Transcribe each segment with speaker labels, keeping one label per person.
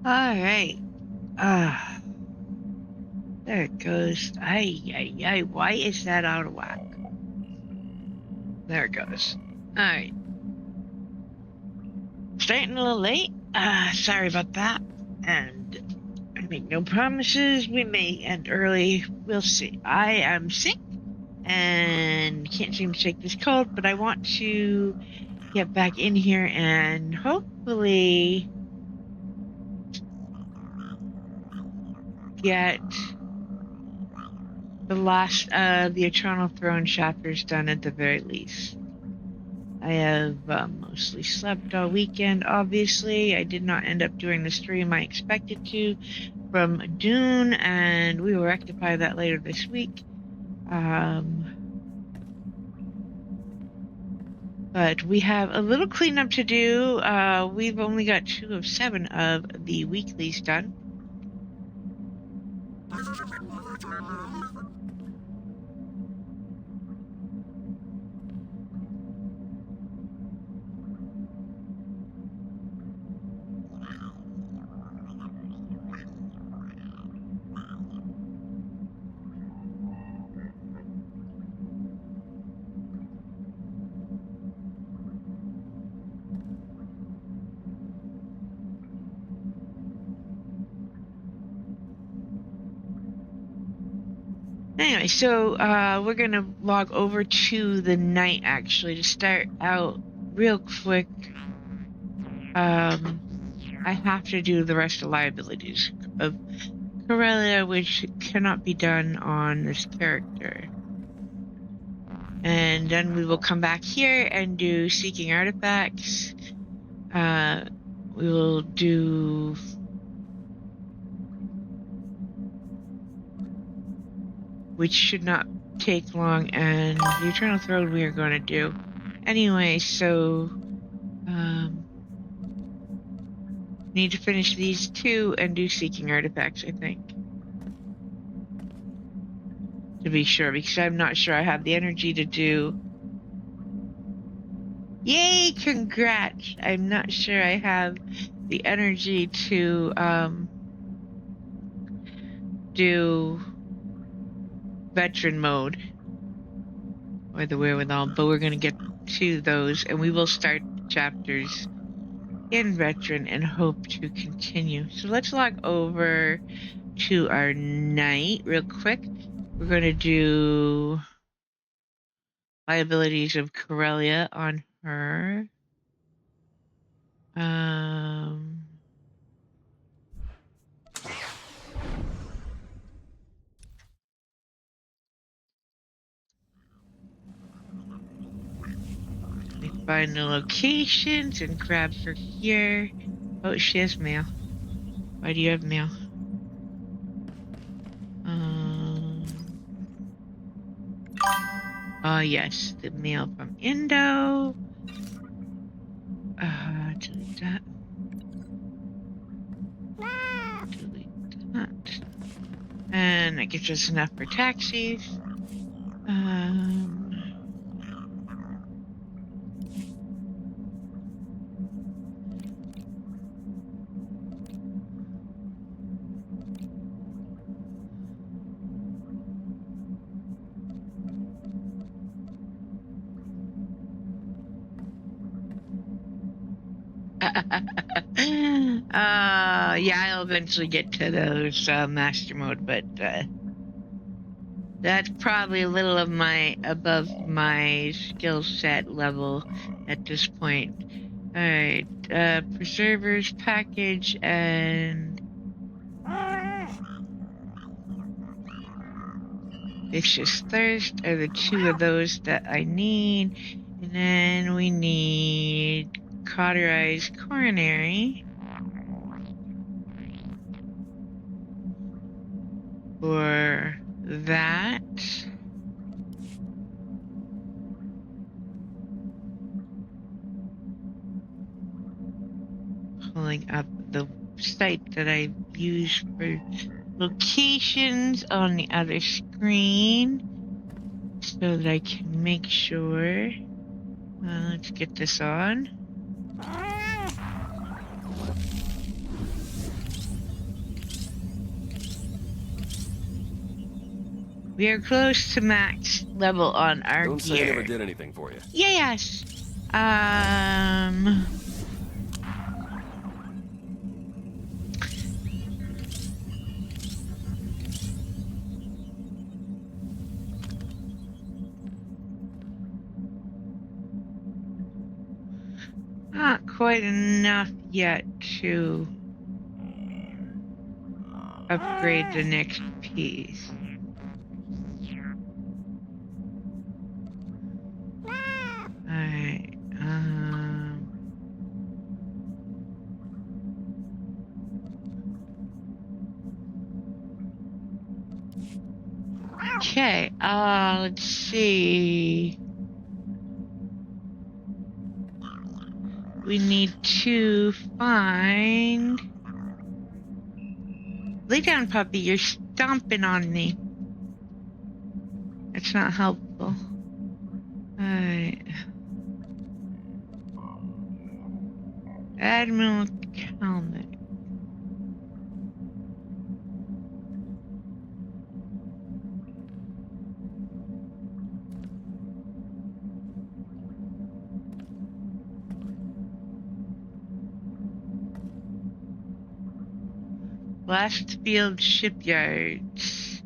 Speaker 1: Alright. Ah, there it goes. Ay. Why is that out of whack? There it goes. Alright. Starting a little late. Sorry about that. And I make no promises. We may end early. We'll see. I am sick and can't seem to shake this cold, but I want to get back in here and hopefully get the last of the Eternal Throne chapters done at the very least. I have mostly slept all weekend, obviously. I did not end up doing the stream I expected to from Dune, and we will rectify that later this week. But we have a little cleanup to do. We've only got 2 of 7 of the weeklies done. Anyway, so we're going to log over to the night, actually, to start out real quick. I have to do the rest of liabilities of Corellia, which cannot be done on this character. And then we will come back here and do Seeking Artifacts. We will do... which should not take long, and the Eternal Throne we are going to do. Anyway, so... need to finish these 2 and do Seeking Artifacts, I think. To be sure, because I'm not sure I have the energy to do... Yay! Congrats! I'm not sure I have the energy to, do... veteran mode or the wherewithal, but we're going to get to those, and we will start chapters in veteran and hope to continue. So let's log over to our night real quick. We're going to do liabilities of Corellia on her. Find the locations and grab her here. Oh, she has mail. Why do you have mail? Yes, the mail from Indo. Delete that. Delete that. And that gives us enough for taxis. Yeah, I'll eventually get to those master mode, but that's probably a little of above my skill set level at this point. All right, preservers package and vicious thirst are the 2 of those that I need, and then we need cauterized coronary for that. Pulling up the site that I use for locations on the other screen so that I can make sure. Let's get this on. We are close to max level on our
Speaker 2: Don't say I never
Speaker 1: gear.
Speaker 2: did anything for you.
Speaker 1: Yes. Not quite enough yet to upgrade the next piece. Alright, okay, let's see. We need to find... Lay down, puppy, you're stomping on me. That's not helpful. Alright. Admiral Calnick. Blastfield Shipyards.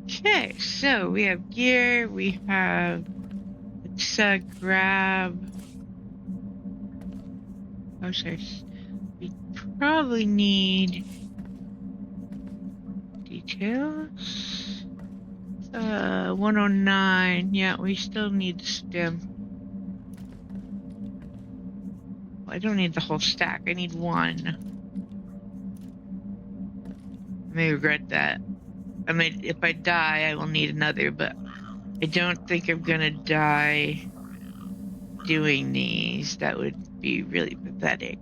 Speaker 1: Okay, so we have gear, we have... Let's grab... Oh, sorry. We probably need... Details? 109. Yeah, we still need the stem. Well, I don't need the whole stack. I need one. I may regret that. I mean, if I die, I will need another, but I don't think I'm gonna die doing these. That would be really pathetic.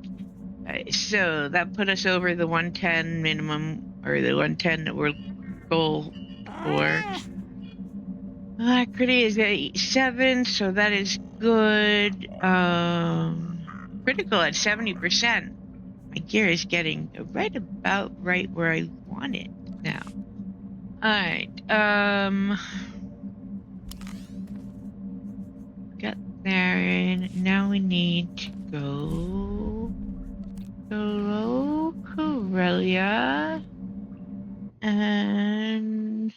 Speaker 1: So that put us over the 110 minimum, or the 110 that we're goal for. Alacrity is at 87, so that is good. Critical at 70%. My gear is getting right where I want it now. Alright, got there, and now we need to go Corellia, and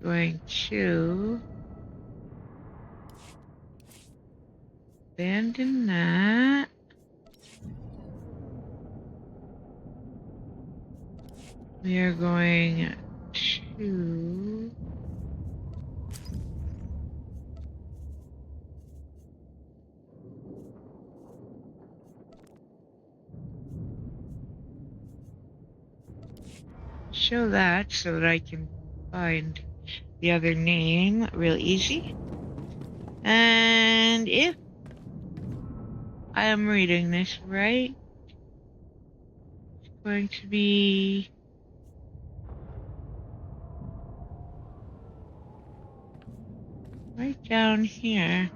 Speaker 1: we're going to abandon that. We are going to show that so that I can find the other name real easy. And if I am reading this right, it's going to be right down here.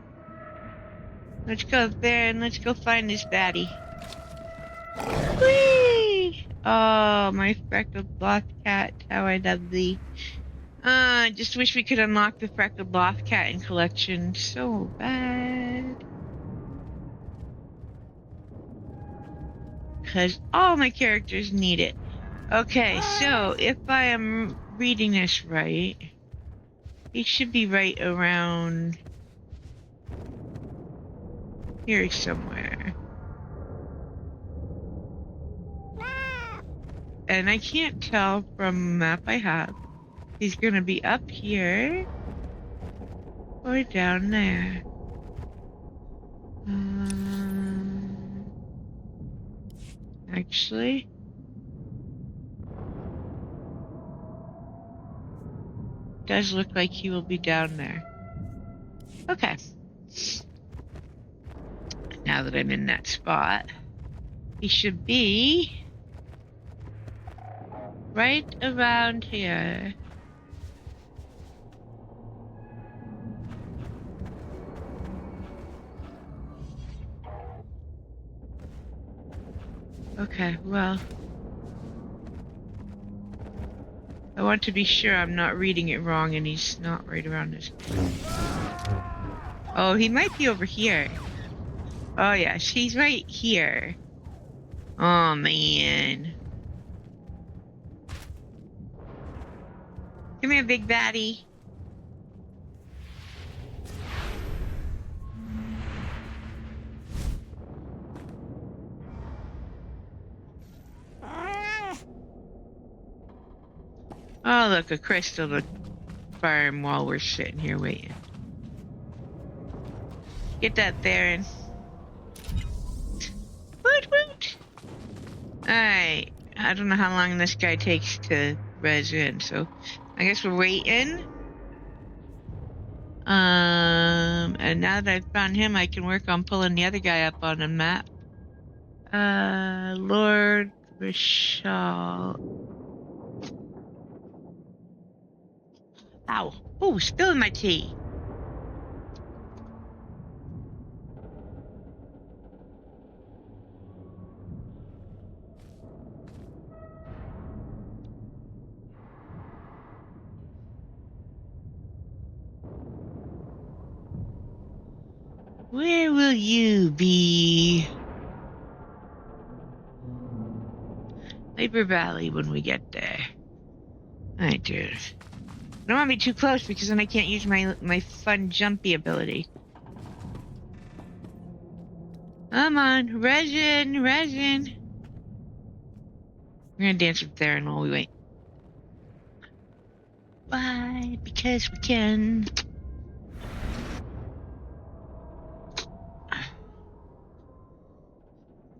Speaker 1: Let's go there and let's go find this baddie. Whee! Oh, my freckled loth cat, how I love thee. I just wish we could unlock the freckled loth cat in collection so bad. Because all my characters need it. Okay, so if I am reading this right, it should be right around here somewhere. And I can't tell from the map I have. He's gonna be up here or down there. Actually, does look like he will be down there. Okay. Now that I'm in that spot. He should be right around here. Okay, well, I want to be sure I'm not reading it wrong and he's not right around this. Oh, he might be over here. Oh yeah, she's right here. Oh man. Come here, big baddie. Oh, look, a crystal to farm while we're sitting here waiting. Get that there and... Woot woot! Alright. I don't know how long this guy takes to res in, so I guess we're waiting. And now that I've found him, I can work on pulling the other guy up on the map. Lord Rishal. Ow. Oh, spilling my tea. Where will you be? Labor Valley when we get there. Alright, dude. I don't want to be too close because then I can't use my fun jumpy ability. Come on, resin. We're gonna dance with Theron while we wait. Why? Because we can.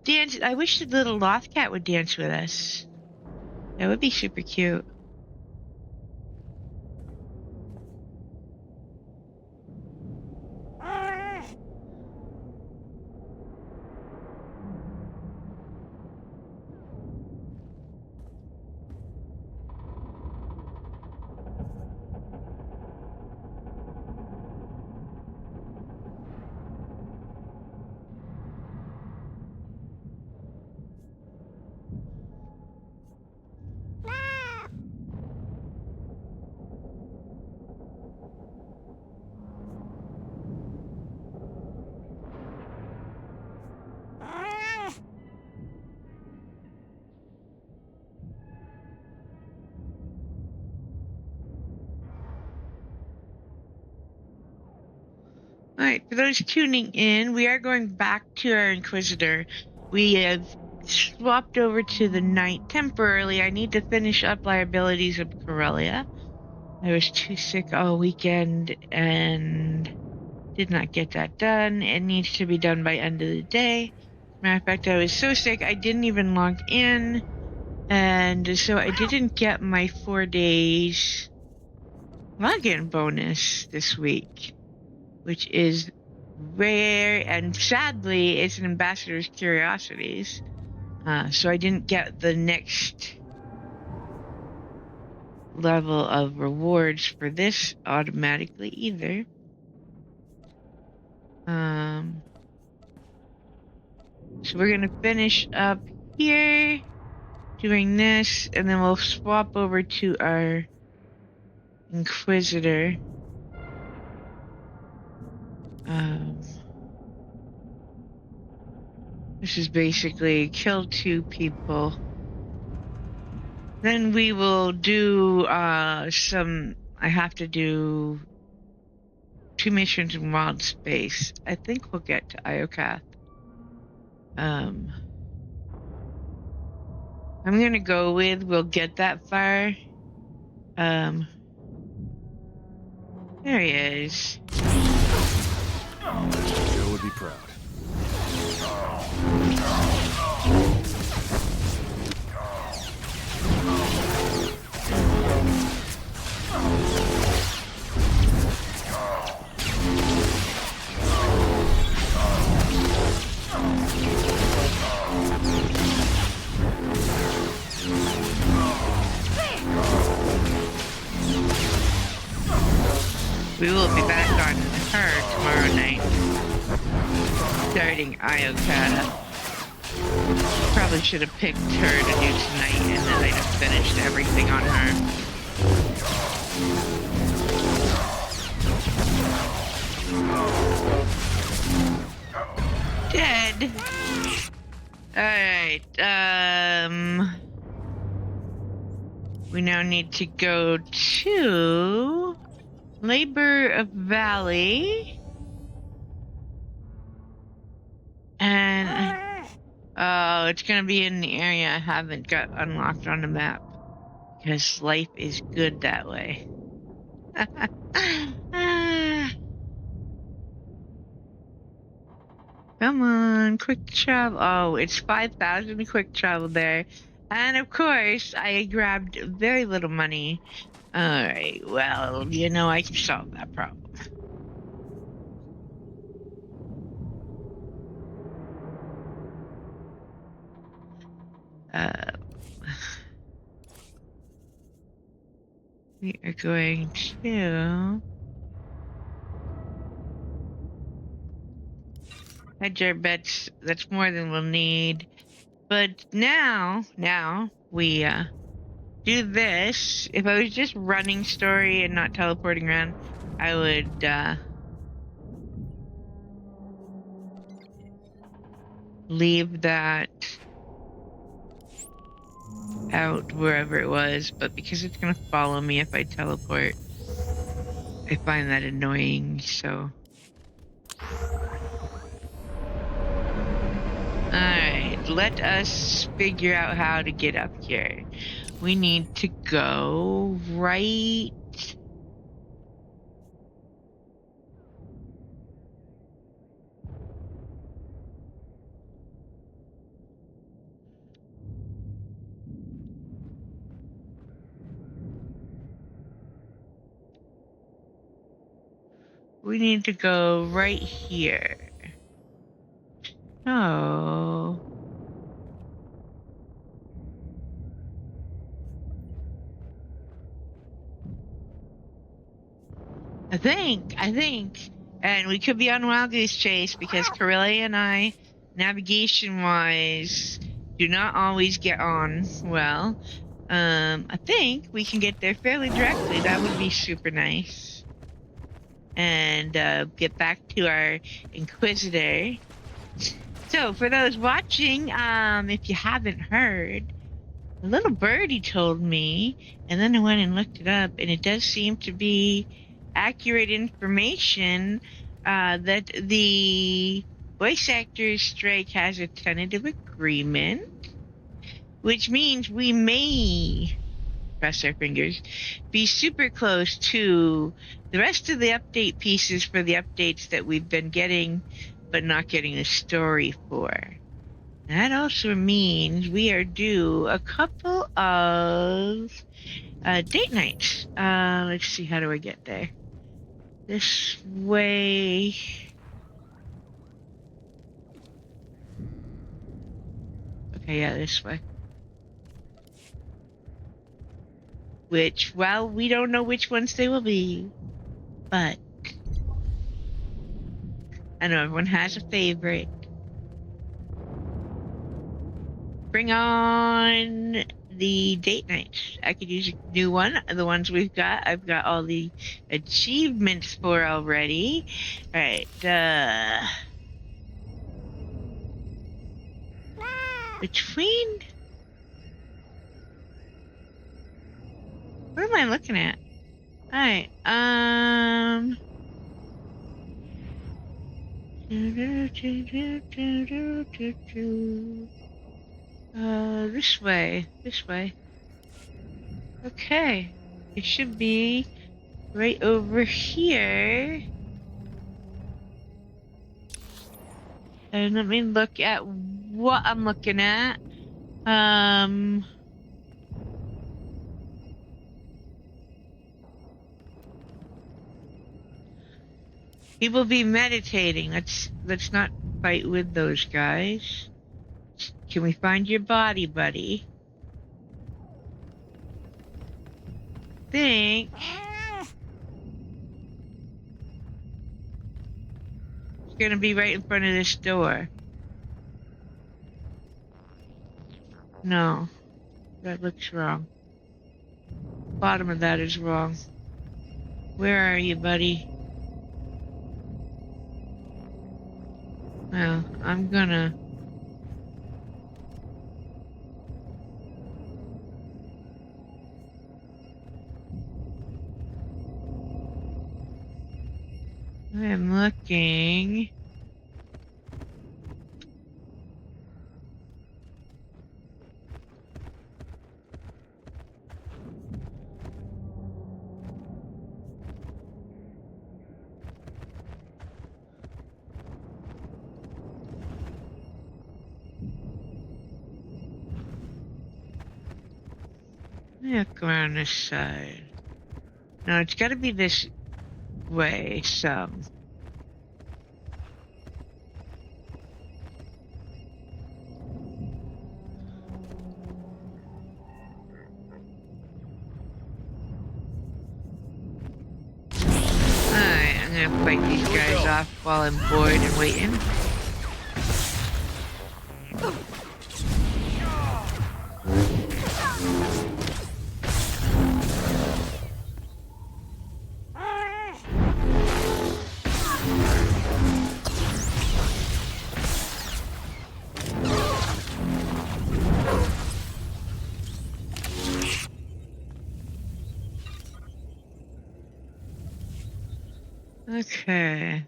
Speaker 1: Dance. I wish the little loth cat would dance with us. That would be super cute. Alright, for those tuning in, we are going back to our Inquisitor. We have swapped over to the Knight temporarily. I need to finish up liabilities of Corellia. I was too sick all weekend and did not get that done. It needs to be done by end of the day. Matter of fact, I was so sick I didn't even log in. And so I didn't get my 4 days login bonus this week, which is rare, and sadly, it's an Ambassador's Curiosities. So I didn't get the next level of rewards for this automatically either. So we're gonna finish up here doing this, and then we'll swap over to our Inquisitor. This is basically kill 2 people. Then we will do I have to do 2 missions in wild space. I think we'll get to Iokath. I'm gonna go with we'll get that far. There he is.
Speaker 2: Joe would be proud.
Speaker 1: We will be back on her tomorrow night. Starting Iokata. Probably should have picked her to do tonight, and then I'd have finished everything on her. Dead. Alright, we now need to go to Labor of Valley. And oh, it's gonna be in the area I haven't got unlocked on the map. Because life is good that way. Come on, quick travel. Oh, it's 5,000 quick travel there. And of course, I grabbed very little money. Alright, well, you know, I can solve that problem. We are going to hedge our bets. That's more than we'll need. But now we do this. If I was just running story and not teleporting around, I would leave that out wherever it was, but because it's gonna follow me if I teleport, I find that annoying, so. Alright, let us figure out how to get up here. We need to go right. We need to go right here. Oh. I think, and we could be on Wild Goose Chase because Corellia and I, navigation-wise, do not always get on well. I think we can get there fairly directly. That would be super nice. And get back to our Inquisitor. So, for those watching, if you haven't heard, a little birdie told me, and then I went and looked it up, and it does seem to be accurate information that the voice actors strike has a tentative agreement, which means we may, cross our fingers, be super close to the rest of the update pieces for the updates that we've been getting but not getting a story for. That also means we are due a couple of date nights. Let's see, how do I get there? This way. Okay, yeah, this way. Which, well, we don't know which ones they will be, but I know everyone has a favorite. Bring on the date nights. I could use a new one. The ones we've got, I've got all the achievements for already. All right. Between. What am I looking at? All right. This way. This way. Okay. It should be right over here. And let me look at what I'm looking at. People be meditating. Let's not fight with those guys. Can we find your body, buddy? Think. gonna be right in front of this door. No, that looks wrong. Bottom of that is wrong. Where are you, buddy? Well, I'm gonna... I'm looking. Look around this side. No, it's gotta be this way, some. Alright, I'm gonna fight these guys off while I'm bored and waiting. Okay.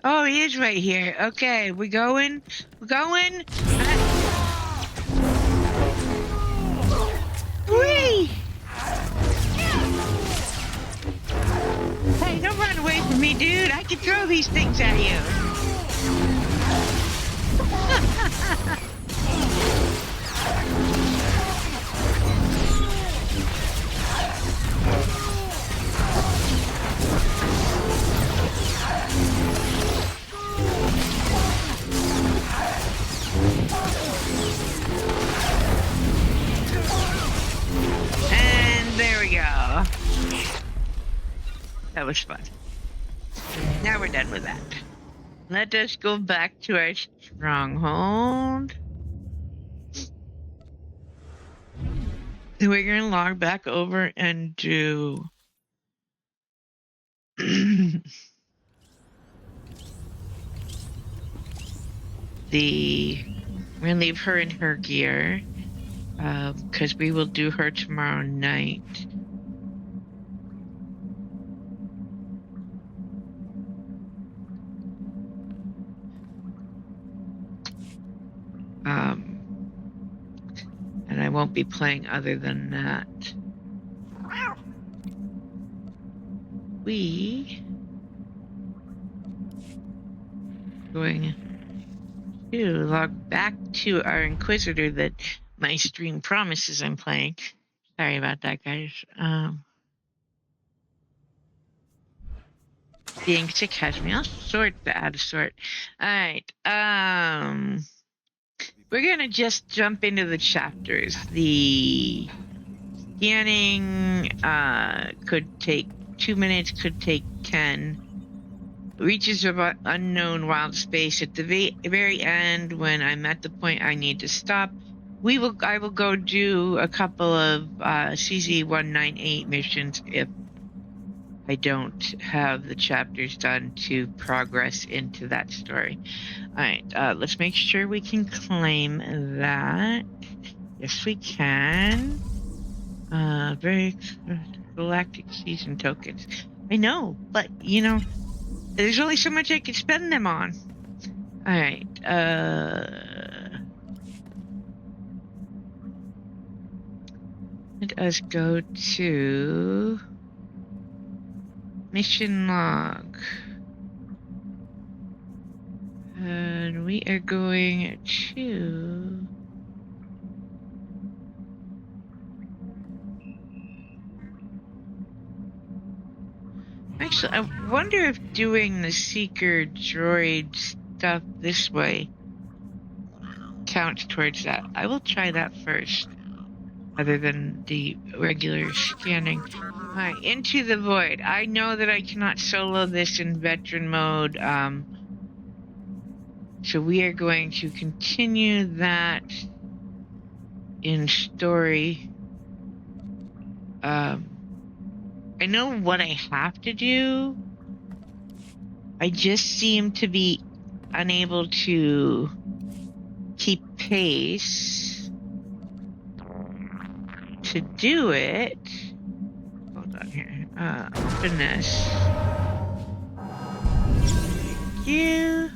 Speaker 1: Oh, he is right here. Okay, we're going. We're going. Whee! Hey, don't run away from me, dude. I can throw these things at you. There we go. That was fun. Now we're done with that. Let us go back to our stronghold. We're going to log back over and do... we're going to leave her in her gear. Because we will do her tomorrow night. And I won't be playing other than that. We going to log back to our Inquisitor that my stream promises I'm playing. Sorry about that, guys. Being sick has me all sorts out of sort. Alright, we're gonna just jump into the chapters. The scanning could take 2 minutes, could take 10. Reaches of unknown wild space at the very end when I'm at the point I need to stop. I will go do a couple of CZ-198 missions if I don't have the chapters done to progress into that story. Alright, let's make sure we can claim that. Yes, we can. Very galactic season tokens. I know, but, you know, there's only so much I can spend them on. Alright, let us go to mission log. And we are going to... Actually, I wonder if doing the Seeker droid stuff this way counts towards that. I will try that first. other than the regular scanning. Alright, into the void. I know that I cannot solo this in veteran mode, so we are going to continue that in story. I know what I have to do. I just seem to be unable to keep pace to do it. Hold on here. Open this. Thank you.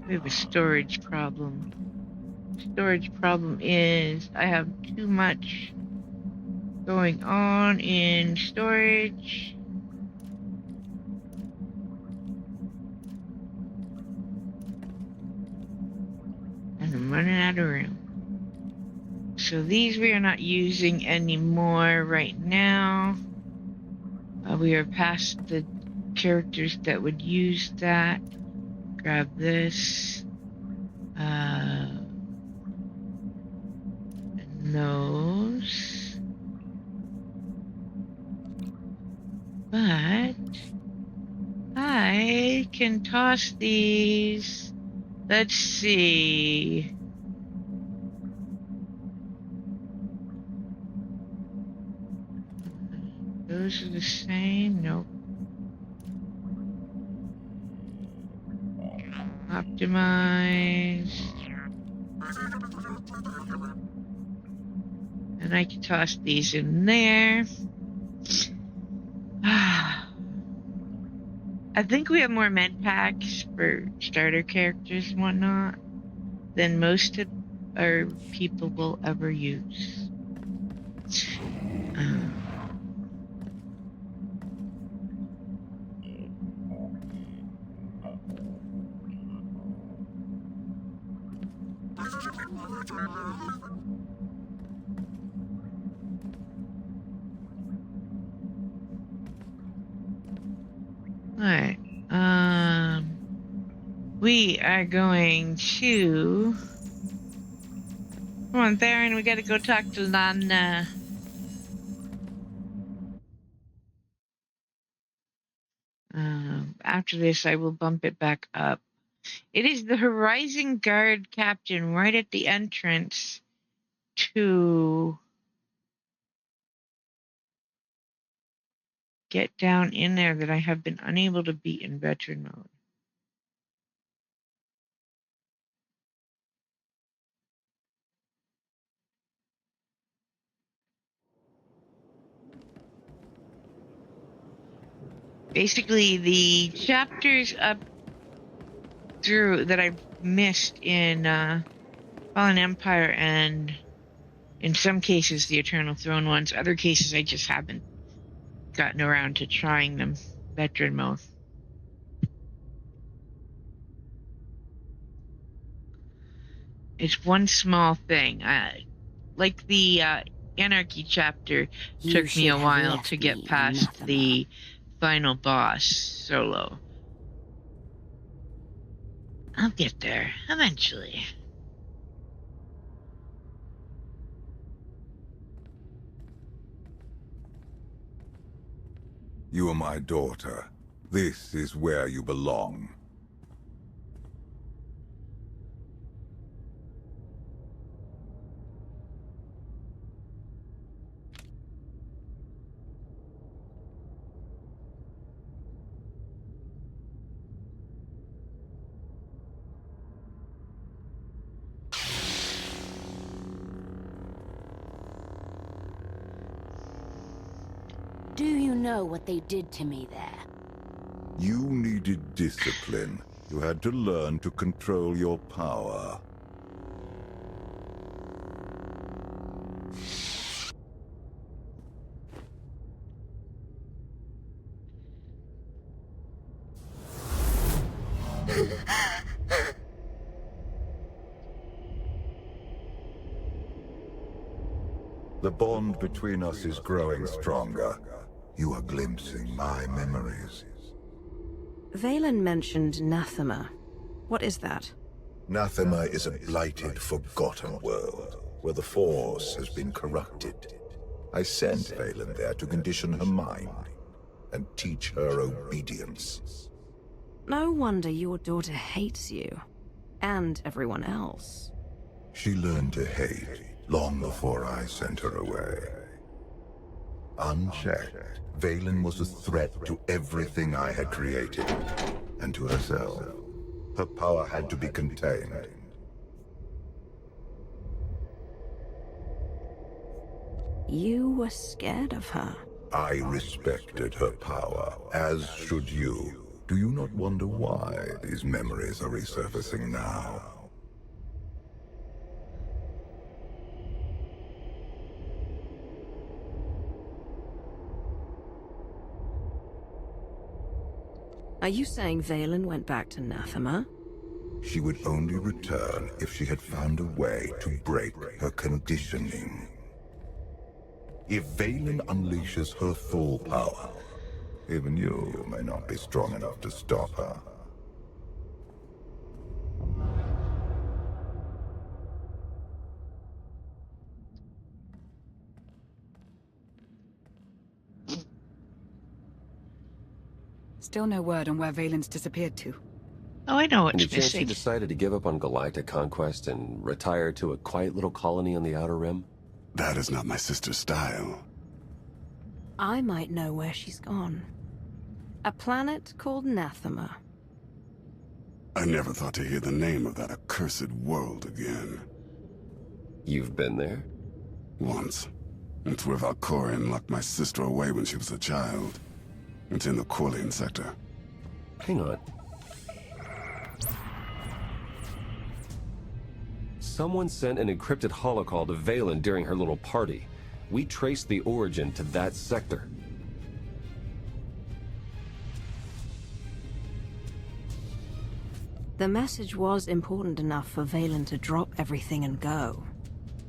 Speaker 1: We have a storage problem. Storage problem is I have too much going on in storage. And I'm running out of room. So these we are not using anymore right now. We are past the characters that would use that. Grab this. And those. But I can toss these. Let's see. Those are the same. Nope. Optimize. And I can toss these in there. I think we have more med packs for starter characters and whatnot than most of our people will ever use. Alright, we are going to... Come on, Theron, we gotta go talk to Lana. After this, I will bump it back up. It is the Horizon Guard captain right at the entrance to get down in there that I have been unable to beat in veteran mode. Basically, the chapters up through that I've missed in Fallen Empire and in some cases the Eternal Throne ones, other cases I just haven't gotten around to trying them veteran mode. It's one small thing. Like the Anarchy chapter took me a while to get past the final boss solo. I'll get there eventually.
Speaker 2: You are my daughter. This is where you belong.
Speaker 3: Do you know what they did to me there?
Speaker 2: You needed discipline. You had to learn to control your power. The bond between us is growing stronger. You are glimpsing my memories.
Speaker 3: Valen mentioned Nathema.
Speaker 4: What is that?
Speaker 2: Nathema is a blighted, forgotten world, where the Force has been corrupted. I sent Valen there to condition her mind, and teach her obedience.
Speaker 4: No wonder your daughter hates you. And everyone else.
Speaker 2: She learned to hate long before I sent her away. Unchecked, Valen was a threat to everything I had created, and to herself. Her power had to be contained.
Speaker 4: You were scared of her.
Speaker 2: I respected her power, as should you. Do you not wonder why these memories are resurfacing now?
Speaker 4: Are you saying Valen went back to Nathema?
Speaker 2: She would only return if she had found a way to break her conditioning. If Valen unleashes her full power, even you may not be strong enough to stop her.
Speaker 5: Still no word on where Valen's disappeared to.
Speaker 1: Oh, I know
Speaker 6: Any
Speaker 1: what's
Speaker 6: chance she
Speaker 1: missing.
Speaker 6: decided to give up on galactic conquest and retire to a quiet little colony on the Outer Rim?
Speaker 7: That is not my sister's style.
Speaker 4: I might know where she's gone. A planet called Nathema.
Speaker 7: I never thought to hear the name of that accursed world again.
Speaker 6: You've been there?
Speaker 7: Once. It's where Valkorion locked my sister away when she was a child. It's in the Corlean sector.
Speaker 6: Hang on. Someone sent an encrypted holocall to Valen during her little party. We traced the origin to that sector.
Speaker 4: The message was important enough for Valen to drop everything and go.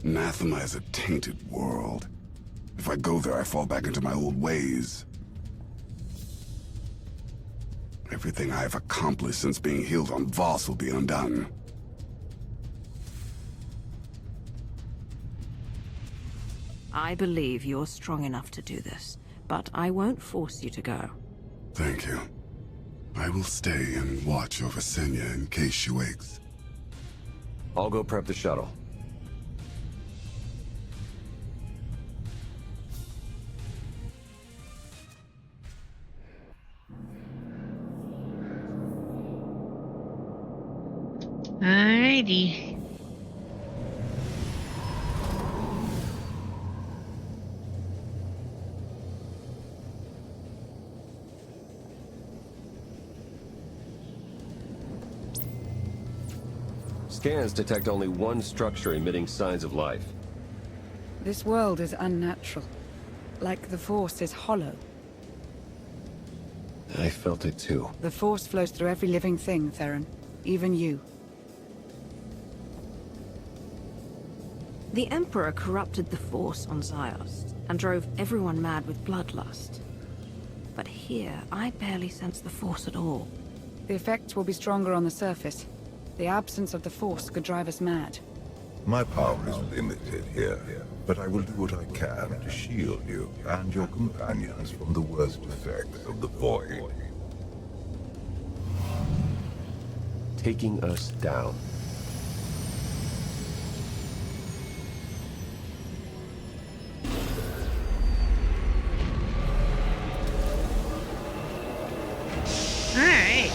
Speaker 7: Nathema is a tainted world. If I go there, I fall back into my old ways. Everything I have accomplished since being healed on Voss will be undone.
Speaker 4: I believe you're strong enough to do this, but I won't force you to go.
Speaker 7: Thank you. I will stay and watch over Senya in case she wakes.
Speaker 6: I'll go prep the shuttle.
Speaker 1: Alrighty.
Speaker 6: Scans detect only one structure emitting signs of life.
Speaker 5: This world is unnatural. Like the Force is hollow.
Speaker 6: I felt it too.
Speaker 5: The Force flows through every living thing, Theron. Even you.
Speaker 4: The Emperor corrupted the Force on Ziost, and drove everyone mad with bloodlust. But here, I barely sense the Force at all.
Speaker 5: The effects will be stronger on the surface. The absence of the Force could drive us mad.
Speaker 2: My power is limited here, but I will do what I can to shield you and your companions from the worst effects of the Void.
Speaker 6: Taking us down.
Speaker 1: Alright.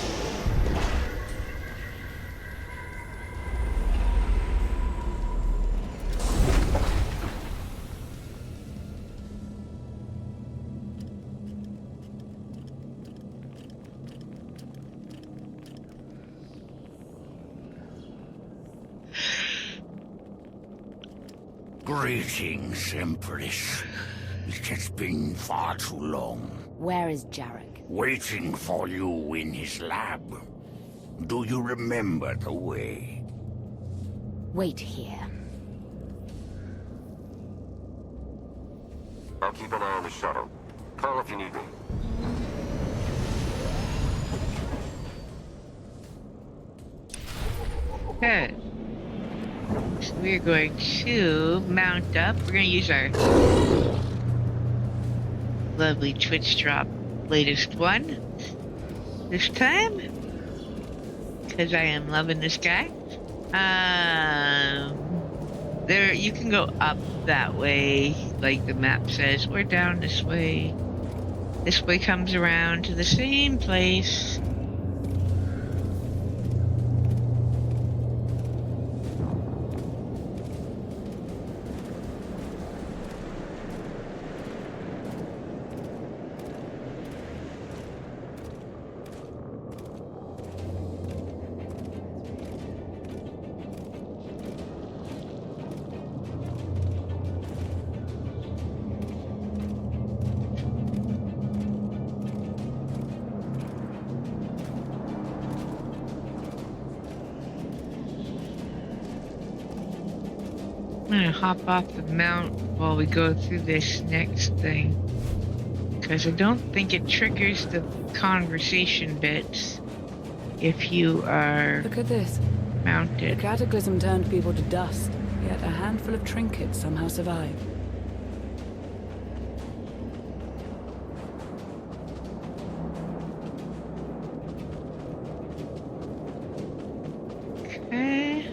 Speaker 8: Greetings, Empress. It has been far too long.
Speaker 3: Where is Jarek?
Speaker 8: Waiting for you in his lab. Do you remember the way?
Speaker 3: Wait here.
Speaker 6: I'll keep an eye on the shuttle. Call if you need me.
Speaker 1: Okay. So we're going to mount up. We're going to use our lovely Twitch drop latest one this time. Because I am loving this guy. There, you can go up that way, like the map says, or down this way. This way comes around to the same place. I'm gonna hop off the mount while we go through this next thing. Because I don't think it triggers the conversation bits if you are
Speaker 5: Look at this. The
Speaker 1: mounted.
Speaker 5: cataclysm turned people to dust, yet a handful of trinkets somehow survived.
Speaker 1: Okay.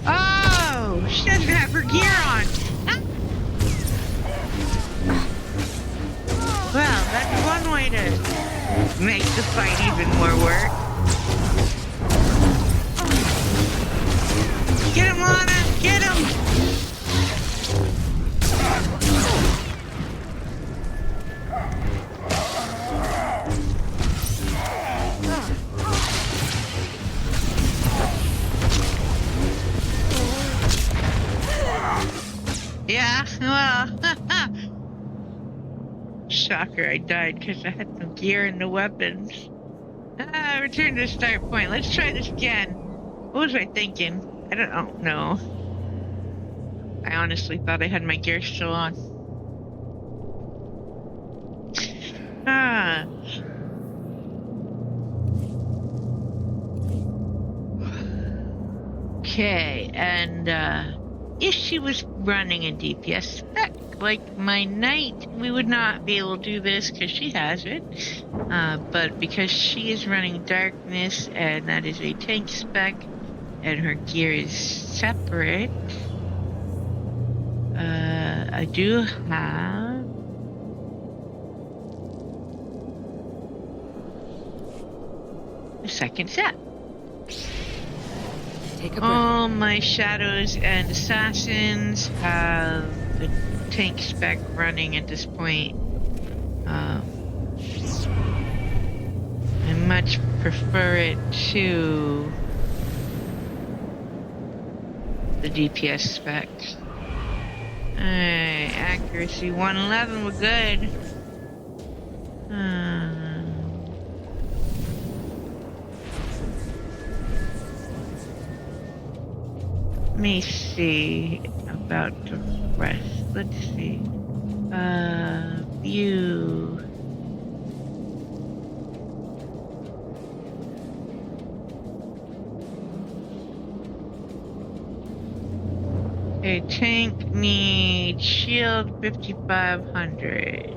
Speaker 1: Oh, she doesn't have her gear on. Ah. Well, that's one way to make the fight even more work. Get him, Lana! Get him! Yeah, well, shocker, I died because I had some gear and no weapons. Return to start point. Let's try this again. What was I thinking? I don't know. I honestly thought I had my gear still on. Ah. Okay, and if she was running a DPS spec like my knight, we would not be able to do this because she has it. But because she is running darkness, and that is a tank spec, and her gear is separate, I do have a second set.
Speaker 5: Take a breath.
Speaker 1: All my shadows and assassins have the tank spec running at this point. I much prefer it to the DPS spec. Alright, accuracy 111, we're good. Let me see about the rest. Let's see. View. Okay, tank needs shield 5500.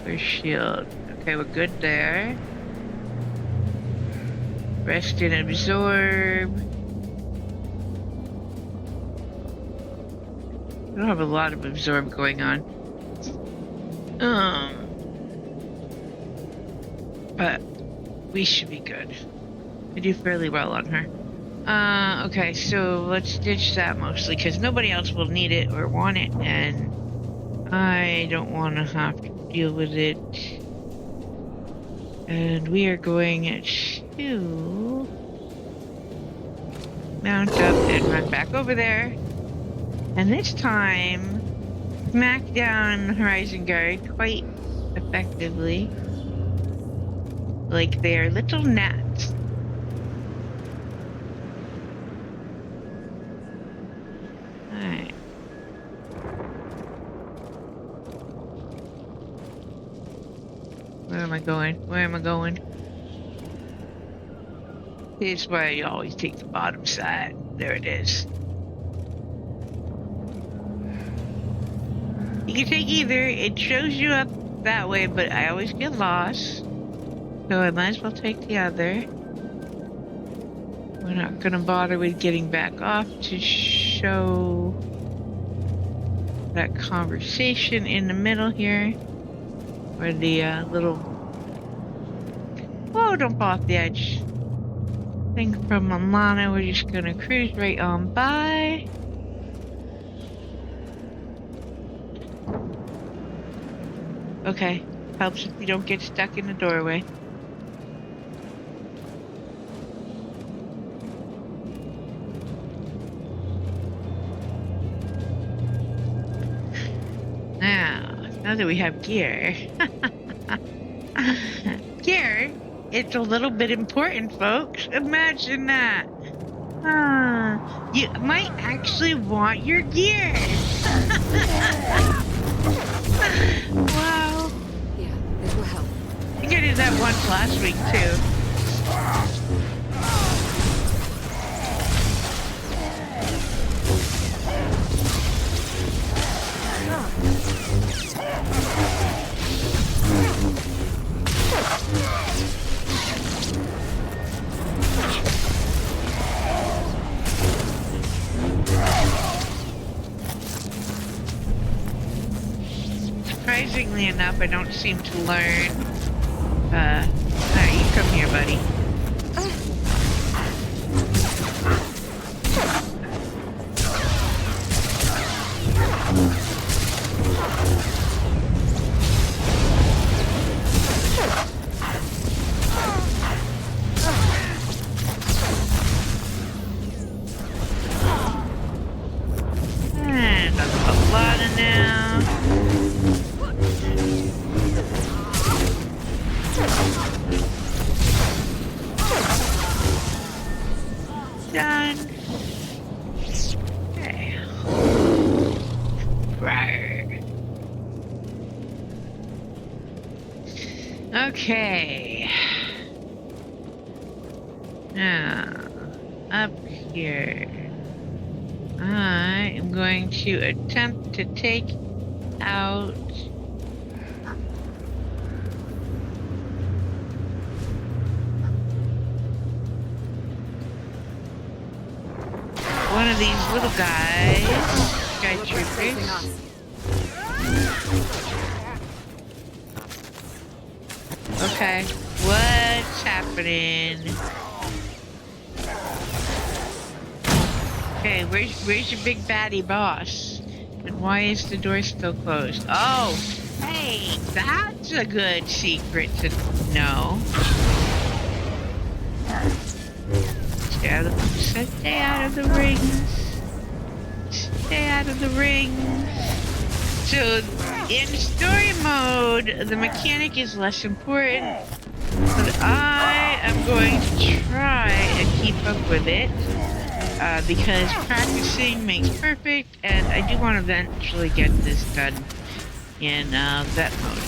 Speaker 1: Where's shield? Okay, we're good there. Rest and absorb. We don't have a lot of absorb going on. But we should be good. We do fairly well on her. Okay, so let's ditch that mostly because nobody else will need it or want it, and I don't want to have to deal with it. And we are going to mount up and run back over there. And this time, smack down Horizon Guard quite effectively. Like they are little gnats. I going? Where am I going? Here's why you always take the bottom side. There it is. You can take either. It shows you up that way, but I always get lost. So I might as well take the other. We're not gonna bother with getting back off to show that conversation in the middle here. Where the little... Whoa, don't fall off the edge. Thing from Alana, we're just gonna cruise right on by. Okay, helps if you don't get stuck in the doorway. Now that we have gear. Gear? It's a little bit important, folks. Imagine that. You might actually want your gear. Wow.
Speaker 5: Yeah, this will help.
Speaker 1: I think I did that once last week, too. Surprisingly enough, I don't seem to learn. You come here, buddy. And a lot of now. Done. Okay. Right. Okay. Now, up here. I am going to attempt to take out one of these little guys, guy troopers. Okay, what's happening? Okay, where's your big baddie boss? And why is the door still closed? Oh, hey, that's a good secret to know. Stay out of the rings. Stay out of the rings. So, in story mode, the mechanic is less important, but I am going to try and keep up with it, because practicing makes perfect, and I do want to eventually get this done in vet mode.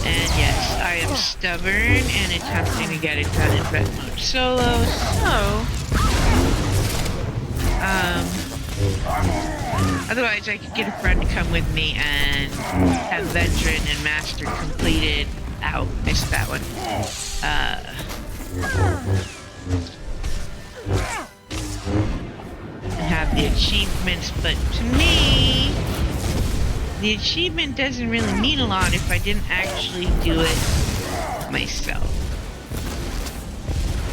Speaker 1: And yes, I am stubborn and attempting to get it done in vet mode solo, so otherwise I could get a friend to come with me and have veteran and master completed. Ow, missed that one. And have the achievements, but to me the achievement doesn't really mean a lot if I didn't actually do it myself,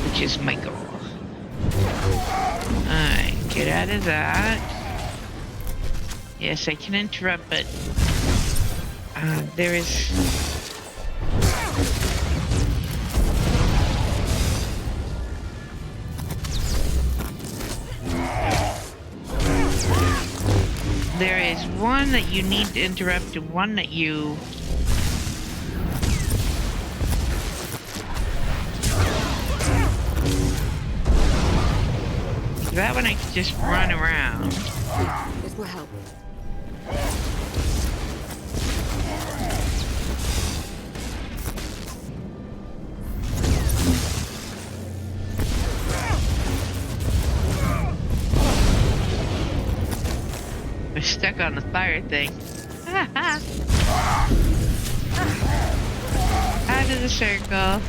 Speaker 1: which is my goal. Alright, get out of that. Yes, I can interrupt, but there is... There is one that you need to interrupt and one that you... That one I can just run around.
Speaker 5: This will help.
Speaker 1: stuck on the fire thing. Out of the circle.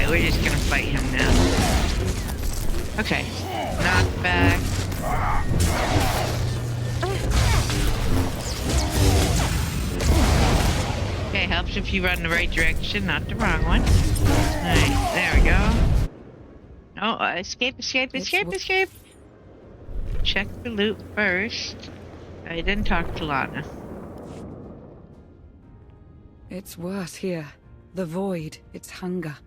Speaker 1: We're just gonna fight him now. Okay. Knock back. Okay, helps if you run the right direction, not the wrong one. Alright, there we go. Oh, escape. Check the loot first. I didn't talk to Lana.
Speaker 5: It's worse here. The void, its hunger.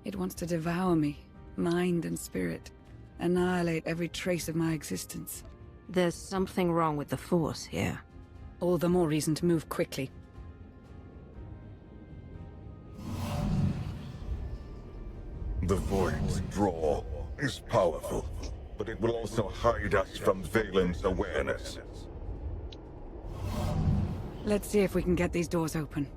Speaker 5: It wants to devour me, mind and spirit, annihilate every trace of my existence.
Speaker 4: There's something wrong with the Force here.
Speaker 5: All the more reason to move quickly.
Speaker 2: The void's draw is powerful, but it will also hide us from Valen's awareness.
Speaker 5: Let's see if we can get these doors open.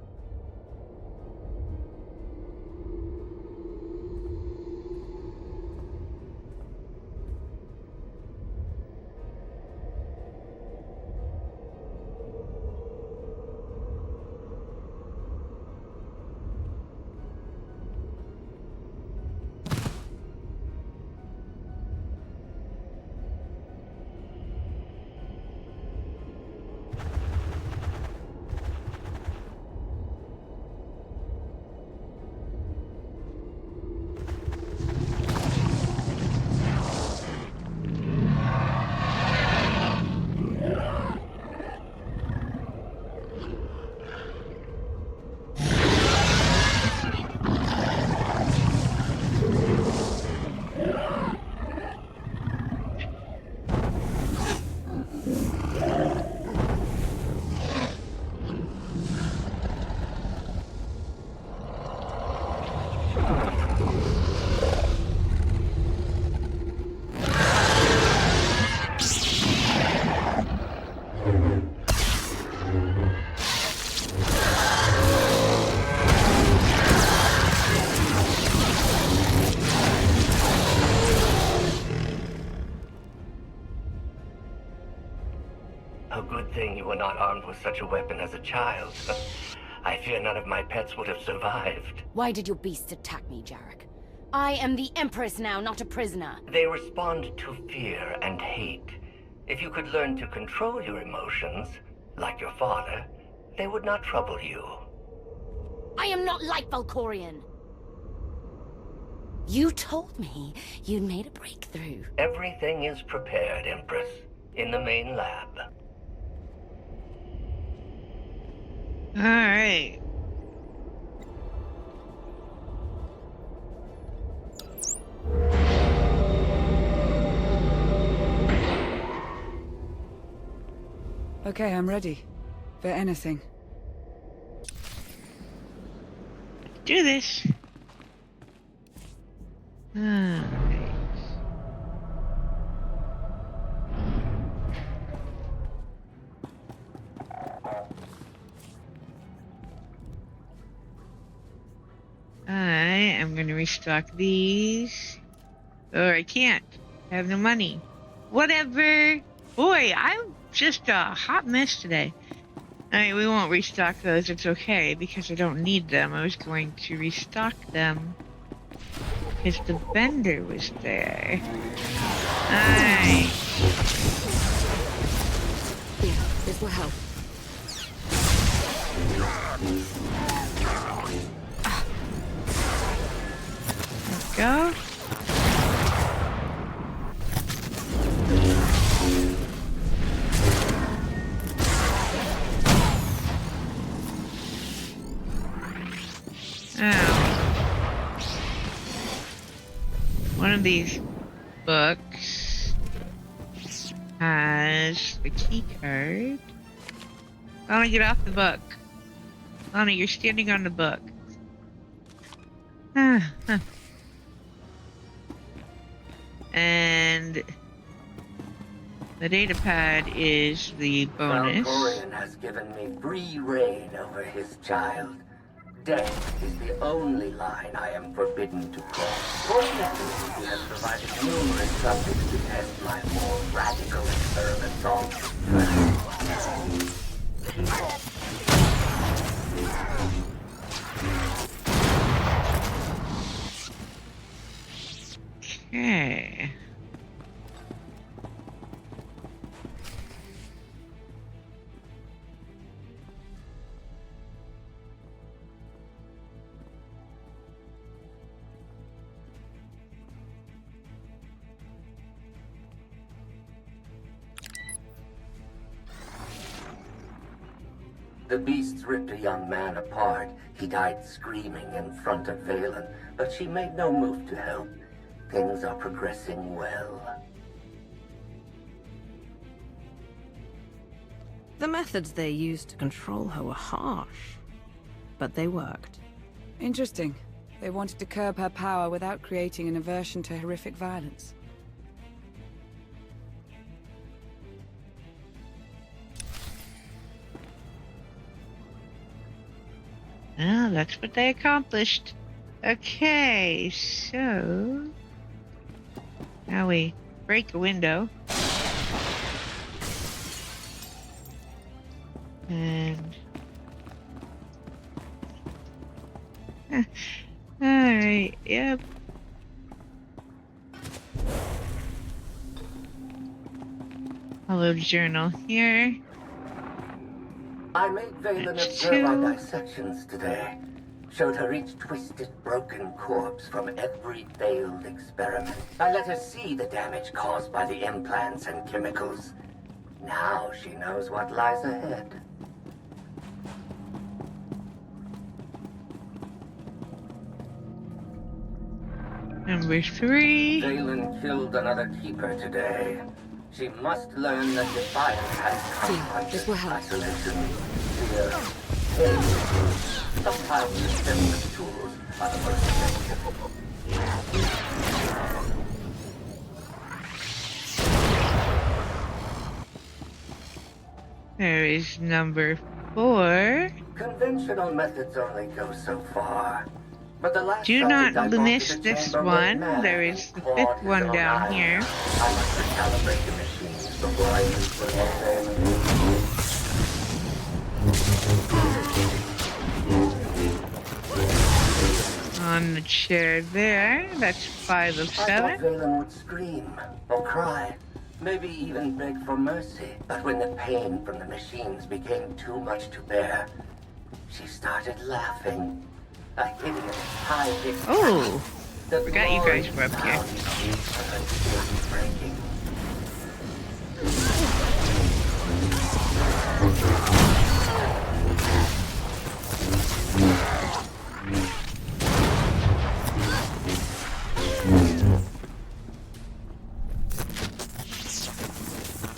Speaker 9: A good thing you were not armed with such a weapon as a child. I fear none of my pets would have survived.
Speaker 3: Why did your beasts attack me, Jarek? I am the Empress now, not a prisoner.
Speaker 9: They respond to fear and hate. If you could learn to control your emotions, like your father, they would not trouble you.
Speaker 3: I am not like Valkorion. You told me you'd made a breakthrough.
Speaker 9: Everything is prepared, Empress, in the main lab.
Speaker 1: All right.
Speaker 5: Okay, I'm ready. For anything.
Speaker 1: Do this. Alright. I'm gonna restock these. Or I can't. I have no money. Whatever. Boy, I'm just a hot mess today. Alright, we won't restock those. It's okay, because I don't need them. I was going to restock them because the vendor was there. Alright.
Speaker 5: Yeah, this will help.
Speaker 1: Go. Oh. One of these books has the key card. Lana, get off the book. Lana, you're standing on the book. And the data pad is the bonus.
Speaker 9: Valkorion has given me free reign over his child. Death is the only line I am forbidden to cross. Fortunately, he has provided numerous subjects to test my more radical experiments on. Okay. The beasts ripped a young man apart. He died screaming in front of Valen, but she made no move to help. Things are progressing well.
Speaker 4: The methods they used to control her were harsh, but they worked.
Speaker 5: Interesting. They wanted to curb her power without creating an aversion to horrific violence.
Speaker 1: Well, that's what they accomplished. Okay, so now we break a window. And alright, yep. Hello, journal here.
Speaker 9: I made Valen observe our dissections today. Showed her each twisted, broken corpse from every failed experiment. I let her see the damage caused by the implants and chemicals. Now she knows what lies ahead.
Speaker 1: Number 3.
Speaker 9: Valen killed another keeper today. She must learn that defiance has consequences.
Speaker 5: This will help.
Speaker 9: Isolation, fear, pain. Sometimes the simplest tools are the most effective.
Speaker 1: There is number 4.
Speaker 9: Conventional methods only go so far. But the last
Speaker 1: Do
Speaker 9: subject
Speaker 1: not
Speaker 9: I brought
Speaker 1: miss
Speaker 9: to the
Speaker 1: this
Speaker 9: chamber
Speaker 1: one.
Speaker 9: went mad.
Speaker 1: There is the
Speaker 9: Clawed
Speaker 1: 5th
Speaker 9: his
Speaker 1: one
Speaker 9: own
Speaker 1: down
Speaker 9: eye.
Speaker 1: here.
Speaker 9: I must recalibrate the machines before I use the
Speaker 1: On the chair there. That's 5 of
Speaker 9: I
Speaker 1: 7.
Speaker 9: thought Valen would scream or cry, maybe even beg for mercy. But when the pain from the machines became too much to bear, she started laughing. A hideous, high-pitched
Speaker 1: Oh,
Speaker 9: the
Speaker 1: forgot you guys were up here.
Speaker 9: sound her skin breaking.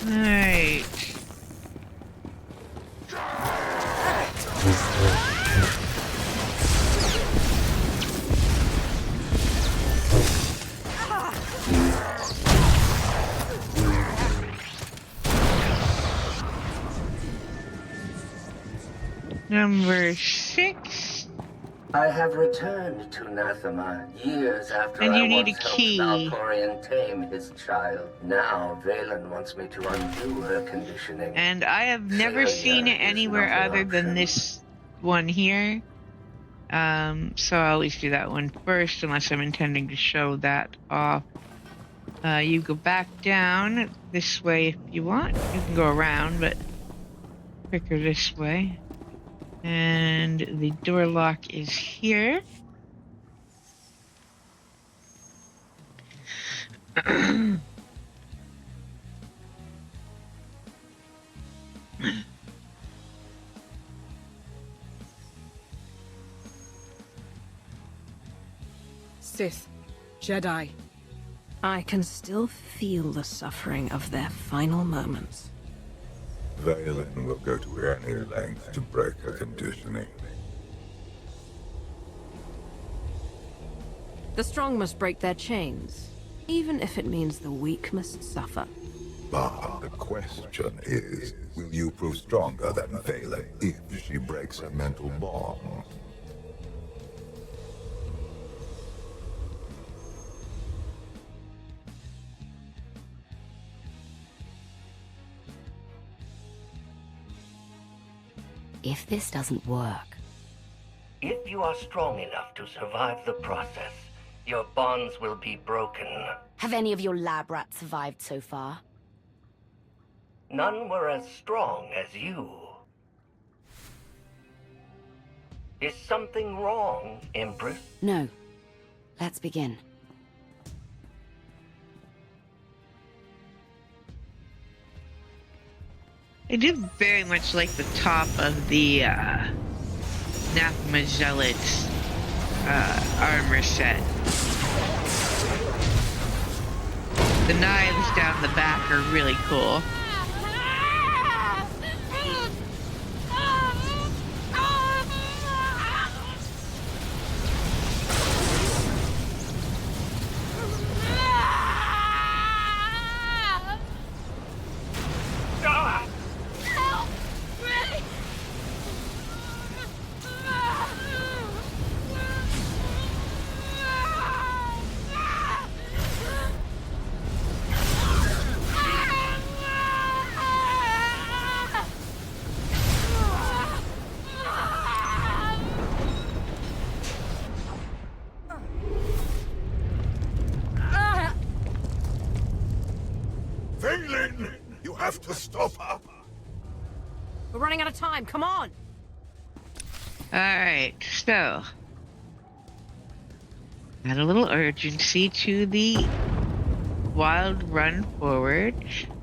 Speaker 1: Alright. Number 6.
Speaker 9: I have returned to Nathema years after
Speaker 1: And
Speaker 9: I
Speaker 1: you need
Speaker 9: once
Speaker 1: a
Speaker 9: helped
Speaker 1: key.
Speaker 9: Valkorion tame his child. Now Valen wants me to undo her conditioning.
Speaker 1: And I have never seen it
Speaker 9: Failure is
Speaker 1: anywhere
Speaker 9: not an
Speaker 1: other than
Speaker 9: option.
Speaker 1: this one here. So I always do that one first unless I'm intending to show that off. You go back down this way if you want. You can go around, but quicker this way. And the door lock is here.
Speaker 5: Sith, Jedi.
Speaker 4: I can still feel the suffering of their final moments.
Speaker 2: Valen will go to any length to break her conditioning.
Speaker 4: The strong must break their chains, even if it means the weak must suffer.
Speaker 2: But the question is, will you prove stronger than Valen if she breaks her mental bond?
Speaker 3: If this doesn't work...
Speaker 9: If you are strong enough to survive the process, your bonds will be broken.
Speaker 3: Have any of your lab rats survived so far?
Speaker 9: None were as strong as you. Is something wrong, Empress?
Speaker 3: No. Let's begin.
Speaker 1: I do very much like the top of the Nathema Zealot's armor set. The knives down the back are really cool.
Speaker 2: Valen! You have to stop her!
Speaker 4: We're running out of time, come on!
Speaker 1: Alright, so... add a little urgency to the wild run forward.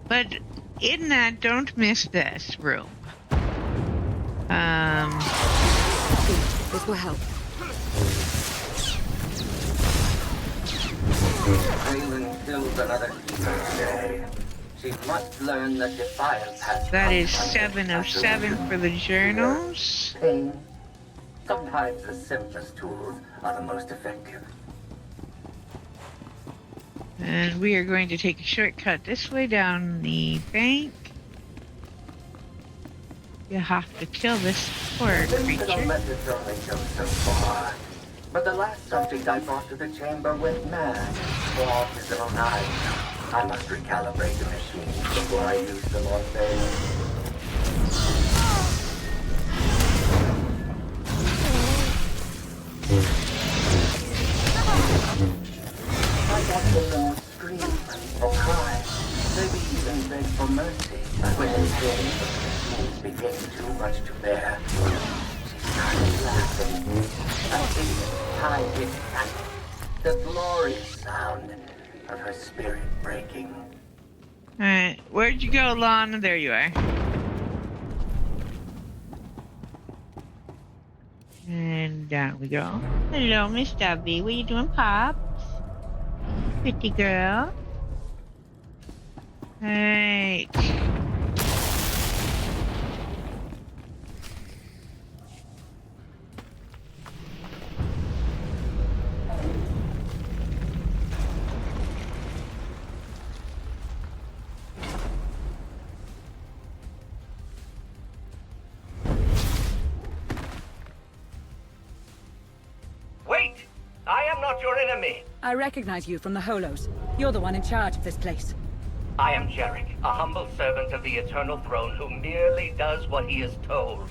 Speaker 1: But in that, don't miss this room.
Speaker 5: This will help.
Speaker 9: Valen killed another keeper today. She must learn that defiance has...
Speaker 1: That is 7 of 7 for the journals.
Speaker 9: Pain. Sometimes the simplest tools are the most effective.
Speaker 1: And we are going to take a shortcut this way down the bank. You have to kill this poor
Speaker 9: Sensible
Speaker 1: creature.
Speaker 9: methods only go so far. But the last subject I brought to the chamber went mad. Clawed his own eyes. I must recalibrate the machine before I use them on Valen. I got them scream or cry, maybe even beg for mercy. But when they did, the machines became too much to bear. She started laughing. A big, high-pitched cackle. The glorious sound of her spirit breaking.
Speaker 1: Alright, where'd you go, Lana? There you are. And down we go. Hello, Miss Debbie. What you doing, Pops? Pretty girl. Alright.
Speaker 9: Wait! I am not your enemy!
Speaker 5: I recognize you from the Holos. You're the one in charge of this place.
Speaker 9: I am Jarek, a humble servant of the Eternal Throne who merely does what he is told.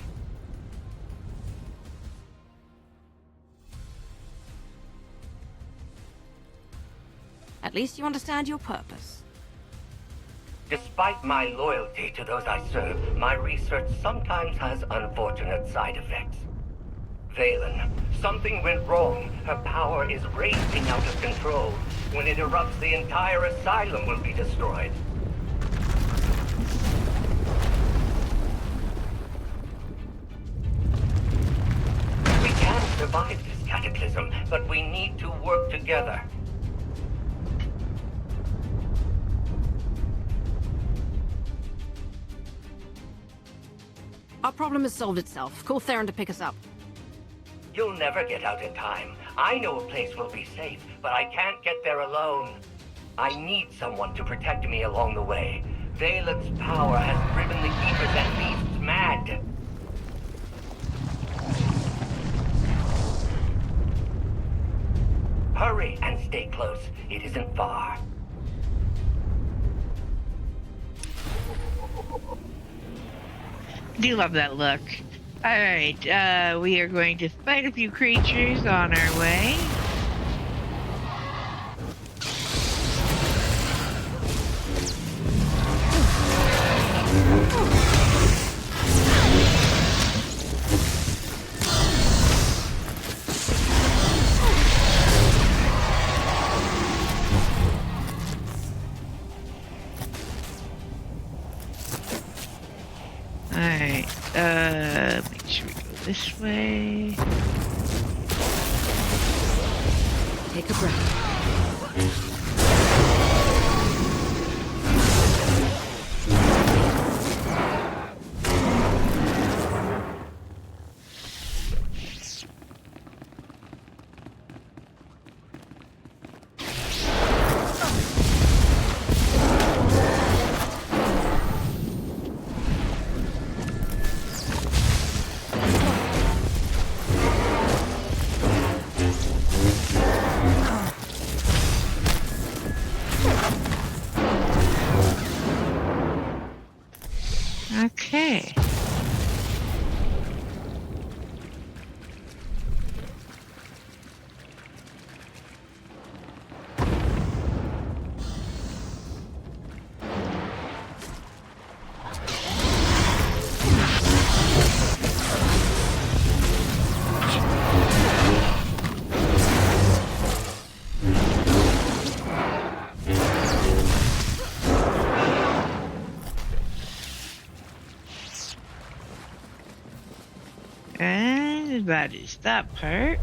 Speaker 4: At least you understand your purpose.
Speaker 9: Despite my loyalty to those I serve, my research sometimes has unfortunate side effects. Valen, something went wrong. Her power is raging out of control. When it erupts, the entire asylum will be destroyed. We can survive this cataclysm, but we need to work together.
Speaker 4: Our problem has solved itself. Call Theron to pick us up.
Speaker 9: You'll never get out in time. I know a place will be safe, but I can't get there alone. I need someone to protect me along the way. Valen's power has driven the Keepers and Beasts mad. Hurry and stay close. It isn't far.
Speaker 1: I do love that look. Alright, we are going to fight a few creatures on our way. Alright, make sure we go this way.
Speaker 4: Take a breath.
Speaker 1: Okay. And that is that part.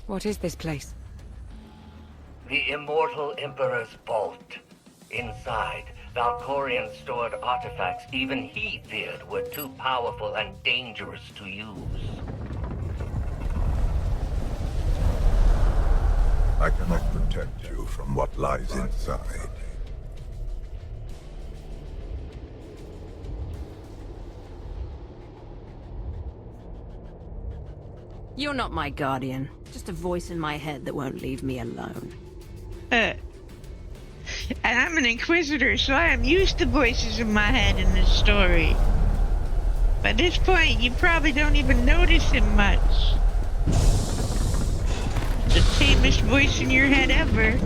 Speaker 5: What is this place?
Speaker 9: The Immortal Emperor's vault. Inside, Valkorion stored artifacts even he feared were too powerful and dangerous to use.
Speaker 2: I cannot protect you from what lies inside.
Speaker 4: You're not my guardian. Just a voice in my head that won't leave me alone.
Speaker 1: And I'm an Inquisitor, so I am used to voices in my head in this story. By this point, you probably don't even notice him much. The tamest voice in your head ever.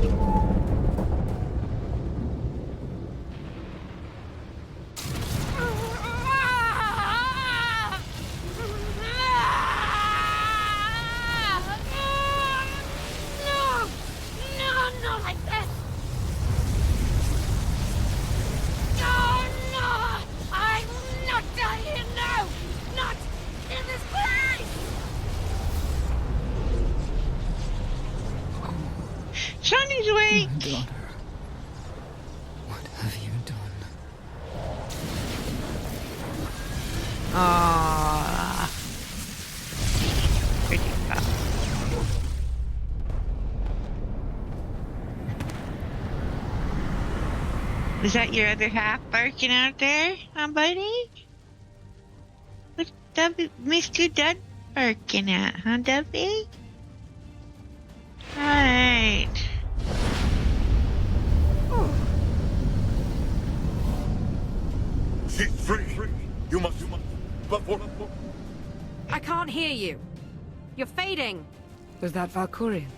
Speaker 1: Sonny's awake!
Speaker 5: My daughter, what have you done?
Speaker 1: Aww. Pretty tough. Is that your other half barking out there, huh, buddy? What's Mr. Dud barking at, huh, Duffy? Alright.
Speaker 2: She's free! You must...
Speaker 4: I can't hear you. You're fading.
Speaker 5: Was that Valkorion?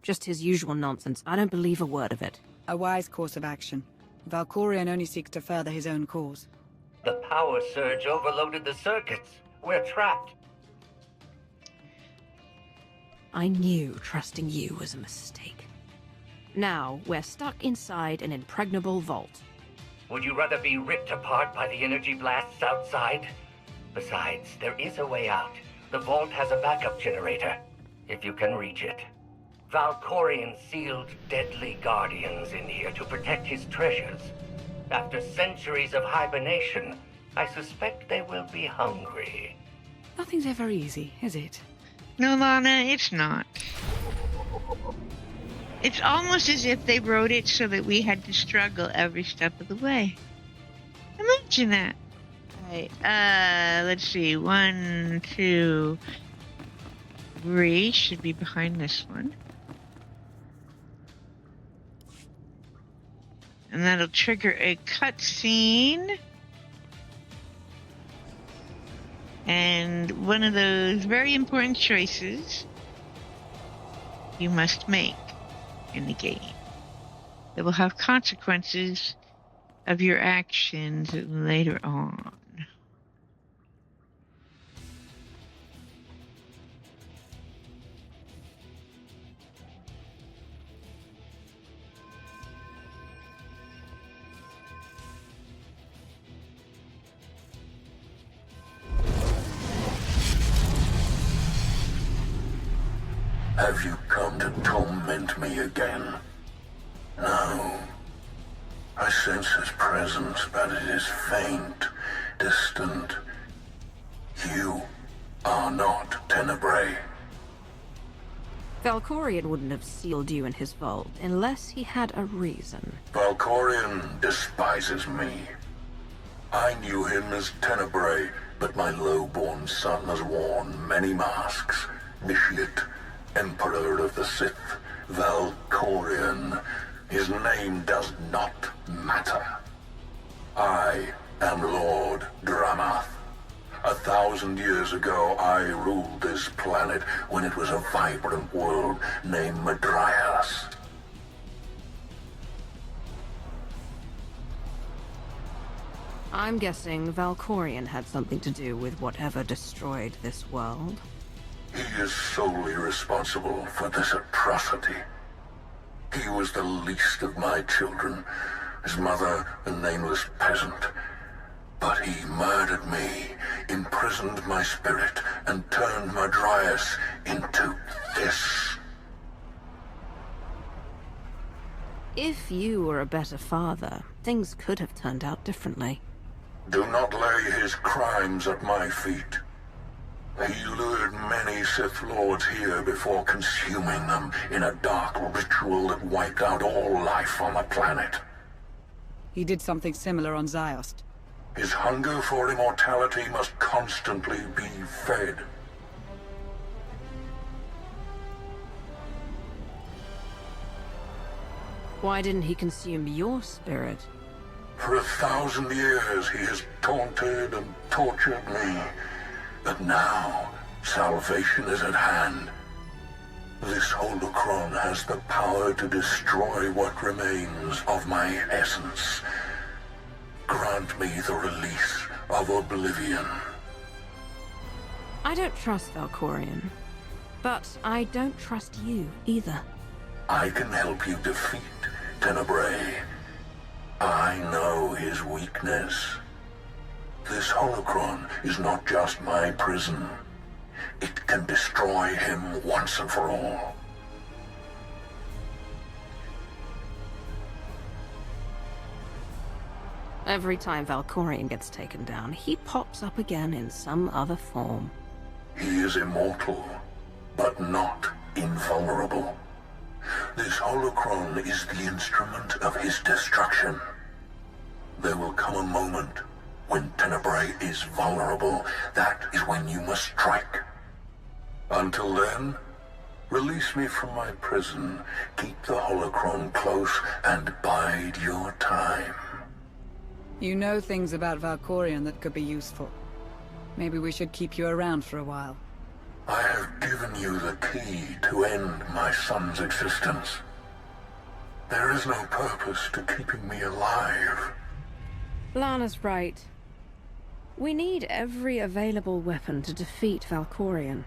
Speaker 4: Just his usual nonsense. I don't believe a word of it.
Speaker 5: A wise course of action. Valkorion only seeks to further his own cause.
Speaker 9: The power surge overloaded the circuits. We're trapped.
Speaker 4: I knew trusting you was a mistake. Now, we're stuck inside an impregnable vault.
Speaker 9: Would you rather be ripped apart by the energy blasts outside? Besides, there is a way out. The vault has a backup generator, if you can reach it. Valkorion sealed deadly guardians in here to protect his treasures. After centuries of hibernation, I suspect they will be hungry.
Speaker 5: Nothing's ever easy, is it?
Speaker 1: No, Lana, it's not. It's almost as if they wrote it so that we had to struggle every step of the way. Imagine that. Right. Let's see. 1, 2, 3 should be behind this one. And that'll trigger a cutscene. And one of those very important choices you must make in the game that will have consequences of your actions later on.
Speaker 8: Have you come to torment me again? No. I sense his presence, but it is faint, distant. You are not Tenebrae.
Speaker 4: Valkorion wouldn't have sealed you in his vault unless he had a reason.
Speaker 8: Valkorion despises me. I knew him as Tenebrae, but my low-born son has worn many masks. Vitiate, Emperor of the Sith, Valkorion. His name does not matter. I am Lord Dramath. 1,000 years ago, I ruled this planet when it was a vibrant world named Madrias.
Speaker 4: I'm guessing Valkorion had something to do with whatever destroyed this world.
Speaker 8: He is solely responsible for this atrocity. He was the least of my children, his mother a nameless peasant. But he murdered me, imprisoned my spirit, and turned Madrias into this.
Speaker 4: If you were a better father, things could have turned out differently.
Speaker 8: Do not lay his crimes at my feet. He lured many Sith Lords here before consuming them in a dark ritual that wiped out all life on the planet.
Speaker 5: He did something similar on Ziost.
Speaker 8: His hunger for immortality must constantly be fed.
Speaker 4: Why didn't he consume your spirit?
Speaker 8: For 1,000 years he has taunted and tortured me. But now, salvation is at hand. This holocron has the power to destroy what remains of my essence. Grant me the release of oblivion.
Speaker 4: I don't trust Valkorion, but I don't trust you either.
Speaker 8: I can help you defeat Tenebrae. I know his weakness. This holocron is not just my prison. It can destroy him once and for all.
Speaker 4: Every time Valkorion gets taken down, he pops up again in some other form.
Speaker 8: He is immortal, but not invulnerable. This holocron is the instrument of his destruction. There will come a moment when Tenebrae is vulnerable. That is when you must strike. Until then, release me from my prison, keep the holocron close, and bide your time.
Speaker 5: You know things about Valkorion that could be useful. Maybe we should keep you around for a while.
Speaker 8: I have given you the key to end my son's existence. There is no purpose to keeping me alive.
Speaker 4: Lana's right. We need every available weapon to defeat Valkorion,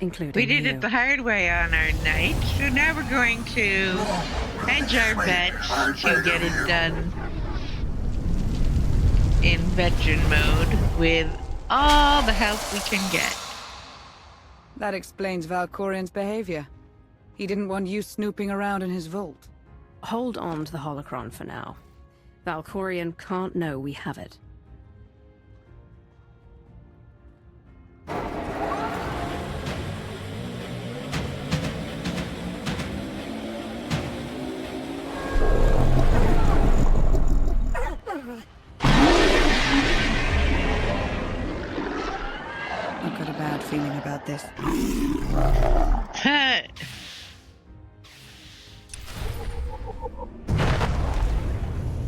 Speaker 4: including
Speaker 1: We did
Speaker 4: you.
Speaker 1: it the hard way on our night, so now we're going to hedge our bets to get it done in veteran mode with all the help we can get.
Speaker 5: That explains Valkorian's behavior. He didn't want you snooping around in his vault.
Speaker 4: Hold on to the holocron for now. Valkorian can't know we have it.
Speaker 5: I've got a bad feeling about this.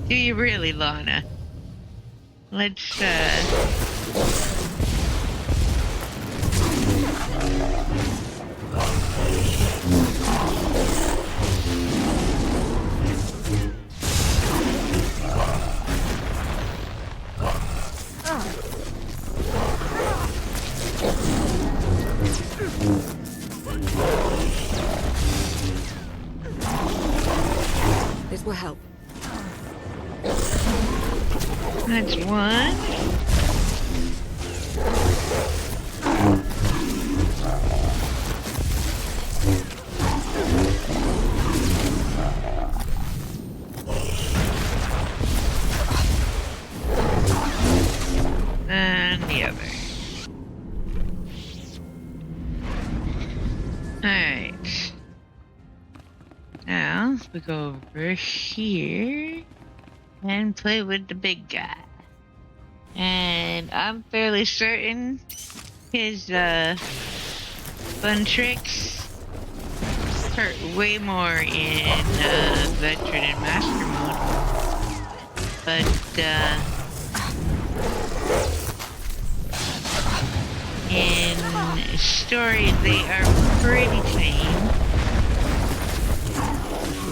Speaker 1: Do you really, Lana? Let's,
Speaker 5: This will help.
Speaker 1: that's one. And the other. Alright. Now, we go over here and play with the big guy. And I'm fairly certain his fun tricks hurt way more in veteran and master mode. But in story they are pretty tame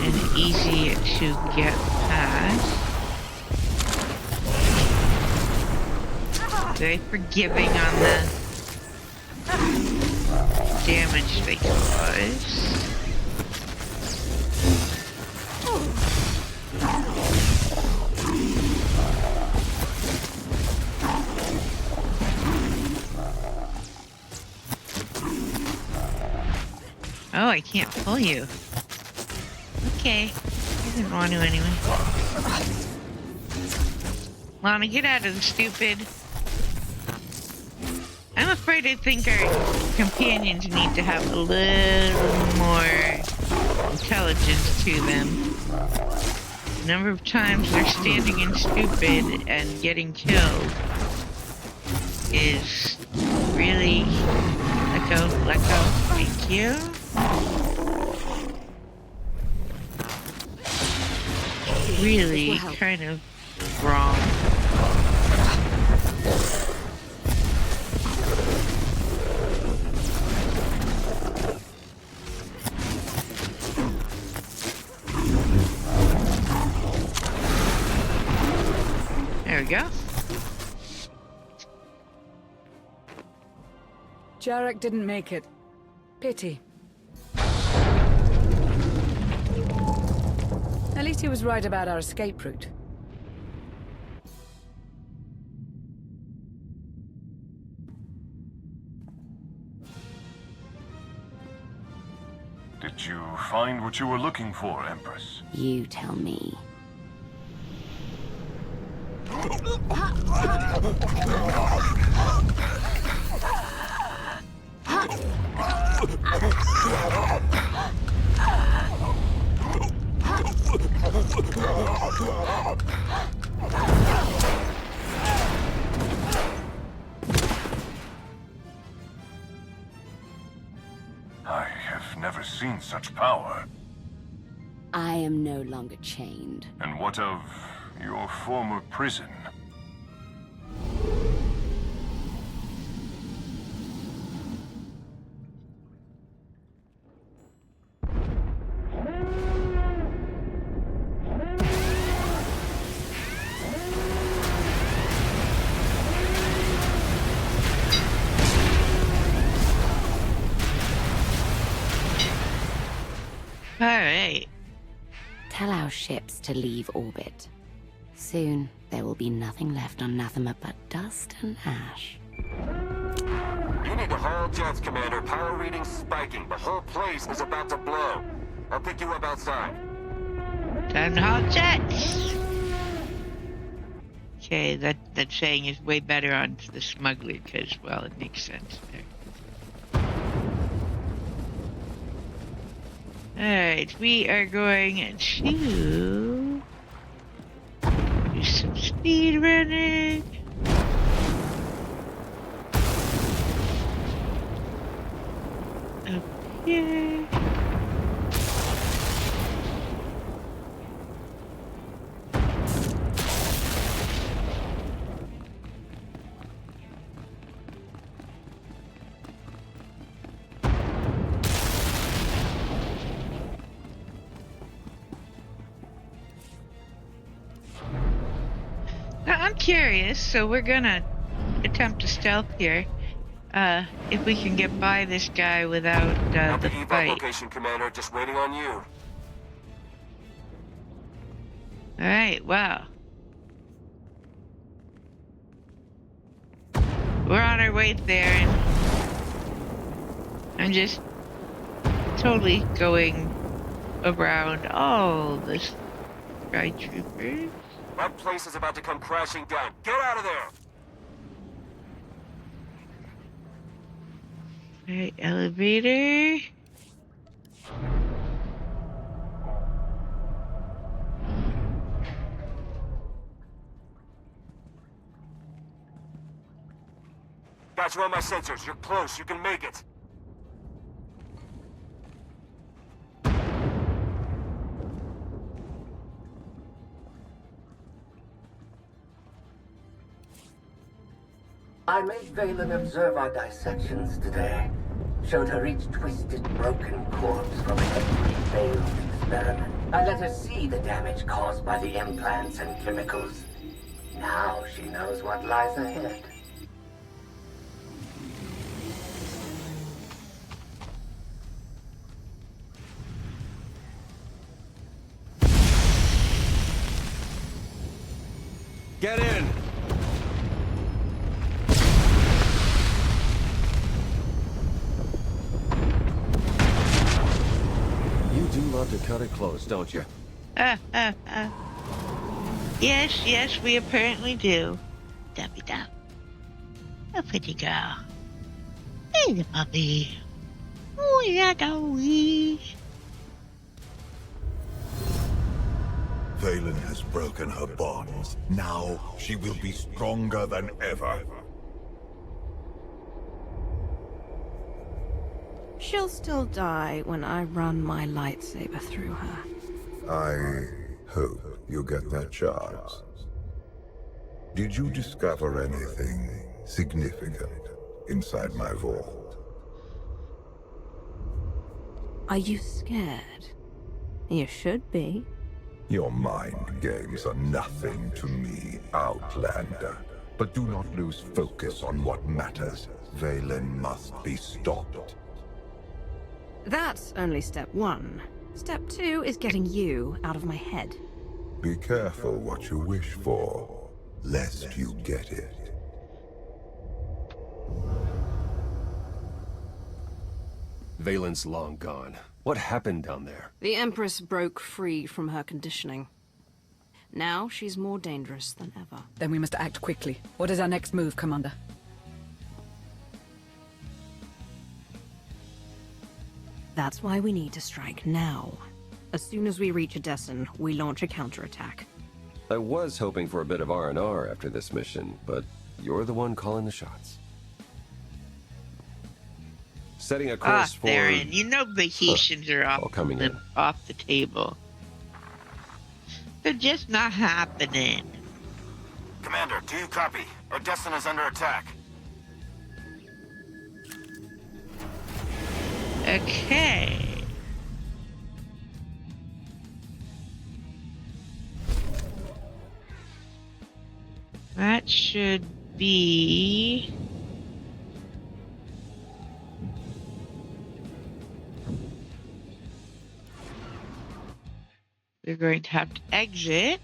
Speaker 1: and easy to get past. Very forgiving on the damage they cause. Oh, I can't pull you. Okay. I didn't want to anyway. Lana, get out of the stupid. I'm afraid I think our companions need to have a little more intelligence to them. The number of times they're standing in stupid and getting killed is really... Let go, thank you. Really kind of wrong. There we go.
Speaker 5: Jarek didn't make it. Pity. At least he was right about our escape route.
Speaker 10: Did you find what you were looking for, Empress?
Speaker 3: You tell me.
Speaker 10: I have never seen such power.
Speaker 3: I am no longer chained.
Speaker 10: And what of your former prison?
Speaker 1: Alright.
Speaker 3: Tell our ships to leave orbit. Soon, there will be nothing left on Nathema but dust and ash.
Speaker 6: You need to haul jets, Commander. Power readings spiking. The whole place is about to blow. I'll pick you up outside.
Speaker 1: Time to haul jets! Okay, that saying is way better on the smuggler, because, well, it makes sense there. Alright, we are going to do some speed running. Up here. Now, I'm curious, so we're gonna attempt to stealth here. If we can get by this guy without the
Speaker 6: evac
Speaker 1: fight.
Speaker 6: location, Commander. Just waiting on you.
Speaker 1: Alright, wow. We're on our way there, and I'm just totally going around all the sky troopers.
Speaker 6: That place is about to come crashing down. Get out of there!
Speaker 1: Alright, elevator.
Speaker 6: Got you on my sensors. You're close. You can make it.
Speaker 9: I made Valen observe our dissections today. Showed her each twisted, broken corpse from every failed experiment. I let her see the damage caused by the implants and chemicals. Now she knows what lies ahead.
Speaker 6: Get in! You do love to cut it close, don't you?
Speaker 1: Yes, we apparently do. Dubby-dub. A pretty girl. Hey, the puppy. Oh, yeah, dowie.
Speaker 2: Valen has broken her bonds. Now she will be stronger than ever.
Speaker 4: She'll still die when I run my lightsaber through her.
Speaker 2: I hope you get that chance. Did you discover anything significant inside my vault?
Speaker 4: Are you scared? You should be.
Speaker 2: Your mind games are nothing to me, Outlander. But do not lose focus on what matters. Valen must be stopped.
Speaker 4: That's only step one. Step two is getting you out of my head.
Speaker 2: Be careful what you wish for, lest you get it.
Speaker 6: Valen's long gone. What happened down there?
Speaker 4: The Empress broke free from her conditioning. Now she's more dangerous than ever.
Speaker 5: Then we must act quickly. What is our next move, Commander?
Speaker 4: That's why we need to strike now. As soon as we reach Edessin, we launch a counterattack.
Speaker 6: I was hoping for a bit of R&R after this mission, but you're the one calling the shots. Setting a course for...
Speaker 1: Theron, you know vacations are
Speaker 6: all coming in.
Speaker 1: off the table. They're just not happening.
Speaker 10: Commander, do you copy? Edessin is under attack.
Speaker 1: Okay. That should be... We're going to have to exit.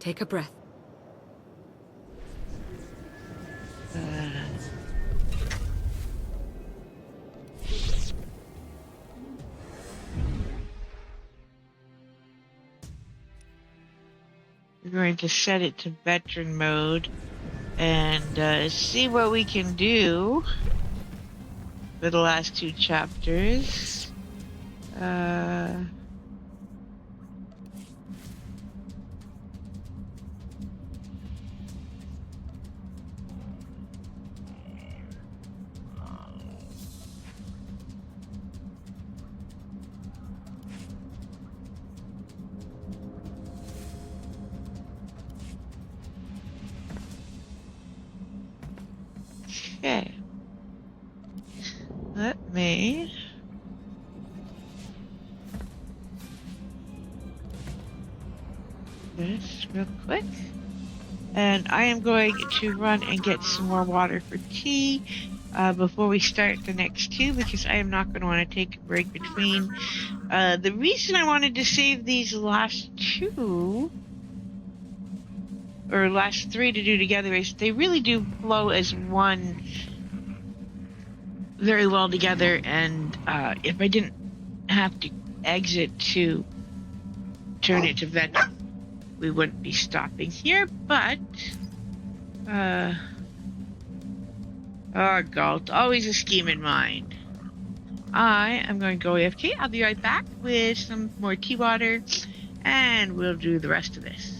Speaker 5: Take a breath.
Speaker 1: We're going to set it to veteran mode and see what we can do for the last 2 chapters. Okay. Let me this real quick. And I am going to run and get some more water for tea before we start the next 2, because I am not going to want to take a break between. The reason I wanted to save these last 2 or last 3 to do together is they really do flow as one very well together, and if I didn't have to exit to turn it to veteran, we wouldn't be stopping here. But Galt, always a scheme in mind. I am going to go AFK. I'll be right back with some more tea water, and we'll do the rest of this.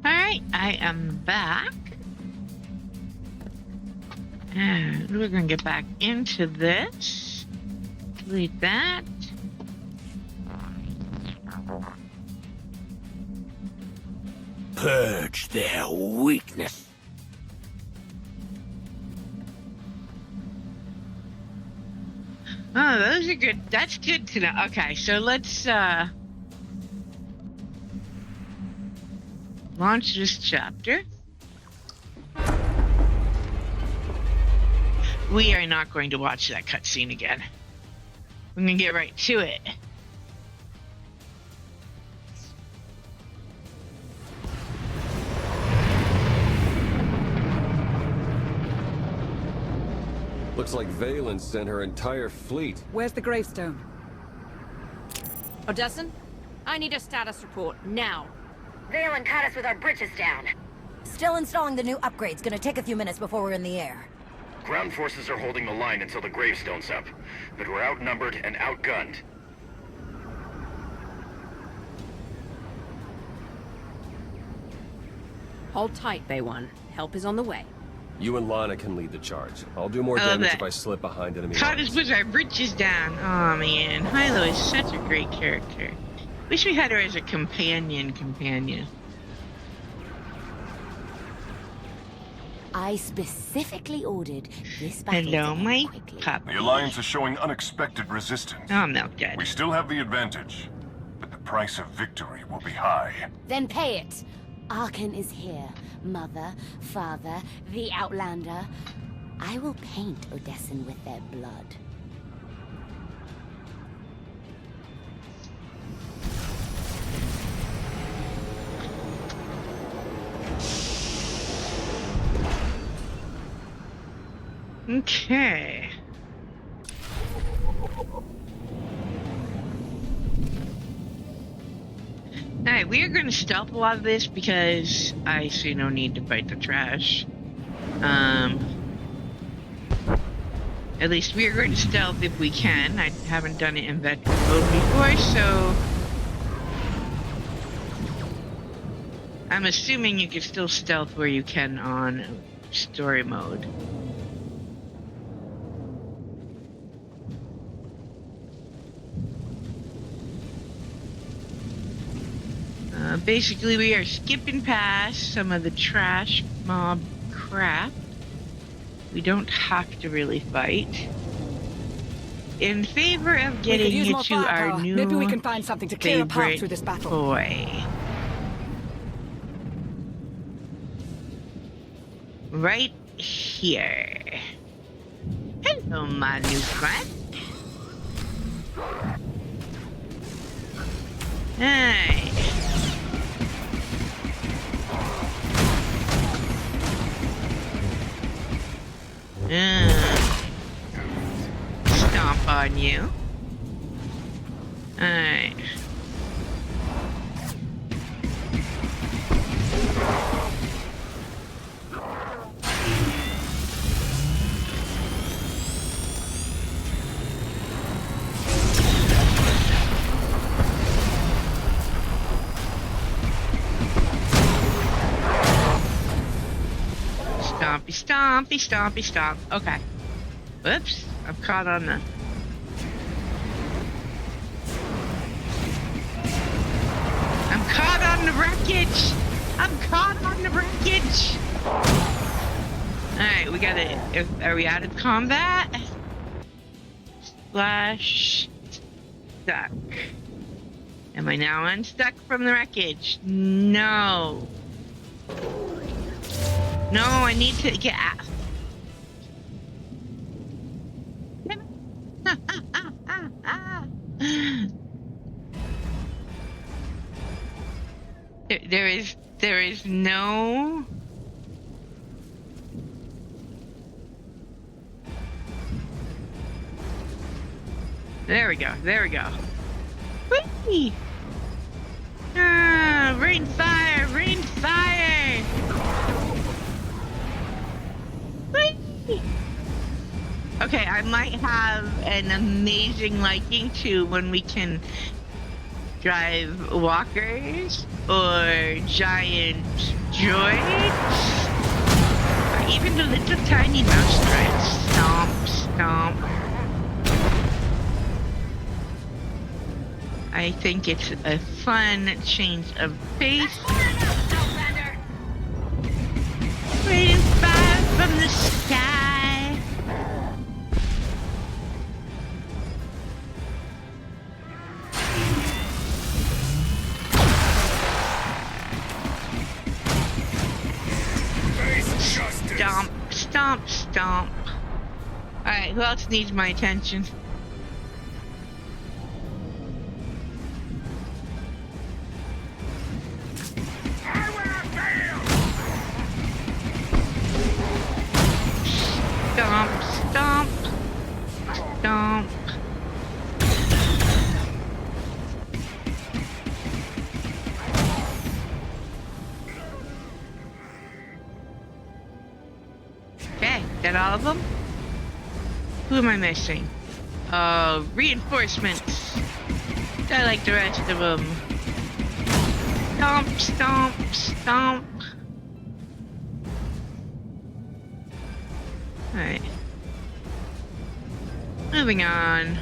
Speaker 1: Alright, I am back. And we're going to get back into this. Delete that.
Speaker 9: Purge their weakness.
Speaker 1: Oh, those are good. That's good to know. Okay, so let's launch this chapter. We are not going to watch that cutscene again. We're going to get right to it.
Speaker 11: Looks like Valen sent her entire fleet.
Speaker 5: Where's the gravestone?
Speaker 3: Odesson, I need a status report now.
Speaker 12: Valen caught us with our britches down. Still installing the new upgrades. Gonna take a few minutes before we're in the air.
Speaker 13: Ground forces are holding the line until the gravestone's up, but we're outnumbered and outgunned.
Speaker 3: Hold tight, Bay One. Help is on the way.
Speaker 11: You and Lana can lead the charge. I'll do more damage if I slip behind enemy
Speaker 1: Caught us
Speaker 11: lines.
Speaker 1: with our britches down. Oh man, Hilo is such a great character. Wish we had her as a companion.
Speaker 3: I specifically ordered this battle.
Speaker 1: Hello, my pup.
Speaker 10: The Alliance is showing unexpected resistance.
Speaker 1: Oh, milk dead.
Speaker 10: We still have the advantage, but the price of victory will be high.
Speaker 3: Then pay it. Arkan is here. Mother, father, the Outlander. I will paint Odesson with their blood.
Speaker 1: Okay. Alright, we are going to stealth a lot of this because I see no need to fight the trash. At least we are going to stealth if we can. I haven't done it in veteran mode before, so I'm assuming you can still stealth where you can on story mode. Basically, we are skipping past some of the trash mob crap. We don't have to really fight. In favor of getting into our new
Speaker 5: Maybe we can find something to clear a path through this battle.
Speaker 1: Boy. right here. Hello, my new friend. Hey. Stomp on you. Alright. Stompy, stompy, stompy, stomp. Okay. Whoops. I'm caught on the... I'm caught on the wreckage! I'm caught on the wreckage! Alright, we gotta... Are we out of combat? Slash... Stuck. Am I now unstuck from the wreckage? No. No, I need to get out. There is no... There we go, there we go. Whee! Ah, rain fire, rain fire! Whee! Okay, I might have an amazing liking to when we can drive walkers or giant droids or even the little tiny mouse droids. Stomp, stomp. I think it's a fun change of pace. Raining fire from the sky. Stomp, stomp, stomp. Alright, who else needs my attention? Stomp, stomp, stomp. Okay, that all of them? Who am I missing? Reinforcements. I like the rest of them. Stomp, stomp, stomp. Alright. Moving on.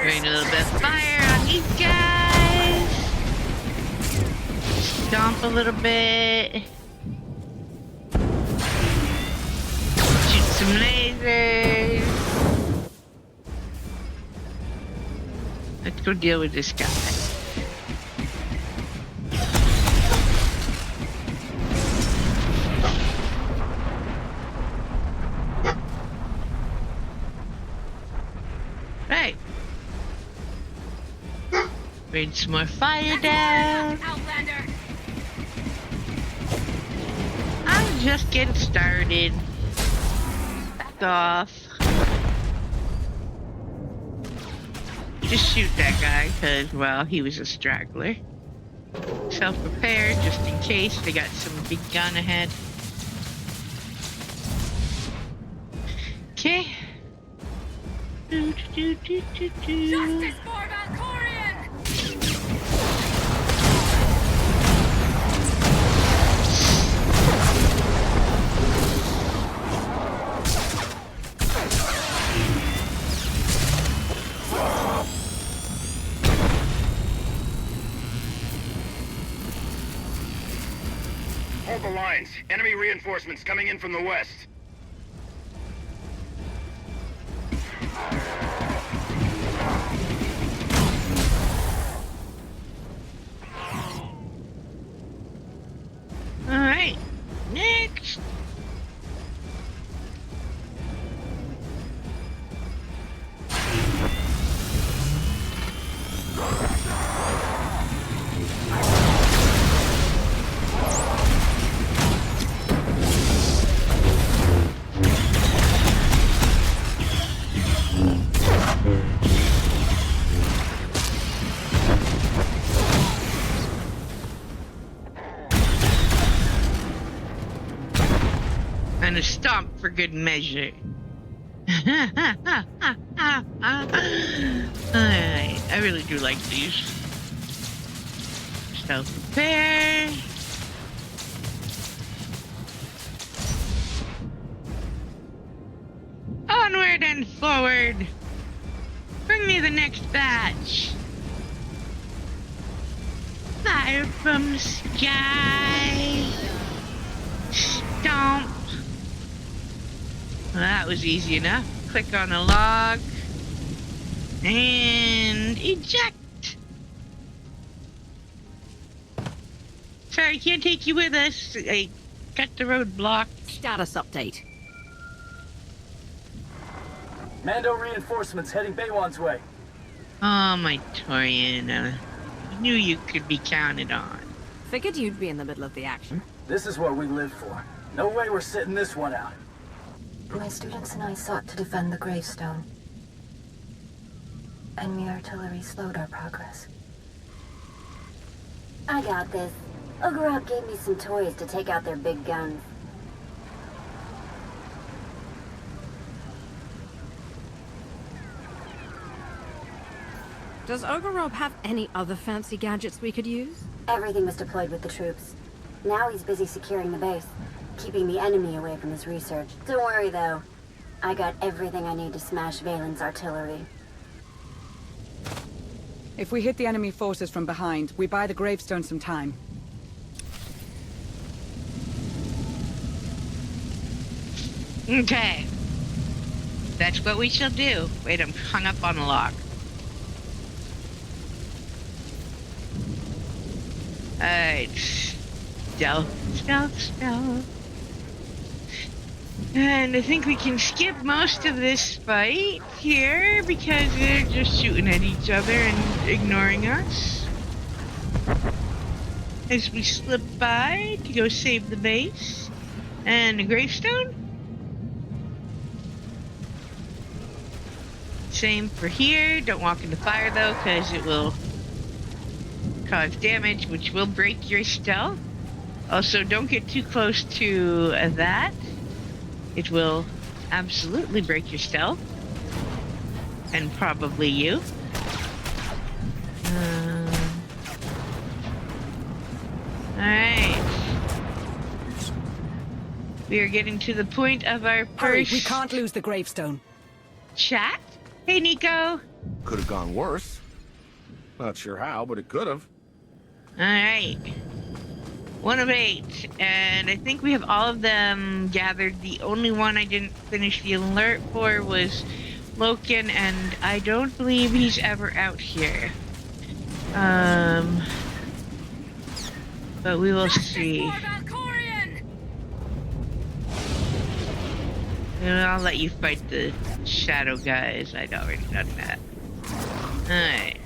Speaker 1: Rain a little bit of fire on these guys. Stomp a little bit. Shoot some lasers. Let's go deal with this guy. Right. Rain some more fire down. I'm just getting started. Back off. Just shoot that guy, because, well, he was a straggler. Self-prepared, just in case. They got some big gun ahead. Okay.
Speaker 12: Justice for Valkorion!
Speaker 13: Hold the lines. Enemy reinforcements coming in from the west.
Speaker 1: for good measure. I really do like these. Self-repair. Onward and forward. Bring me the next batch. Fire from the sky. Stomp. Well, that was easy enough. Click on a log. And eject. Sorry, can't take you with us. I got the road blocked.
Speaker 4: Status update.
Speaker 14: Mando reinforcements heading Baywan's way.
Speaker 1: Oh, my Torian. I knew you could be counted on.
Speaker 4: Figured you'd be in the middle of the action.
Speaker 14: This is what we live for. No way we're sitting this one out.
Speaker 15: My students and I sought to defend the gravestone. Enemy artillery slowed our progress.
Speaker 3: I got this. Ogorok gave me some toys to take out their big guns.
Speaker 4: Does Ogorob have any other fancy gadgets we could use?
Speaker 3: Everything was deployed with the troops. Now he's busy securing the base, keeping the enemy away from his research. Don't worry, though. I got everything I need to smash Valen's artillery.
Speaker 5: If we hit the enemy forces from behind, we buy the gravestone some time.
Speaker 1: Okay. That's what we shall do. Wait, I'm hung up on the lock. Alright. Stealth, stealth, stealth. And I think we can skip most of this fight here because they're just shooting at each other and ignoring us. As we slip by to go save the base. And the gravestone. Same for here. Don't walk into fire though, because it will cause damage, which will break your stealth. Also, don't get too close to that. It will absolutely break your stealth. And probably you. Alright. We are getting to the point of our first...
Speaker 5: Hurry, we can't lose the gravestone.
Speaker 1: Chat? Hey, Nico.
Speaker 11: Could have gone worse. Not sure how, but it could have.
Speaker 1: Alright. 1 of 8. And I think we have all of them gathered. The only one I didn't finish the alert for was Loken, and I don't believe he's ever out here. But we will see. And I'll let you fight the shadow guys. I'd already done that. Alright.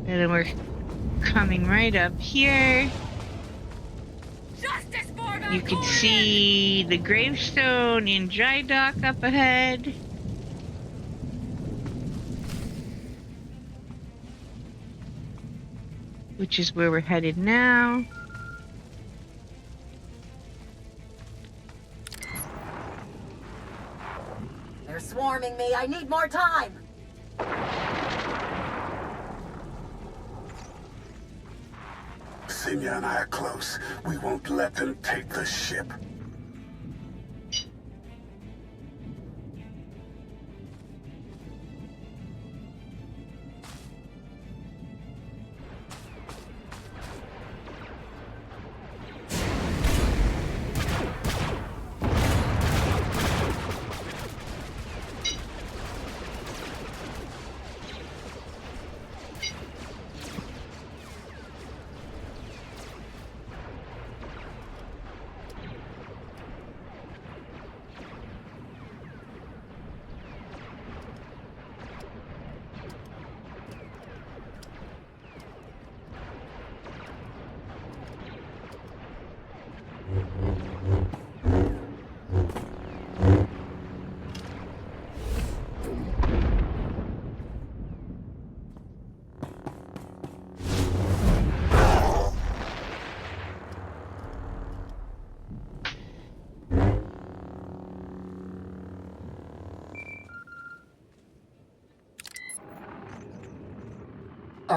Speaker 1: And then we're coming right up here. You can see the gravestone in dry dock up ahead. Which is where we're headed now.
Speaker 12: They're swarming me. I need more time.
Speaker 7: Sinya and I are close. We won't let them take the ship.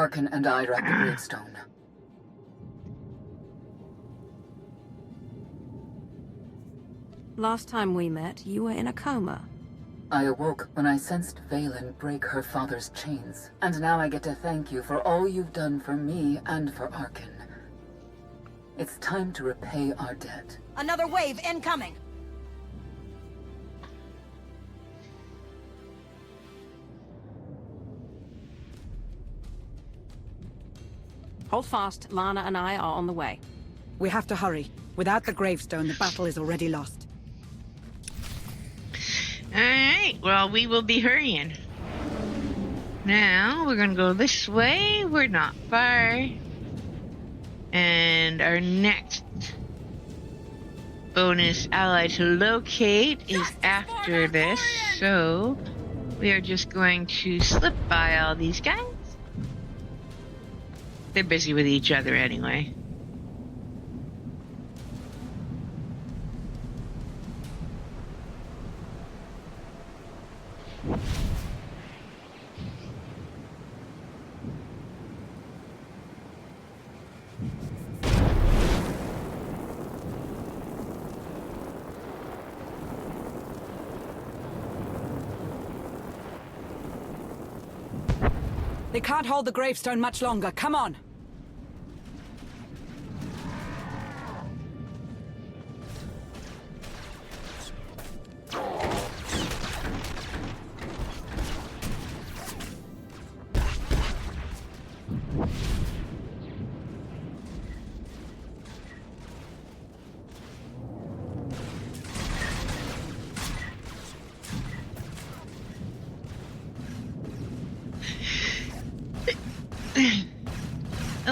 Speaker 16: Arkin and I are at the gravestone.
Speaker 4: Last time we met, you were in a coma.
Speaker 16: I awoke when I sensed Valen break her father's chains, and now I get to thank you for all you've done for me and for Arkin. It's time to repay our debt.
Speaker 12: Another wave incoming!
Speaker 4: Hold fast, Lana and I are on the way.
Speaker 5: We have to hurry. Without the gravestone, the battle is already lost.
Speaker 1: Alright, well, we will be hurrying. Now, we're gonna go this way. We're not far. And our next bonus ally to locate is after this, so we are just going to slip by all these guys. They're busy with each other anyway.
Speaker 5: They can't hold the gravestone much longer. Come on!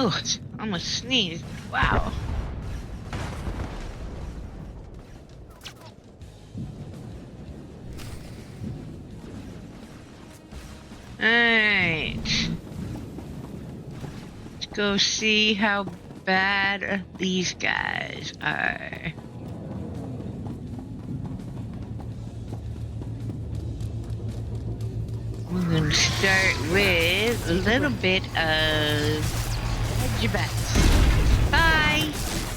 Speaker 1: Oh, almost sneezed. Wow. Alright. Let's go see how bad these guys are. We're gonna start with a little bit of Jabets. Bye!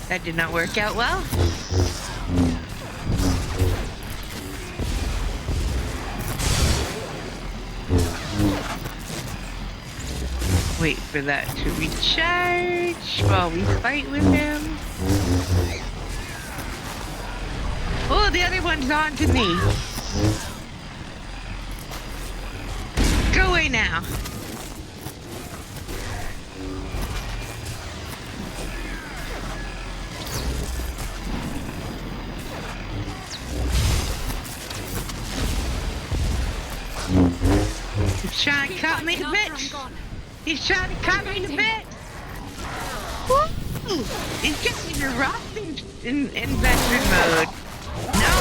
Speaker 1: That did not work out well. Wait for that to recharge while we fight with him. Oh, the other one's on to me. Go away now. He's trying to cut me to bits. He's trying to cut me to bits. Woo! He's getting me rough in veteran mode. No.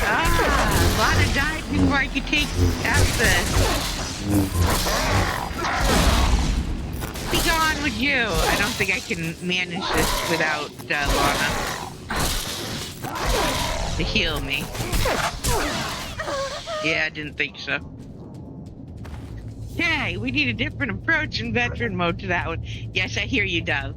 Speaker 1: Ah, Lana died before I could take out this. Be gone with you. I don't think I can manage this without Lana to heal me. Yeah, I didn't think so. Okay, we need a different approach in veteran mode to that one. Yes, I hear you, Dove.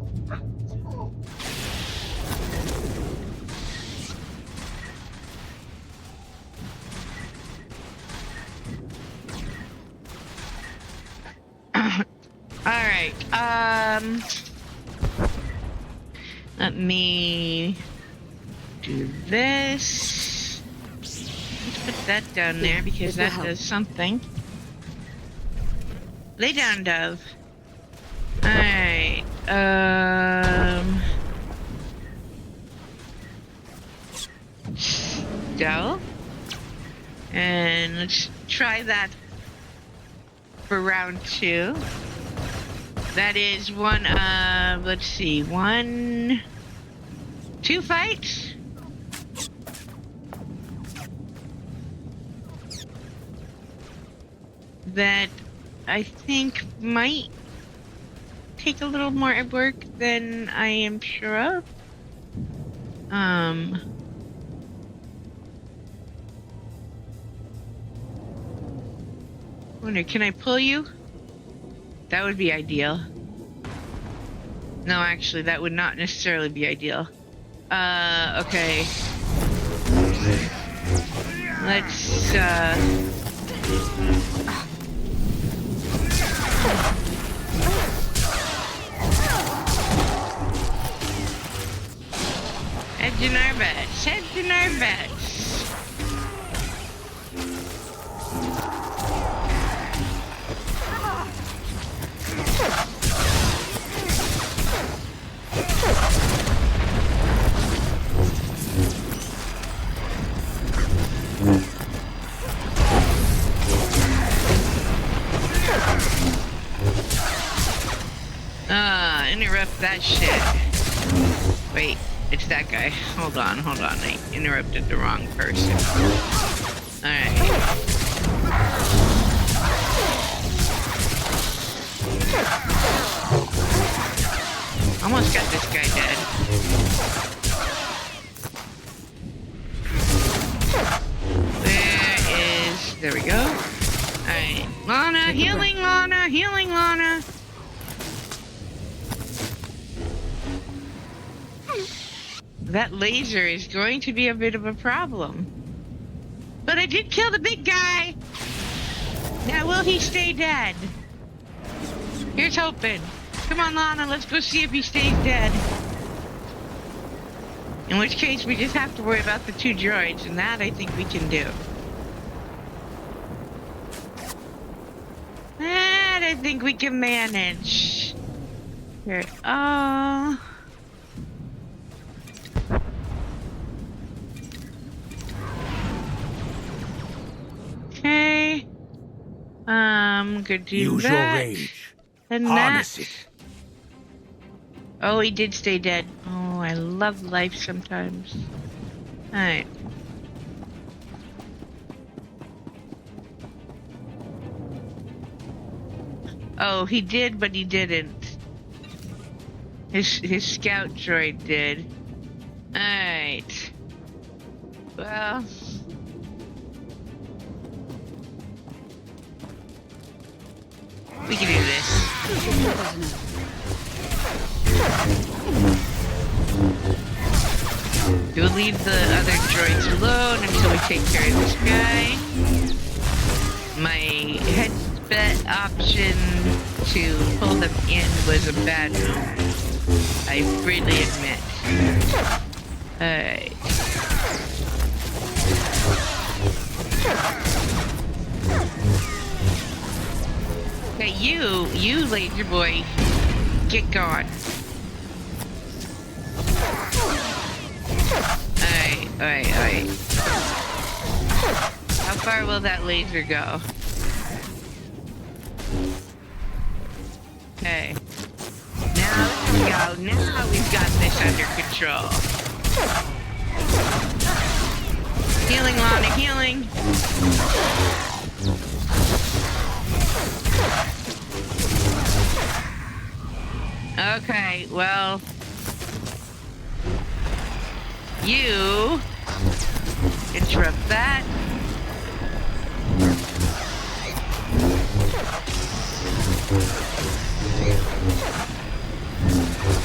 Speaker 1: Alright, let me do this. Let's put that down there because that does something. Lay down, Dove. Alright, Dove. And let's try that for round 2. That is one of, let's see, 2 fights? That I think might take a little more work than I am sure of. Wonder, can I pull you? That would be ideal. No, actually, that would not necessarily be ideal. Okay. Let's, head to our beds. Head to our beds. Interrupt that shit. Wait, it's that guy. Hold on. I interrupted the wrong person. Alright. Almost got this guy dead. There we go. Alright. Lana, healing Lana. That laser is going to be a bit of a problem. But I did kill the big guy! Now will he stay dead? Here's hoping. Come on, Lana, let's go see if he stays dead. In which case, we just have to worry about the 2 droids, and that I think we can do. That I think we can manage. Here. Okay. Good to
Speaker 17: Use
Speaker 1: that.
Speaker 17: your rage.
Speaker 1: And
Speaker 17: Harness
Speaker 1: that.
Speaker 17: it.
Speaker 1: Oh, he did stay dead. Oh, I love life sometimes. Alright. Oh, he did, but he didn't. His scout droid did. Alright. Well... we can do this. We'll leave the other droids alone until we take care of this guy. My headset option to pull them in was a bad move. I freely admit. Alright. Okay, you laser boy, get going. Alright. How far will that laser go? Okay. Now there we go. Now we've got this under control. Healing, Lana, healing. Okay, well... you... interrupt that.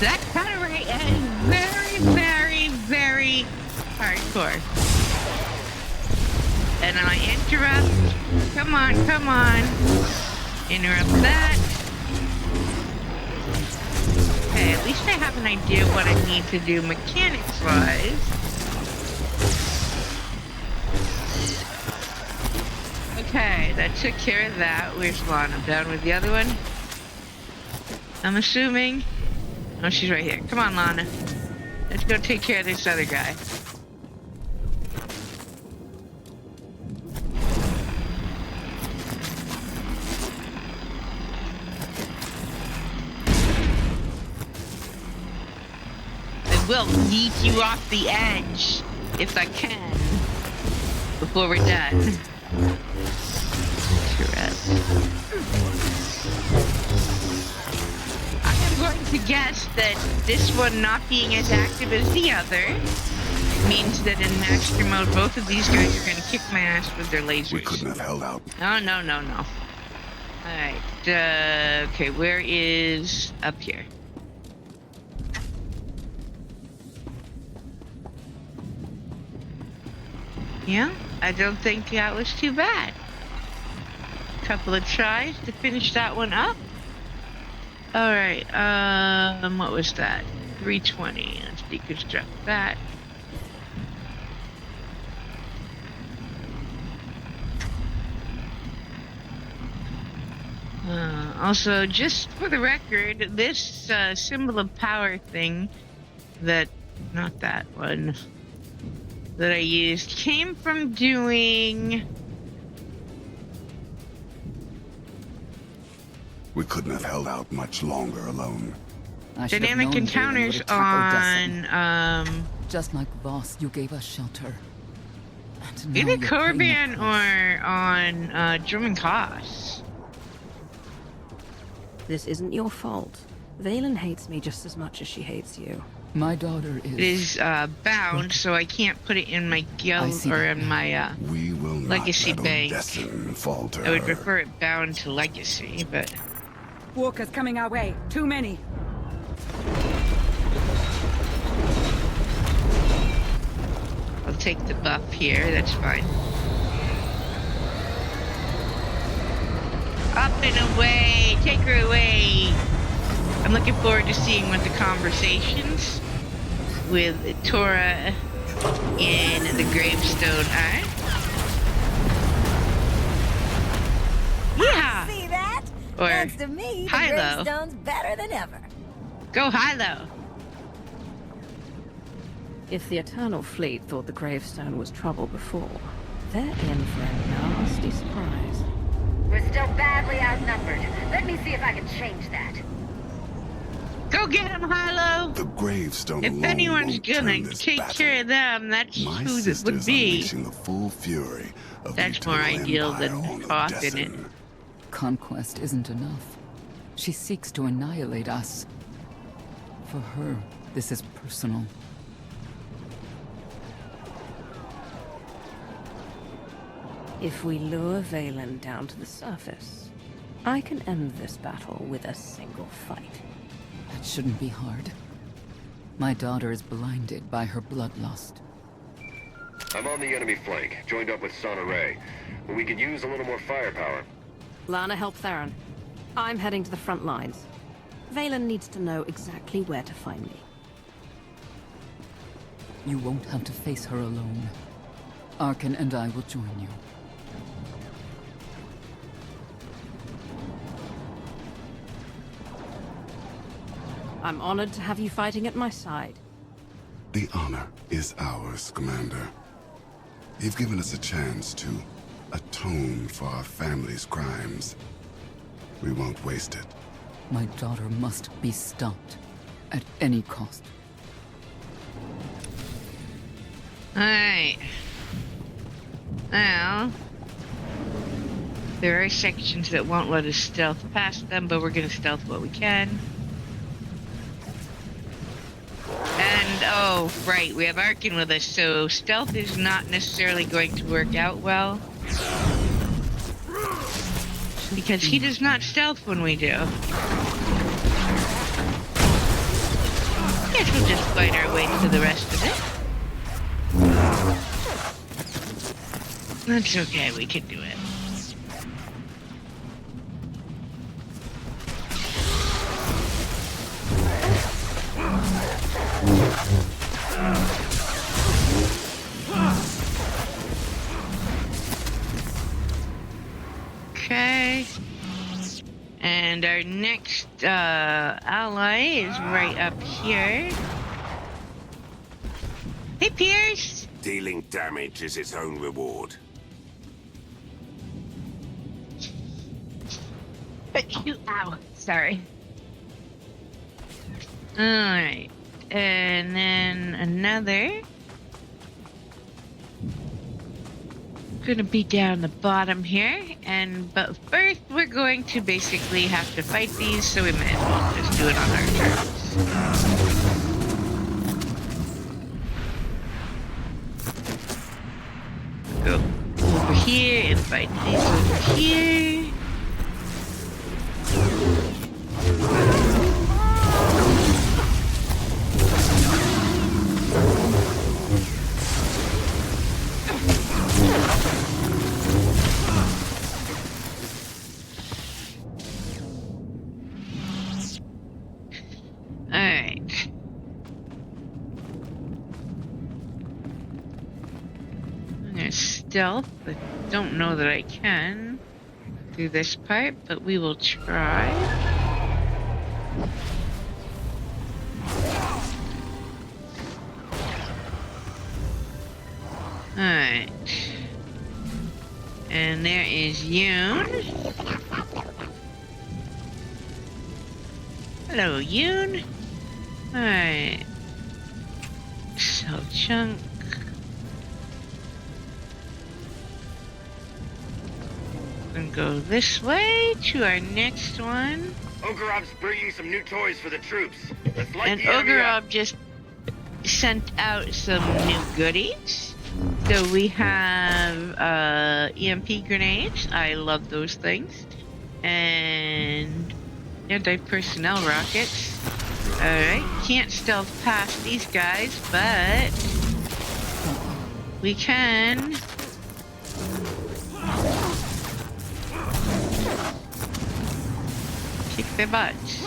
Speaker 1: That kind of rate is very hardcore. And I interrupt. Come on. Interrupt that. Okay, at least I have an idea of what I need to do mechanics-wise. Okay, that took care of that. Where's Lana? Down with the other one? I'm assuming. Oh, she's right here. Come on, Lana. Let's go take care of this other guy. I will yeet you off the edge, if I can, before we're done. I am going to guess that this one not being as active as the other means that in master mode, both of these guys are going to kick my ass with their lasers.
Speaker 7: We couldn't have held out.
Speaker 1: No. Alright, okay, where is... up here. Yeah, I don't think that was too bad. Couple of tries to finish that one up. Alright, what was that? 320. Let's deconstruct that. Also, just for the record, this symbol of power thing that, not that one, that I used came from doing...
Speaker 7: We couldn't have held out much longer alone.
Speaker 1: Dynamic encounters on,
Speaker 16: Just like Voss, you gave us shelter. And
Speaker 1: either Korriban or on, German Koss.
Speaker 4: This isn't your fault. Valen hates me just as much as she hates you.
Speaker 16: My daughter is...
Speaker 1: It is, bound, so I can't put it in my guild or in my,
Speaker 7: we will
Speaker 1: legacy bank.
Speaker 7: Falter.
Speaker 1: I would prefer it bound to legacy, but...
Speaker 5: Walkers coming our way. Too many.
Speaker 1: I'll take the buff here, that's fine. Up and away! Take her away! I'm looking forward to seeing what the conversations with Tora in the gravestone are. Yeah!
Speaker 12: See that?
Speaker 1: Or
Speaker 12: thanks to me, the
Speaker 1: Hilo.
Speaker 12: gravestone's better than ever.
Speaker 1: Go Hilo!
Speaker 4: If the Eternal Fleet thought the gravestone was trouble before, they're in for a nasty surprise.
Speaker 12: We're still badly outnumbered. Let me see if I can change that.
Speaker 1: Go get him, Hilo!
Speaker 7: The gravestone
Speaker 1: if anyone's gonna take care of them, that's who it would be.
Speaker 7: The full fury of
Speaker 1: that's more ideal than Koth in it.
Speaker 16: Conquest isn't enough. She seeks to annihilate us. For her, this is personal.
Speaker 4: If we lure Valen down to the surface, I can end this battle with a single fight.
Speaker 16: That shouldn't be hard. My daughter is blinded by her bloodlust.
Speaker 13: I'm on the enemy flank, joined up with Sana Ray, but we could use a little more firepower.
Speaker 4: Lana, help Theron. I'm heading to the front lines. Valen needs to know exactly where to find me.
Speaker 16: You won't have to face her alone. Arkin and I will join you.
Speaker 4: I'm honored to have you fighting at my side.
Speaker 7: The honor is ours, Commander. You've given us a chance to atone for our family's crimes. We won't waste it.
Speaker 16: My daughter must be stopped at any cost.
Speaker 1: Alright. Now, there are sections that won't let us stealth past them, but we're gonna stealth what we can. And, oh, right, we have Arkin with us, so stealth is not necessarily going to work out well. Because he does not stealth when we do. Guess we'll just fight our way to the rest of it. That's okay, we can do it. Okay. And our next ally is right up here. Hey, Pierce!
Speaker 17: Dealing damage is its own reward.
Speaker 1: Ow, sorry. Alright. And then another. Gonna be down the bottom here, but first we're going to basically have to fight these, so we might as well just do it on our terms. Go over here and fight these over here. I'm gonna stealth. I don't know that I can through this part, but we will try. Alright. And there is Yoon. Hello, Yoon. Alright. So, Chunk. We're gonna go this way to our next one.
Speaker 13: Ogorob's bringing some new toys for the troops. Let's light
Speaker 1: And
Speaker 13: the enemy up.
Speaker 1: Ogorob just sent out some new goodies. So we have EMP grenades. I love those things. And anti-personnel rockets. Alright, can't stealth past these guys, but we can kick their butts.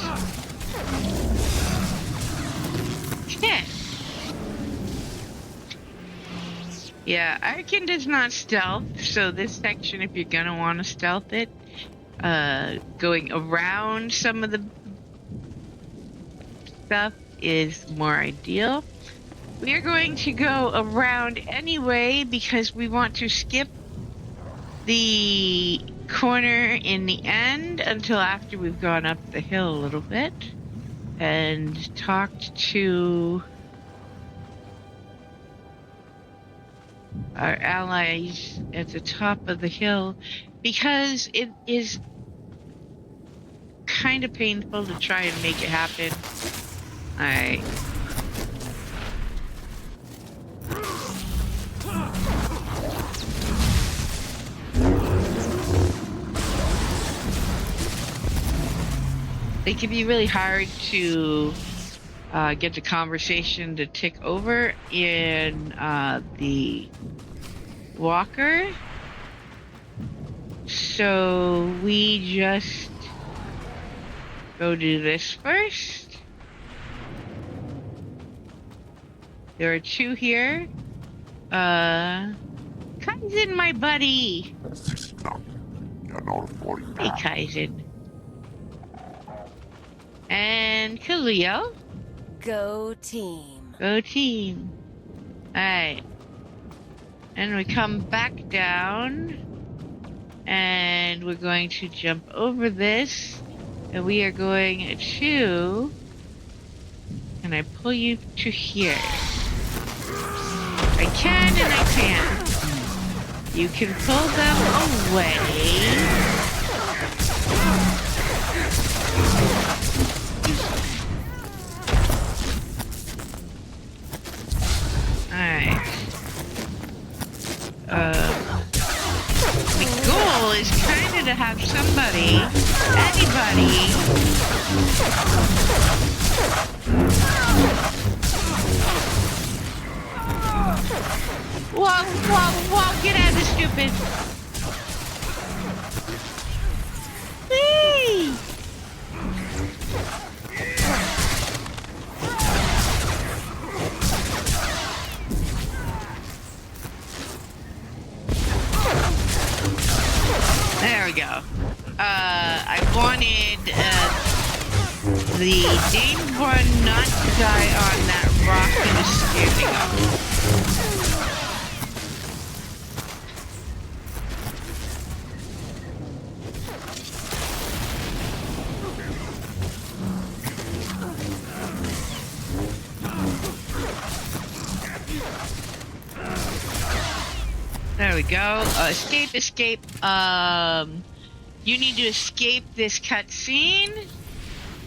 Speaker 1: Yeah. Yeah, Arkin does not stealth, so this section, if you're gonna want to stealth it, going around some of the stuff is more ideal. We are going to go around anyway because we want to skip the corner in the end until after we've gone up the hill a little bit and talked to our allies at the top of the hill, because it is kind of painful to try and make it happen. Alright. It can be really hard to get the conversation to tick over in the walker. So we just go do this first. There are two here. Kaizen, my buddy. Hey, Kaizen. And Khalil.
Speaker 12: Go team.
Speaker 1: Go team. Alright. And we come back down. And we're going to jump over this. And we are going to... Can I pull you to here? I can and I can't. You can pull them away. Alright. The goal is kind of to have somebody, anybody, whoa, get out of the stupid. Whee! There we go. I wanted the Dane one not to die on that rock he was standing up. There we go. Escape. You need to escape this cutscene,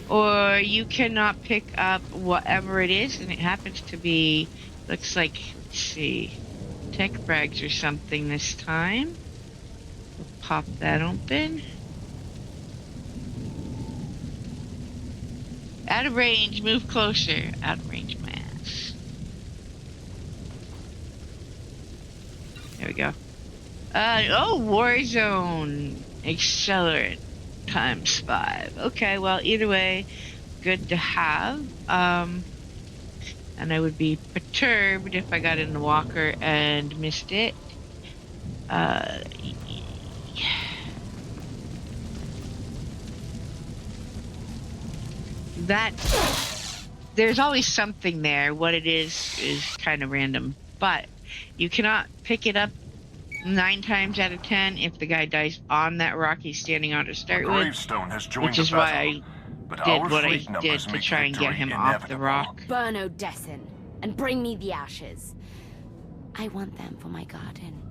Speaker 1: or you cannot pick up whatever it is, and it happens to be, looks like, let's see, tech frags or something this time. We'll pop that open. Out of range, move closer. Out of range, my ass. There we go. Warzone accelerant times 5. Okay, well, either way, good to have. And I would be perturbed if I got in the walker and missed it. That there's always something there. What it is kind of random, but you cannot pick it up 9 times out of 10 if the guy dies on that rock he's standing on to start with.
Speaker 10: Gravestone has joined
Speaker 1: which is
Speaker 10: the
Speaker 1: why
Speaker 10: battle,
Speaker 1: I
Speaker 10: but
Speaker 1: did
Speaker 10: our
Speaker 1: what I
Speaker 10: fleet
Speaker 1: did
Speaker 10: numbers
Speaker 1: to
Speaker 10: make
Speaker 1: try and get
Speaker 10: victory
Speaker 1: him off the
Speaker 10: inevitable.
Speaker 1: rock.
Speaker 12: Burn Odesson, and bring me the ashes. I want them for my garden.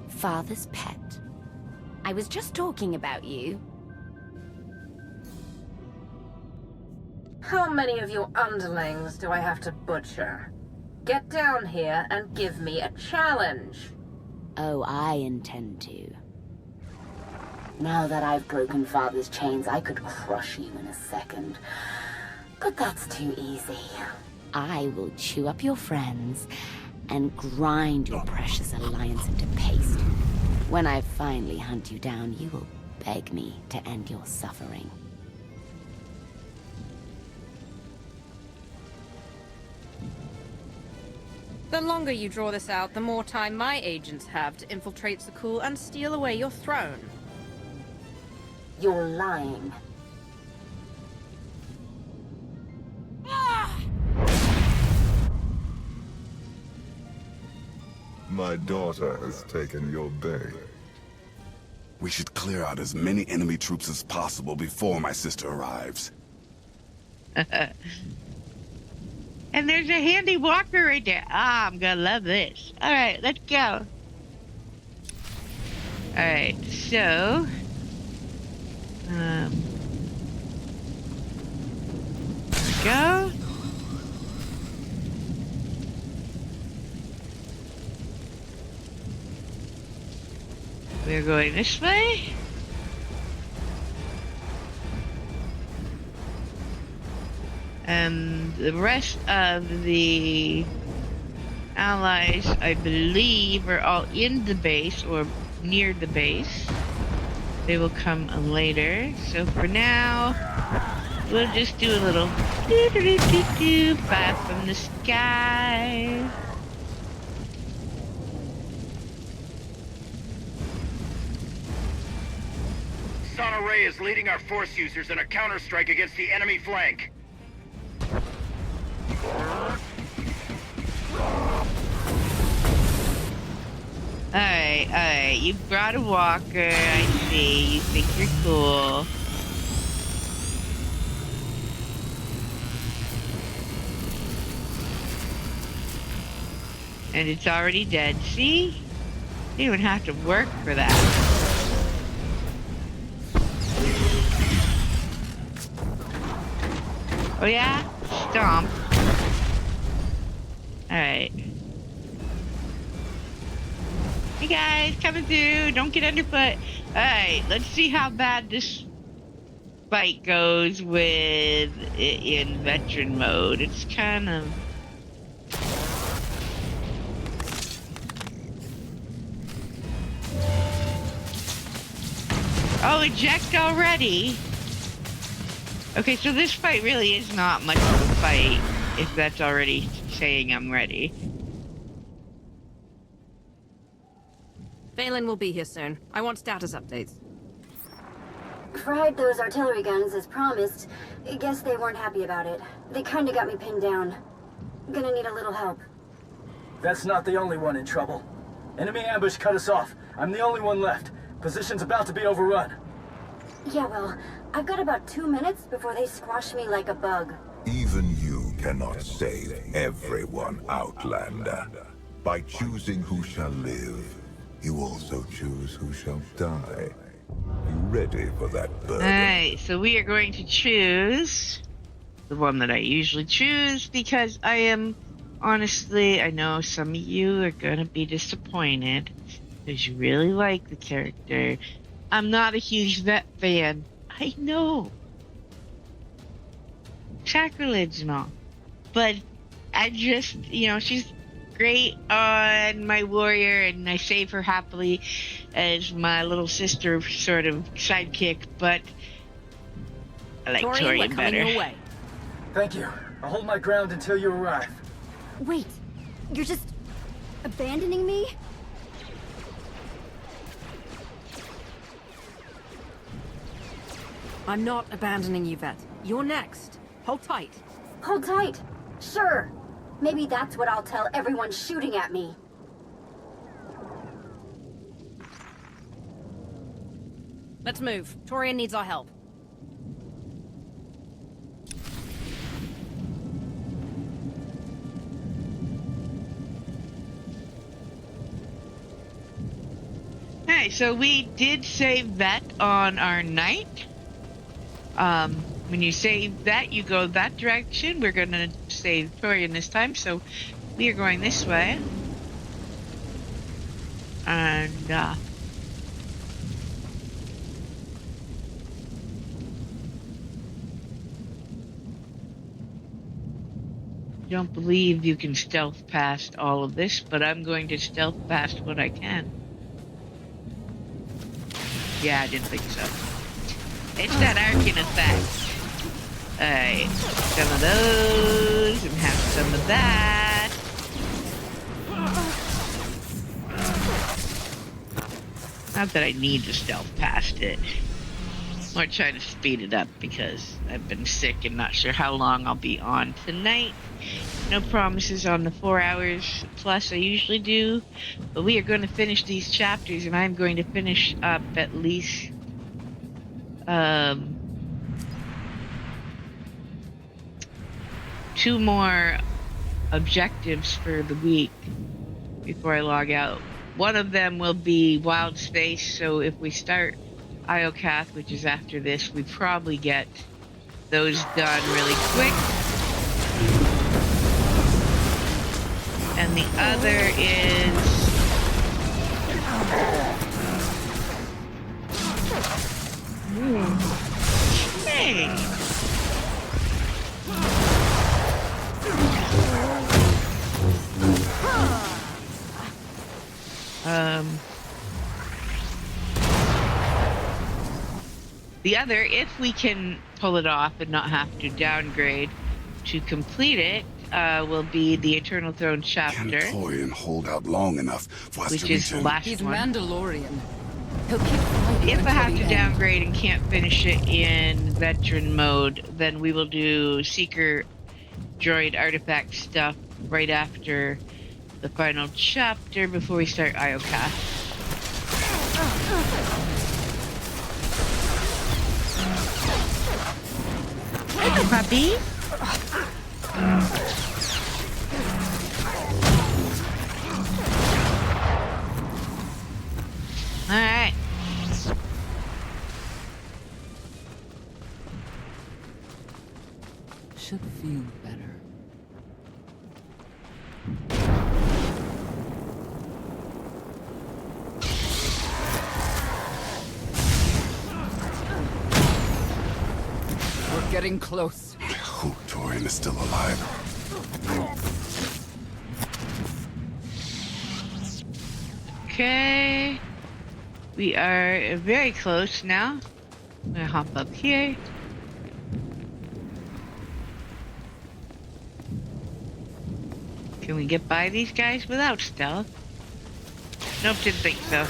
Speaker 12: Father's pet. I was just talking about you.
Speaker 18: How many of you underlings do I have to butcher? Get down here and give me a challenge.
Speaker 3: Oh, I intend to. Now that I've broken Father's chains, I could crush you in a second. But that's too easy. I will chew up your friends and grind your precious alliance into paste. When I finally hunt you down, you will beg me to end your suffering.
Speaker 4: The longer you draw this out, the more time my agents have to infiltrate the Zakuul and steal away your throne.
Speaker 3: You're lying.
Speaker 2: My daughter has taken your bait.
Speaker 7: We should clear out as many enemy troops as possible before my sister arrives.
Speaker 1: And there's a handy walker right there. Ah, I'm gonna love this. Alright, let's go. Alright, so... there we go. We're going this way. And the rest of the allies, I believe, are all in the base or near the base. They will come later. So for now, we'll just do a little doo-doo-doo-doo-doo, fly from the sky.
Speaker 13: Sana Ray is leading our force users in a counterstrike against the enemy flank.
Speaker 1: Alright, you brought a walker, I see. You think you're cool. And it's already dead, see? You don't have to work for that. Oh yeah? Stomp. Alright. Hey guys, coming through. Don't get underfoot. Alright, let's see how bad this fight goes with in veteran mode. It's kind of... Oh, eject already? Okay, so this fight really is not much of a fight, if that's already saying I'm ready.
Speaker 4: Valen will be here soon. I want status updates.
Speaker 3: Fried those artillery guns as promised. I guess they weren't happy about it. They kinda got me pinned down. Gonna need a little help.
Speaker 14: That's not the only one in trouble. Enemy ambush cut us off. I'm the only one left. Position's about to be overrun.
Speaker 3: Yeah, well, I've got about 2 minutes before they squash me like a bug.
Speaker 2: Even you cannot save everyone, Outlander. By choosing who shall live, you also choose who shall die. You ready for that burden?
Speaker 1: Alright, so we are going to choose the one that I usually choose because I am, honestly, I know some of you are going to be disappointed because you really like the character. I'm not a huge vet fan. I know. Sacrilege and all. But I just, you know, she's great on my warrior and I save her happily as my little sister sort of sidekick, but I like Torian better.
Speaker 14: Thank you. I'll hold my ground until you arrive.
Speaker 19: Wait, you're just abandoning me?
Speaker 4: I'm not abandoning you, Vet. You're next. Hold tight.
Speaker 19: Hold tight. Sure. Maybe that's what I'll tell everyone shooting at me.
Speaker 4: Let's move. Torian needs our help.
Speaker 1: Hey, so we did save that on our night. When you save that, you go that direction. We're gonna save Torian this time, so we are going this way. And, I don't believe you can stealth past all of this, but I'm going to stealth past what I can. Yeah, I didn't think so. It's that Arcan effect. Alright, some of those, and have some of that. Not that I need to stealth past it. Or try to speed it up because I've been sick and not sure how long I'll be on tonight. No promises on the 4 hours plus I usually do. But we are going to finish these chapters, and I'm going to finish up at least 2 more objectives for the week before I log out. One of them will be Wild Space, so if we start Iocath, which is after this, we probably get those done really quick. And the other is hey. The other, if we can pull it off and not have to downgrade to complete it, will be the Eternal Throne chapter.
Speaker 7: Can Torian hold out long enough for us
Speaker 1: which
Speaker 7: to
Speaker 1: is the last
Speaker 5: He's
Speaker 1: one.
Speaker 5: Mandalorian. He'll keep fighting
Speaker 1: If I
Speaker 5: until
Speaker 1: have
Speaker 5: the
Speaker 1: to
Speaker 5: end.
Speaker 1: downgrade and can't finish it in veteran mode, then we will do Seeker droid artifact stuff right after the final chapter before we start Iocath. Hey, puppy. All right.
Speaker 5: Should feel better. We're getting close.
Speaker 7: I hope Torian is still alive.
Speaker 1: Okay. We are very close now. I'm gonna hop up here. Can we get by these guys without stealth? Nope, didn't think so.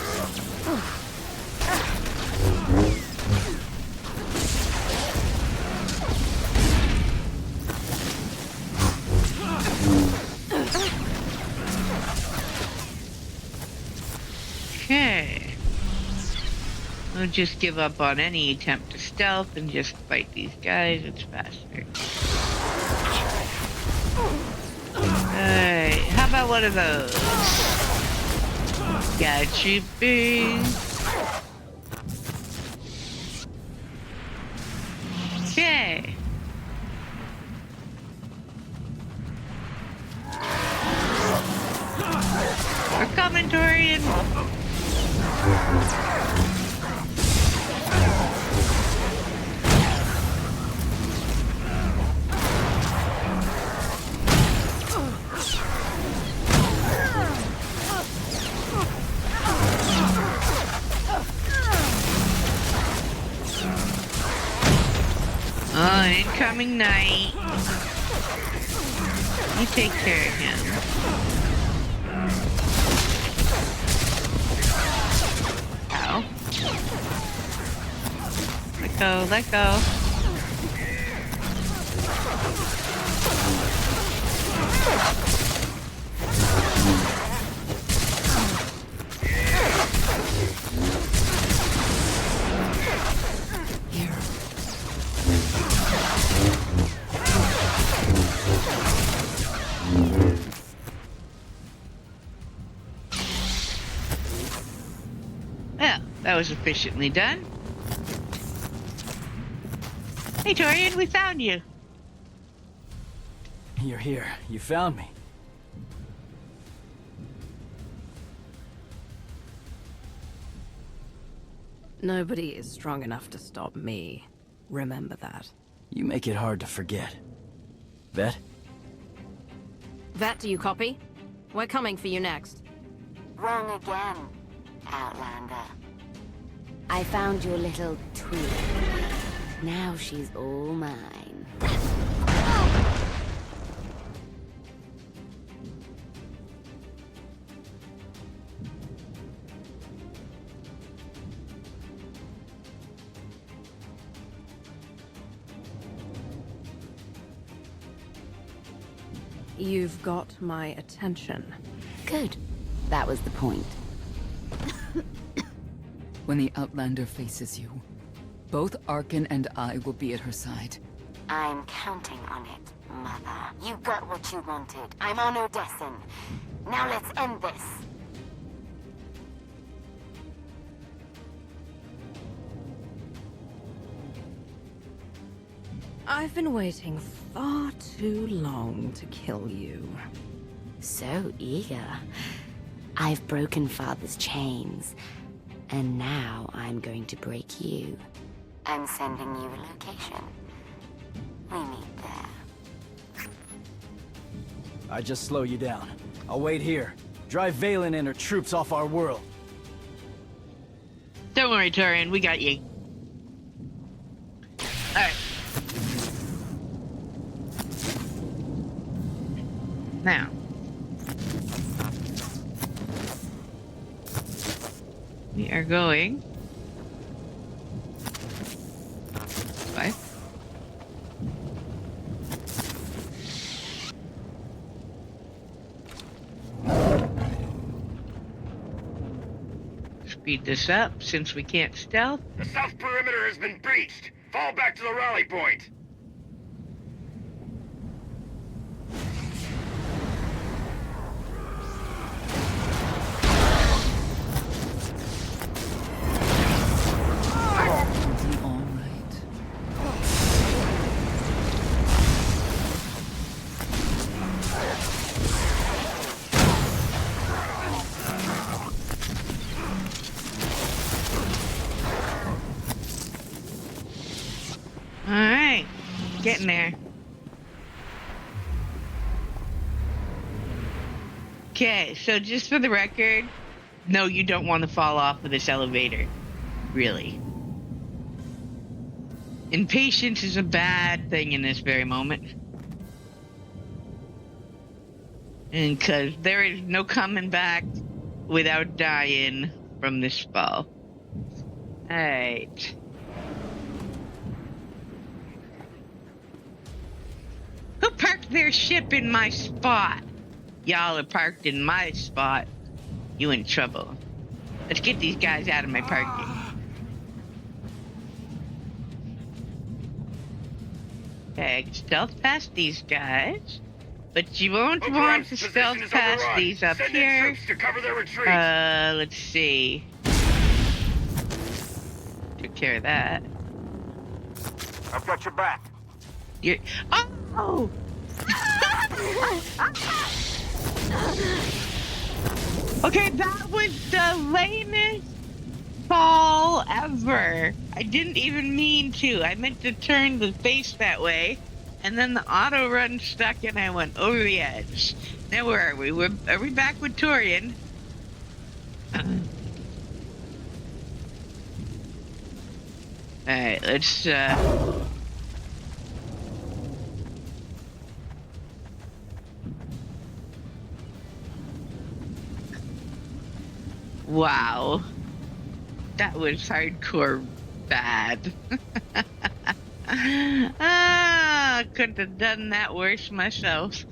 Speaker 1: Okay. We'll just give up on any attempt to stealth and just fight these guys. It's faster. Alright, how about one of those? Got you, boo. Okay. We're coming, Torian. Oh, incoming night. You take care of him. Ow. Let go, let go. Well, that was efficiently done. Hey, Torian, we found you.
Speaker 14: You're here. You found me.
Speaker 4: Nobody is strong enough to stop me. Remember that.
Speaker 14: You make it hard to forget. Vet?
Speaker 4: Vet, do you copy? We're coming for you next.
Speaker 3: Wrong again, Outlander. I found your little twig. Now she's all mine.
Speaker 4: You've got my attention.
Speaker 3: Good. That was the point.
Speaker 16: When the Outlander faces you, both Arkin and I will be at her side.
Speaker 3: I'm counting on it, Mother. You got what you wanted. I'm on Odessen. Now let's end this.
Speaker 4: I've been waiting far too long to kill you.
Speaker 3: So eager. I've broken Father's chains, and now I'm going to break you. I'm sending you a location. We meet there.
Speaker 14: I just slow you down. I'll wait here. Drive Valen and her troops off our world.
Speaker 1: Don't worry, Torian, we got you. Alright. Now. We are going. What? Speed this up since we can't stealth.
Speaker 13: The south perimeter has been breached. Fall back to the rally point.
Speaker 1: Alright, getting there. Okay, so just for the record, no, you don't want to fall off of this elevator. Really. Impatience is a bad thing in this very moment. And because there is no coming back without dying from this fall. Alright. Who parked their ship in my spot? Y'all are parked in my spot. You in trouble. Let's get these guys out of my parking. Okay, I can stealth past these guys. But you won't want to stealth past these up here.
Speaker 13: To cover their retreat.
Speaker 1: Let's see. Took care of that.
Speaker 6: I've got your back.
Speaker 1: You're... Oh! Okay, that was the lamest fall ever. I didn't even mean to. I meant to turn the face that way, and then the auto run stuck and I went over the edge. Now where are we? Are we back with Torian? Alright, let's Wow. That was hardcore bad. Couldn't have done that worse myself.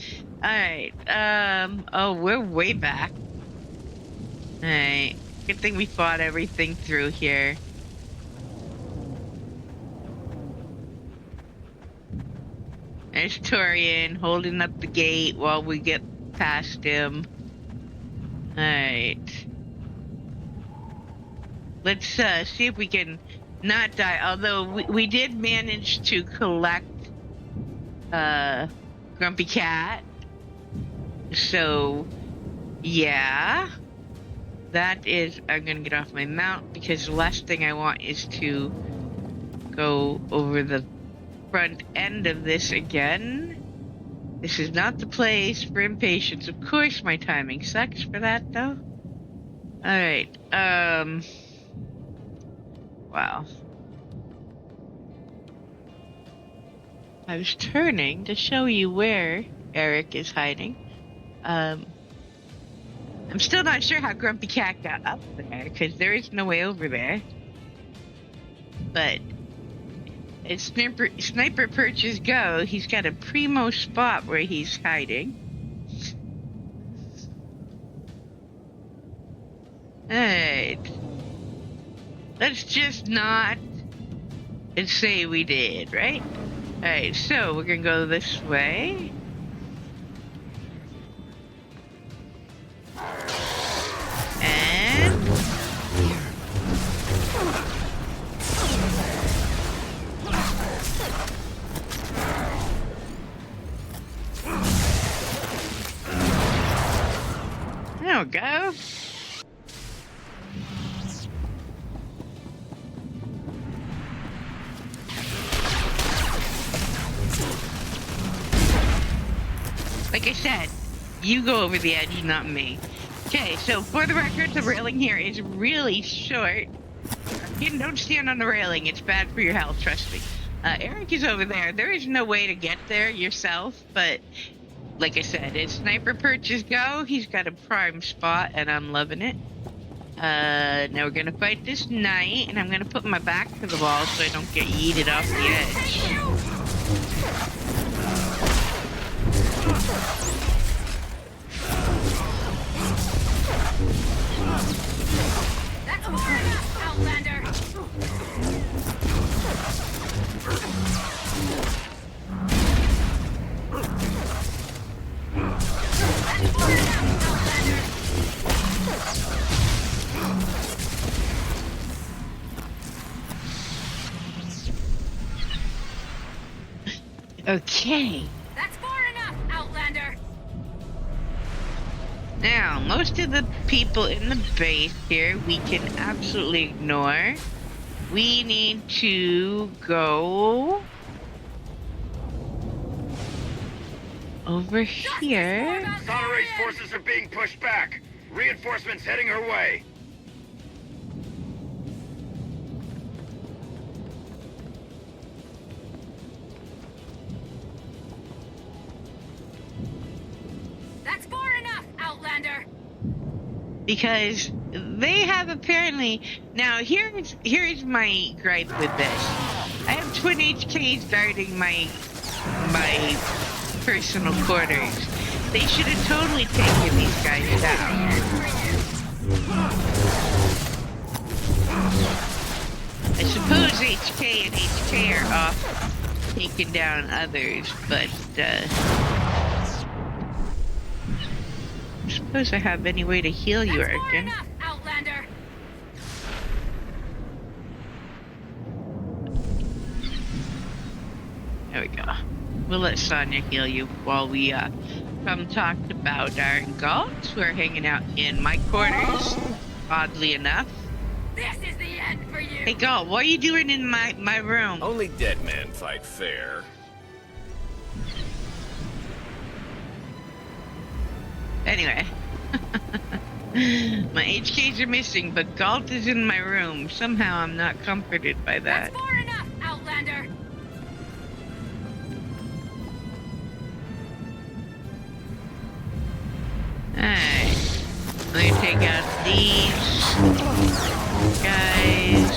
Speaker 1: Alright, oh, we're way back. Alright, good thing we fought everything through here. There's Torian holding up the gate while we get past him. Alright. Let's see if we can not die. Although we did manage to collect Grumpy Cat. So, yeah. That is... I'm gonna get off my mount because the last thing I want is to go over the front end of this again. This is not the place for impatience. Of course my timing sucks for that, though. Alright, wow. I was turning to show you where Eric is hiding. I'm still not sure how Grumpy Cat got up there, because there is no way over there. But as sniper perches go, he's got a primo spot where he's hiding. Alright. Let's just not and say we did, right? Alright, so we're gonna go this way. And... there we go. Like I said, you go over the edge, not me. Okay, so for the record, the railing here is really short. You don't stand on the railing, it's bad for your health, trust me. Eric is over there. There is no way to get there yourself, but like I said, as sniper perches go, he's got a prime spot, and I'm loving it. Now we're gonna fight this knight, and I'm gonna put my back to the wall so I don't get yeeted off the edge.
Speaker 12: That's far enough, Outlander! That's far enough, Outlander!
Speaker 1: Okay.
Speaker 12: That's far enough, Outlander!
Speaker 1: Now, most of the people in the base here, we can absolutely ignore. We need to go over here.
Speaker 13: Sonoray's forces are being pushed back. Reinforcements heading her way.
Speaker 12: That's far enough, Outlander!
Speaker 1: Because they have apparently... Now, here is my gripe with this. I have twin HKs guarding my personal quarters. They should have totally taken these guys down. I suppose HK and HK are off taking down others, but I suppose I have any way to heal you, Arkin.
Speaker 12: Outlander!
Speaker 1: There we go. We'll let Sonya heal you while we come talk about our Galts who are hanging out in my quarters, oddly enough.
Speaker 12: This is the end for you!
Speaker 1: Hey Galt, what are you doing in my room?
Speaker 11: Only dead men fight fair.
Speaker 1: Anyway. My HKs are missing, but Galt is in my room. Somehow I'm not comforted by that.
Speaker 12: That's far enough, Outlander!
Speaker 1: Alright. I'm gonna take out these guys.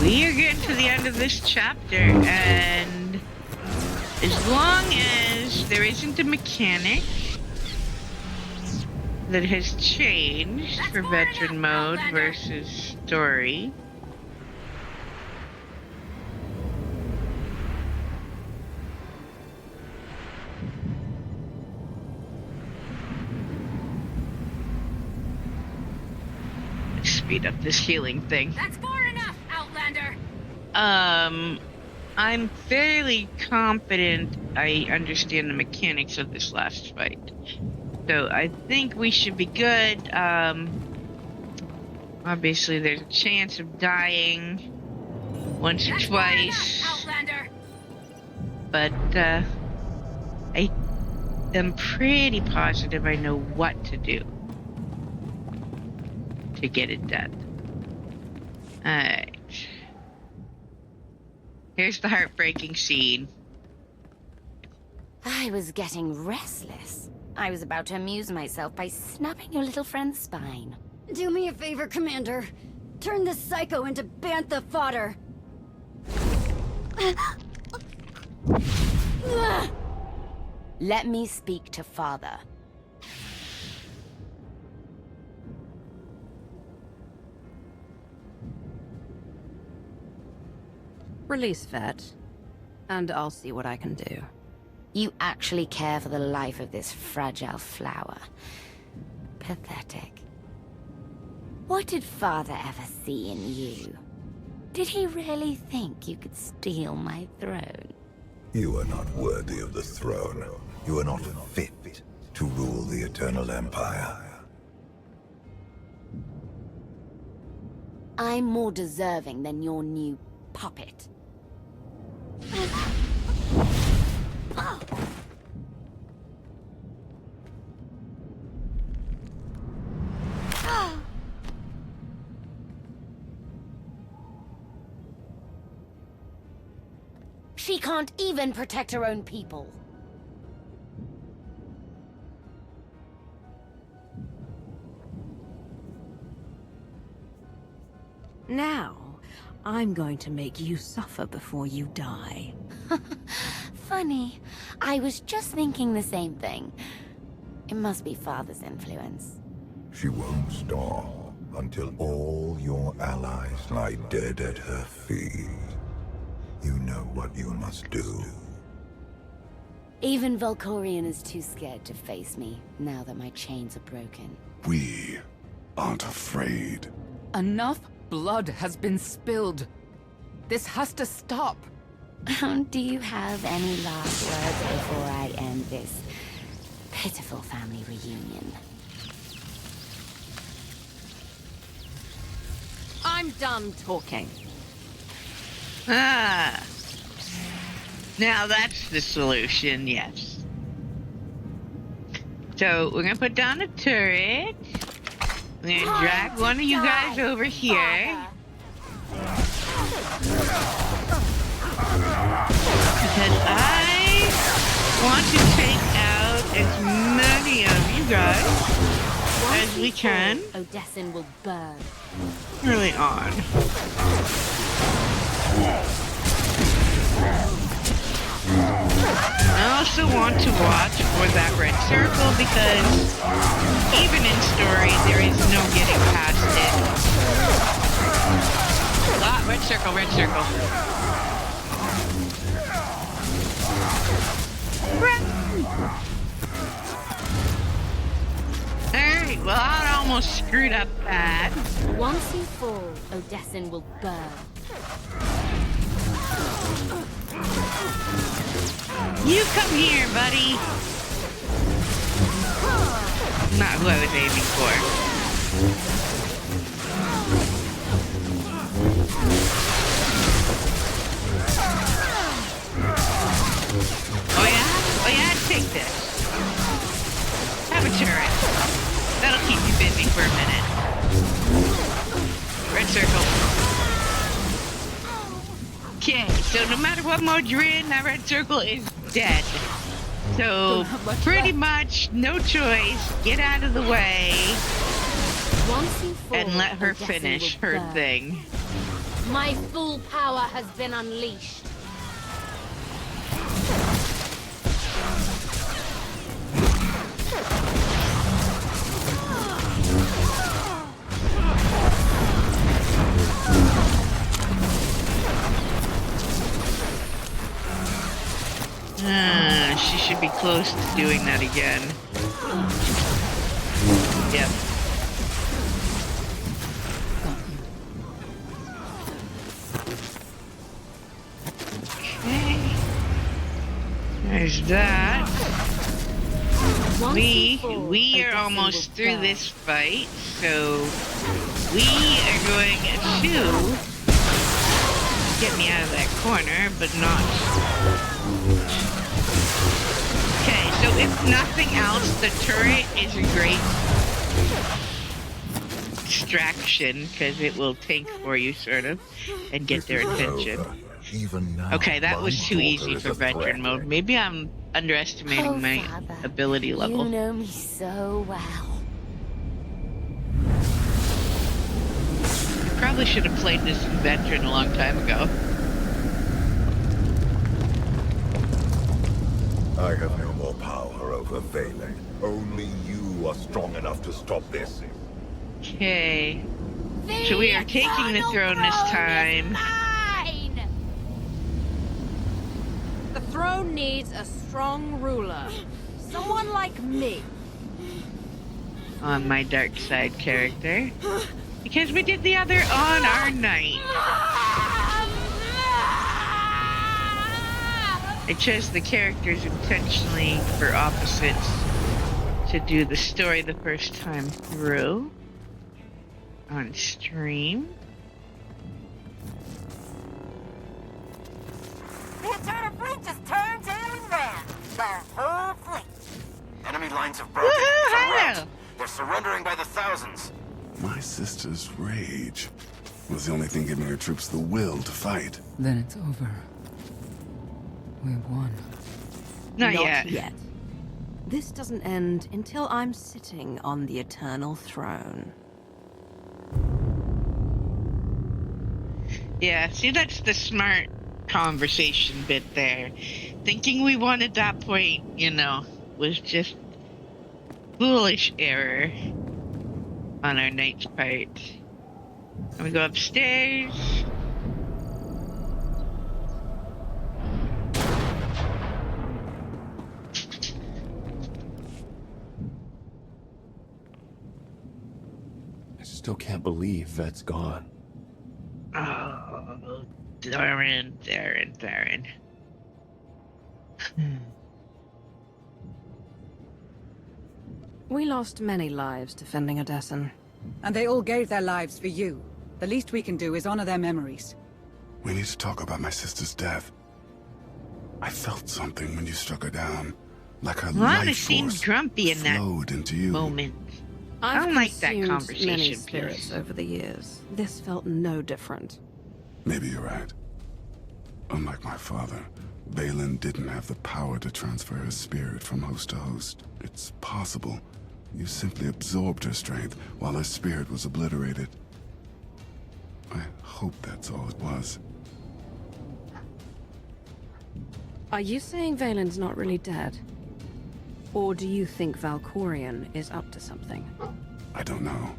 Speaker 1: We are getting to the end of this chapter, and as long as there isn't a mechanic that has changed for veteran mode versus story, speed up this healing thing.
Speaker 12: That's far enough, Outlander.
Speaker 1: I'm fairly confident I understand the mechanics of this last fight. So I think we should be good. Obviously there's a chance of dying once or twice.
Speaker 12: Outlander.
Speaker 1: But I am pretty positive I know what to do to get it done. Alright. Here's the heartbreaking scene.
Speaker 3: I was getting restless. I was about to amuse myself by snubbing your little friend's spine.
Speaker 19: Do me a favor, Commander. Turn this psycho into bantha fodder.
Speaker 3: Let me speak to Father.
Speaker 4: Release Vet, and I'll see what I can do.
Speaker 3: You actually care for the life of this fragile flower. Pathetic. What did Father ever see in you? Did he really think you could steal my throne?
Speaker 2: You are not worthy of the throne. You are not fit to rule the Eternal Empire.
Speaker 3: I'm more deserving than your new puppet. She can't even protect her own people.
Speaker 4: Now, I'm going to make you suffer before you die.
Speaker 3: Funny. I was just thinking the same thing. It must be Father's influence.
Speaker 2: She won't stop until all your allies lie dead at her feet. You know what you must do.
Speaker 3: Even Valkorion is too scared to face me, now that my chains are broken.
Speaker 7: We aren't afraid.
Speaker 16: Enough blood has been spilled. This has to stop.
Speaker 3: Do you have any last words before I end this pitiful family reunion?
Speaker 4: I'm done talking.
Speaker 1: Ah. Now that's the solution, yes. So we're gonna put down a turret. We're gonna drag one of you guys over here. Because I want to take out as many of you guys as we can.
Speaker 3: Odessin will burn.
Speaker 1: Early on. I also want to watch for that red circle because even in story there is no getting past it. Ah, red circle, red circle. Alright, well I almost screwed up that.
Speaker 3: Once you fall, Odessin will burn.
Speaker 1: You come here, buddy. Not who I was aiming for. Oh yeah? Oh yeah, take this. Have a turret. That'll keep you busy for a minute. Red circle. Okay, so no matter what mode you're in, that red circle is dead. So pretty much no choice. Get out of the way and let her finish her thing.
Speaker 12: My full power has been unleashed.
Speaker 1: She should be close to doing that again. Yep. Okay. There's that. We are almost through this fight, so we are going to get me out of that corner, but not. Okay, so if nothing else, the turret is a great distraction because it will tank for you, sort of, and get their attention. Okay, that was too easy for veteran mode. Maybe I'm underestimating my ability level.
Speaker 19: You know me so well.
Speaker 1: Probably should have played this in veteran a long time ago.
Speaker 2: I have no more power over Valen. Only you are strong enough to stop this.
Speaker 1: Okay. So we are taking the throne this time.
Speaker 4: The throne needs a strong ruler. Someone like me.
Speaker 1: On my dark side character. Because we did the other on our knight. I chose the characters intentionally for opposites to do the story the first time through on stream.
Speaker 6: The Eternal Fleet just turns and ran. The whole fleet. Enemy lines have broken.
Speaker 1: Woohoo!
Speaker 6: They're surrendering by the thousands.
Speaker 7: My sister's rage was the only thing giving her troops the will to fight.
Speaker 16: Then it's over. We won.
Speaker 1: Not yet.
Speaker 4: This doesn't end until I'm sitting on the Eternal Throne.
Speaker 1: Yeah, see, that's the smart conversation bit there. Thinking we won at that point, you know, was just foolish error on our knight's part. And we go upstairs.
Speaker 11: I still can't believe Vet's gone.
Speaker 1: Oh, Darren.
Speaker 4: We lost many lives defending Odessen.
Speaker 5: And they all gave their lives for you. The least we can do is honor their memories.
Speaker 7: We need to talk about my sister's death. I felt something when you struck her down. Like her life
Speaker 1: seemed
Speaker 7: force
Speaker 1: grumpy in that
Speaker 7: flowed into you.
Speaker 1: moment.
Speaker 4: I've
Speaker 1: I don't like that
Speaker 4: consumed
Speaker 1: conversation,
Speaker 4: many spirits over the years. This felt no different.
Speaker 7: Maybe you're right. Unlike my father, Balin didn't have the power to transfer his spirit from host to host. It's possible you simply absorbed her strength while her spirit was obliterated. I hope that's all it was.
Speaker 4: Are you saying Valen's not really dead? Or do you think Valkorion is up to something?
Speaker 7: I don't know.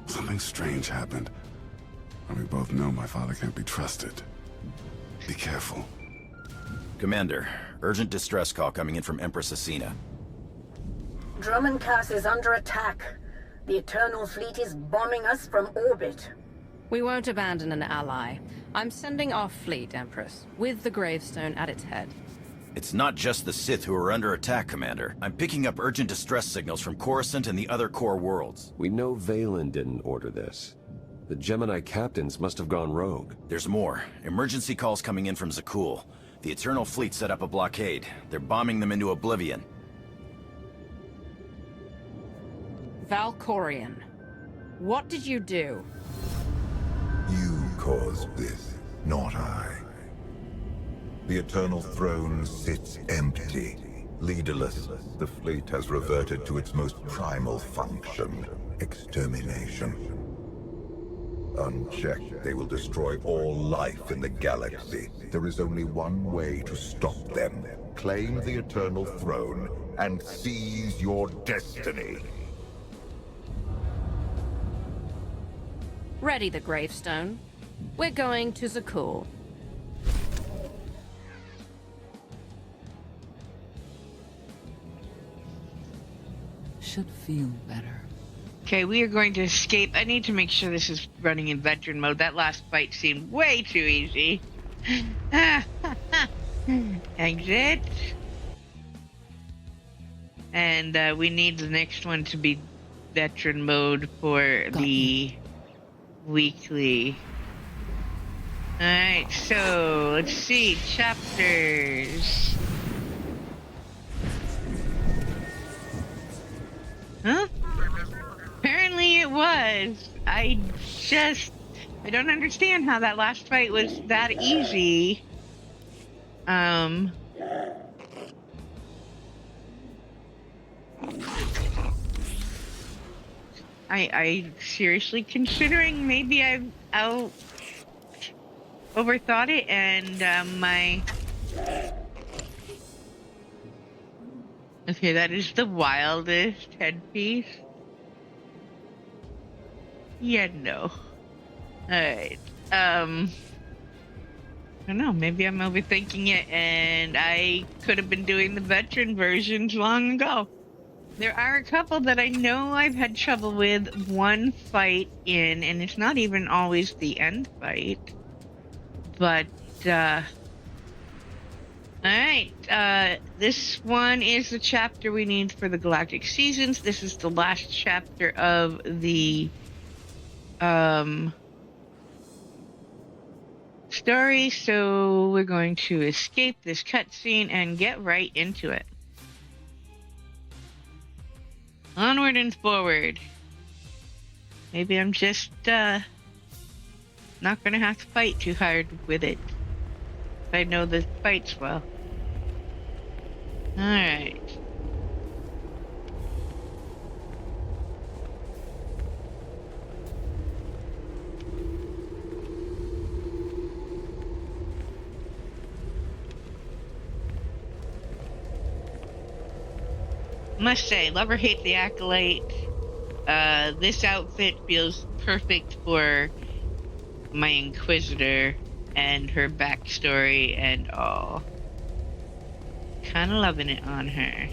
Speaker 7: Something strange happened. And we both know my father can't be trusted. Be careful.
Speaker 20: Commander, urgent distress call coming in from Empress Asina.
Speaker 18: Drummondcast is under attack. The Eternal Fleet is bombing us from orbit.
Speaker 4: We won't abandon an ally. I'm sending our fleet, Empress, with the gravestone at its head.
Speaker 20: It's not just the Sith who are under attack, Commander. I'm picking up urgent distress signals from Coruscant and the other core worlds.
Speaker 11: We know Valen didn't order this. The Gemini captains must have gone rogue.
Speaker 20: There's more. Emergency calls coming in from Zakul. The Eternal Fleet set up a blockade. They're bombing them into oblivion.
Speaker 4: Valkorion, what did you do?
Speaker 2: You caused this, not I. The Eternal Throne sits empty. Leaderless, the fleet has reverted to its most primal function, extermination. Unchecked, they will destroy all life in the galaxy. There is only one way to stop them. Claim the Eternal Throne and seize your destiny.
Speaker 4: Ready the gravestone. We're going to SWTOR.
Speaker 5: Should feel better.
Speaker 1: Okay, we are going to escape. I need to make sure this is running in veteran mode. That last fight seemed way too easy. Exit. And we need the next one to be veteran mode for the weekly. Alright, so let's see. Chapters. Huh? Apparently it was. I don't understand how that last fight was that easy. I seriously considering maybe I've overthought it and okay, that is the wildest headpiece. Yeah, no. Alright. I don't know, maybe I'm overthinking it and I could have been doing the veteran versions long ago. There are a couple that I know I've had trouble with one fight in, and it's not even always the end fight. But, alright, this one is the chapter we need for the Galactic Seasons. This is the last chapter of the, story, so we're going to escape this cutscene and get right into it. Onward and forward. Maybe I'm just, not gonna have to fight too hard with it. I know the fights well. Alright. Must say, love or hate the Acolyte, this outfit feels perfect for my Inquisitor and her backstory and all. Kinda loving it on her.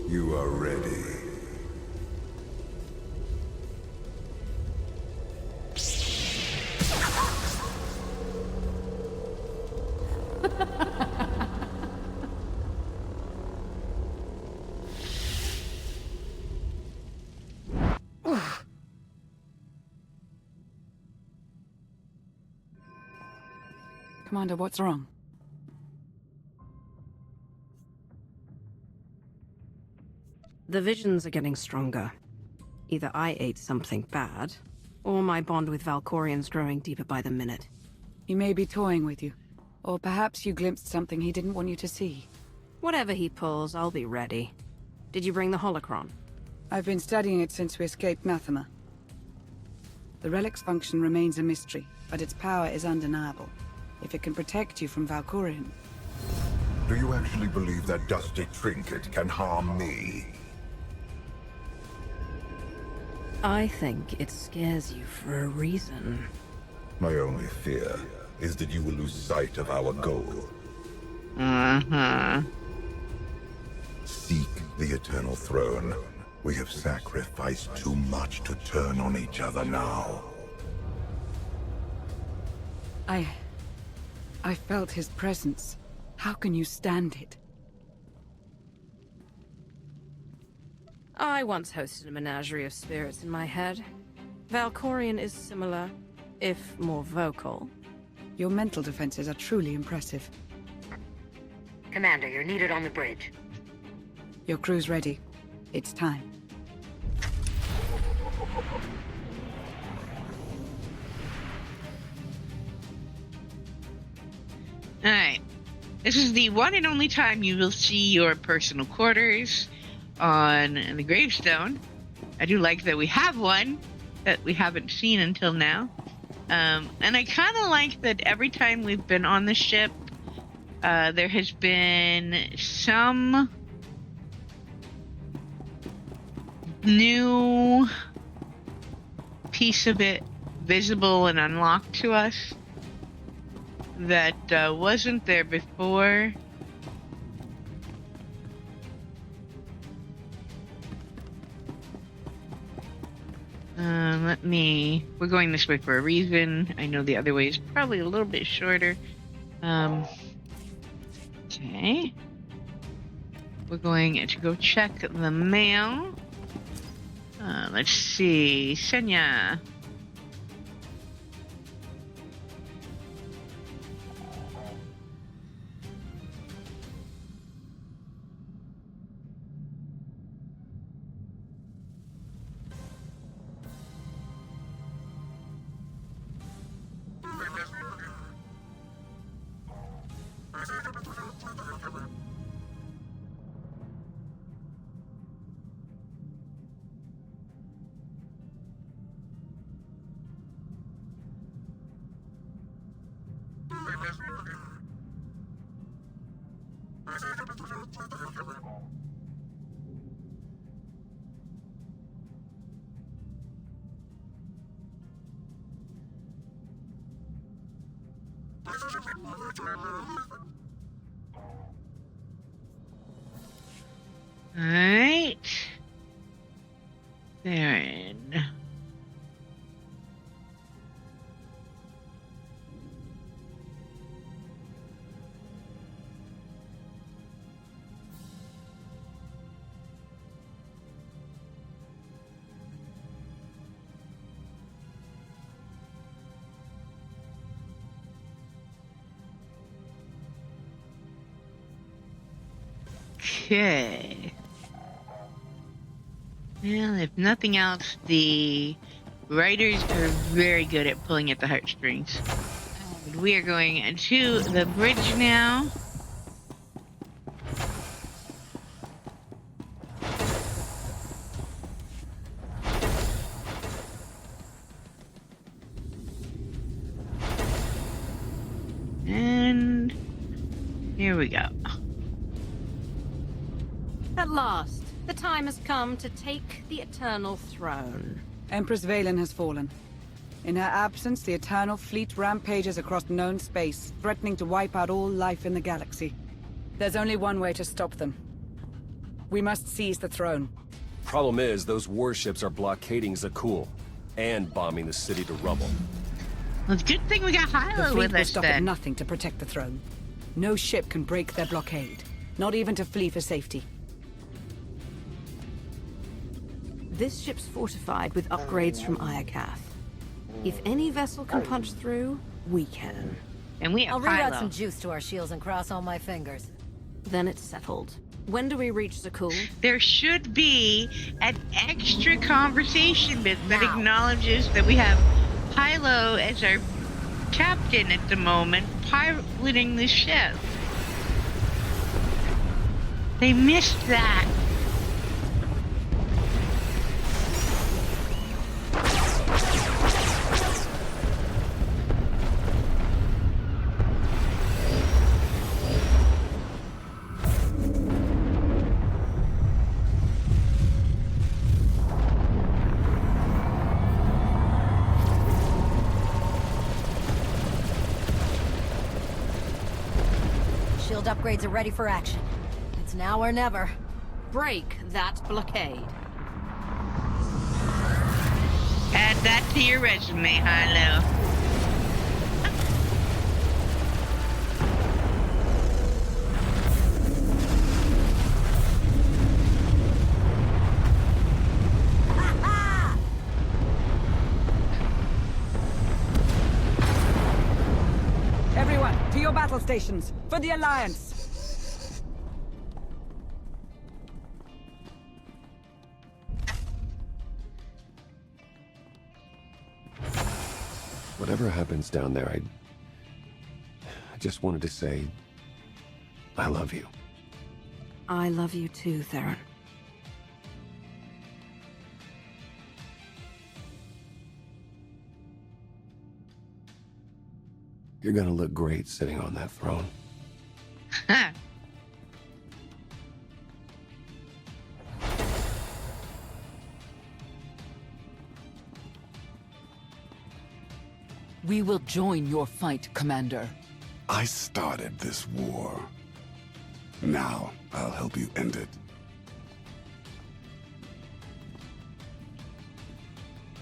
Speaker 2: You are ready.
Speaker 5: Commander, what's wrong?
Speaker 4: The visions are getting stronger. Either I ate something bad, or my bond with Valkorian's growing deeper by the minute.
Speaker 5: He may be toying with you. Or perhaps you glimpsed something he didn't want you to see.
Speaker 4: Whatever he pulls, I'll be ready. Did you bring the holocron?
Speaker 5: I've been studying it since we escaped Nathema. The relic's function remains a mystery, but its power is undeniable. If it can protect you from Valkorian.
Speaker 2: Do you actually believe that dusty trinket can harm me?
Speaker 4: I think it scares you for a reason.
Speaker 2: My only fear is that you will lose sight of our goal.
Speaker 1: Uh-huh.
Speaker 2: Seek the Eternal Throne. We have sacrificed too much to turn on each other now.
Speaker 5: I felt his presence. How can you stand it?
Speaker 4: I once hosted a menagerie of spirits in my head. Valkorion is similar, if more vocal.
Speaker 5: Your mental defenses are truly impressive.
Speaker 12: Commander, you're needed on the bridge.
Speaker 5: Your crew's ready. It's time.
Speaker 1: Alright. This is the one and only time you will see your personal quarters on the gravestone. I do like that we have one that we haven't seen until now. And I kind of like that every time we've been on the ship, there has been some new piece of it visible and unlocked to us that wasn't there before. We're going this way for a reason. I know the other way is probably a little bit shorter. Okay. We're going to go check the mail. Let's see. Senya. Alright. Therein. Okay. Well, if nothing else, the writers are very good at pulling at the heartstrings. And we are going to the bridge now. And here we go.
Speaker 4: At last, the time has come to take the Eternal Throne.
Speaker 5: Empress Valen has fallen. In her absence, the Eternal Fleet rampages across known space, threatening to wipe out all life in the galaxy. There's only one way to stop them. We must seize the throne.
Speaker 11: Problem is, those warships are blockading Zakul and bombing the city to rubble.
Speaker 1: Well, it's a good thing we got
Speaker 5: The
Speaker 1: Hylo
Speaker 5: fleet
Speaker 1: with
Speaker 5: will
Speaker 1: us
Speaker 5: stop at
Speaker 1: then.
Speaker 5: nothing to protect the throne. No ship can break their blockade, not even to flee for safety.
Speaker 4: This ship's fortified with upgrades from Iakath. If any vessel can punch through, we can.
Speaker 1: And we
Speaker 12: I'll
Speaker 1: have
Speaker 12: reroute
Speaker 1: Hylo.
Speaker 12: some juice to our shields and cross all my fingers.
Speaker 4: Then it's settled. When do we reach Zakul?
Speaker 1: There should be an extra conversation bit that
Speaker 12: Now.
Speaker 1: acknowledges that we have Hylo as our captain at the moment, piloting the ship. They missed that.
Speaker 12: Shield upgrades are ready for action. It's now or never.
Speaker 4: Break that blockade.
Speaker 1: Add that to your resume, Hilo.
Speaker 5: Everyone, to your battle stations, for the Alliance!
Speaker 11: Whatever happens down there, I just wanted to say, I love you.
Speaker 4: I love you too, Theron.
Speaker 11: You're gonna look great sitting on that throne.
Speaker 16: We will join your fight, Commander.
Speaker 7: I started this war. Now, I'll help you end it.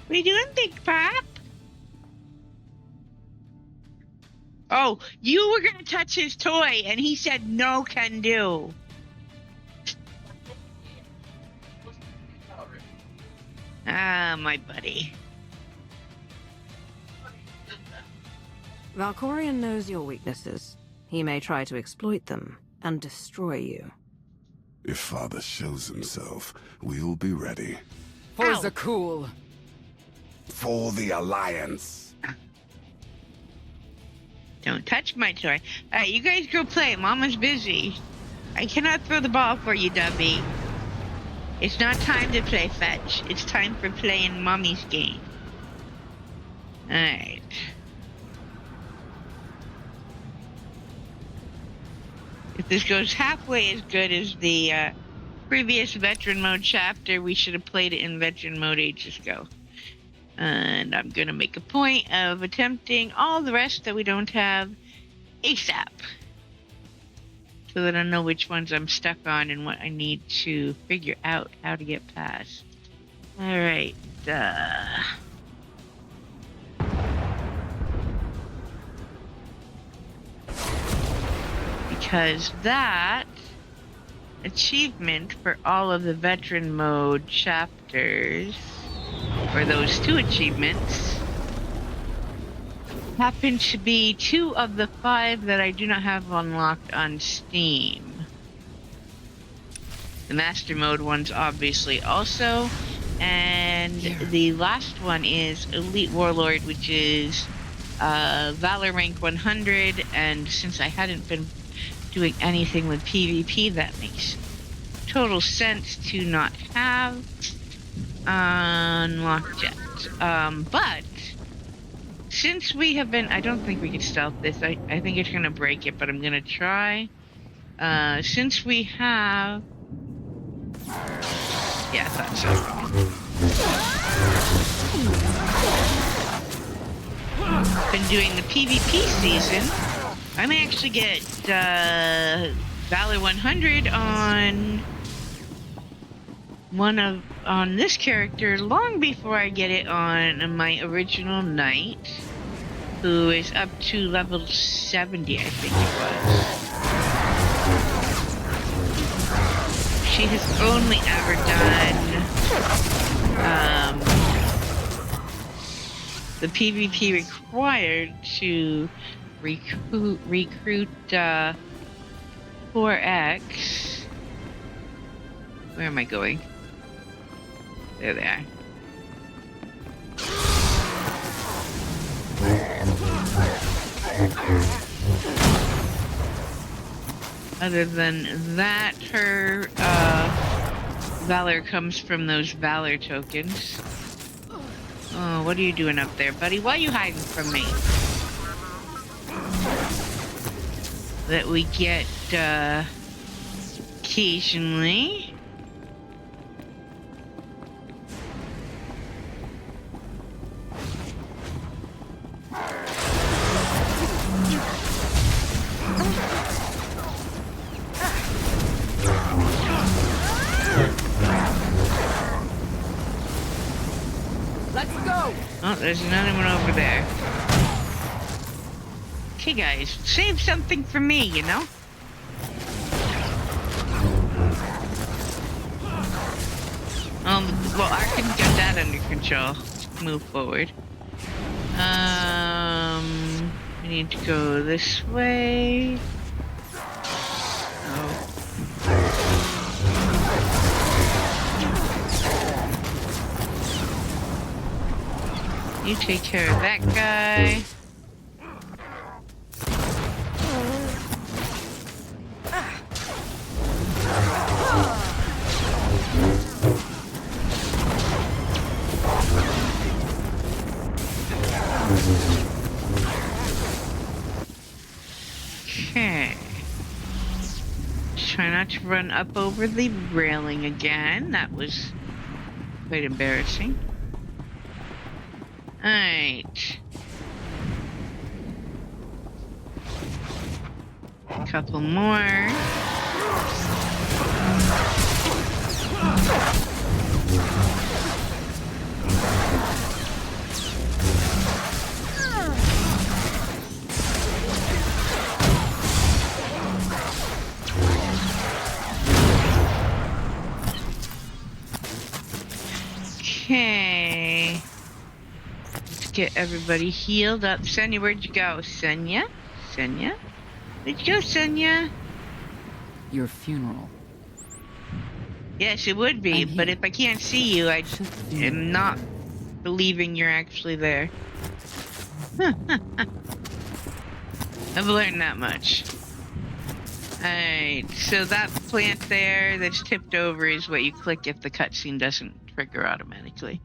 Speaker 1: What are you doing, Big Pop? Oh, you were gonna touch his toy, and he said no can do. Ah, my buddy.
Speaker 4: Valkorion knows your weaknesses. He may try to exploit them and destroy you.
Speaker 7: If Father shows himself, we'll be ready.
Speaker 5: For Zakul.
Speaker 7: For the Alliance.
Speaker 1: Don't touch my toy. Alright, you guys go play. Mama's busy. I cannot throw the ball for you, Dubby. It's not time to play fetch. It's time for playing Mommy's game. Alright. If this goes halfway as good as the previous veteran mode chapter, we should have played it in veteran mode ages ago. And I'm going to make a point of attempting all the rest that we don't have ASAP. So that I know which ones I'm stuck on and what I need to figure out how to get past. Alright. Because that achievement for all of the veteran mode chapters, or those 2 achievements, happen to be 2 of the 5 that I do not have unlocked on Steam. The master mode one's obviously also, and the last one is Elite Warlord, which is Valor rank 100, and since I hadn't been doing anything with PvP, that makes total sense to not have unlocked yet. But since we have been, I don't think we can stealth this. I think it's gonna break it, but I'm gonna try. Since we have, yeah, I thought so. Been doing the PvP season. I may actually get Valor 100 on this character long before I get it on my original knight, who is up to level 70, I think it was. She has only ever done the PvP required to recruit 4X. Where am I going? There they are. Other than that, her Valor comes from those Valor tokens. Oh, what are you doing up there, buddy? Why are you hiding from me? That we get occasionally.
Speaker 5: Let's go!
Speaker 1: Oh, there's another one over there. Okay, guys, save something for me, you know? Well, I can get that under control. Move forward. We need to go this way. Oh. You take care of that guy. Okay. Try not to run up over the railing again. That was quite embarrassing. Alright. A couple more. Okay. Let's get everybody healed up. Senya, where'd you go? Senya? Senya? Where'd you go, Senya?
Speaker 16: Your funeral.
Speaker 1: Yes, it would be, but if I can't see you, I am not believing you're actually there. I've learned that much. Alright, so that plant there that's tipped over is what you click if the cutscene doesn't trigger automatically.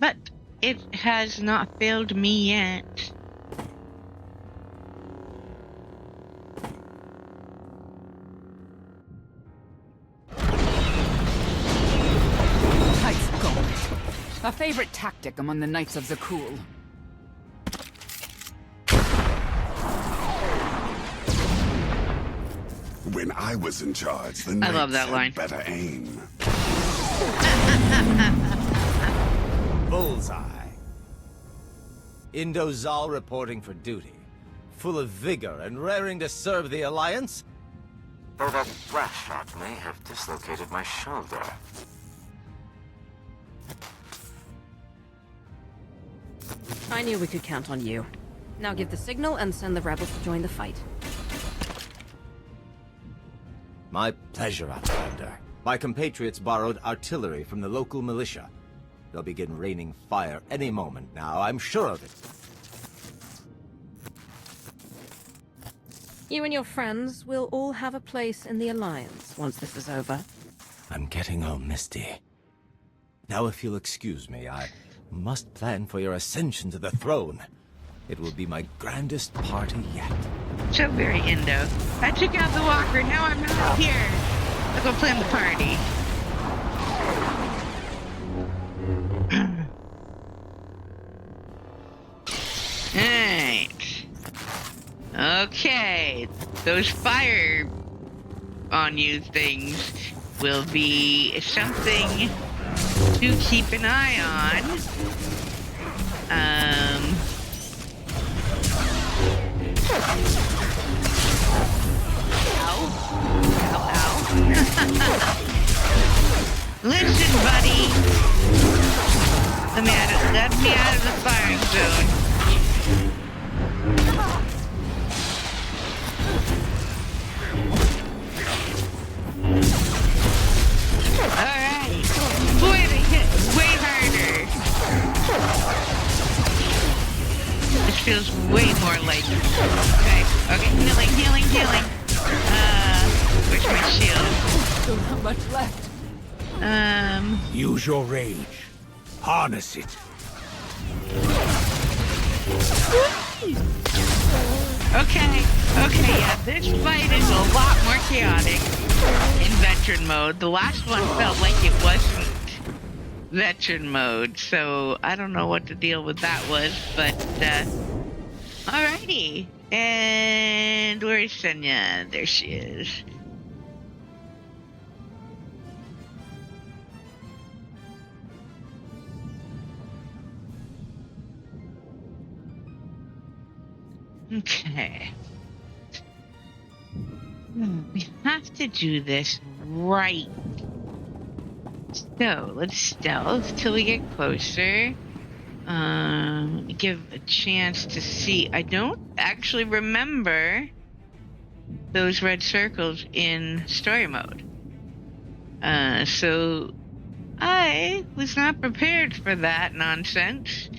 Speaker 1: But it has not failed me yet.
Speaker 16: Tight gold. A favorite tactic among the Knights of Zakul.
Speaker 7: When I was in charge, the
Speaker 1: I love that
Speaker 7: Knights
Speaker 1: line.
Speaker 7: had better aim.
Speaker 21: Bullseye. Indozal reporting for duty. Full of vigor and raring to serve the Alliance.
Speaker 6: Though that rat shot may have dislocated my shoulder.
Speaker 4: I knew we could count on you. Now give the signal and send the rebels to join the fight.
Speaker 21: My pleasure, Outlander. My compatriots borrowed artillery from the local militia. They'll begin raining fire any moment now, I'm sure of it.
Speaker 4: You and your friends will all have a place in the Alliance once this is over.
Speaker 21: I'm getting all misty. Now, if you'll excuse me, I must plan for your ascension to the throne. It will be my grandest party yet.
Speaker 1: So very Indo. I took out the walker, now I'm out here. I'll go plan the party. Alright. Okay. Those fire on you things will be something to keep an eye on. Listen, buddy. Let me out of the firing zone. Alright. Boy, they hit way harder. This feels way more like... Okay, healing. Where's my shield?
Speaker 16: Don't have much left.
Speaker 22: Use your rage. Harness it.
Speaker 1: Okay, yeah, this fight is a lot more chaotic in veteran mode. The last one felt like it wasn't veteran mode, so I don't know what the deal with that was, but, alrighty. And where's Senya? There she is. Okay. We have to do this right. So let's stealth till we get closer. Let me give a chance to see. I don't actually remember those red circles in story mode. So I was not prepared for that nonsense.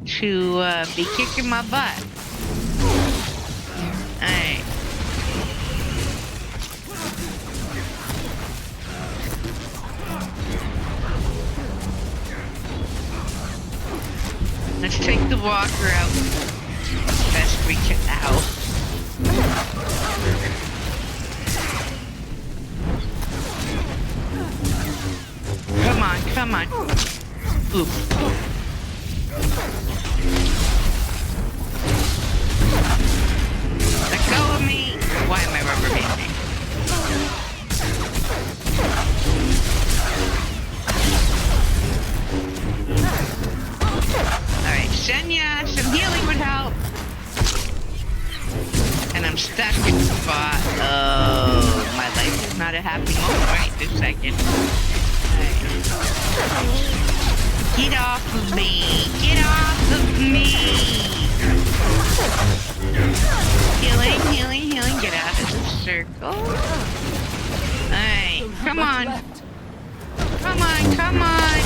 Speaker 1: To be kicking my butt. Alright. Let's take the walker out best we can. Ow. Come on, come on. Oof. Let go of me. Why am I rubber banding? Alright, Senya, some healing would help. And I'm stuck in the spot. Oh, my life is not a happy moment right this second. Right. Get off of me! Get off of me! Healing, healing, healing. Get out of the circle. Alright, come on. Come on, come on.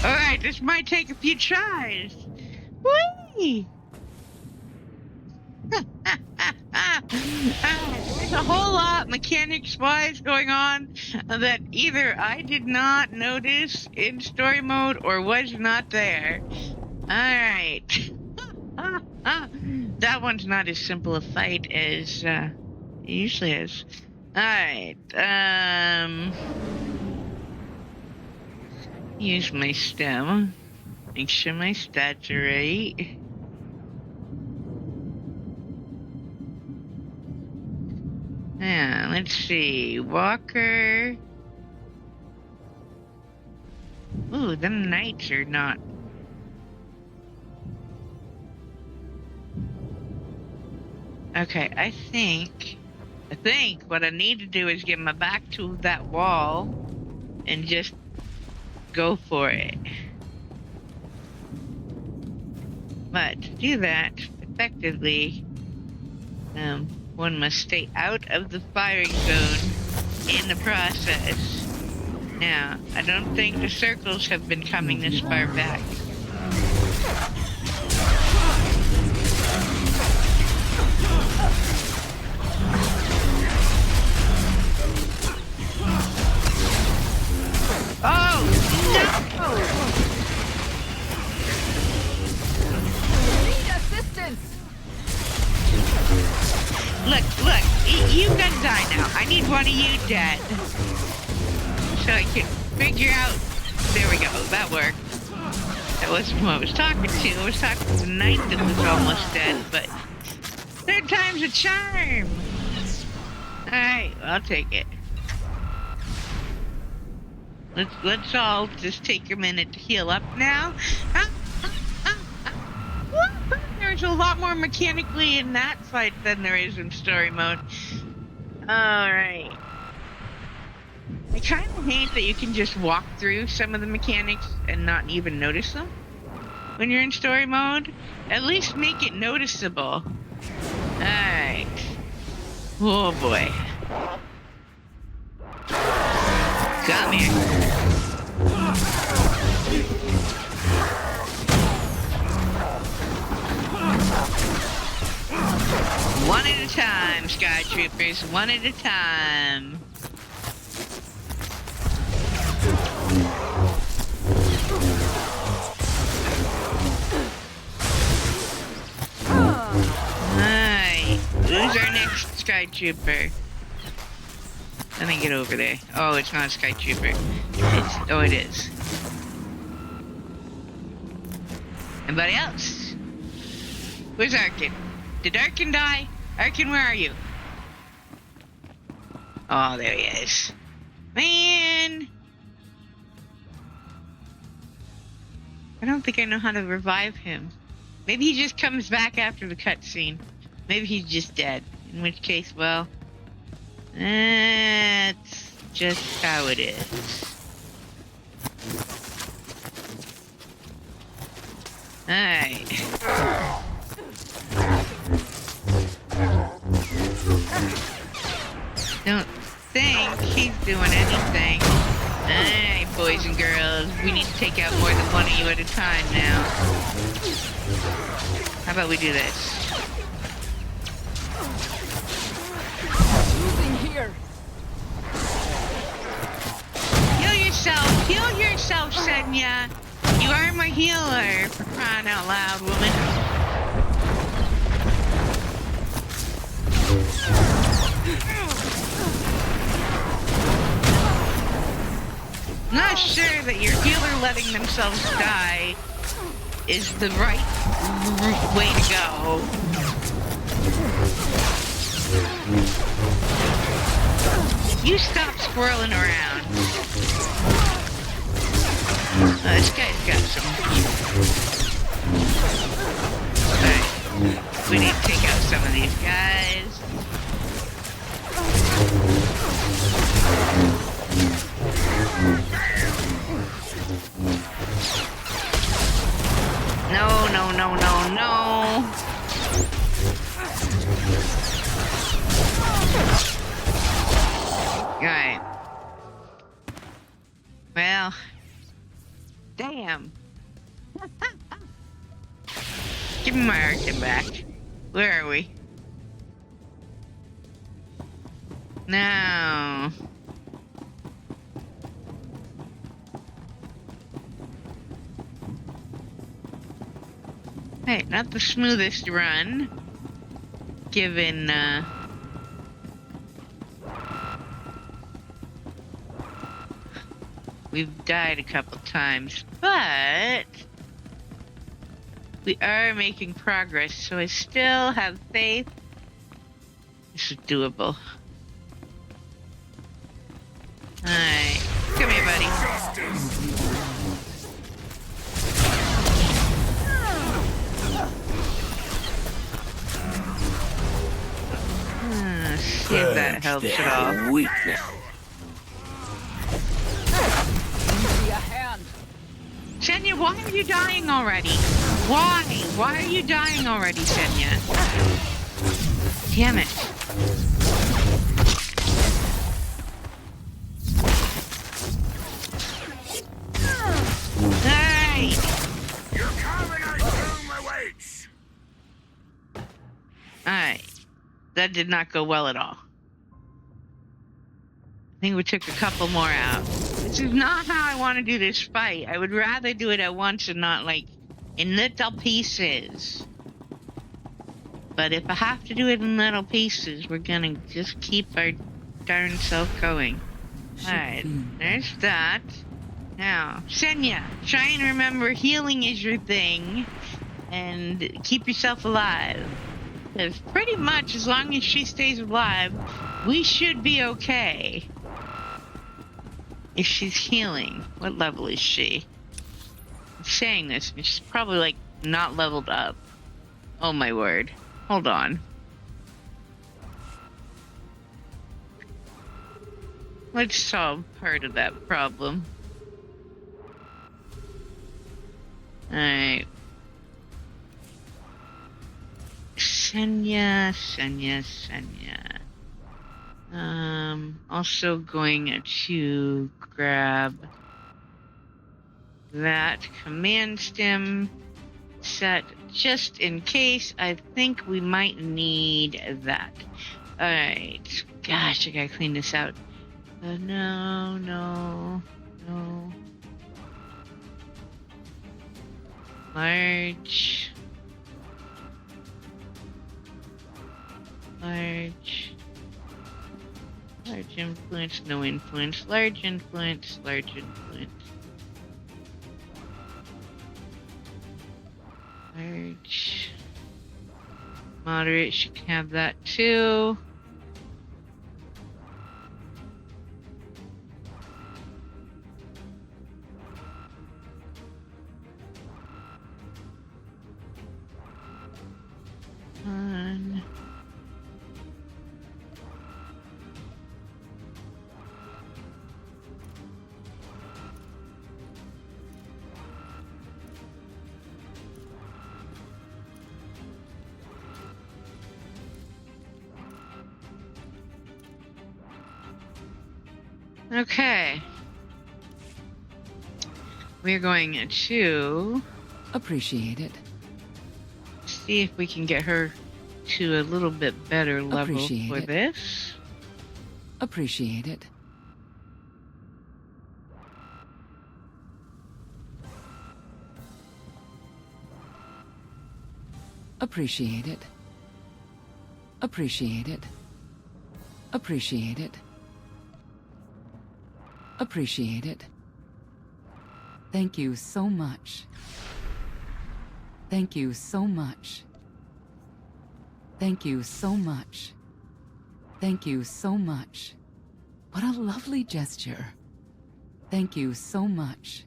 Speaker 1: Alright, this might take a few tries. Whee! There's a whole lot mechanics-wise going on that either I did not notice in story mode or was not there. Alright. That one's not as simple a fight as it usually is. Alright, use my stem. Make sure my stats are right. Yeah, let's see. Walker. Ooh, them knights are not. Okay, I think what I need to do is get my back to that wall and just go for it. But to do that effectively, one must stay out of the firing zone in the process. Now, I don't think the circles have been coming this far back. Oh, no!
Speaker 5: Need assistance!
Speaker 1: Look, you gotta die now. I need one of you dead. So I can figure out... There we go, that worked. That wasn't what I was talking to. I was talking to the knight that was almost dead, but... Third time's a charm! Alright, I'll take it. Let's all just take a minute to heal up now. There's a lot more mechanically in that fight than there is in story mode. Alright. I kind of hate that you can just walk through some of the mechanics and not even notice them when you're in story mode. At least make it noticeable. Alright. Oh boy. Come here. One at a time, Sky Troopers. One at a time. Alright. Who's our next Sky Trooper? Let me get over there. Oh, it's not a Sky Trooper. Oh, it is. Anybody else? Where's Arkin? Did Arkin die? Arkin, where are you? Oh, there he is. Man! I don't think I know how to revive him. Maybe he just comes back after the cutscene. Maybe he's just dead. In which case, well, that's just how it is. Alright. Don't think he's doing anything. Alright, boys and girls. We need to take out more than one of you at a time now. How about we do this?
Speaker 5: Moving here.
Speaker 1: Heal yourself, Senya. You are my healer, for crying out loud, woman. Not sure that your healer letting themselves die is the right way to go. You stop squirreling around. This guy's got some... Alright. We need to take out some of these guys. No. Alright. Well... Damn. Give me my Arkin back. Where are we? No. Hey, not the smoothest run. Given, we've died a couple times, but we are making progress, so I still have faith. This is doable. Alright, come here, buddy. See if that helps at all.
Speaker 22: Weakness.
Speaker 1: Senya, why are you dying already? Why? Why are you dying already, Senya? Damn it. Hey!
Speaker 22: Your carbonite doom awaits.
Speaker 1: Alright. That did not go well at all. I think we took a couple more out. This is not how I want to do this fight. I would rather do it at once and not, like, in little pieces. But if I have to do it in little pieces, we're gonna just keep our darn self going. Alright, there's that. Now, Senya, try and remember healing is your thing. And keep yourself alive. Because pretty much, as long as she stays alive, we should be okay. If she's healing. What level is she? I'm saying this, and she's probably, like, not leveled up. Oh my word. Hold on. Let's solve part of that problem. Alright. Senya. Also going to grab that command stem set just in case. I think we might need that. Alright. Gosh, I gotta clean this out. No. Large. Large influence, no influence. Large influence. Moderate, she can have that too. Okay. We're going to
Speaker 5: appreciate it.
Speaker 1: See if we can get her to a little bit better level
Speaker 5: Appreciate
Speaker 1: for
Speaker 5: it.
Speaker 1: this.
Speaker 5: Appreciate it. Appreciate it. Appreciate it. Appreciate it. Appreciate it. Thank you so much. Thank you so much. Thank you so much. Thank you so much. What a lovely gesture. Thank you so much.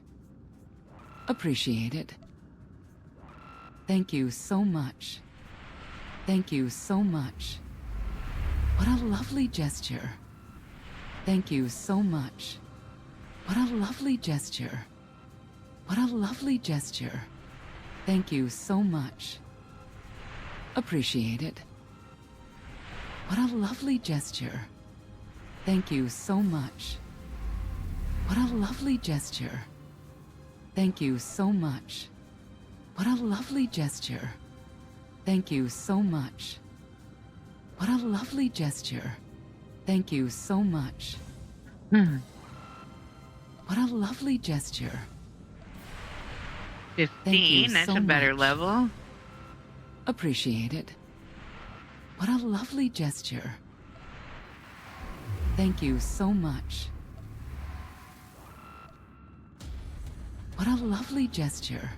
Speaker 5: Appreciate it. Thank you so much. Thank you so much. What a lovely gesture. Thank you so much. What a lovely gesture. What a lovely gesture. Thank you so much. Appreciate it. What a lovely gesture. Thank you so much. What a lovely gesture. Thank you so much. What a lovely gesture. Thank you so much. What a lovely gesture. Thank you so much. What a lovely gesture.
Speaker 1: 15, that's a better level.
Speaker 5: Appreciate it. What a lovely gesture. Thank you so much. What a lovely gesture.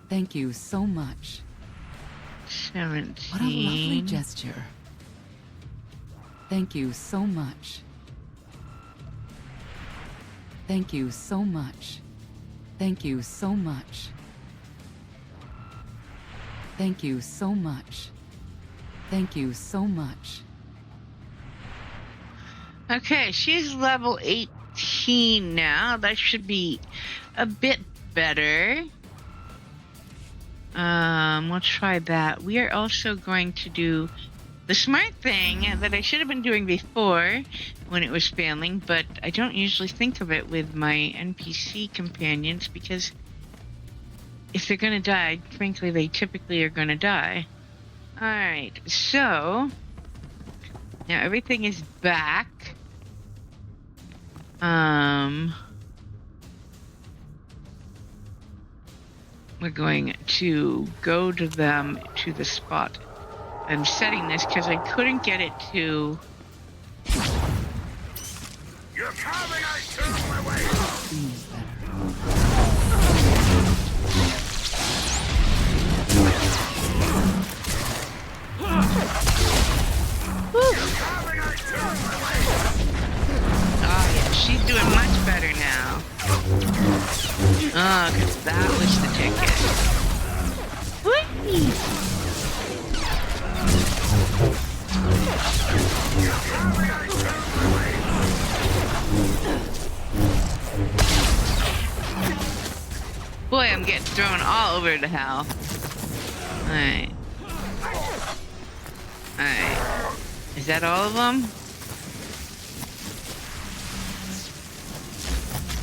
Speaker 5: Thank you so much.
Speaker 1: 17.
Speaker 5: What a lovely gesture. Thank you so much. Thank you so much. Thank you so much. Thank you so much. Thank you so much.
Speaker 1: Okay, she's level 18 now. That should be a bit better. We'll try that. We are also going to do the smart thing that I should have been doing before when it was failing, but I don't usually think of it with my NPC companions because if they're gonna die, frankly, they typically are gonna die. Alright, so now everything is back. We're going to go to them to the spot. I'm setting this because I couldn't get it to.
Speaker 22: You're coming, I turn my way.
Speaker 1: Oh yeah, she's doing much better now. Oh, 'cause that was the ticket. Whee! Boy, I'm getting thrown all over to hell. Alright. Alright. Is that all of them?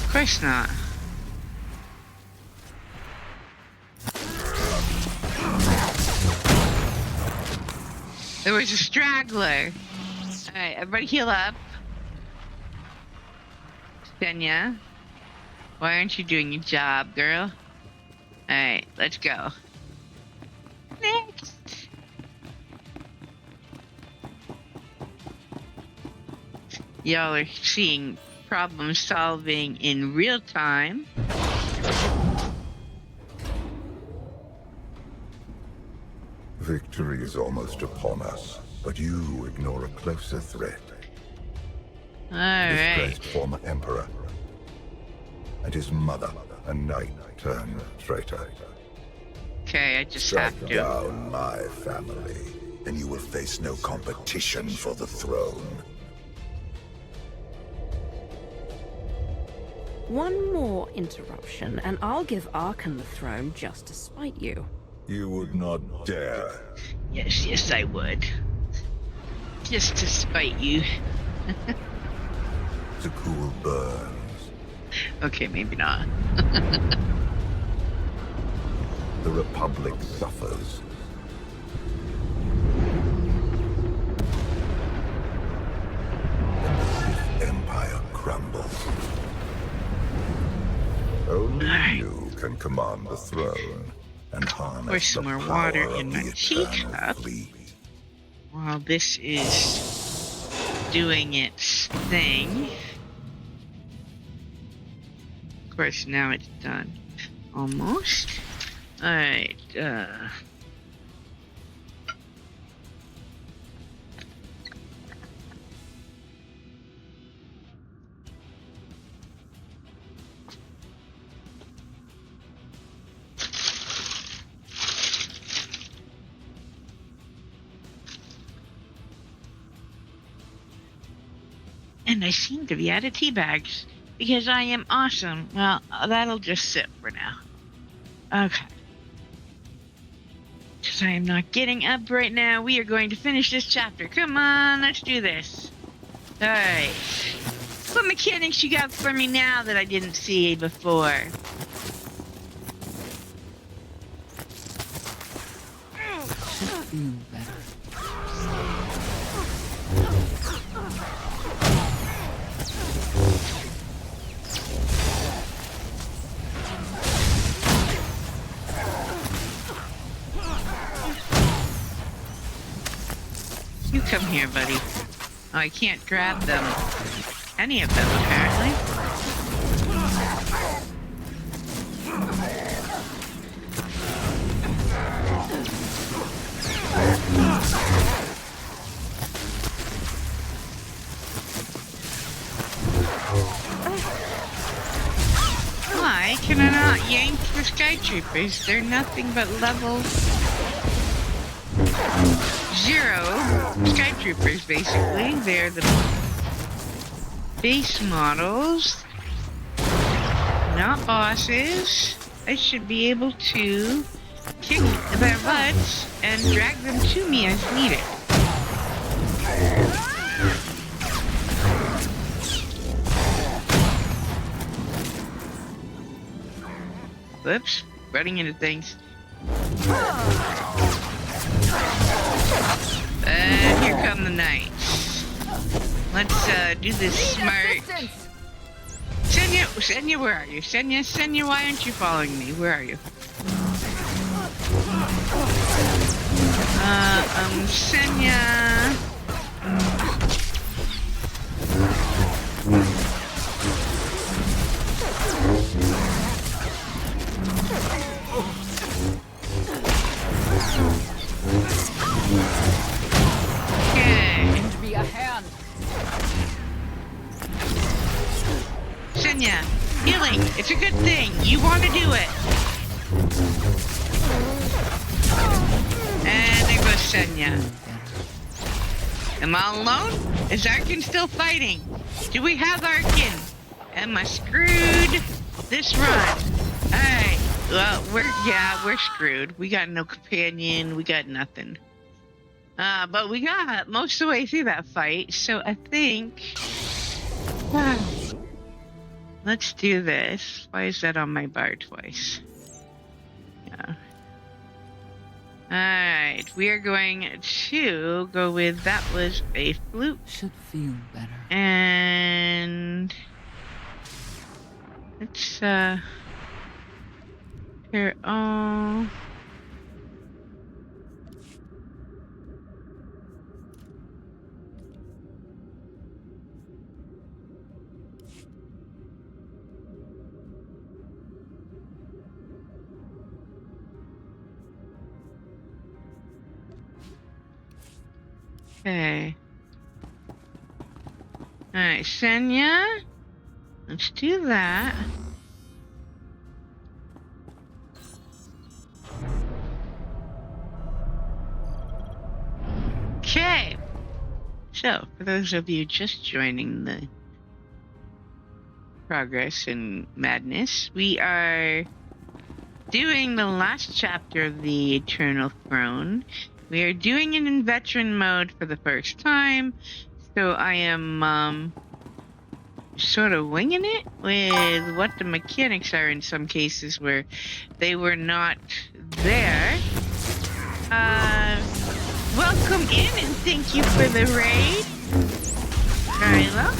Speaker 1: Of course not. There was a straggler. Alright, everybody heal up. Senya, why aren't you doing your job, girl? Alright, let's go. Next! Y'all are seeing problem solving in real time.
Speaker 2: is almost upon us, but you ignore a closer threat.
Speaker 1: All
Speaker 2: The
Speaker 1: right.
Speaker 2: disgraced former emperor and his mother, a knight turned traitor.
Speaker 1: Okay, I just
Speaker 2: Strike
Speaker 1: have to.
Speaker 2: down my family, and you will face no competition for the throne.
Speaker 4: One more interruption, and I'll give Arkan the throne just to spite you.
Speaker 2: You would not dare.
Speaker 1: Yes, I would. Just to spite you.
Speaker 2: The cool burns.
Speaker 1: Okay, maybe not.
Speaker 2: The Republic suffers. And the Sith Empire crumbles. Only you can command the throne and harness
Speaker 1: Pour some
Speaker 2: the
Speaker 1: more
Speaker 2: power
Speaker 1: water
Speaker 2: of
Speaker 1: in
Speaker 2: the
Speaker 1: my
Speaker 2: eternal
Speaker 1: teacup.
Speaker 2: fleet.
Speaker 1: While this is doing its thing. Of course, now it's done. Almost. Alright, and I seem to be out of tea bags because I am awesome. Well, that'll just sit for now. Okay. Because I am not getting up right now. We are going to finish this chapter. Come on, let's do this. Alright. What mechanics you got for me now that I didn't see before?
Speaker 16: Feel better.
Speaker 1: You come here, buddy. Oh, I can't grab them. Any of them, apparently. Why can I not yank the Sky Troopers? They're nothing but level 0 Sky Troopers, basically. They're the base models, not bosses. I should be able to kick their butts and drag them to me as needed. Whoops, running into things. And here come the knights. Let's do this smart. Senya, where are you? Senya, why aren't you following me? Where are you? Senya. Okay.
Speaker 5: Be a hand.
Speaker 1: Senya, healing. It's a good thing. You want to do it. And there goes Senya. Am I alone? Is Arkin still fighting? Do we have Arkin? Am I screwed this run? Alright. Well, we're screwed. We got no companion. We got nothing. But we got most of the way through that fight, so I think... let's do this. Why is that on my bar twice? Yeah. Alright, we are going to go with that was a flute.
Speaker 16: Should feel better.
Speaker 1: And... let's, here, oh... Okay. Alright, Senya. Let's do that. Okay. So, for those of you just joining the Progress and Madness, we are doing the last chapter of the Eternal Throne. We are doing it in veteran mode for the first time, so I am sort of winging it with what the mechanics are in some cases where they were not there. Welcome in and thank you for the raid, Kyla.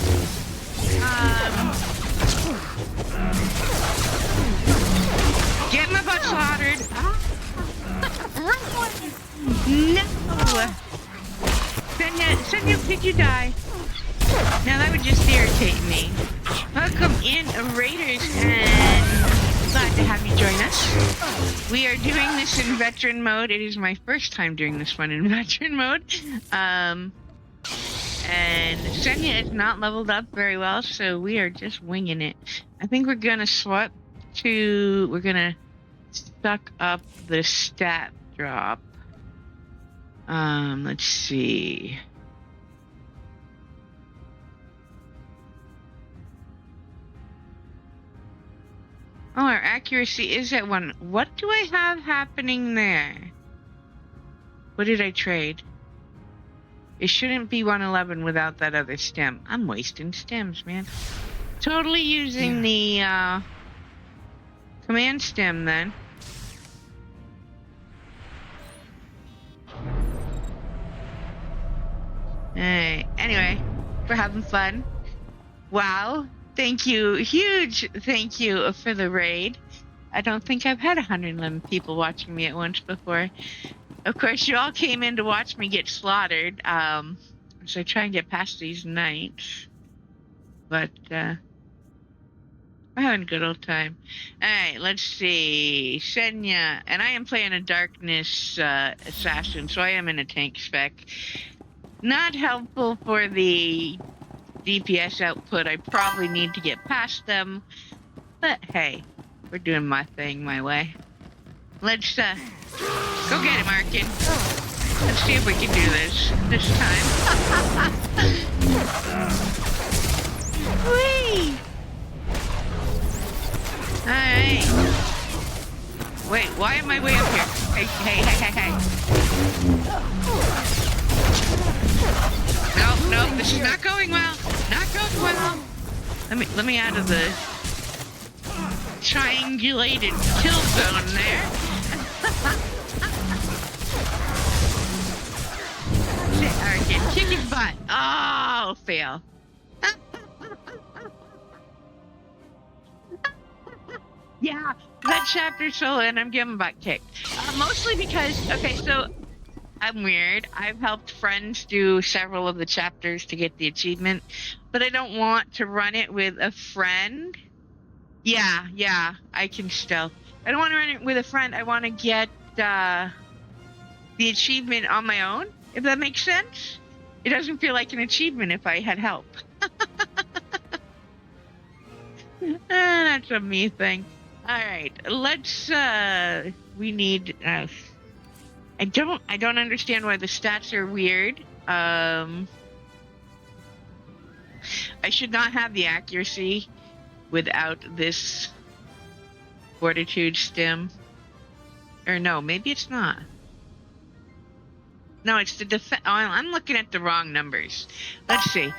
Speaker 1: Get my butt slaughtered. No! Senya, did you die? Now that would just irritate me. Welcome in, Raiders, and glad to have you join us. We are doing this in veteran mode. It is my first time doing this one in veteran mode. And Senya is not leveled up very well, so we are just winging it. I think we're gonna swap to... We're gonna suck up the stat drop. Let's see. Oh, our accuracy is at 1. What do I have happening there? What did I trade? It shouldn't be 111 without that other stem. I'm wasting stems, man. Totally using the command stem then. Hey, anyway, we're having fun. Wow. Thank you. Huge thank you for the raid. I don't think I've had 111 people watching me at once before. Of course, you all came in to watch me get slaughtered. So I try and get past these nights. But, we're having a good old time. Alright, let's see. Senya. And I am playing a Darkness Assassin, so I am in a tank spec. Not helpful for the DPS output. I probably need to get past them. But hey, we're doing my thing my way. Let's go get him, Arkin. Let's see if we can do this time. Whee! Alright. Wait, why am I way up here? Hey. No, this is not going well. Not going well. Let me out of the triangulated kill zone there. Arkin, kick his butt. Oh, fail. Yeah, that chapter's solo and I'm getting butt kicked. Mostly because, okay, so I'm weird. I've helped friends do several of the chapters to get the achievement, but I don't want to run it with a friend. Yeah, I can still. I don't want to run it with a friend. I want to get the achievement on my own, if that makes sense. It doesn't feel like an achievement if I had help. That's a me thing. Alright, let's, we need, I don't understand why the stats are weird. I should not have the accuracy without this fortitude stem. Or no, maybe it's not. No, it's the defense. Oh, I'm looking at the wrong numbers. Let's see.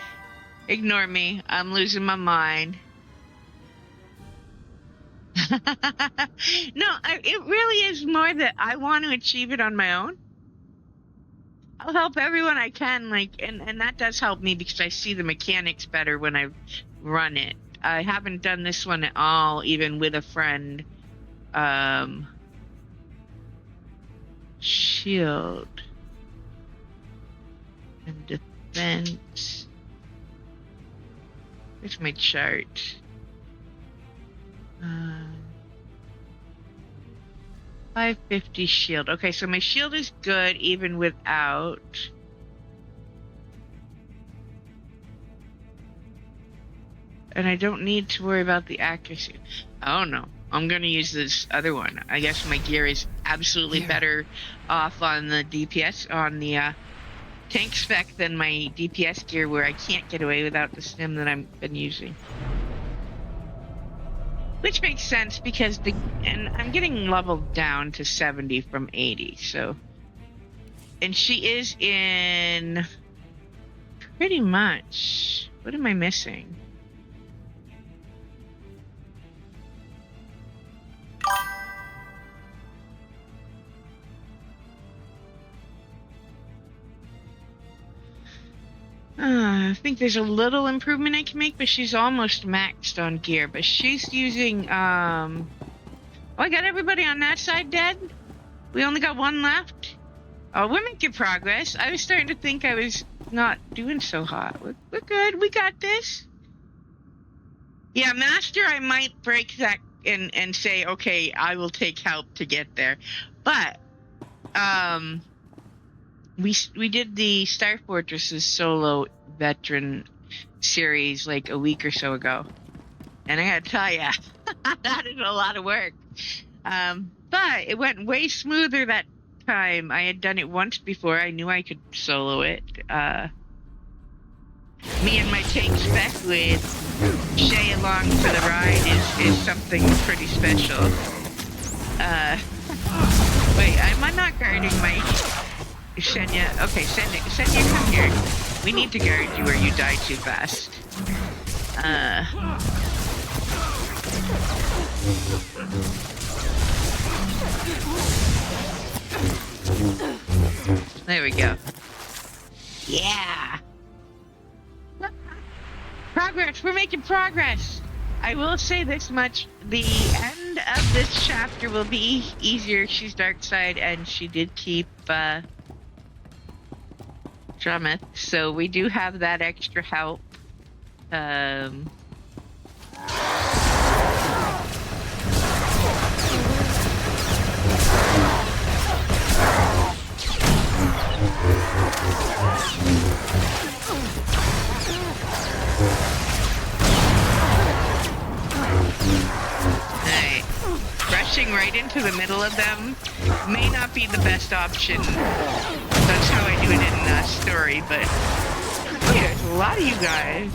Speaker 1: Ignore me. I'm losing my mind. No, it really is more that I want to achieve it on my own. I'll help everyone I can, and that does help me because I see the mechanics better when I run it. I haven't done this one at all, even with a friend. Shield. And defense. Where's my chart? 550 shield. Okay, so my shield is good even without and I don't need to worry about the accuracy. Oh no, I'm gonna use this other one. I guess my gear is absolutely better off on the DPS, on the tank spec than my DPS gear, where I can't get away without the stim that I've been using. Which makes sense because and I'm getting leveled down to 70 from 80, so. And she is in pretty much. What am I missing? I think there's a little improvement I can make, but she's almost maxed on gear. But she's using, oh, I got everybody on that side dead? We only got one left? Oh, we're making progress. I was starting to think I was not doing so hot. We're good. We got this. Yeah, Master, I might break that and say, okay, I will take help to get there. But, we did the Star Fortress's solo veteran series like a week or so ago, and I gotta tell ya, that is a lot of work. But it went way smoother that time. I had done it once before. I knew I could solo it. Me and my tank spec with Shay along for the ride is something pretty special. Wait, am I not guarding my Senya? Okay, Senya, come here. We need to guard you or you die too fast. There we go. Yeah! Progress! We're making progress! I will say this much. The end of this chapter will be easier. She's dark side, and she did keep, Drummeth, so we do have that extra help. Rushing right into the middle of them may not be the best option. That's how I do it in story, but oh, there's a lot of you guys.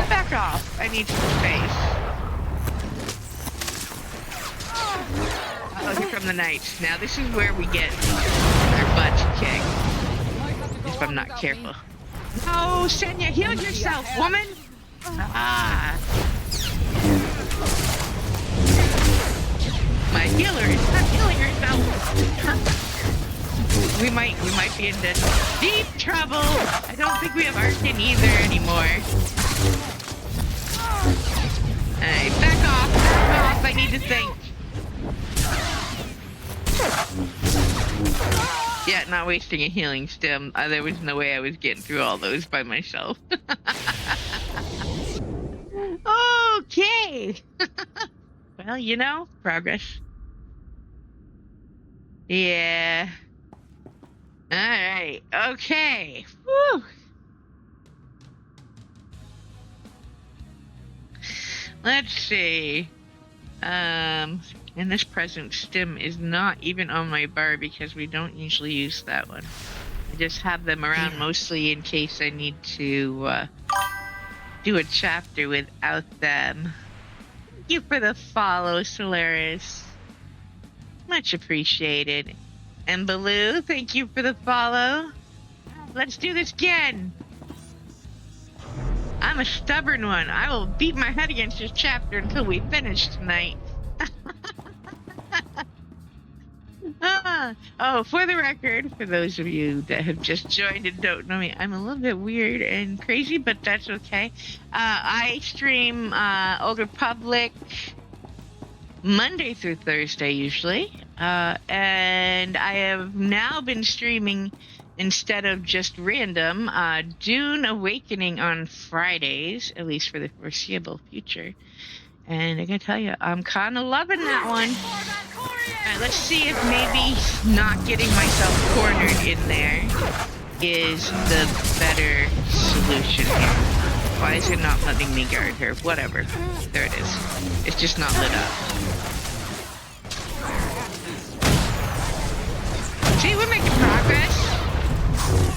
Speaker 1: Back off. I need some space. Oh, here come the knights. Now this is where we get our butts kicked. If I'm not careful. No, Senya, heal yourself, woman! Ah. My healer is not healing herself. We might be in deep trouble. I don't think we have Arkin either anymore. Hey, back off, I need to think. Yeah, not wasting a healing stim. There was no way I was getting through all those by myself. Okay. Well, you know, progress. Yeah. Alright, okay. Woo! Let's see. And this present stim is not even on my bar because we don't usually use that one. I just have them around mostly in case I need to do a chapter without them. Thank you for the follow, Solaris. Much appreciated. And Baloo, thank you for the follow. Let's do this again. I'm a stubborn one. I will beat my head against this chapter until we finish tonight. Oh, for the record, for those of you that have just joined and don't know me, I'm a little bit weird and crazy, but that's okay. I stream Old Republic Monday through Thursday usually, and I have now been streaming instead of just random Dune Awakening on Fridays, at least for the foreseeable future. And I gotta tell you, I'm kind of loving that one. Alright, let's see if maybe not getting myself cornered in there is the better solution here. Why is it not letting me guard her? Whatever. There it is. It's just not lit up. See, we're making progress.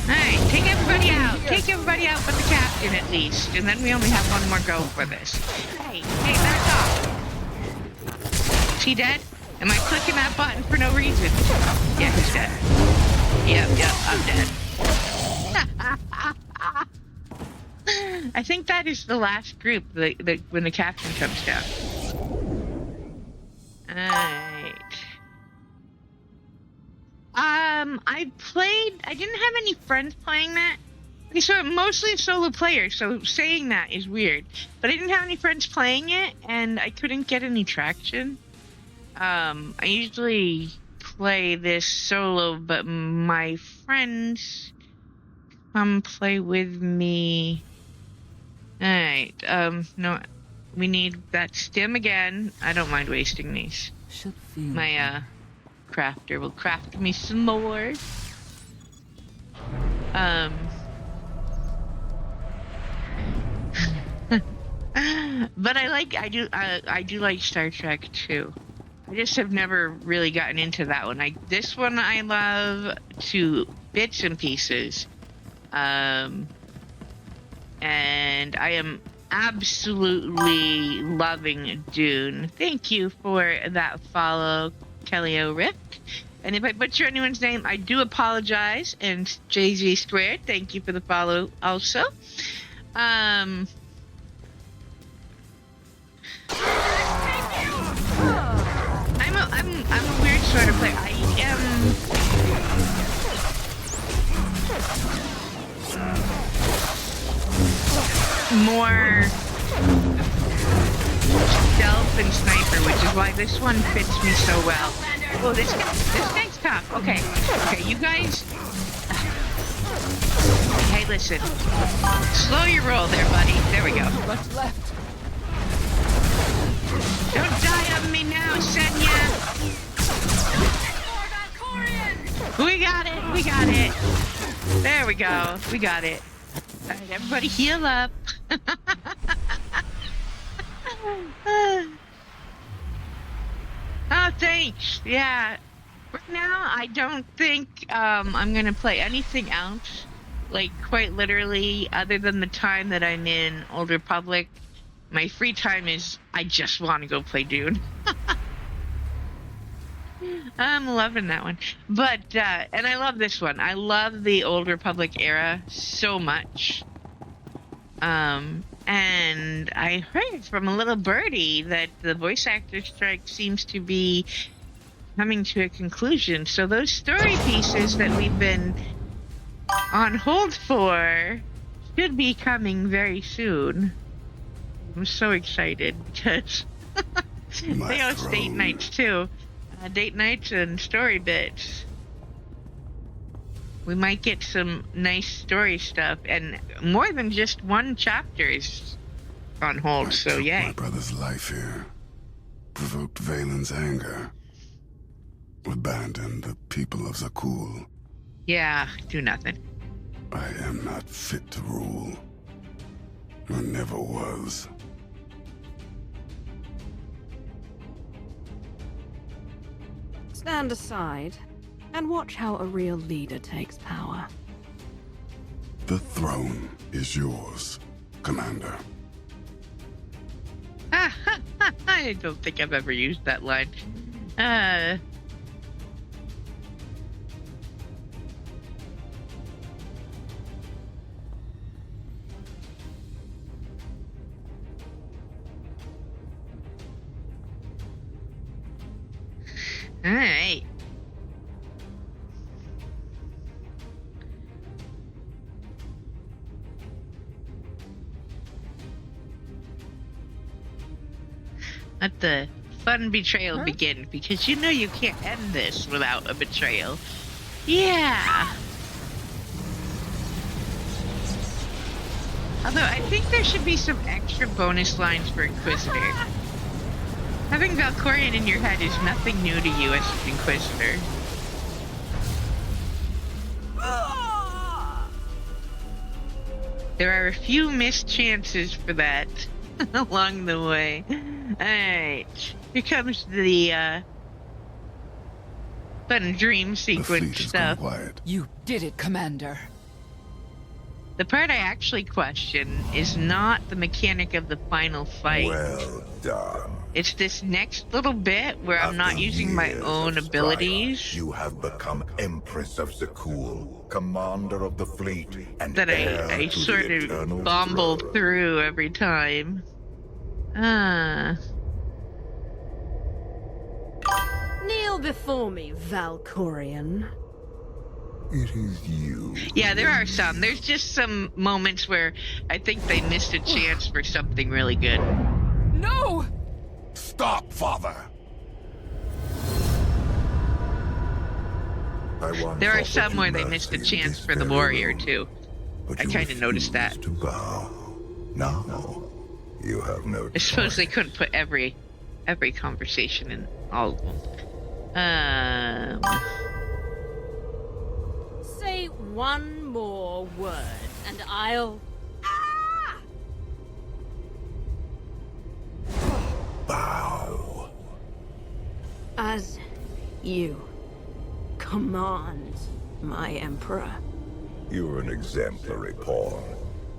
Speaker 1: Alright, take everybody out. Take everybody out but the captain at least. And then we only have one more go for this. Hey, back off. Is he dead? Am I clicking that button for no reason? Yeah, he's dead. Yep, I'm dead. I think that is the last group when the captain comes down. Alright. I didn't have any friends playing that. Okay, so mostly a solo player, so saying that is weird. But I didn't have any friends playing it, and I couldn't get any traction. I usually play this solo, but my friends come play with me. Alright, no, we need that stim again. I don't mind wasting these. My, crafter will craft me some more. But I do like Star Trek too. I just have never really gotten into that one. This one I love to bits and pieces. And I am absolutely loving Dune. Thank you for that follow, Kelly O'Rick. And if I butcher anyone's name, I do apologize. And JZ Squared, thank you for the follow also. I'm a weird sort of player. I am more stealth and sniper, which is why this one fits me so well. Oh, this guy's tough. Okay, you guys. Hey, listen. Slow your roll there, buddy. There we go.
Speaker 5: What's left?
Speaker 1: Don't die on me now, Senya. We got it. There we go. We got it. All right, everybody heal up. Oh, thanks. Yeah. Right now, I don't think I'm going to play anything else. Like, quite literally, other than the time that I'm in Old Republic. My free time is, I just want to go play Dune. I'm loving that one. But, and I love this one. I love the Old Republic era so much. And I heard from a little birdie that the voice actor strike seems to be coming to a conclusion. So those story pieces that we've been on hold for should be coming very soon. I'm so excited because they host date nights too. Date nights and story bits. We might get some nice story stuff, and more than just one chapter is on hold, so yay.
Speaker 7: My brother's life here provoked Valen's anger. Abandoned the people of Zakul.
Speaker 1: Yeah, do nothing.
Speaker 7: I am not fit to rule. I never was.
Speaker 4: Stand aside and watch how a real leader takes power.
Speaker 7: The throne is yours, Commander.
Speaker 1: I don't think I've ever used that line. All right. Let the fun betrayal begin, because you know you can't end this without a betrayal. Yeah. Although I think there should be some extra bonus lines for Inquisitor. Having Valkorian in your head is nothing new to you as an Inquisitor. There are a few missed chances for that along the way. Alright. Here comes the fun dream sequence stuff.
Speaker 5: You did it, Commander.
Speaker 1: The part I actually question is not the mechanic of the final fight.
Speaker 2: Well done.
Speaker 1: It's this next little bit where I'm not using my own abilities.
Speaker 2: You have become Empress of Zakul, commander of the fleet, and
Speaker 1: that
Speaker 2: heir
Speaker 1: I
Speaker 2: to
Speaker 1: sort
Speaker 2: the
Speaker 1: of
Speaker 2: eternal
Speaker 1: bumble
Speaker 2: throne.
Speaker 1: through every time.
Speaker 4: Kneel before me, Valkorian.
Speaker 2: It is you.
Speaker 1: Yeah, there are some. There's just some moments where I think they missed a chance for something really good.
Speaker 5: No!
Speaker 2: Stop, Father!
Speaker 1: There are some where they missed a chance for the warrior, too. I kind of noticed that.
Speaker 2: To bow. Now, you have no
Speaker 1: I suppose they couldn't put every conversation in all of them.
Speaker 4: Say one more word, and I'll...
Speaker 2: Bow.
Speaker 4: As you command, my Emperor.
Speaker 2: You're an exemplary pawn.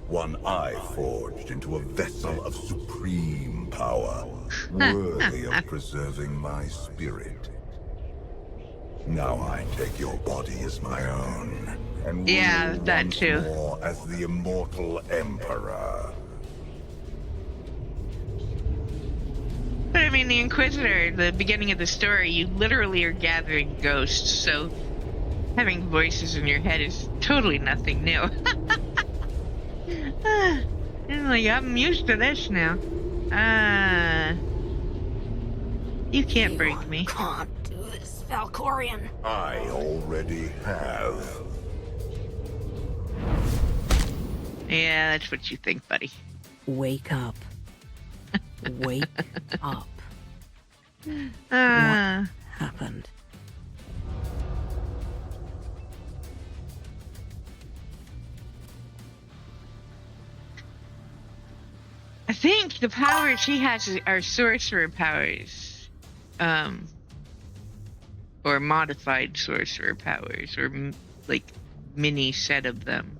Speaker 2: One I forged into a vessel of supreme power, worthy of preserving my spirit. Now I take your body as my own, and rule
Speaker 1: that
Speaker 2: once
Speaker 1: too.
Speaker 2: more as the immortal Emperor.
Speaker 1: But I mean, the Inquisitor, the beginning of the story, you literally are gathering ghosts, so having voices in your head is totally nothing new. I'm used to this now. You can't break me.
Speaker 4: Can't do this, Valkorian.
Speaker 2: I already have.
Speaker 1: Yeah, that's what you think, buddy.
Speaker 4: Wake up. Wake up.
Speaker 1: Uh,
Speaker 4: What happened?
Speaker 1: I think the powers he has are sorcerer powers. Or modified sorcerer powers, or like mini set of them.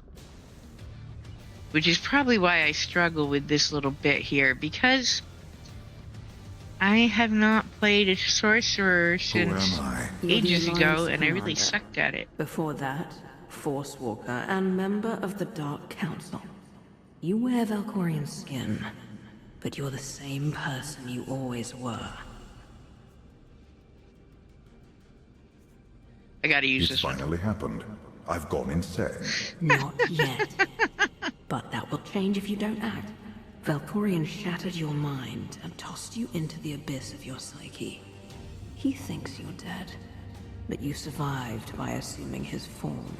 Speaker 1: Which is probably why I struggle with this little bit here, because I have not played a sorcerer since ages ago, and I really sucked at it.
Speaker 4: Before that, Force Walker and member of the Dark Council. You wear Valkorian skin, but you're the same person you always were.
Speaker 1: I gotta use
Speaker 2: It's
Speaker 1: this one.
Speaker 2: finally happened. I've gone insane.
Speaker 4: Not yet. But that will change if you don't act. Valkorian shattered your mind and tossed you into the abyss of your psyche. He thinks you're dead, but you survived by assuming his form.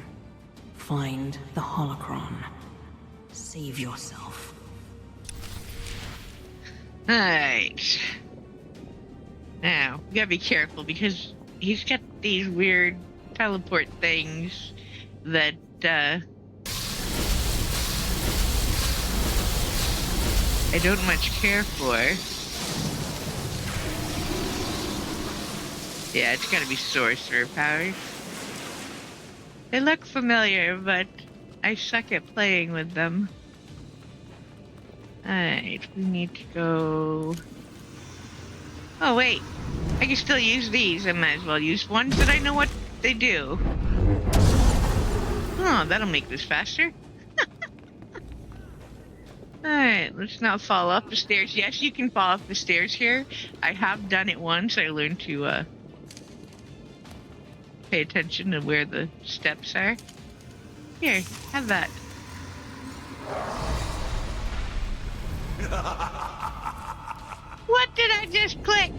Speaker 4: Find the holocron. Save yourself.
Speaker 1: Alright. Now, we gotta be careful because he's got these weird teleport things that, I don't much care for. Yeah, it's gotta be sorcerer powers. They look familiar, but I suck at playing with them. Alright, we need to go... Oh wait, I can still use these. I might as well use ones that I know what they do. Oh, that'll make this faster. Alright, let's not fall off the stairs. Yes, you can fall off the stairs here. I have done it once. I learned to pay attention to where the steps are. Here, have that. What did I just click?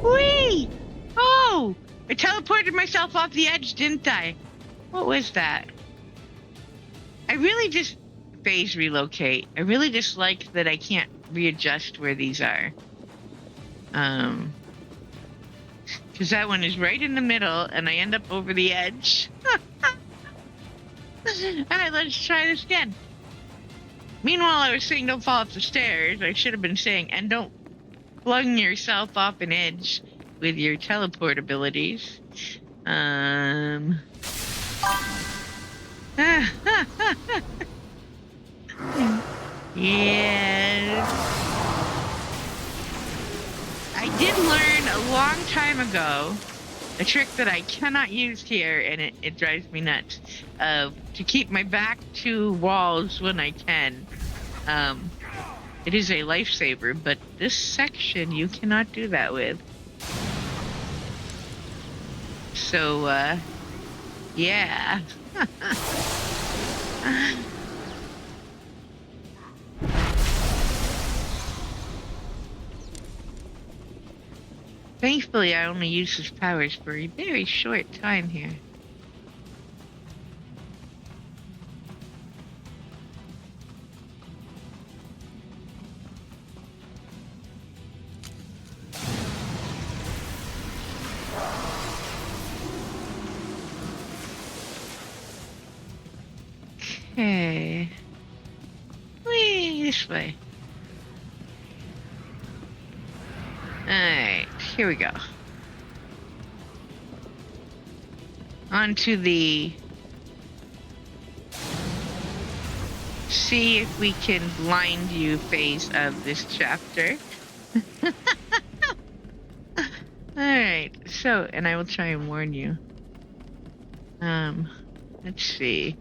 Speaker 1: Whee! Oh! I teleported myself off the edge, didn't I? What was that? I really just... phase relocate. I really just like that I can't readjust where these are. Because that one is right in the middle, and I end up over the edge. Alright, let's try this again. Meanwhile, I was saying don't fall off the stairs. I should have been saying, and don't flung yourself off an edge with your teleport abilities. Yeah. I did learn a long time ago a trick that I cannot use here, and it drives me nuts. To keep my back to walls when I can. It is a lifesaver, but this section you cannot do that with. So, yeah. Thankfully, I only use his powers for a very short time here. Okay. Whee, this way. Alright, here we go. On to the... see if we can blind you phase of this chapter. Alright, so, and I will try and warn you. Let's see.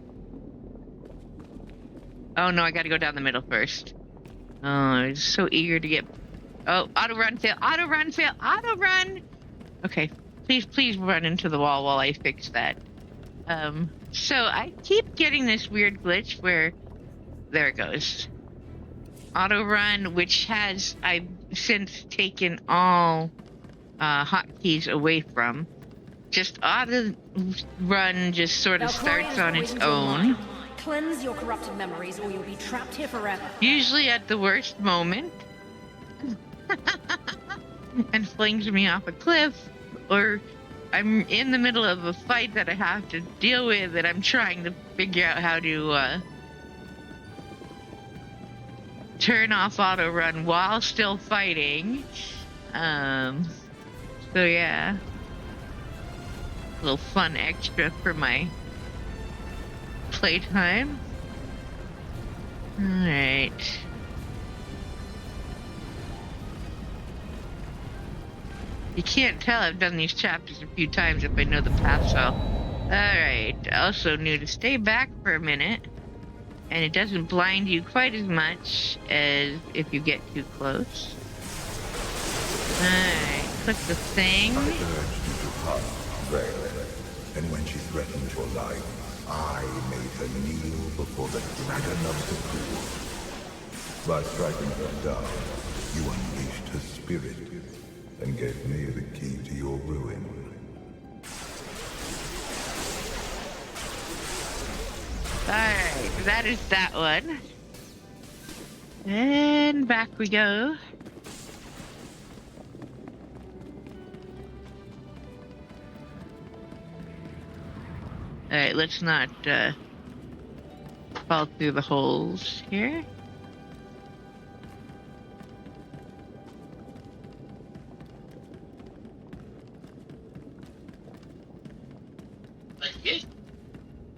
Speaker 1: Oh no, I gotta go down the middle first. Oh, I was so eager to get... Oh, auto run, fail, auto run, fail, auto run! Okay, please run into the wall while I fix that. So I keep getting this weird glitch where... There it goes. Auto run, which has... I've since taken all hotkeys away from. Just auto run just sort of starts on its own.
Speaker 12: Cleanse your corrupted memories or you'll be trapped here forever.
Speaker 1: Usually at the worst moment. And flings me off a cliff. Or I'm in the middle of a fight that I have to deal with and I'm trying to figure out how to turn off auto run while still fighting. So yeah. A little fun extra for my playtime. Alright. You can't tell I've done these chapters a few times if I know the path, so. Alright. Also knew to stay back for a minute. And it doesn't blind you quite as much as if you get too close. Alright. Click the thing.
Speaker 2: I urged you to hunt Valen, and when she threatened your life, I made her kneel before the dragon of the pool. By striking her down, you unleashed her spirit, and gave me the key to your ruin.
Speaker 1: Alright, that is that one. And back we go. Alright, let's not fall through the holes here.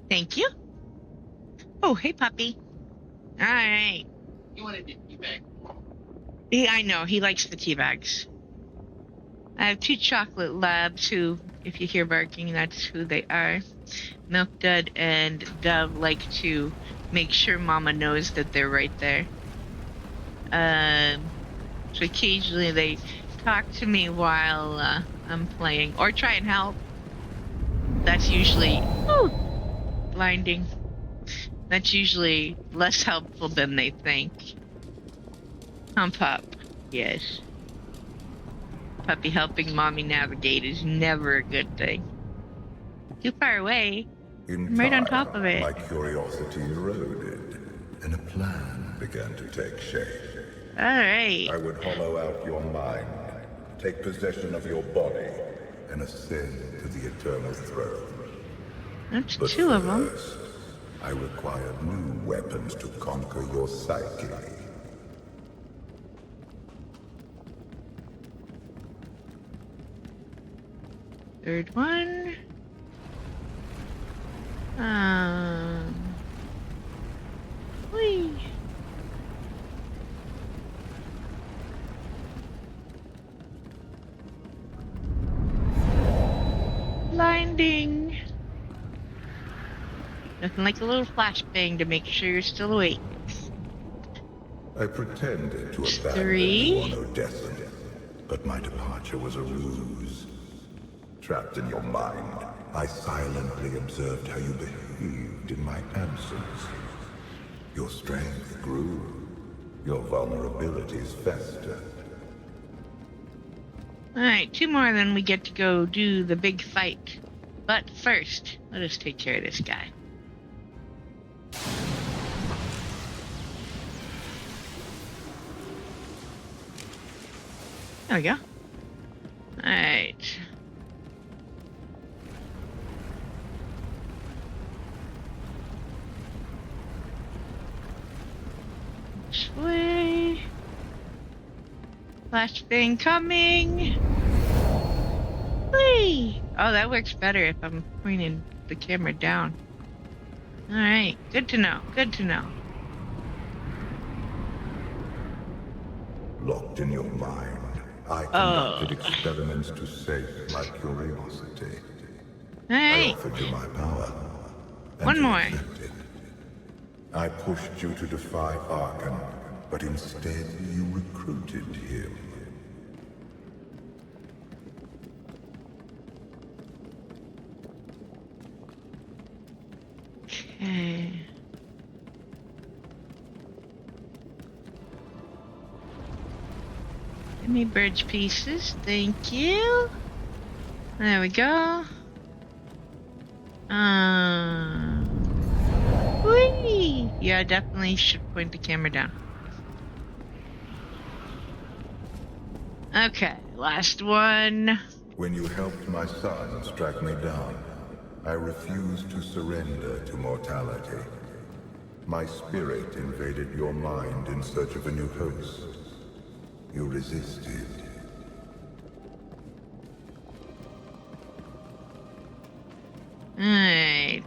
Speaker 1: Thank you. Oh, hey, puppy. All right.
Speaker 8: You wanted the tea bag.
Speaker 1: Yeah, I know. He likes the tea bags. I have two chocolate labs who, if you hear barking, that's who they are. Milk Dud and Dove like to make sure Mama knows that they're right there. So occasionally they talk to me while I'm playing, or try and help. That's usually blinding. That's usually less helpful than they think. Pup, yes. Puppy helping mommy navigate is never a good thing. Too far away. I'm right on top of it.
Speaker 2: My curiosity eroded, and a plan began to take shape.
Speaker 1: Alright.
Speaker 2: I would hollow out your mind, take possession of your body, and ascend to the eternal throne.
Speaker 1: That's
Speaker 2: but
Speaker 1: two of them.
Speaker 2: first, I require new weapons to conquer your psyche.
Speaker 1: Third one. Whee. Blinding. Nothing like a little flashbang to make sure you're still awake.
Speaker 2: I pretended to abandon
Speaker 1: 3.
Speaker 2: you on Odessa, but my departure was a ruse. Trapped in your mind, I silently observed how you behaved in my absence. Your strength grew. Your vulnerabilities festered.
Speaker 1: Alright, 2 more, then we get to go do the big fight. But first, let us take care of this guy. There we go. Alright. This way. Flashbang coming. Whee! Oh, that works better if I'm pointing the camera down. Alright, good to know, good to know.
Speaker 2: Locked in your mind, I conducted experiments to save my curiosity. I offered you my power. And
Speaker 1: One
Speaker 2: you
Speaker 1: more.
Speaker 2: accepted. I pushed you to defy Arkham, but instead you recruited him.
Speaker 1: Okay. Give me bridge pieces, thank you. There we go. Whee! Yeah, I definitely should point the camera down. Okay, last one.
Speaker 2: When you helped my son strike me down, I refused to surrender to mortality. My spirit invaded your mind in search of a new host. You resisted.
Speaker 1: Alright.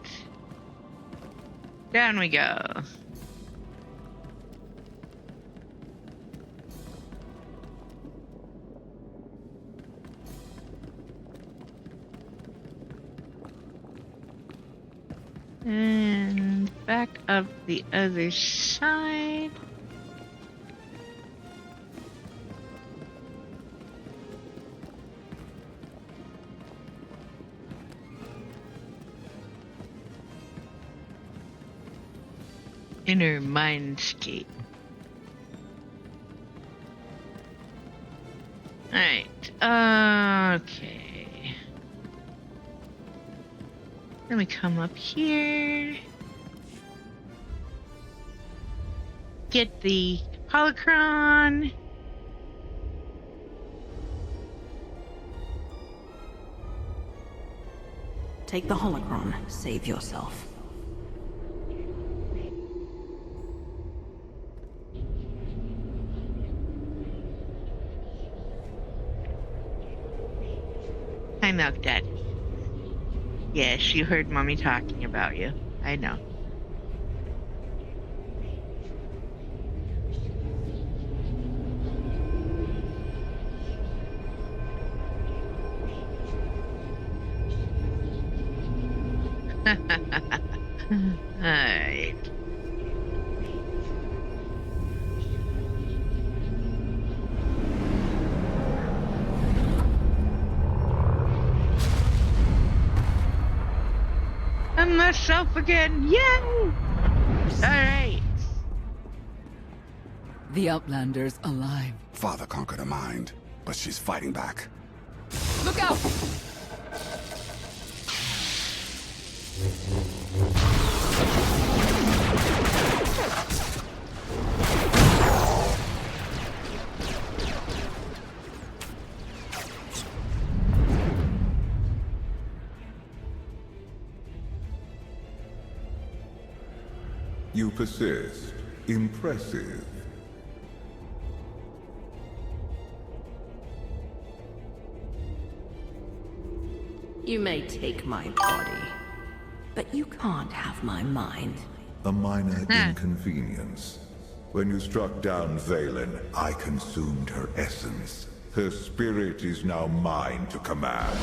Speaker 1: Down we go. And back up the other side. Inner mindscape. Alright, okay. Then we come up here. Get the holocron.
Speaker 4: Take the holocron. Save yourself.
Speaker 1: Hi, Milk Dad. Yes, you heard Mommy talking about you. I know. Alright. I'm myself again. Yay! Alright.
Speaker 5: The Outlander's alive.
Speaker 7: Father conquered her mind, but she's fighting back.
Speaker 5: Look out!
Speaker 2: persist. Impressive.
Speaker 4: You may take my body, but you can't have my mind.
Speaker 2: A minor inconvenience. When you struck down Valen, I consumed her essence. Her spirit is now mine to command.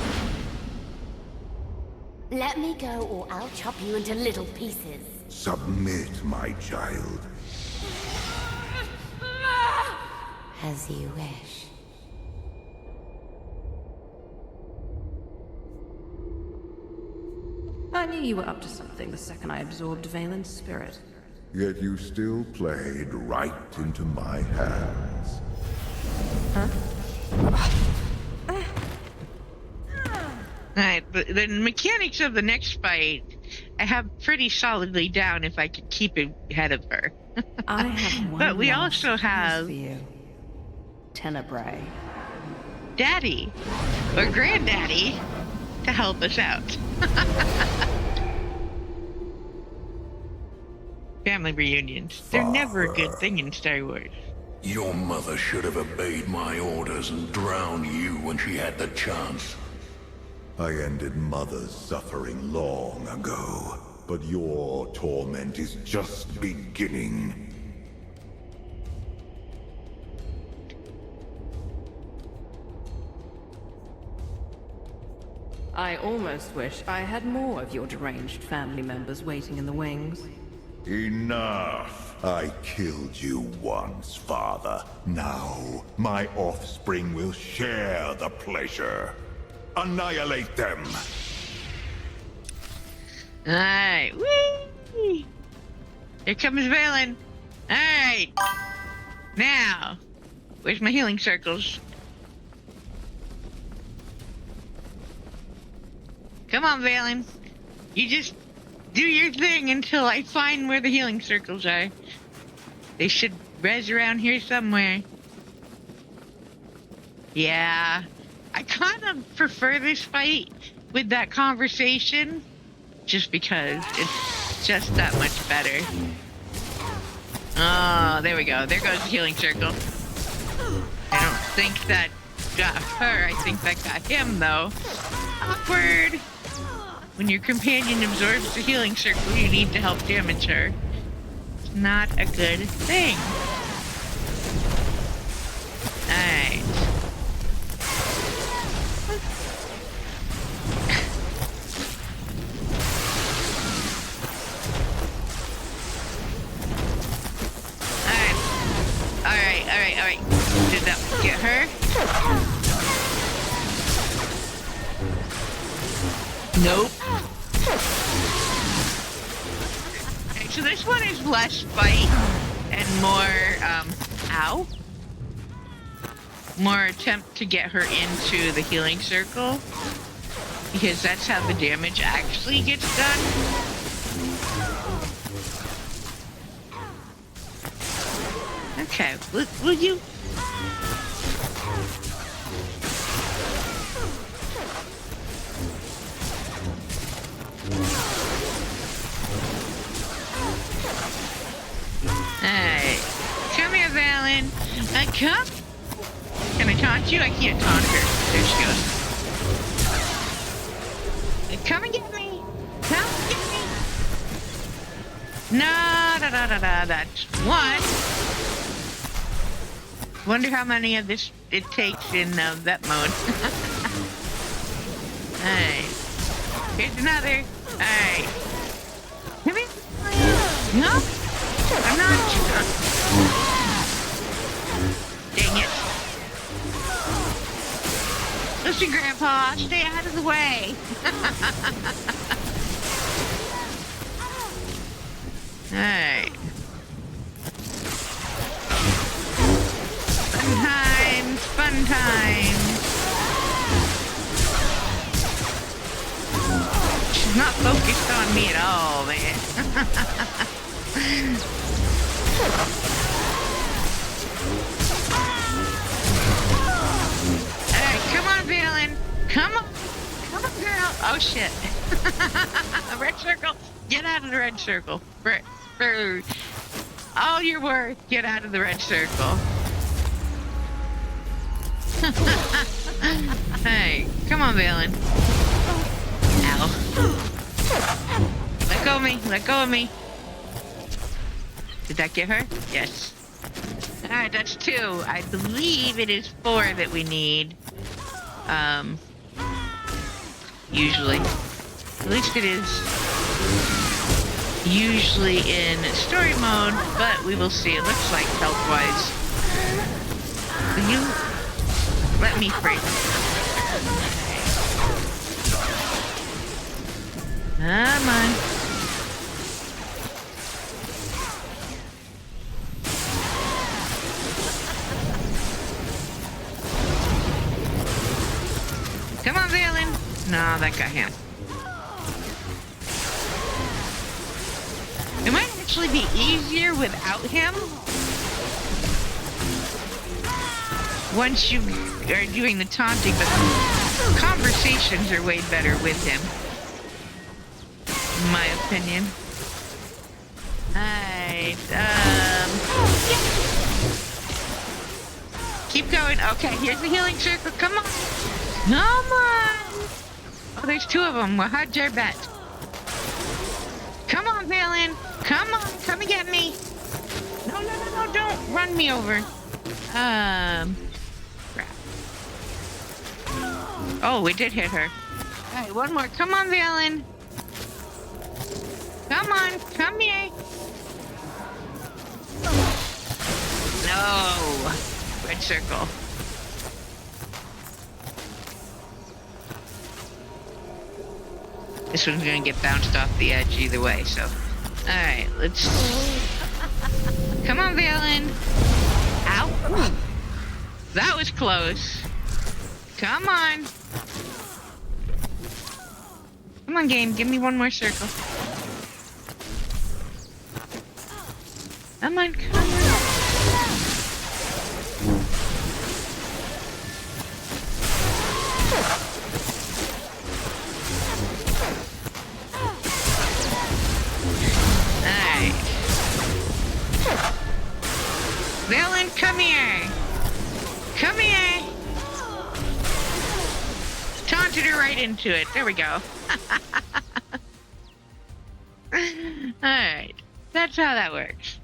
Speaker 19: Let me go or I'll chop you into little pieces.
Speaker 2: Submit, my child.
Speaker 19: As you wish.
Speaker 4: I knew you were up to something the second I absorbed Valen's spirit.
Speaker 2: Yet you still played right into my hands.
Speaker 4: Huh?
Speaker 1: Alright, but the mechanics of the next fight, I have pretty solidly down if I could keep it ahead of her.
Speaker 4: I have one
Speaker 1: but we
Speaker 4: last
Speaker 1: also
Speaker 4: quiz
Speaker 1: have
Speaker 4: for you. Tenebrae.
Speaker 1: Daddy, or Granddaddy, to help us out. Family reunions. They're never a good thing in Star Wars.
Speaker 22: Your mother should have obeyed my orders and drowned you when she had the chance.
Speaker 2: I ended Mother's suffering long ago, but your torment is just beginning.
Speaker 4: I almost wish I had more of your deranged family members waiting in the wings.
Speaker 2: Enough! I killed you once, Father. Now, my offspring will share the pleasure. Annihilate them!
Speaker 1: Alright, whee! Here comes Valen. Alright. Now, where's my healing circles? Come on, Valen. You just do your thing until I find where the healing circles are. They should res around here somewhere. Yeah. I kind of prefer this fight with that conversation, just because it's just that much better. Oh, there we go. There goes the healing circle. I don't think that got her. I think that got him, though. Awkward. When your companion absorbs the healing circle, you need to help damage her. It's not a good thing. Alright. Alright. Did that get her? Nope. Okay, so this one is less fight and more, more attempt to get her into the healing circle, because that's how the damage actually gets done. Okay, will you? Alright. Come here, Valen. Come. Can I taunt you? I can't taunt her. There she goes. Come and get me. Come and get me. No, that's one. Wonder how many of this it takes in that mode. Alright. Here's another. Alright. Come here. No. I'm not. Dang it. Listen, Grandpa, stay out of the way. Alright. Fun times. She's not focused on me at all, man. Alright, come on, Valen. Come on, girl. Oh, shit. A red circle. Get out of the red circle. Frick All you're worth. Get out of the red circle. Hey, come on, Valen. Ow. Let go of me. Let go of me. Did that get her? Yes. Alright, that's 2. I believe it is 4 that we need. Usually. At least it is usually in story mode, but we will see. It looks like health-wise. Will you let me free? Come on. Come on, Valen. No, that got him. It might actually be easier without him. Once you are doing the taunting, but conversations are way better with him. In my opinion. Alright, keep going. Okay, here's the healing circle. Come on. Come on. Oh, there's 2 of them. Well, how'd you bet? Come on, Valen. Come on. Come and get me. No, don't run me over. Crap. Oh, we did hit her. Alright, one more. Come on, Valen. Come on. Come here. No. Red circle. This one's gonna get bounced off the edge either way, so. Alright, let's... Come on, Valen. Ow. That was close. Come on. Come on, game. Give me one more circle. Come on, come on. Valen, come here. Come here. Taunted her right into it. There we go. Alright. That's how that works.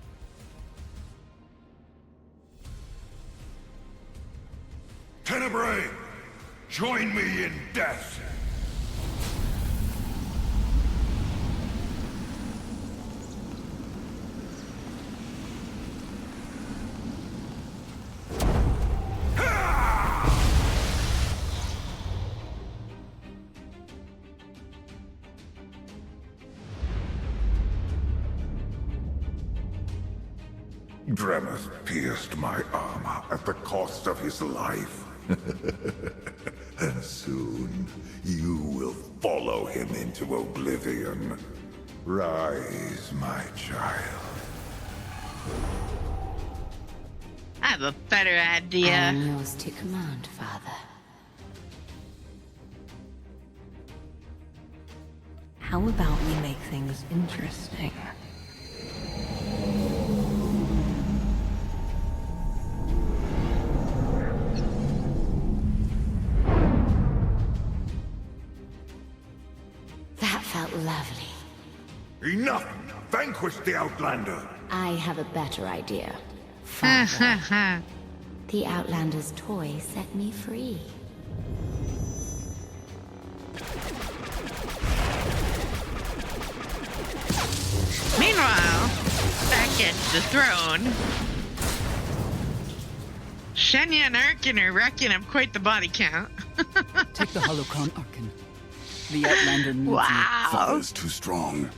Speaker 22: Tenebrae, join me in death.
Speaker 2: Dremeth pierced my armor at the cost of his life. And soon, you will follow him into oblivion. Rise, my child.
Speaker 1: I have a better idea.
Speaker 3: I am yours to command, Father.
Speaker 4: How about we make things interesting?
Speaker 3: That felt lovely.
Speaker 2: Enough! Vanquish the Outlander!
Speaker 3: I have a better idea. Father, the Outlander's toy set me free.
Speaker 1: Meanwhile, back at the throne, Shenya and Arkin are racking up quite the body count.
Speaker 5: Take the holocron, Arkin. The Outlander needs
Speaker 1: Wow.
Speaker 5: you.
Speaker 7: Father's too strong.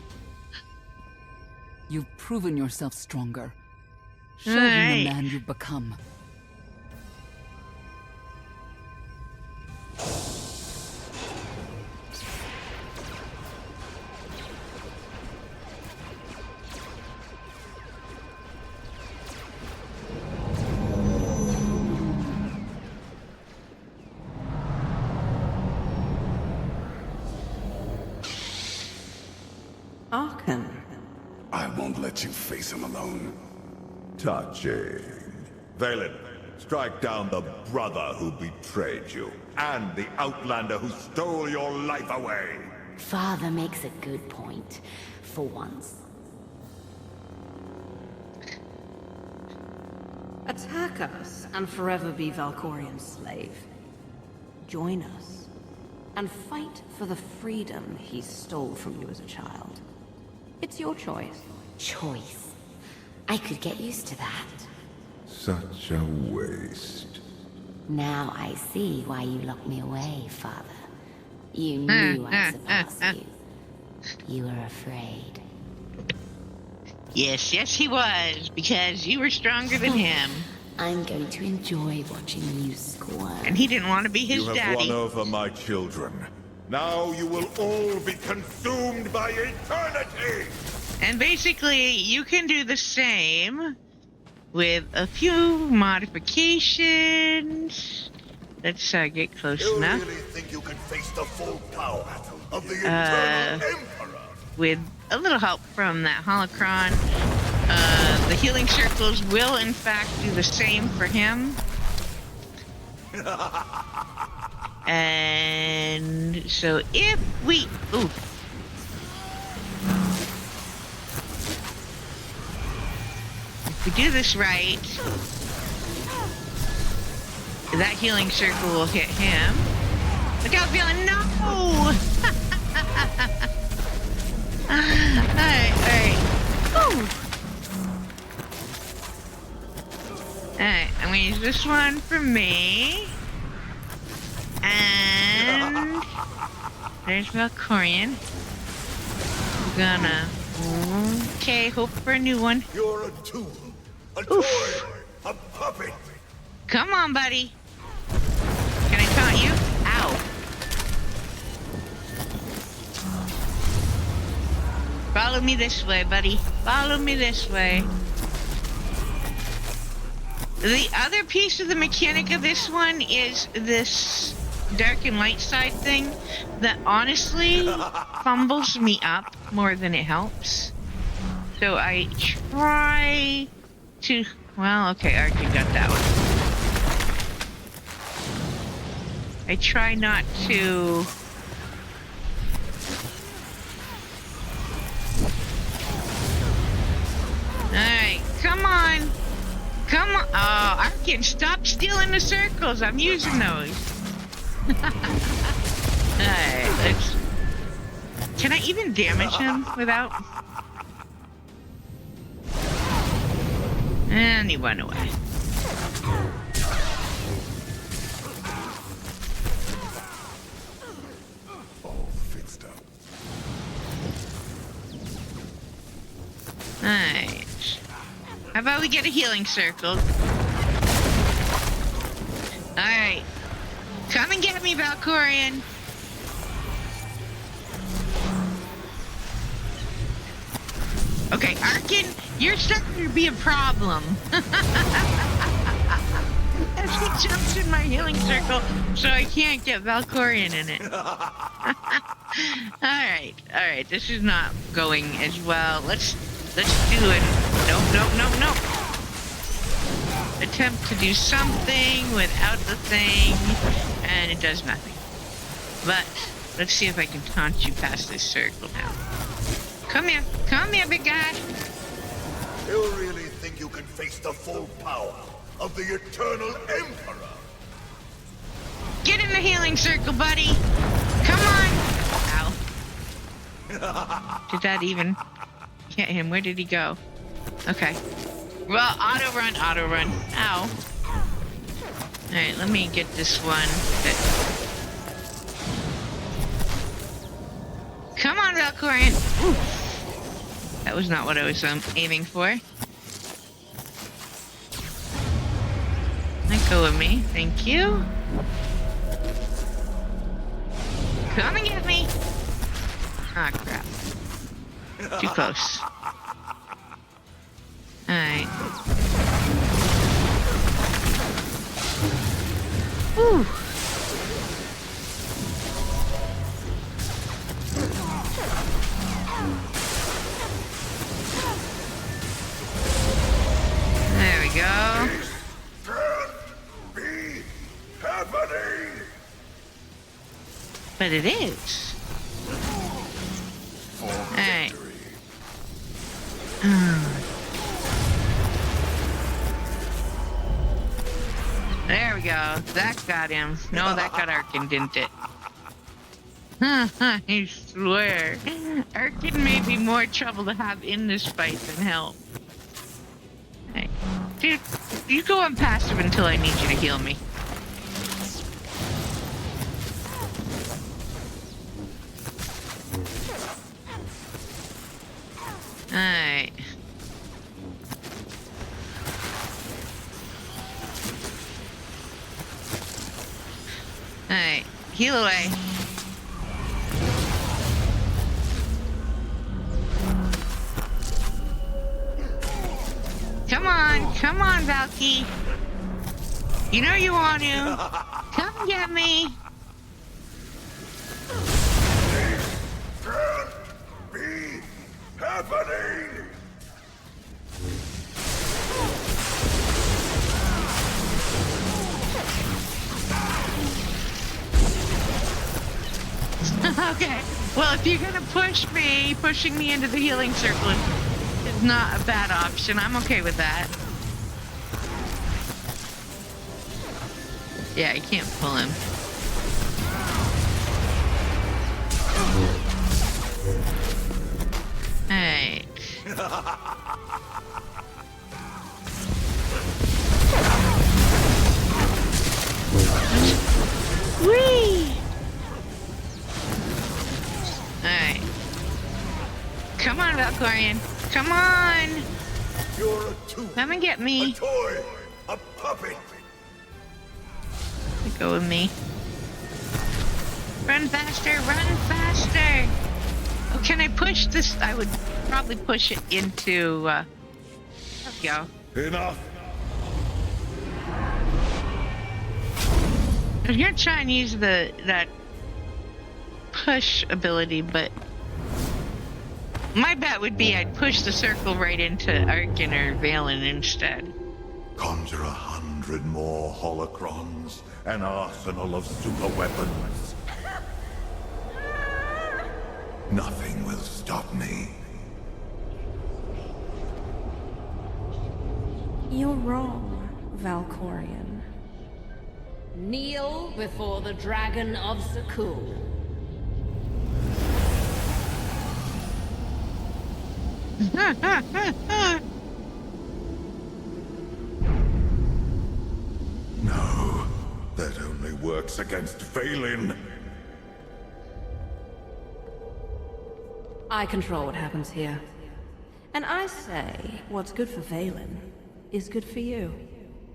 Speaker 5: You've proven yourself stronger. Show him
Speaker 1: Right.
Speaker 5: the man you've become.
Speaker 4: Arkan.
Speaker 7: I won't let you face him alone.
Speaker 2: Touching. Valen, strike down the brother who betrayed you, and the outlander who stole your life away.
Speaker 3: Father makes a good point, for once.
Speaker 4: Attack us and forever be Valkorian's slave. Join us and fight for the freedom he stole from you as a child. It's your choice.
Speaker 3: Choice? I could get used to that.
Speaker 2: Such a waste.
Speaker 3: Now I see why you locked me away, Father. You knew I'd surpass you. You were afraid.
Speaker 1: Yes, he was, because you were stronger than him.
Speaker 3: I'm going to enjoy watching you squirm.
Speaker 1: And he didn't want to be his
Speaker 2: daddy. You have won over my children. Now you will all be consumed by eternity!
Speaker 1: And basically, you can do the same with a few modifications. Let's get close enough.
Speaker 22: You really think you can face the full power of the Eternal Emperor?
Speaker 1: With a little help from that holocron, the healing circles will in fact do the same for him. And so if we... Ooh. If we do this right, that healing circle will hit him. Look out, Villain! No! Alright. Alright, I'm gonna use this one for me. And there's Valkorian. I'm gonna... Okay, hope for a new one.
Speaker 22: You're a tool, a toy, a puppet.
Speaker 1: Come on, buddy. Can I taunt you? Ow. Follow me this way, buddy. Follow me this way. The other piece of the mechanic of this one is this dark and light side thing that honestly fumbles me up more than it helps. So I try to... Well, okay, I already got that one. I try not to... Alright, come on! Come on! Oh, Arkin, stop stealing the circles! I'm using those! Alright, let's... Can I even damage him without... And he went away.
Speaker 7: All fixed up.
Speaker 1: Alright. How about we get a healing circle? Alright. Come and get me, Valkorian. Okay, Arkin, you're starting to be a problem. As he jumps in my healing circle, so I can't get Valkorian in it. Alright, this is not going as well. Let's do it. Nope. Attempt to do something without the thing, and it does nothing. But let's see if I can taunt you past this circle now. Come here, big guy.
Speaker 22: You really think you can face the full power of the Eternal Emperor?
Speaker 1: Get in the healing circle, buddy. Come on. Ow. Did that even hit him? Where did he go? Okay. Well, auto run. Ow. Alright, let me get this one. Come on, Valkorian. Ooh. That was not what I was aiming for. Let go of me. Thank you. Come and get me. Ah, crap. Too close. Alright. Whew. But it is. Alright. There we go. That got him. No, that got Arkin, didn't it? I swear. Arkin may be more trouble to have in this fight than help. Hey. Dude, you go on passive until I need you to heal me. Alright. Alright, heal away. Come on, Valky. You know you want to. Come get me.
Speaker 2: Can't be happening.
Speaker 1: Okay. Well, if you're gonna push me, pushing me into the healing circle is not a bad option. I'm okay with that. Yeah, you can't pull him. Alright. Whee! Alright. Come on, Valkorian. Come on!
Speaker 2: You're a tool.
Speaker 1: Come and get me.
Speaker 2: A toy. A puppet.
Speaker 1: Go with me. Run faster, run faster! Oh, can I push this? I would probably push it into, there we go.
Speaker 2: Enough.
Speaker 1: I was gonna try and use that push ability, but my bet would be I'd push the circle right into Arkin or Valen instead.
Speaker 2: Conjure 100 more holocrons, an arsenal of super weapons. Nothing will stop me.
Speaker 4: You're wrong, Valkorian.
Speaker 12: Kneel before the dragon of Zakul.
Speaker 2: No, that only works against Valen.
Speaker 4: I control what happens here. And I say, what's good for Valen is good for you.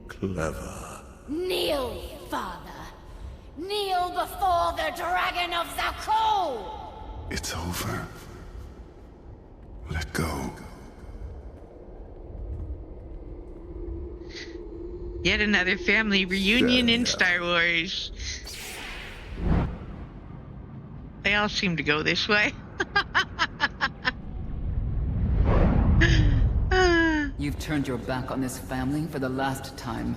Speaker 2: Clever.
Speaker 12: Kneel, father. Kneel before the dragon of Zakul!
Speaker 7: It's over. Let go.
Speaker 1: Yet another family reunion in Star Wars. They all seem to go this way.
Speaker 16: You've turned your back on this family for the last time.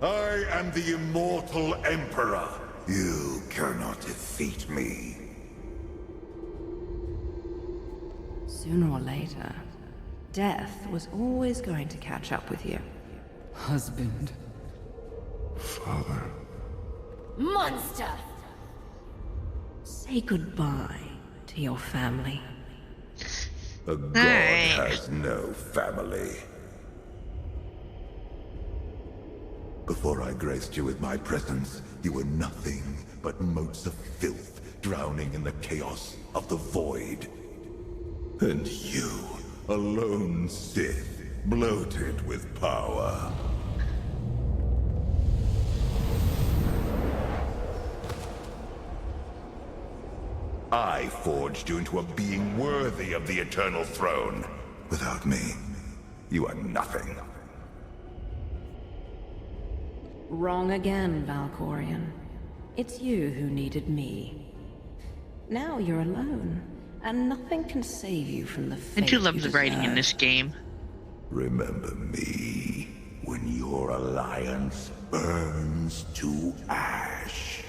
Speaker 2: I am the immortal Emperor. You cannot defeat me.
Speaker 4: Sooner or later, death was always going to catch up with you.
Speaker 16: Husband.
Speaker 7: Father.
Speaker 12: Monster!
Speaker 4: Say goodbye to your family.
Speaker 2: A god has no family. Before I graced you with my presence, you were nothing but motes of filth drowning in the chaos of the void. And you, a lone Sith, bloated with power. I forged you into a being worthy of the Eternal Throne. Without me, you are nothing.
Speaker 4: Wrong again, Valkorian. It's you who needed me. Now you're alone, and nothing can save you from the fate
Speaker 1: I do love
Speaker 4: you
Speaker 1: the writing in
Speaker 4: deserve.
Speaker 1: this game.
Speaker 2: Remember me when your alliance burns to ash.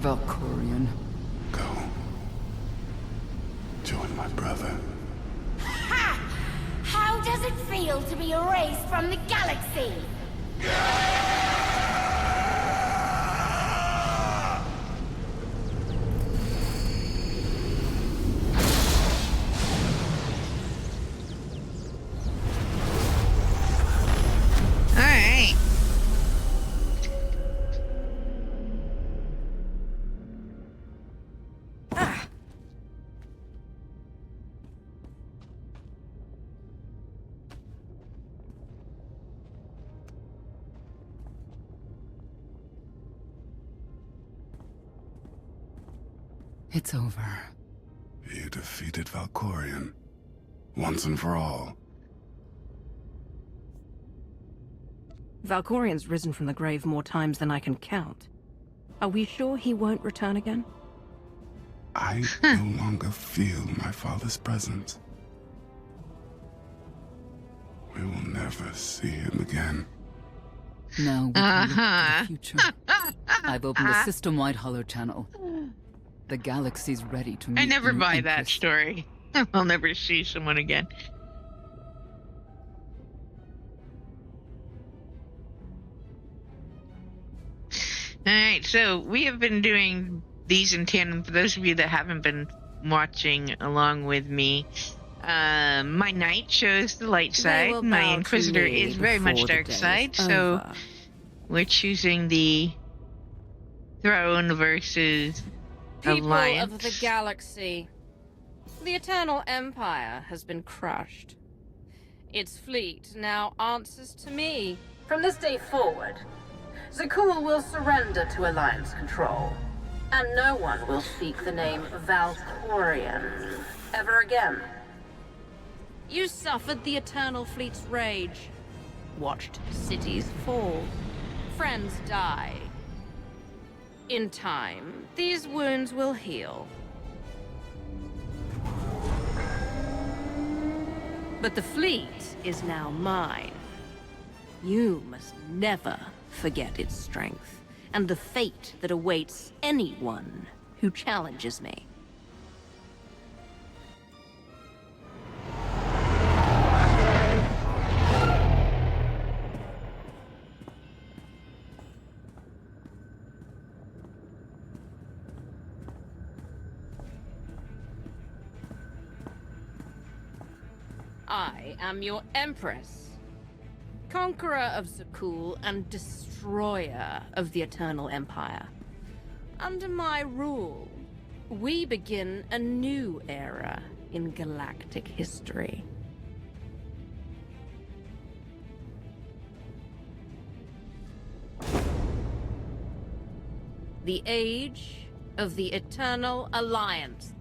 Speaker 16: Valkorian.
Speaker 7: Go. Join my brother.
Speaker 19: Ha! How does it feel to be erased from the galaxy?
Speaker 1: Alright.
Speaker 16: It's over.
Speaker 7: You defeated Valkorian. Once and for all.
Speaker 4: Valkorian's risen from the grave more times than I can count. Are we sure he won't return again?
Speaker 7: I no longer feel my father's presence. We will never see him again.
Speaker 16: Now we can look to the future. I've opened a system-wide hollow channel. The galaxy's ready to meet
Speaker 1: I never
Speaker 16: the new
Speaker 1: buy that
Speaker 16: Empress.
Speaker 1: story. I'll never see someone again. Alright, so we have been doing these in tandem. For those of you that haven't been watching along with me, my knight shows the light side. My Inquisitor is very much dark side. So we're choosing the throne versus
Speaker 8: People
Speaker 1: alliance.
Speaker 8: of the galaxy. The Eternal Empire has been crushed. Its fleet now answers to me.
Speaker 18: From this day forward, Zakul will surrender to Alliance control, and no one will speak the name Valkorian ever again.
Speaker 8: You suffered the Eternal Fleet's rage, watched cities fall, friends die. In time, these wounds will heal. But the fleet is now mine. You must never forget its strength, and the fate that awaits anyone who challenges me. I am your Empress, conqueror of Zakul and destroyer of the Eternal Empire. Under my rule, we begin a new era in galactic history. The Age of the Eternal Alliance.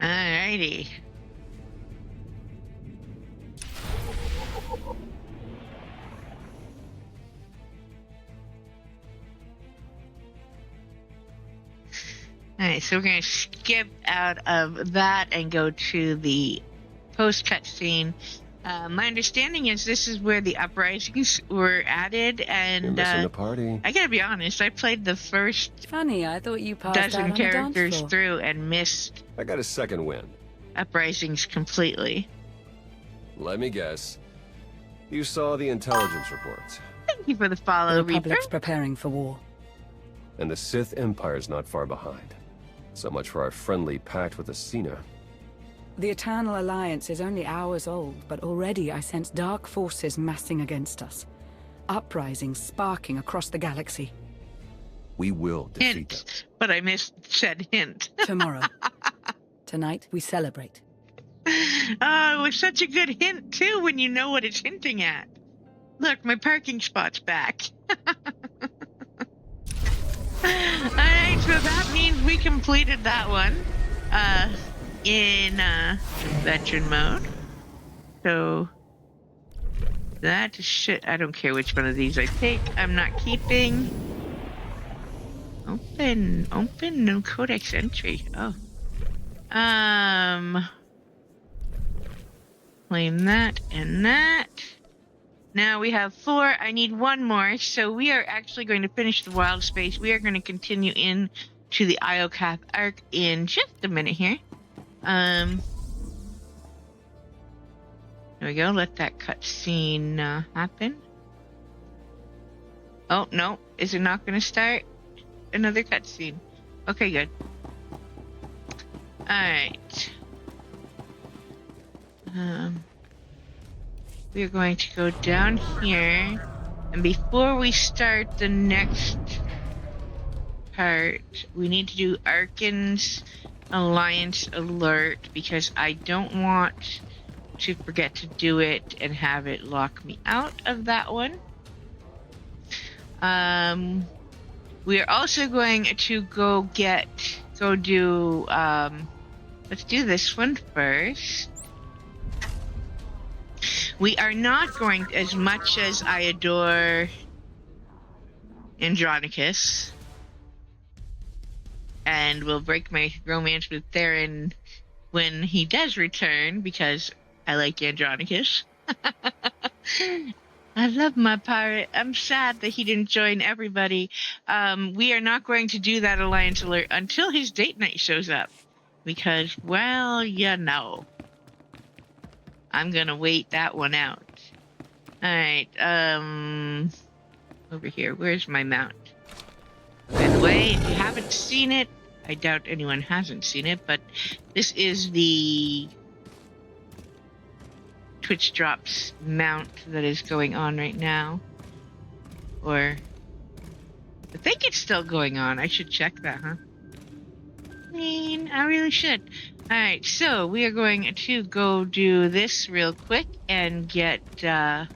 Speaker 1: Alrighty. Alright, so we're going to skip out of that and go to the post-cut scene. My understanding is this is where the uprisings were added, and
Speaker 11: You're missing the party.
Speaker 1: I gotta be honest, I played the first
Speaker 5: Funny, I thought you passed out
Speaker 1: dozen
Speaker 5: on the dance
Speaker 1: characters
Speaker 5: floor.
Speaker 1: through and missed
Speaker 11: I got a second win.
Speaker 1: uprisings completely.
Speaker 11: Let me guess. You saw the intelligence reports.
Speaker 1: Thank you for the follow,
Speaker 5: The
Speaker 1: Reaper.
Speaker 5: Republic's preparing for war.
Speaker 11: And the Sith Empire's not far behind. So much for our friendly pact with Asina.
Speaker 5: The Eternal Alliance is only hours old, but already I sense dark forces massing against us. Uprisings sparking across the galaxy.
Speaker 11: We will defeat them.
Speaker 1: Hint, but I missed said hint.
Speaker 5: Tomorrow. Tonight, we celebrate.
Speaker 1: Oh, it was such a good hint, too, when you know what it's hinting at. Look, my parking spot's back. Alright, so that means we completed that one in veteran mode. So That shit. I don't care which one of these I take. I'm not keeping. Open, no codex entry. Oh. Claim that and that. Now we have 4. I need 1 more. So we are actually going to finish the wild space. We are going to continue in to the Iocath arc in just a minute here. There we go. Let that cutscene happen. Oh, no. Is it not going to start? Another cutscene. Okay, good. Alright. We are going to go down here. And before we start the next part, we need to do Arkan's Alliance alert, because I don't want to forget to do it and have it lock me out of that one. We are also going to let's do this one first. We are not going, as much as I adore Andronicus and will break my romance with Theron when he does return, because I like Andronicus. I love my pirate. I'm sad that he didn't join everybody. We are not going to do that Alliance alert until his date night shows up. Because, well, you know. I'm gonna wait that one out. Alright, over here. Where's my mount? By the way, if you haven't seen it, I doubt anyone hasn't seen it, but this is the Twitch Drops mount that is going on right now. Or, I think it's still going on. I should check that, huh? I mean, I really should. Alright, so we are going to go do this real quick and get our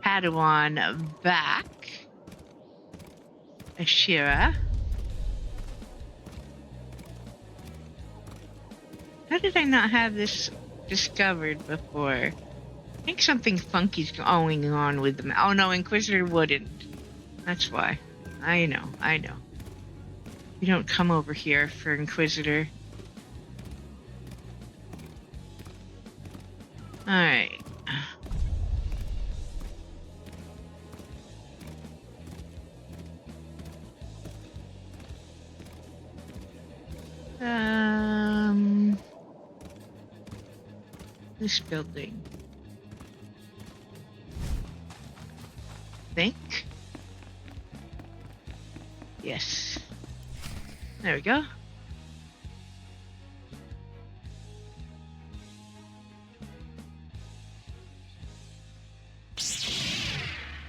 Speaker 1: Padawan back. Ashira. How did I not have this discovered before? I think something funky's going on with them. Oh no, Inquisitor wouldn't. That's why. I know. You don't come over here for Inquisitor. Alright. This building. Think? Yes. There we go.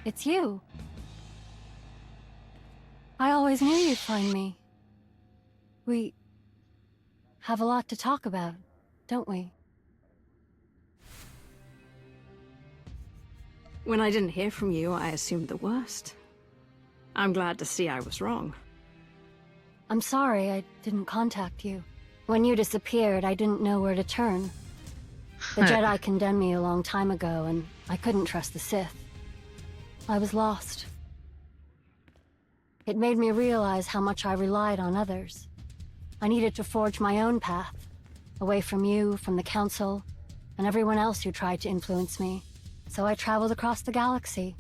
Speaker 9: It's you. I always knew you'd find me. We have a lot to talk about, don't we?
Speaker 4: When I didn't hear from you, I assumed the worst. I'm glad to see I was wrong.
Speaker 9: I'm sorry I didn't contact you. When you disappeared, I didn't know where to turn. The Jedi condemned me a long time ago, and I couldn't trust the Sith. I was lost. It made me realize how much I relied on others. I needed to forge my own path, away from you, from the Council, and everyone else who tried to influence me. So I traveled across the galaxy,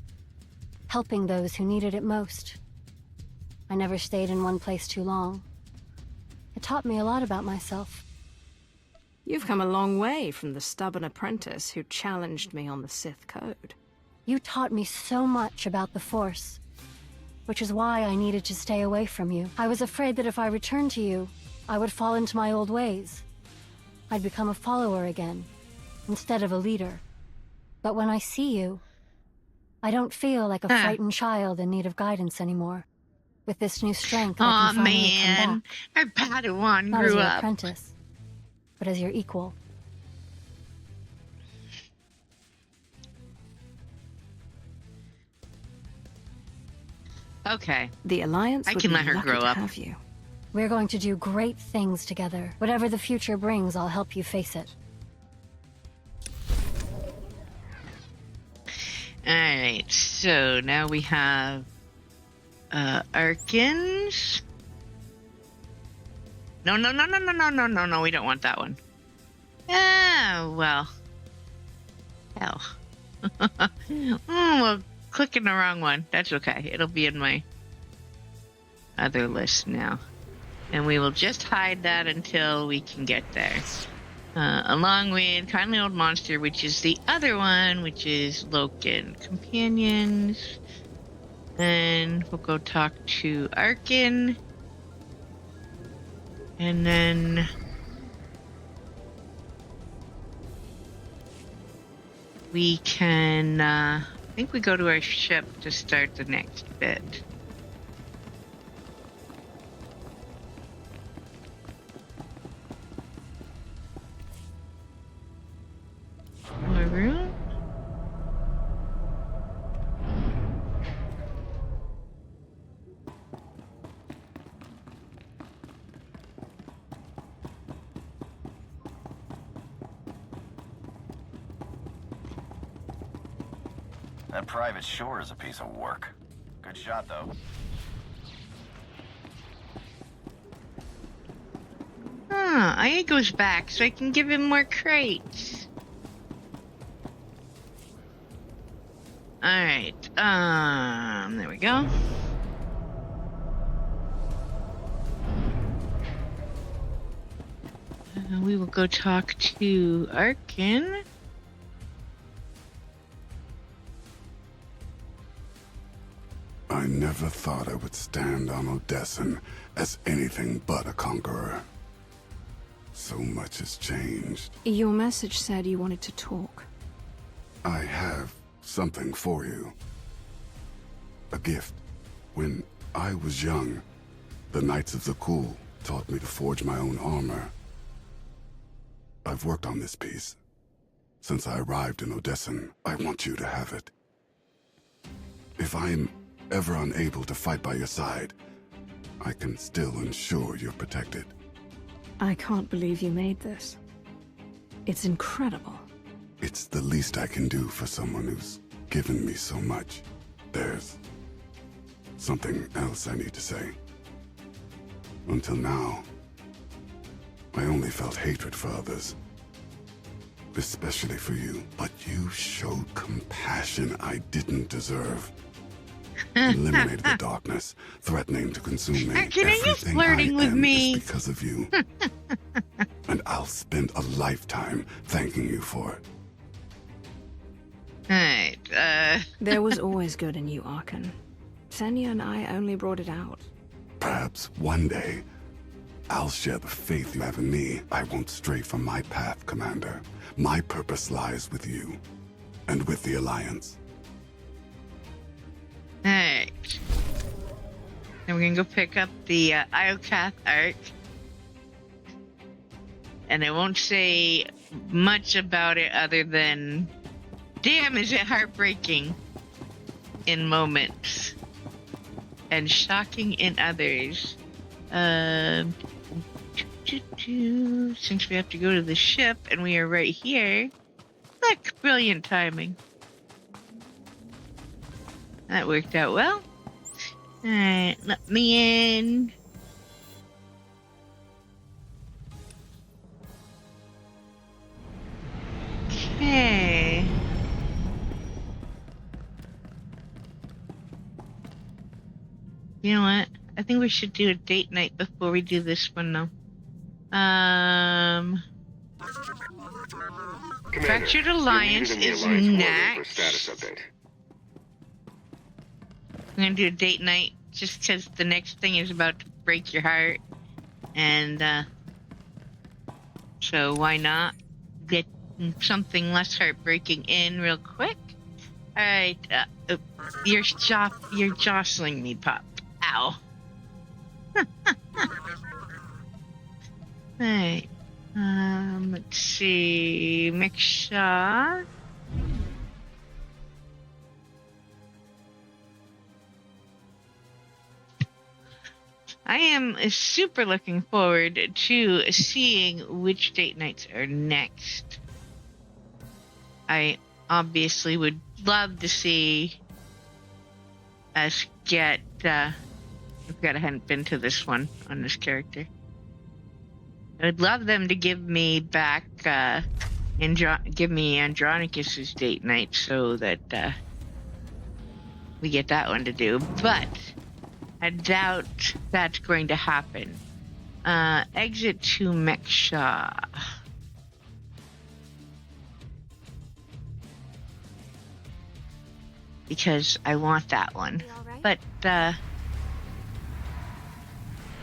Speaker 9: helping those who needed it most. I never stayed in one place too long. It taught me a lot about myself.
Speaker 4: You've come a long way from the stubborn apprentice who challenged me on the Sith code.
Speaker 9: You taught me so much about the Force, which is why I needed to stay away from you. I was afraid that if I returned to you, I would fall into my old ways. I'd become a follower again, instead of a leader. But when I see you, I don't feel like a frightened child in need of guidance anymore. With this new strength, I can finally come back.
Speaker 1: Our Padawan
Speaker 9: Not
Speaker 1: grew
Speaker 9: as your
Speaker 1: up.
Speaker 9: apprentice, but as your equal.
Speaker 1: Okay.
Speaker 4: The Alliance
Speaker 1: I
Speaker 4: would
Speaker 1: can
Speaker 4: be
Speaker 1: let her
Speaker 4: lucky
Speaker 1: grow
Speaker 4: to
Speaker 1: up.
Speaker 4: have you.
Speaker 9: We're going to do great things together. Whatever the future brings, I'll help you face it.
Speaker 1: Alright, so now we have Arkans. No, we don't want that one. Ah, well. Hell. Well, clicking the wrong one. That's okay. It'll be in my other list now. And we will just hide that until we can get there. Along with Kindly Old Monster, which is the other one, which is Loken Companions. And we'll go talk to Arkin. And then we can, I think we go to our ship to start the next bit. More room?
Speaker 20: That private shore is a piece of work. Good shot, though.
Speaker 1: Aya goes back so I can give him more crates. Alright, there we go. We will go talk to Arkin.
Speaker 7: I never thought I would stand on Odessan as anything but a conqueror. So much has changed.
Speaker 4: Your message said you wanted to talk.
Speaker 7: I have something for you. A gift. When I was young, the Knights of the Cool taught me to forge my own armor. I've worked on this piece. Since I arrived in Odessan, I want you to have it. If I'm ever unable to fight by your side, I can still ensure you're protected.
Speaker 4: I can't believe you made this. It's incredible.
Speaker 7: It's the least I can do for someone who's given me so much. There's something else I need to say. Until now, I only felt hatred for others. Especially for you. But you showed compassion I didn't deserve. Eliminated the darkness, threatening to consume me.
Speaker 1: Arkin, are you flirting with me?
Speaker 7: Is because of you. And I'll spend a lifetime thanking you for it.
Speaker 1: Alright,
Speaker 4: There was always good in you, Arkin. Senya and I only brought it out.
Speaker 7: Perhaps one day, I'll share the faith you have in me. I won't stray from my path, Commander. My purpose lies with you, and with the Alliance.
Speaker 1: Alright. Then we're gonna go pick up the Iokath Arc. And I won't say much about it other than, damn, is it heartbreaking in moments and shocking in others. Since we have to go to the ship and we are right here, look, brilliant timing. That worked out well. Alright, let me in. Okay. You know what? I think we should do a date night before we do this one, though. Fractured Alliance is next.
Speaker 6: Status update.
Speaker 1: I'm gonna do a date night just because the next thing is about to break your heart. And, so why not get something less heartbreaking in real quick? Alright, you're jostling me, pup. Ow. Alright, let's see, Miksha. I am super looking forward to seeing which date nights are next. I obviously would love to see us get, I forgot I hadn't been to this one on this character. I would love them to give me back, give me Andronicus's date night so that, we get that one to do, but I doubt that's going to happen. Exit to Meksha. Because I want that one. But,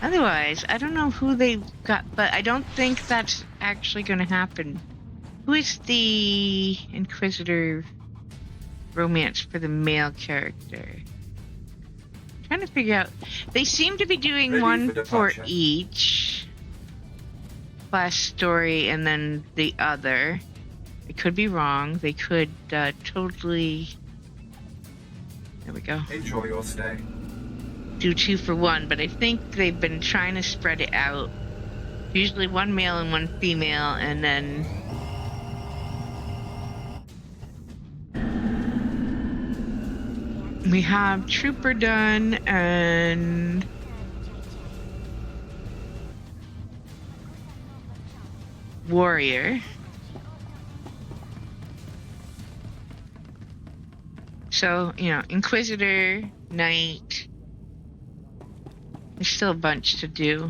Speaker 1: otherwise, I don't know who they got, but I don't think that's actually going to happen. Who is the Inquisitor romance for the male character? I'm trying to figure out. They seem to be doing one for each class story and then the other. I could be wrong. They could totally. There we go.
Speaker 15: Enjoy your stay.
Speaker 1: Do 2 for 1, but I think they've been trying to spread it out. Usually 1 male and 1 female, and then we have Trooper done and Warrior. So, you know, Inquisitor, Knight. There's still a bunch to do.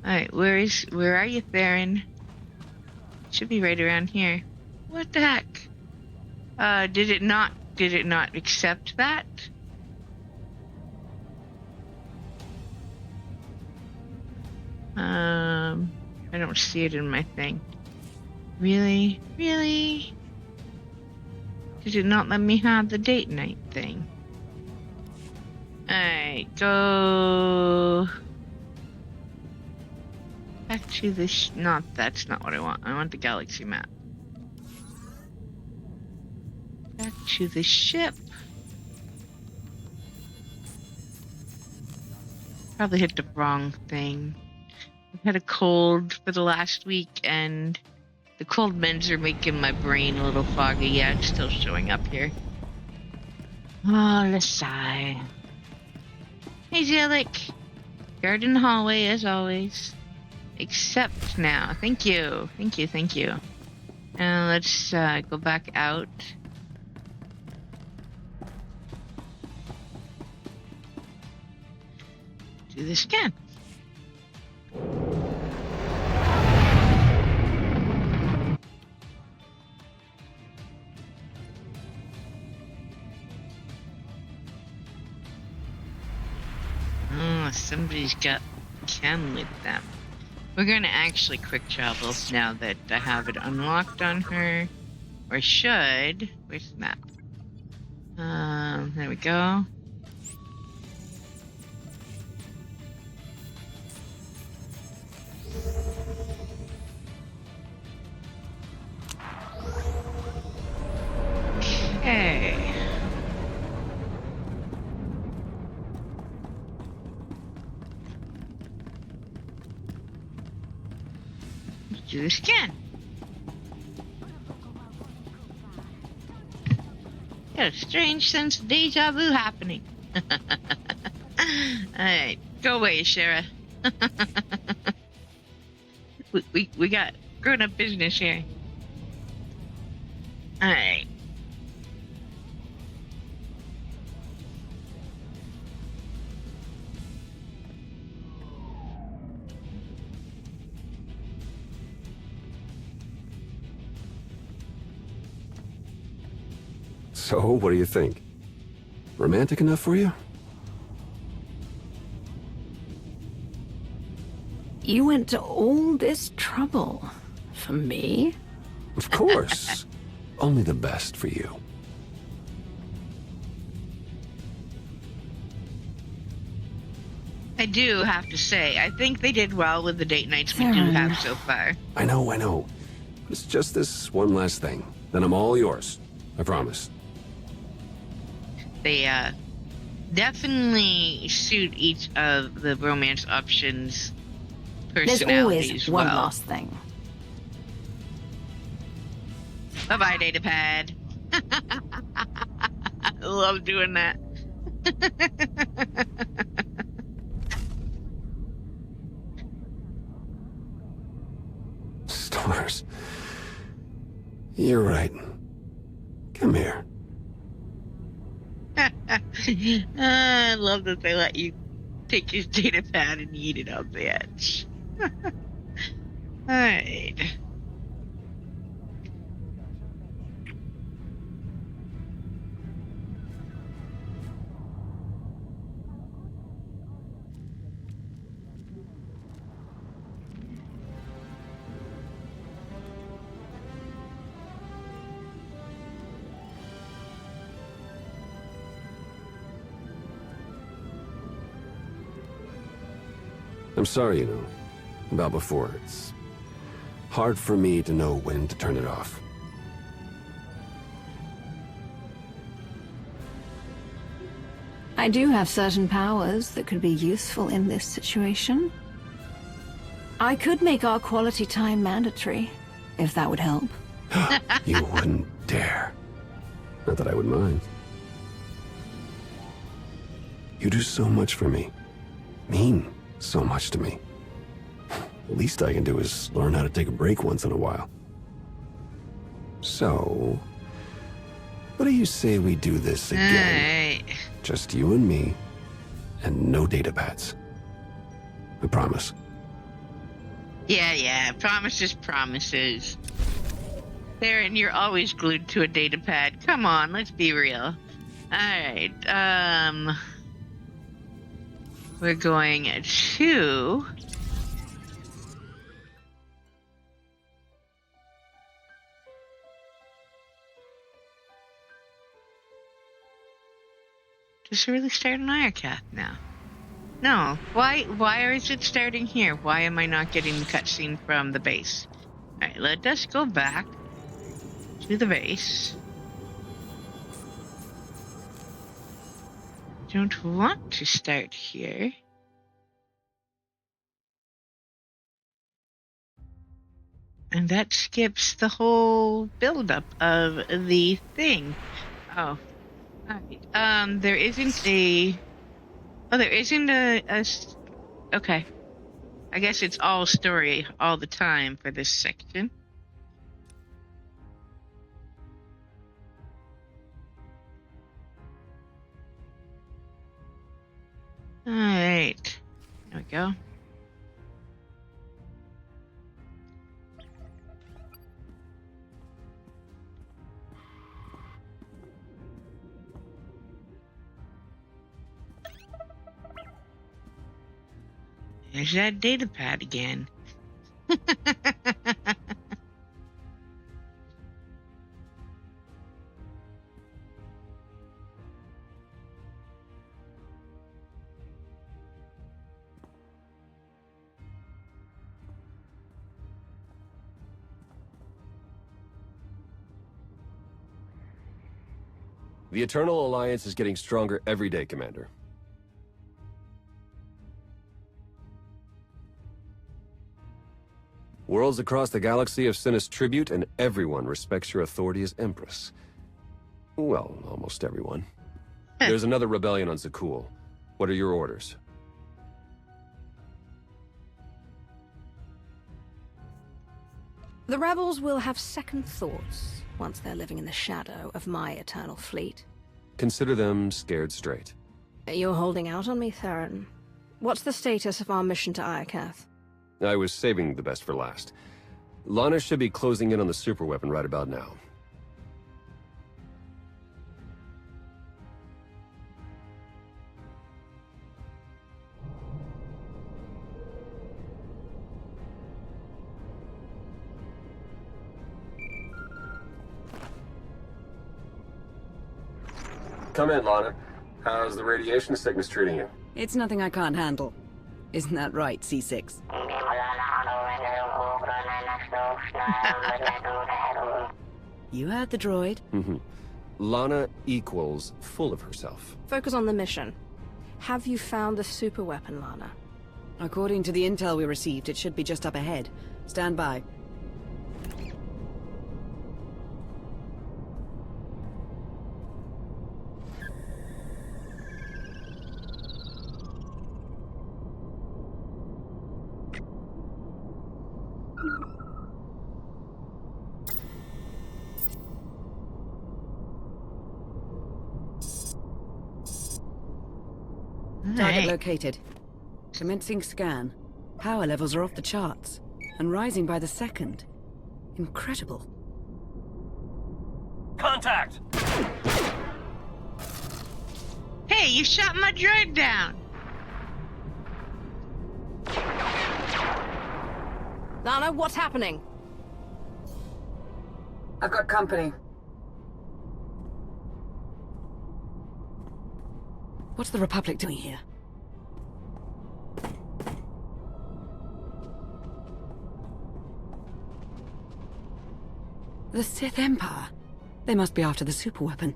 Speaker 1: Alright, where are you, Theron? Should be right around here. What the heck? Did it not accept that? I don't see it in my thing. Really? Really? Did it not let me have the date night thing? Alright, go back to this. That's not what I want. I want the galaxy map. Back to the ship. Probably hit the wrong thing. I've had a cold for the last week, and the cold meds are making my brain a little foggy. Yeah, it's still showing up here. Oh, let's sigh. Hey, Zelik. Guard in the hallway, as always. Except now. Thank you. Thank you, thank you. Now let's go back out. Do this again. Oh, somebody's got Ken with them. We're gonna actually quick travel now that I have it unlocked on her. Or should. Where's the map? There we go. Okay. Let's do this again. Got a strange sense of deja vu happening. Alright, go away, Shara. we got grown-up business here. Alright.
Speaker 17: So, what do you think? Romantic enough for you?
Speaker 4: You went to all this trouble for me?
Speaker 17: Of course. Only the best for you.
Speaker 1: I do have to say, I think they did well with the date nights we do have so far.
Speaker 17: I know. It's just this one last thing. Then I'm all yours. I promise.
Speaker 1: They definitely suit each of the romance options
Speaker 12: There's
Speaker 1: personality
Speaker 12: always
Speaker 1: as
Speaker 12: one
Speaker 1: well.
Speaker 12: last thing.
Speaker 1: Bye-bye, datapad. I love doing that.
Speaker 17: Stars. You're right. Come here.
Speaker 1: I love that they let you take his datapad and eat it on the edge. Alright.
Speaker 17: I'm sorry, you know, about before. It's hard for me to know when to turn it off.
Speaker 4: I do have certain powers that could be useful in this situation. I could make our quality time mandatory, if that would help.
Speaker 17: You wouldn't dare. Not that I would mind. You do so much for me. Mean so much to me. The least I can do is learn how to take a break once in a while. So, what do you say we do this again?
Speaker 1: Alright.
Speaker 17: Just you and me, and no data pads. I promise.
Speaker 1: Yeah. Promises. Theron, you're always glued to a datapad. Come on, let's be real. Alright, we're going to... Does it really start in Irocath now? No. Why is it starting here? Why am I not getting the cutscene from the base? Alright, let us go back to the base. Don't want to start here. And that skips the whole buildup of the thing. Oh. Alright. There isn't a... Oh, there isn't a... Okay. I guess it's all story all the time for this section. Alright. There we go. There's that datapad again.
Speaker 11: The Eternal Alliance is getting stronger every day, Commander. Worlds across the galaxy have sent us tribute, and everyone respects your authority as Empress. Well, almost everyone. There's another rebellion on Zakul. What are your orders?
Speaker 4: The rebels will have second thoughts once they're living in the shadow of my eternal fleet.
Speaker 11: Consider them scared straight.
Speaker 4: You're holding out on me, Theron. What's the status of our mission to Irocath?
Speaker 11: I was saving the best for last. Lana should be closing in on the superweapon right about now. Come in, Lana. How's the radiation sickness treating you?
Speaker 5: It's nothing I can't handle. Isn't that right, C6? You heard the droid.
Speaker 11: Lana equals full of herself.
Speaker 4: Focus on the mission. Have you found the superweapon, Lana?
Speaker 5: According to the intel we received, it should be just up ahead. Stand by. Target located. Commencing scan. Power levels are off the charts, and rising by the second. Incredible.
Speaker 14: Contact!
Speaker 1: Hey, you shot my droid down!
Speaker 8: Lana, what's happening?
Speaker 5: I've got company. What's the Republic doing here? The Sith Empire? They must be after the superweapon.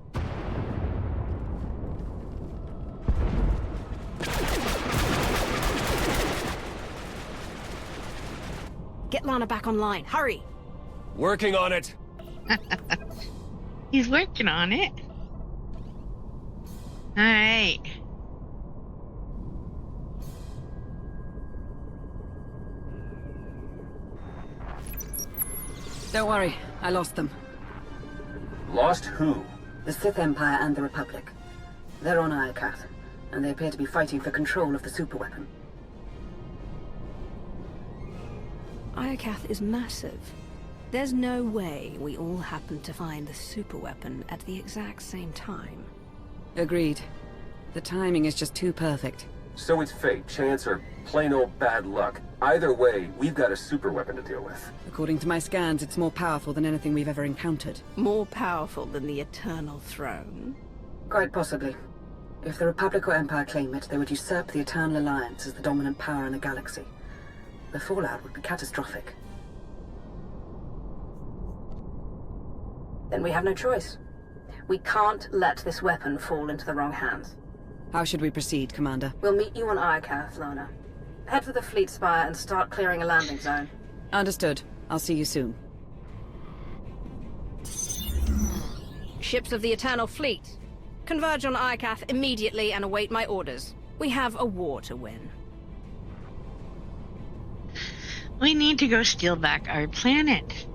Speaker 8: Get Lana back online. Hurry!
Speaker 11: Working on it!
Speaker 1: He's working on it. Alright.
Speaker 5: Don't worry, I lost them.
Speaker 14: Lost who?
Speaker 16: The Sith Empire and the Republic. They're on Iokath, and they appear to be fighting for control of the superweapon.
Speaker 4: Iokath is massive. There's no way we all happened to find the superweapon at the exact same time.
Speaker 5: Agreed. The timing is just too perfect.
Speaker 10: So it's fate, chance, or plain old bad luck. Either way, we've got a superweapon to deal with.
Speaker 5: According to my scans, it's more powerful than anything we've ever encountered.
Speaker 4: More powerful than the Eternal Throne?
Speaker 16: Quite possibly. If the Republic or Empire claim it, they would usurp the Eternal Alliance as the dominant power in the galaxy. The fallout would be catastrophic.
Speaker 18: Then we have no choice. We can't let this weapon fall into the wrong hands.
Speaker 5: How should we proceed, Commander?
Speaker 18: We'll meet you on Iokath, Lona. Head for the fleet spire and start clearing a landing zone.
Speaker 5: Understood. I'll see you soon.
Speaker 8: Ships of the Eternal Fleet. Converge on Iokath immediately and await my orders. We have a war to win.
Speaker 1: We need to go steal back our planet.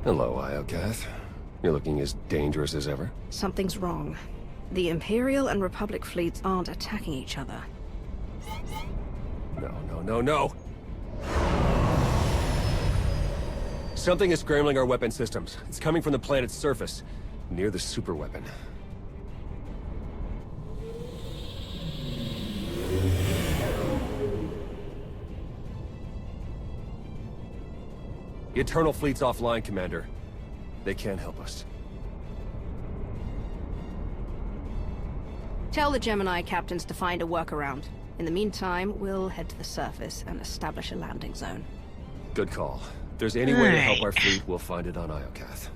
Speaker 11: Hello, Iokath. You're looking as dangerous as ever.
Speaker 4: Something's wrong. The Imperial and Republic fleets aren't attacking each other.
Speaker 11: No. Something is scrambling our weapon systems. It's coming from the planet's surface, near the superweapon. The Eternal Fleet's offline, Commander. They can't help us.
Speaker 8: Tell the Gemini captains to find a workaround. In the meantime, we'll head to the surface and establish a landing zone.
Speaker 11: Good call. If there's any way to help our fleet, we'll find it on Iokath.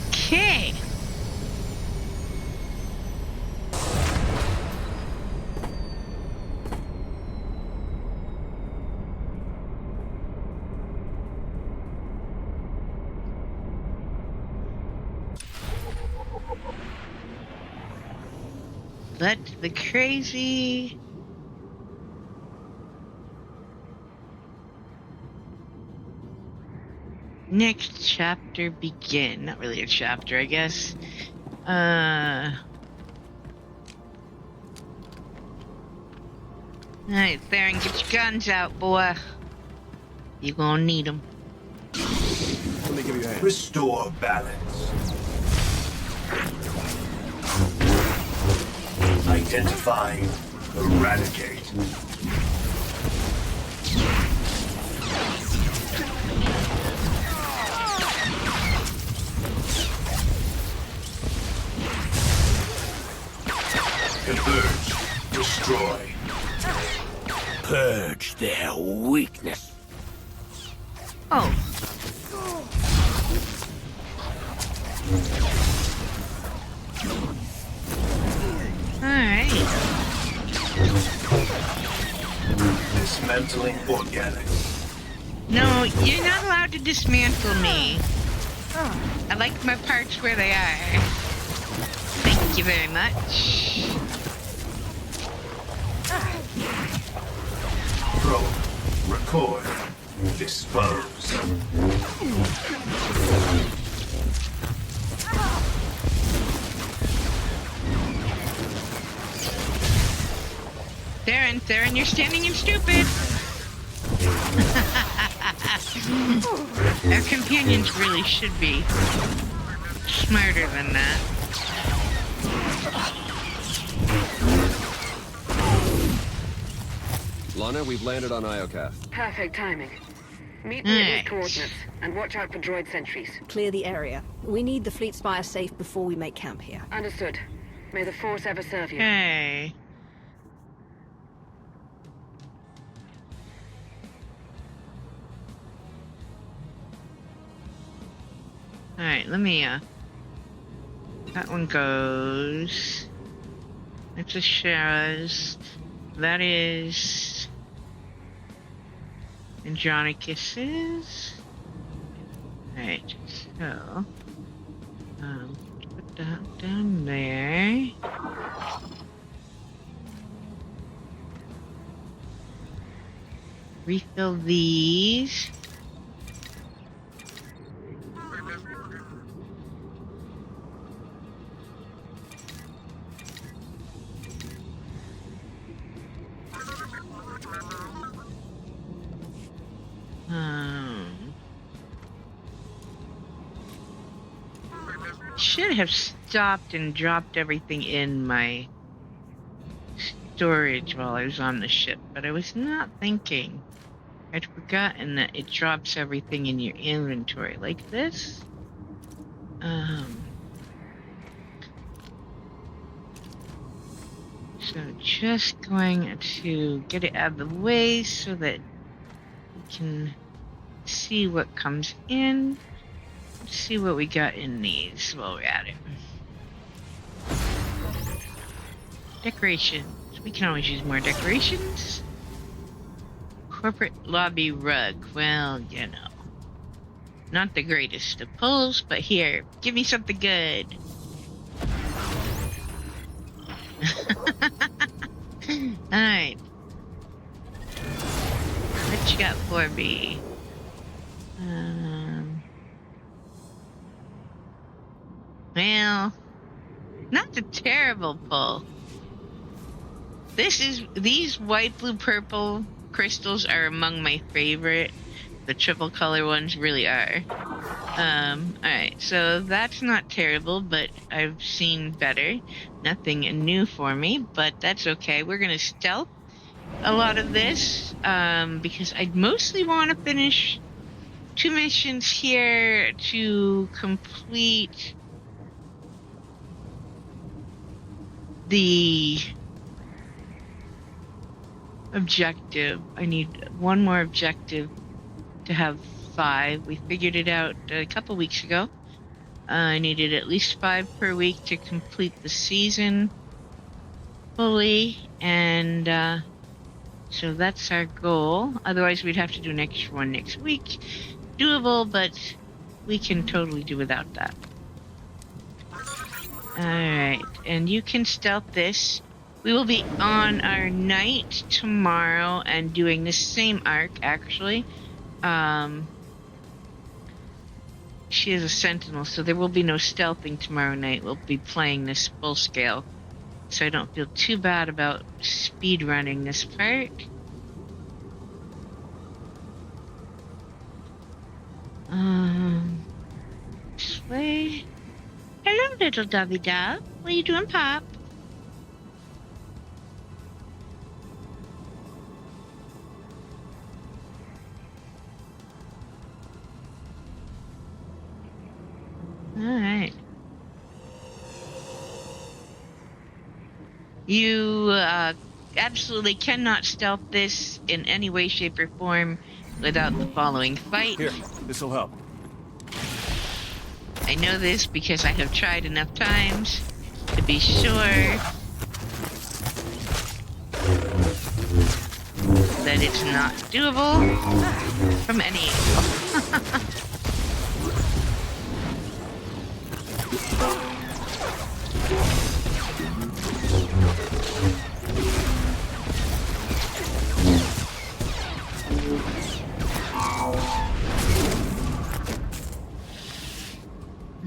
Speaker 1: Okay. Let the crazy next chapter begin. Not really a chapter, I guess. Alright, Theron, get your guns out, boy. You gonna need them.
Speaker 22: Let me give you a hand. Restore balance. Identify. Eradicate. Converge. Destroy. Purge their weakness.
Speaker 1: Oh. Alright.
Speaker 22: Dismantling organics.
Speaker 1: No, you're not allowed to dismantle me. I like my parts where they are. Thank you very much.
Speaker 22: Probe. Record. Dispose.
Speaker 1: Theron, you're standing in stupid. Our companions really should be smarter than that.
Speaker 11: Lana, we've landed on Iocath.
Speaker 13: Perfect timing. Meet me at these coordinates, and watch out for droid sentries.
Speaker 4: Clear the area. We need the fleet spire safe before we make camp here.
Speaker 13: Understood. May the Force ever serve you.
Speaker 1: Hey. Alright, let me, that one goes. That's a Shara's. That is Andronicus's. Alright, so put that down there. Refill these. Should have stopped and dropped everything in my storage while I was on the ship, but I was not thinking. I'd forgotten that it drops everything in your inventory like this. So just going to get it out of the way so that we can see what comes in. Let's see what we got in these while we're at it. Decorations. We can always use more decorations. Corporate lobby rug. Well, you know. Not the greatest of pulls, but here, give me something good. Alright. What you got for me? Well, not a terrible pull. These white, blue, purple crystals are among my favorite. The triple color ones really are. Alright, so that's not terrible, but I've seen better. Nothing new for me, but that's okay. We're gonna stealth a lot of this, because I mostly want to finish 2 missions here to complete the objective. I need one more objective to have 5. We figured it out a couple weeks ago. I needed at least 5 per week to complete the season fully, and so that's our goal. Otherwise we'd have to do an extra one next week. Doable, but we can totally do without that. Alright, and you can stealth this. We will be on our night tomorrow and doing the same arc, actually. She is a sentinel, so there will be no stealthing tomorrow night. We'll be playing this full scale so I don't feel too bad about speed running this part. This way. Hello, little dovey dove. What are you doing, Pop? Alright. You absolutely cannot stealth this in any way, shape, or form without the following fight.
Speaker 11: Here, this'll help.
Speaker 1: I know this because I have tried enough times to be sure that it's not doable from any angle.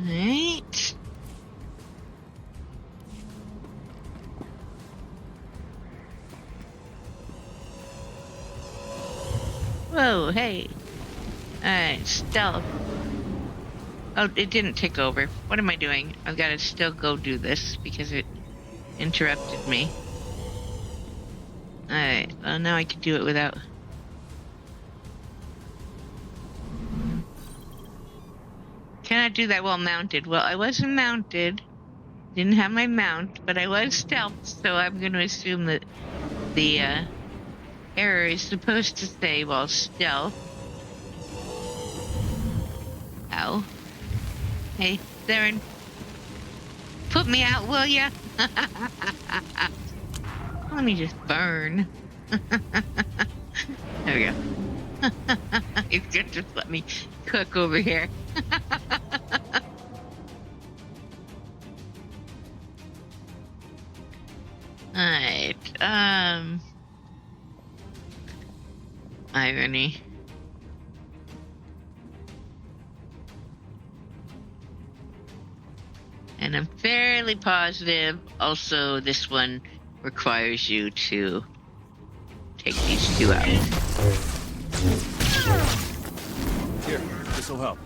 Speaker 1: Right. Whoa, hey. Alright, stealth. Oh, it didn't tick over. What am I doing? I've got to still go do this because it interrupted me. Alright, well now I can do it without... Can I do that while mounted? Well, I wasn't mounted. Didn't have my mount, but I was stealth, so I'm going to assume that the error is supposed to say while stealth. Ow. Hey, Theron. Put me out, will ya? Let me just burn. There we go. It's good, just let me cook over here. Alright, irony. And I'm fairly positive also this one requires you to take these two out.
Speaker 11: Here, this'll help.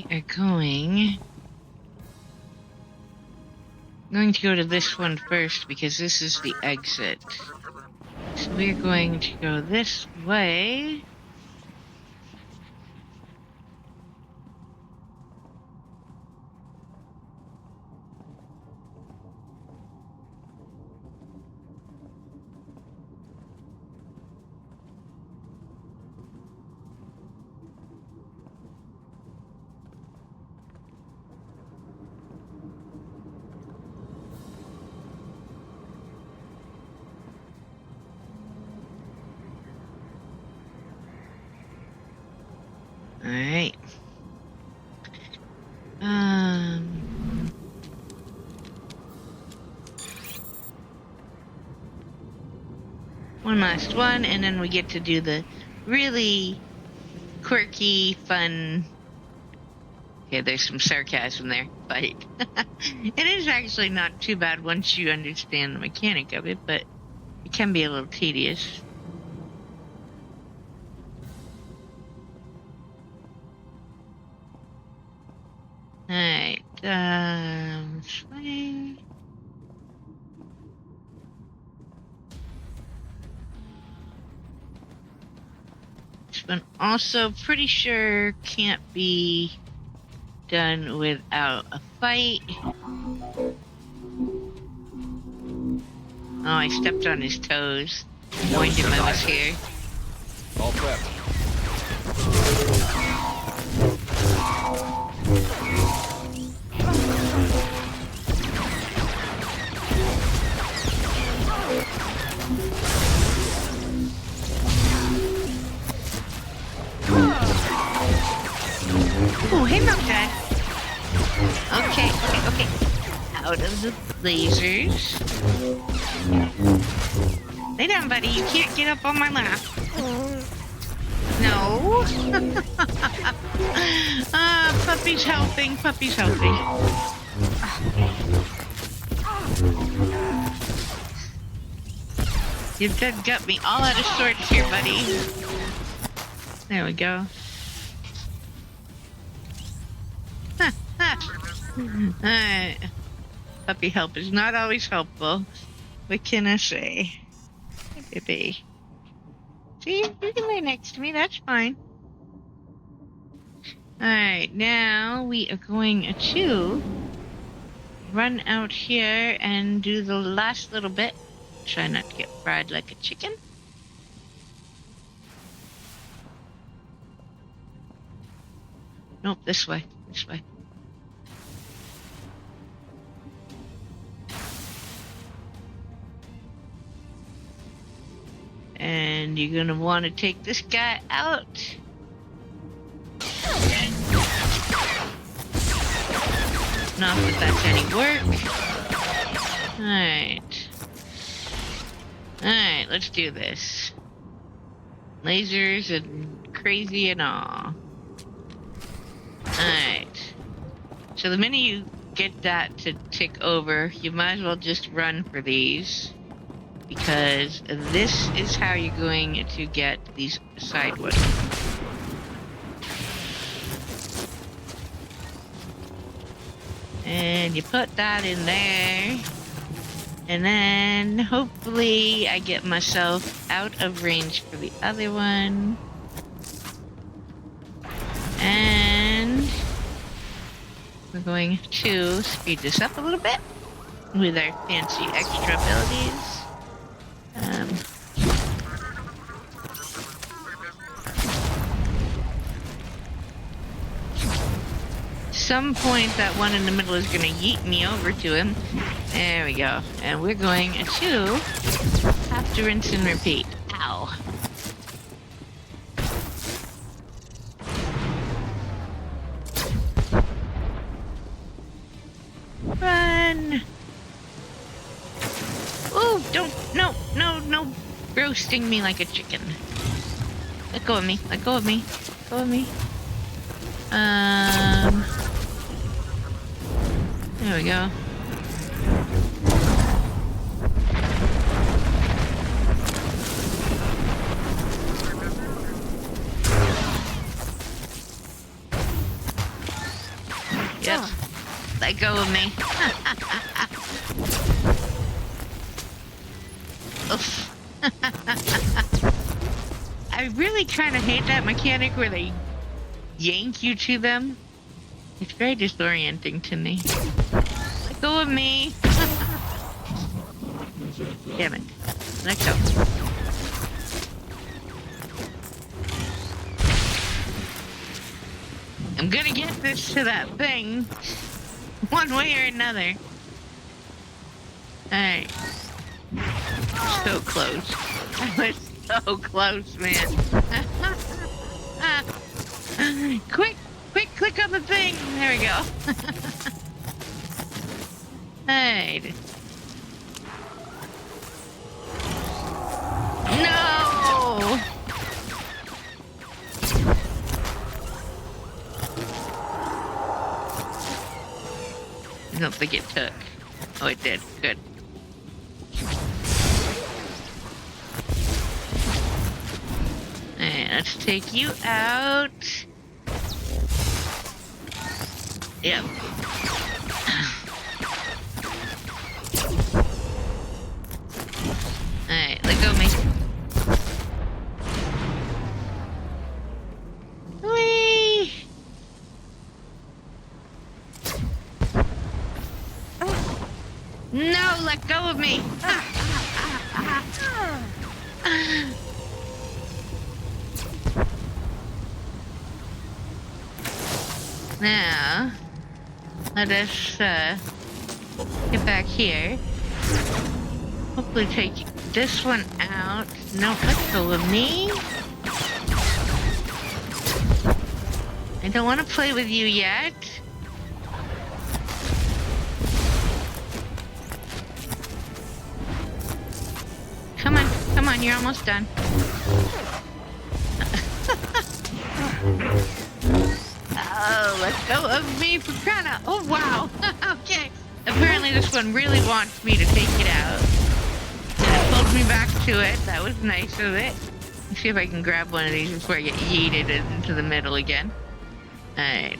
Speaker 1: Okay. We are going to go to this one first because this is the exit. So we're going to go this way. Alright. One last one, and then we get to do the really quirky, fun... Okay, there's some sarcasm there, but it is actually not too bad once you understand the mechanic of it, but it can be a little tedious. Alright, this way. This one also pretty sure can't be done without a fight. Oh, I stepped on his toes. Warned him I was here.
Speaker 11: All prepped.
Speaker 1: Oh, hey, not bad. Okay. Out of the lasers. Lay down, buddy. You can't get up on my lap. No. Puppy's helping. You've done got me all out of sorts here, buddy. There we go. Alright. Puppy help is not always helpful. What can I say? Hey, baby. See, you can lay next to me, that's fine. Alright, now we are going to run out here and do the last little bit. Try not to get fried like a chicken. Nope, this way. And you're gonna want to take this guy out. Not that that's any work. Alright, let's do this. Lasers and crazy and all. Alright. So the minute you get that to tick over, you might as well just run for these. Because this is how you're going to get these side ones. And you put that in there. And then hopefully I get myself out of range for the other one. And we're going to speed this up a little bit with our fancy extra abilities. Some point that one in the middle is going to yeet me over to him. There we go. And we're going to have to rinse and repeat. Ow. Run! Ooh, don't, no, roasting me like a chicken. Let go of me, let go of me, let go of me. There we go. Yep. Let go of me. Oof. I really kind of hate that mechanic where they yank you to them. It's very disorienting to me. Let go of me. Damn it. Let go. I'm gonna get this to that thing. One way or another. Alright. So close. I was so close, man. Quick, click on the thing. There we go. Alright. No! I don't think it took. Oh, it did. Good. Alright, let's take you out. Yep. Alright, let go of me. Whee! No, let go of me. Now, let us get back here. Hopefully take this one out. No, let go of me. I don't want to play with you yet. Come on, you're almost done. Oh, let go of me for crying out. Oh, wow. Okay. Apparently this one really wants me to take it out. And it pulled me back to it. That was nice of it. Let's see if I can grab one of these before I get yeeted into the middle again. Alright.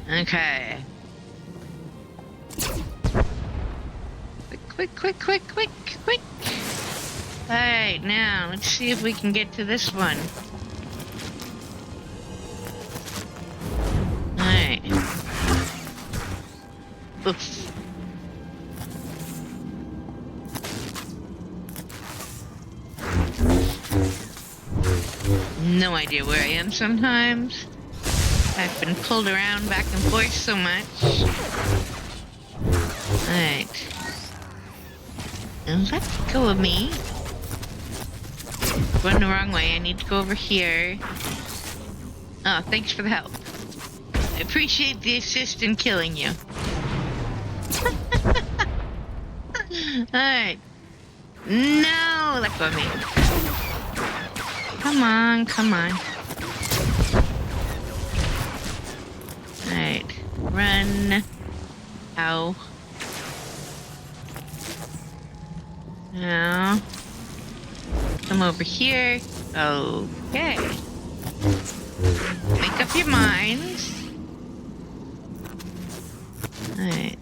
Speaker 1: Okay. Quick. Alright, now let's see if we can get to this one. Alright. Oof. No idea where I am sometimes. I've been pulled around back and forth so much. Alright. And let go of me. Going the wrong way. I need to go over here. Oh, thanks for the help. I appreciate the assist in killing you. Alright. No! Let go of me. Come on. Alright. Run. Ow. Now. Come over here. Okay. Make up your minds. Alright.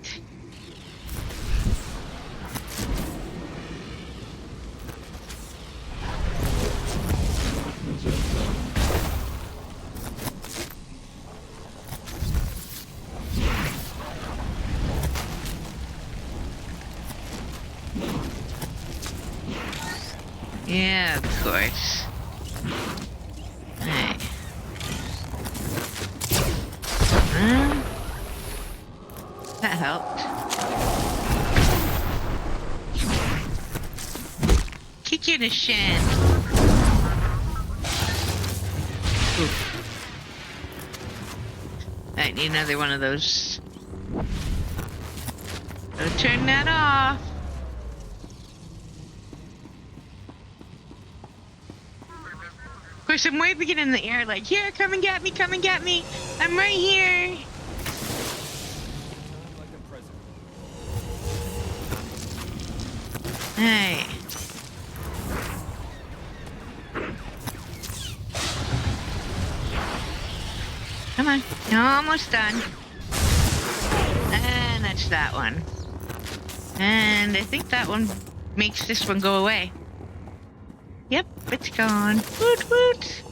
Speaker 1: Yeah, of course. Hey. That helped. Kick you in the shin. Oof. I need another one of those. Gotta turn that off. Of course, I'm waving it in the air like, here, come and get me, I'm right here. Hey. Come on, you're almost done. And that's that one. And I think that one makes this one go away. Yep, it's gone. Woot woot.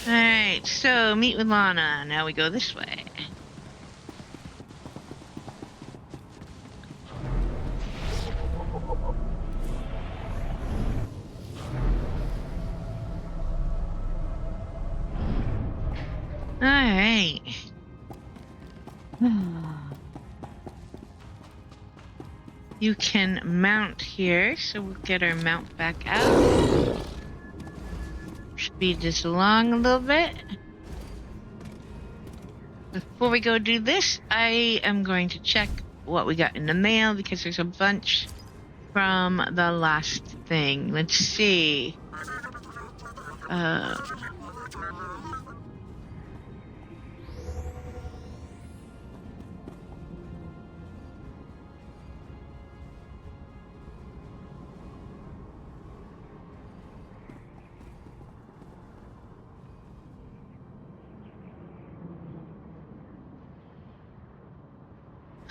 Speaker 1: Alright, so meet with Lana. Now we go this way. Alright. You can mount here, so we'll get our mount back out. Speed this along a little bit. Before we go do this, I am going to check what we got in the mail because there's a bunch from the last thing. Let's see.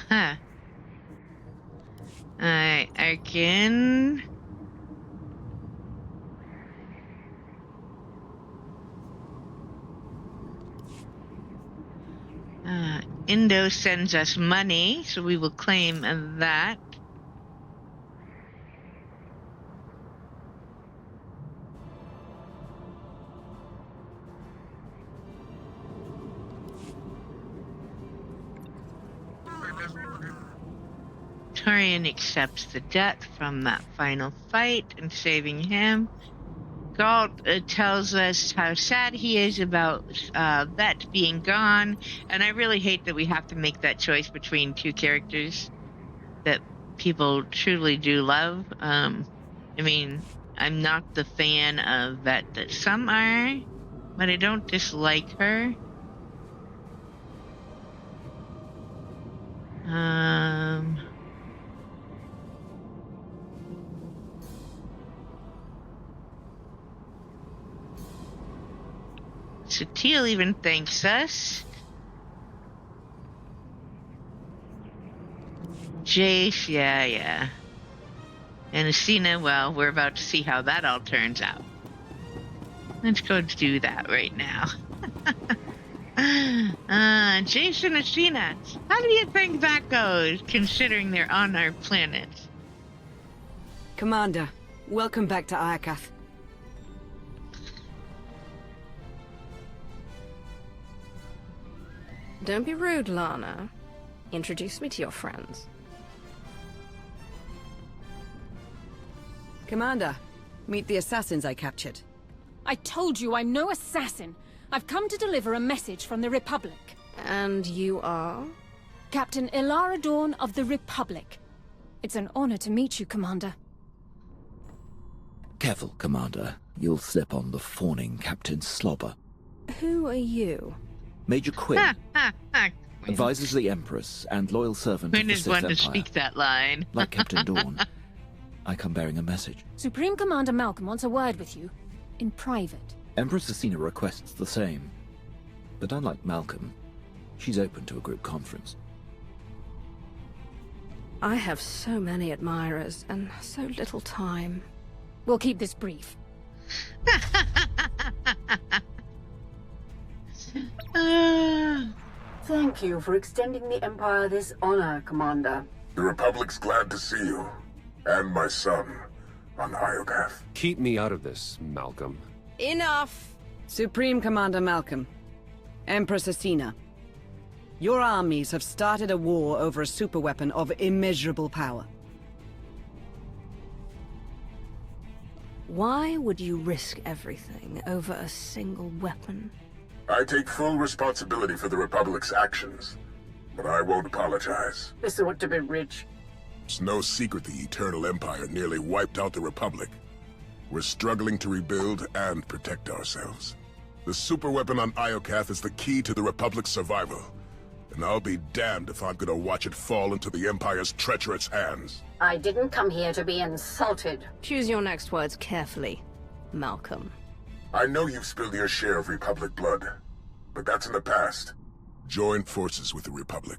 Speaker 1: Huh. Alright, Arkin. Indo sends us money, so we will claim that. Torian accepts the debt from that final fight and saving him. Galt tells us how sad he is about Vet being gone, and I really hate that we have to make that choice between two characters that people truly do love. I mean, I'm not the fan of Vet that some are, but I don't dislike her. So Teal even thanks us. Jace, yeah. And Asina, well, we're about to see how that all turns out. Let's go do that right now. Jace and Asina, how do you think that goes, considering they're on our planet?
Speaker 5: Commander, welcome back to Iokath.
Speaker 4: Don't be rude, Lana. Introduce me to your friends.
Speaker 5: Commander, meet the assassins I captured.
Speaker 15: I told you I'm no assassin. I've come to deliver a message from the Republic.
Speaker 4: And you are?
Speaker 15: Captain Ilara Dawn of the Republic. It's an honor to meet you, Commander.
Speaker 21: Careful, Commander. You'll slip on the fawning Captain Slobber.
Speaker 4: Who are you?
Speaker 21: Major Quinn. Advises the Empress and loyal servant
Speaker 1: Quinn
Speaker 21: of the
Speaker 1: is
Speaker 21: Sith
Speaker 1: one
Speaker 21: Empire.
Speaker 1: to speak that line.
Speaker 21: Like Captain Dawn, I come bearing a message.
Speaker 15: Supreme Commander Malcolm wants a word with you. In private.
Speaker 21: Empress Asina requests the same. But unlike Malcolm, she's open to a group conference.
Speaker 4: I have so many admirers and so little time.
Speaker 15: We'll keep this brief.
Speaker 16: Thank you for extending the Empire this honor, Commander.
Speaker 22: The Republic's glad to see you. And my son on Iokath.
Speaker 11: Keep me out of this, Malcolm.
Speaker 4: Enough!
Speaker 5: Supreme Commander Malcolm. Empress Asina. Your armies have started a war over a superweapon of immeasurable power.
Speaker 4: Why would you risk everything over a single weapon?
Speaker 22: I take full responsibility for the Republic's actions, but I won't apologize.
Speaker 16: This ought to be rich.
Speaker 22: It's no secret the Eternal Empire nearly wiped out the Republic. We're struggling to rebuild and protect ourselves. The superweapon on Iokath is the key to the Republic's survival, and I'll be damned if I'm gonna watch it fall into the Empire's treacherous hands.
Speaker 12: I didn't come here to be insulted.
Speaker 4: Choose your next words carefully, Malcolm.
Speaker 22: I know you've spilled your share of Republic blood, but that's in the past. Join forces with the Republic.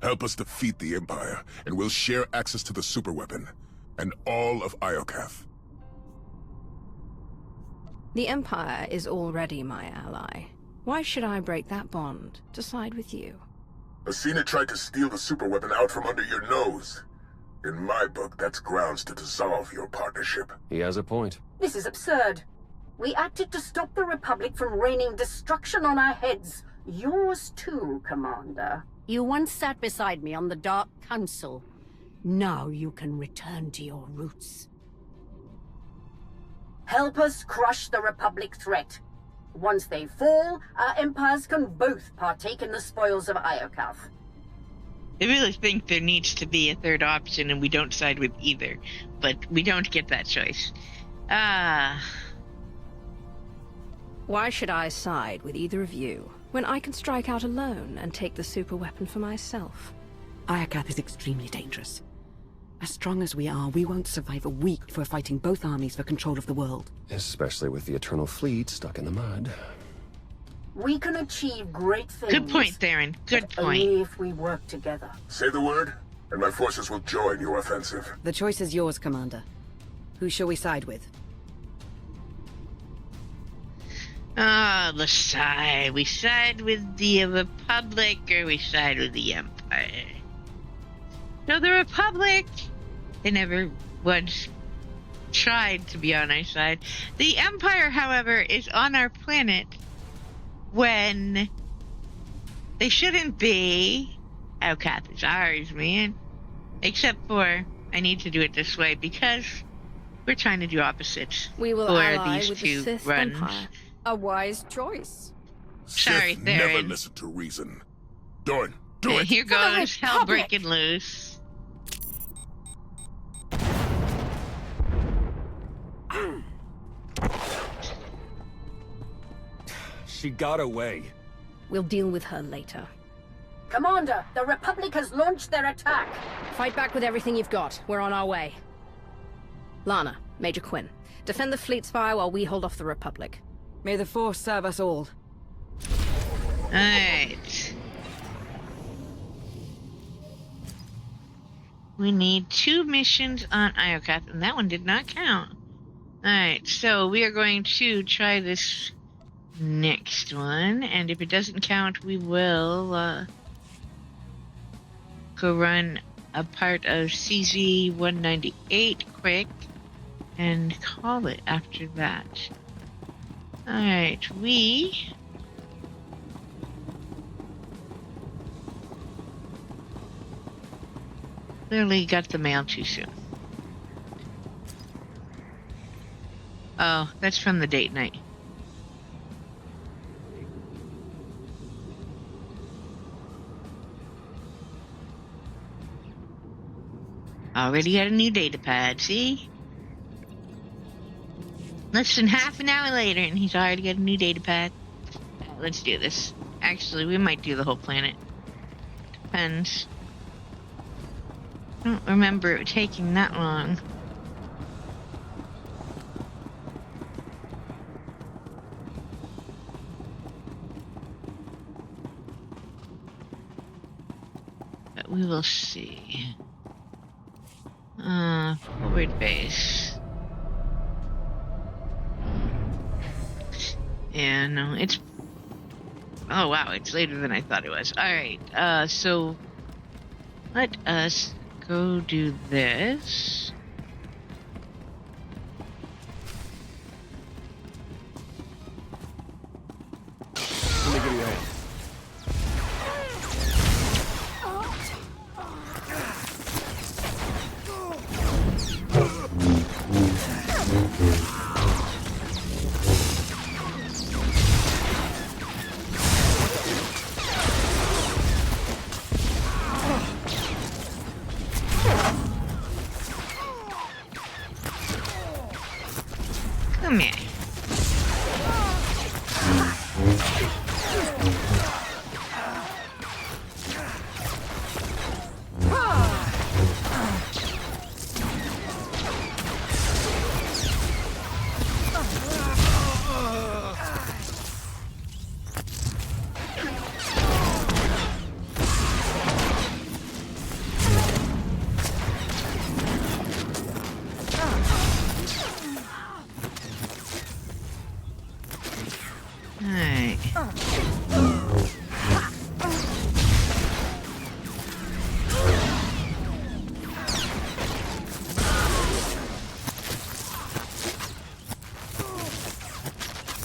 Speaker 22: Help us defeat the Empire, and we'll share access to the superweapon, and all of Iokath.
Speaker 4: The Empire is already my ally. Why should I break that bond to side with you?
Speaker 22: Asina tried to steal the superweapon out from under your nose. In my book, that's grounds to dissolve your partnership.
Speaker 11: He has a point.
Speaker 12: This is absurd. We acted to stop the Republic from raining destruction on our heads. Yours too, Commander.
Speaker 23: You once sat beside me on the Dark Council. Now you can return to your roots.
Speaker 12: Help us crush the Republic threat. Once they fall, our empires can both partake in the spoils of Iokath.
Speaker 1: I really think there needs to be a third option, and we don't side with either. But we don't get that choice.
Speaker 4: Why should I side with either of you when I can strike out alone and take the superweapon for myself?
Speaker 5: Iokath is extremely dangerous. As strong as we are, we won't survive a week if we're fighting both armies for control of the world.
Speaker 11: Especially with the Eternal Fleet stuck in the mud.
Speaker 12: We can achieve great things.
Speaker 1: Good point, Theron. Good point.
Speaker 12: Only if we work together.
Speaker 22: Say the word, and my forces will join your offensive.
Speaker 5: The choice is yours, Commander. Who shall we side with?
Speaker 1: Ah, the side. We side with the Republic or we side with the Empire. No, the Republic, they never once tried to be on our side. The Empire, however, is on our planet when they shouldn't be. Alcath is ours, man. Except for, I need to do it this way because we're trying to do opposites.
Speaker 8: We will
Speaker 1: for
Speaker 8: ally
Speaker 1: these
Speaker 8: with
Speaker 1: two
Speaker 8: the Sith
Speaker 1: runs.
Speaker 8: Empire. A wise choice.
Speaker 1: Sorry,
Speaker 22: Sith never
Speaker 1: Theron.
Speaker 22: listen to reason. Dorn, do it!
Speaker 1: Here goes hell breaking loose.
Speaker 11: She got away.
Speaker 8: We'll deal with her later.
Speaker 12: Commander, the Republic has launched their attack.
Speaker 8: Fight back with everything you've got. We're on our way. Lana, Major Quinn, defend the fleet spire while we hold off the Republic.
Speaker 5: May the Force serve us all.
Speaker 1: Alright. We need 2 missions on Iokath, and that one did not count. Alright, so we are going to try this next one, and if it doesn't count, we will go run a part of CZ-198 quick and call it after that. Alright, we clearly got the mail too soon. Oh, that's from the date night. Already got a new data pad, see? Less than half an hour later, and he's already got a new data pad. Let's do this. Actually, we might do the whole planet. Depends. I don't remember it taking that long. But we will see. Forward base. Yeah, no, it's... Oh, wow, it's later than I thought it was. Alright, so... Let us go do this.
Speaker 11: Let me give you a hand.
Speaker 1: Come here.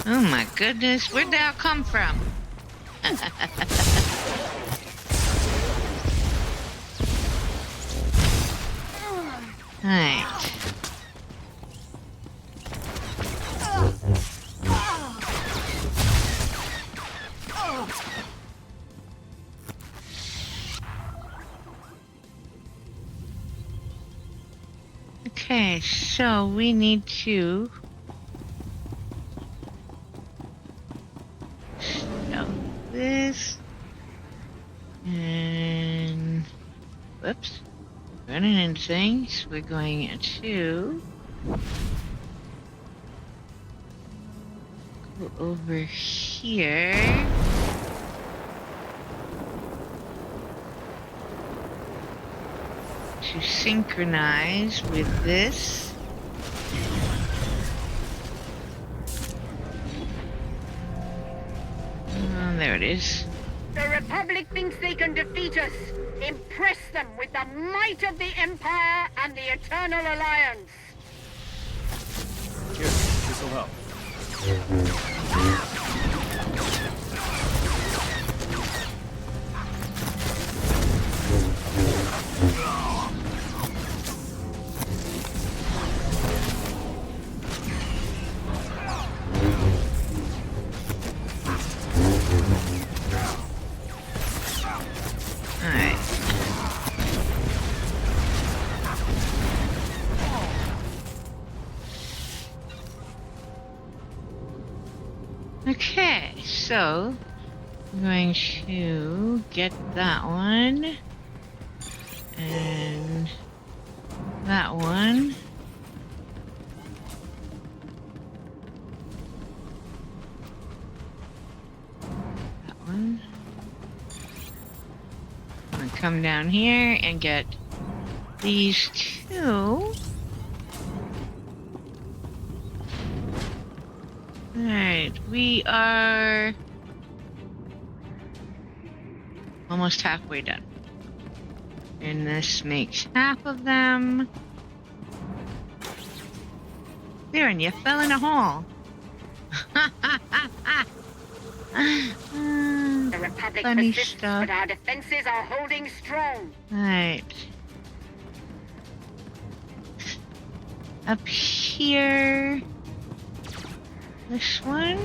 Speaker 1: Oh my goodness, where'd they all come from? Alright. Okay, so we need to this and whoops, running into things. We're going to go over here. To synchronize with this. there it is.
Speaker 13: The Republic thinks they can defeat us. Impress them with the might of the Empire and the Eternal Alliance.
Speaker 21: Here, this'll help.
Speaker 1: Okay, so I'm going to get that one and that one. That one. I'm gonna come down here and get these two. Alright, we are almost halfway done. And this makes half of them. There, and you fell in a hole.
Speaker 13: The Republic
Speaker 1: Funny
Speaker 13: persists,
Speaker 1: stuff.
Speaker 13: but our defenses are holding strong.
Speaker 1: Alright. Up here. This one.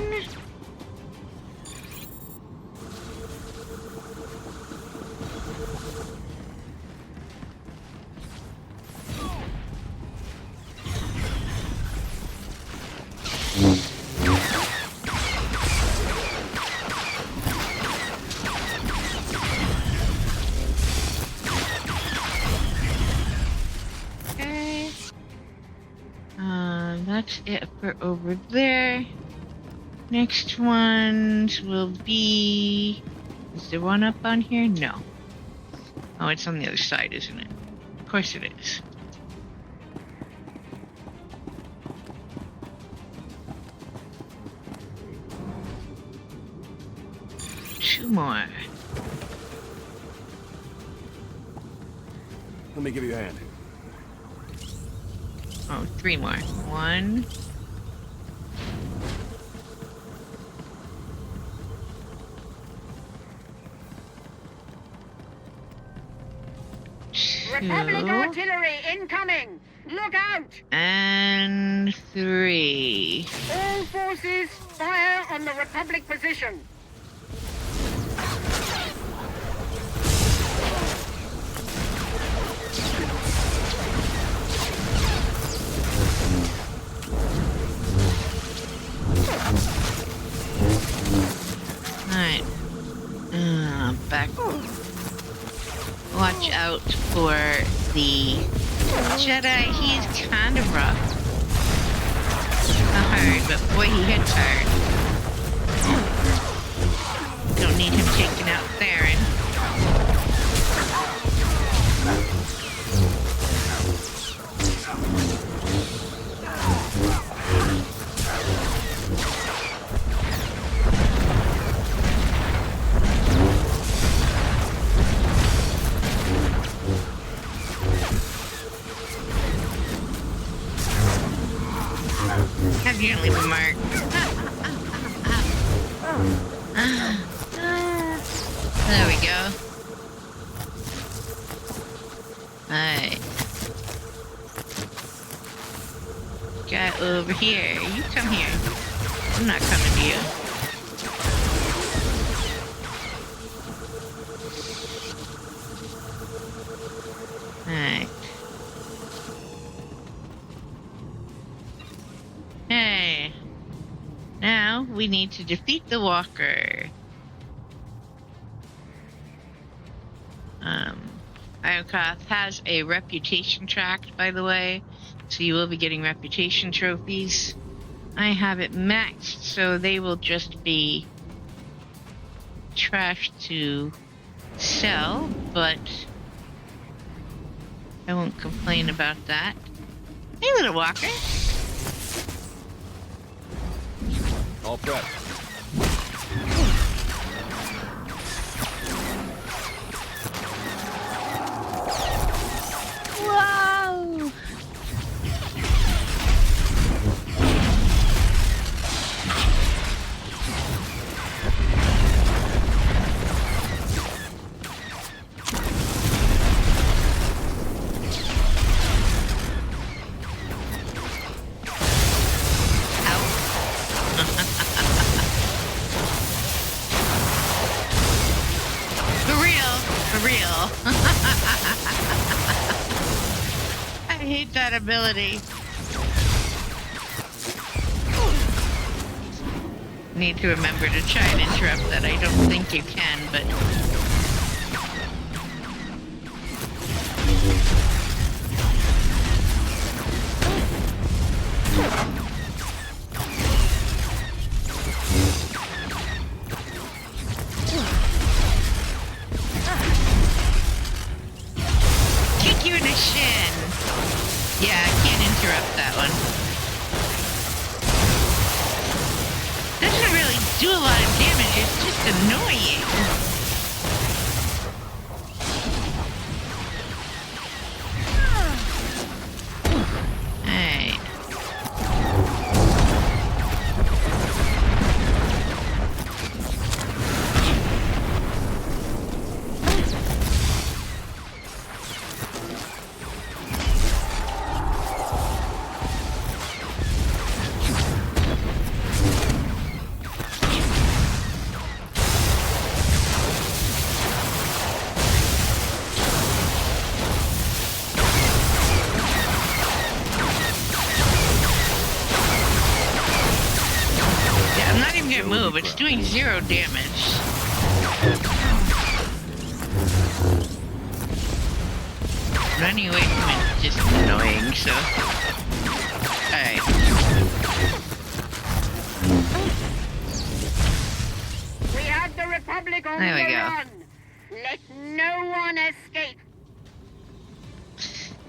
Speaker 1: Okay. That's it for over there. Next ones will be... Is there one up on here? No. Oh, it's on the other side, isn't it? Of course it is. Two more.
Speaker 21: Let me give you a hand.
Speaker 1: Oh, three more. One.
Speaker 13: Republic artillery incoming! Look out!
Speaker 1: And three.
Speaker 13: All forces, fire on the Republic position.
Speaker 1: Alright. Back. Watch out for the Jedi. He's kind of rough. Not hard, but boy, he hits hard. Don't need him taking out Theron. Have you leave a mark? There we go. Alright. Guy over here. You come here. I'm not coming to you. Alright. Hey. Now we need to defeat the walker. Iokath has a reputation tract, by the way, so you will be getting reputation trophies. I have it maxed, so they will just be trash to sell, but I won't complain about that. Hey, little walker.
Speaker 21: All prep.
Speaker 1: that ability. Need to remember to try and interrupt that. I don't think you can, but... Kick you in the shin. Yeah, I can't interrupt that one. Doesn't really do a lot of damage, it's just annoying. Alright. Move, it's doing 0 damage. Running away from it is just annoying, so... Alright.
Speaker 13: We have the Republic on the run. Let no one escape.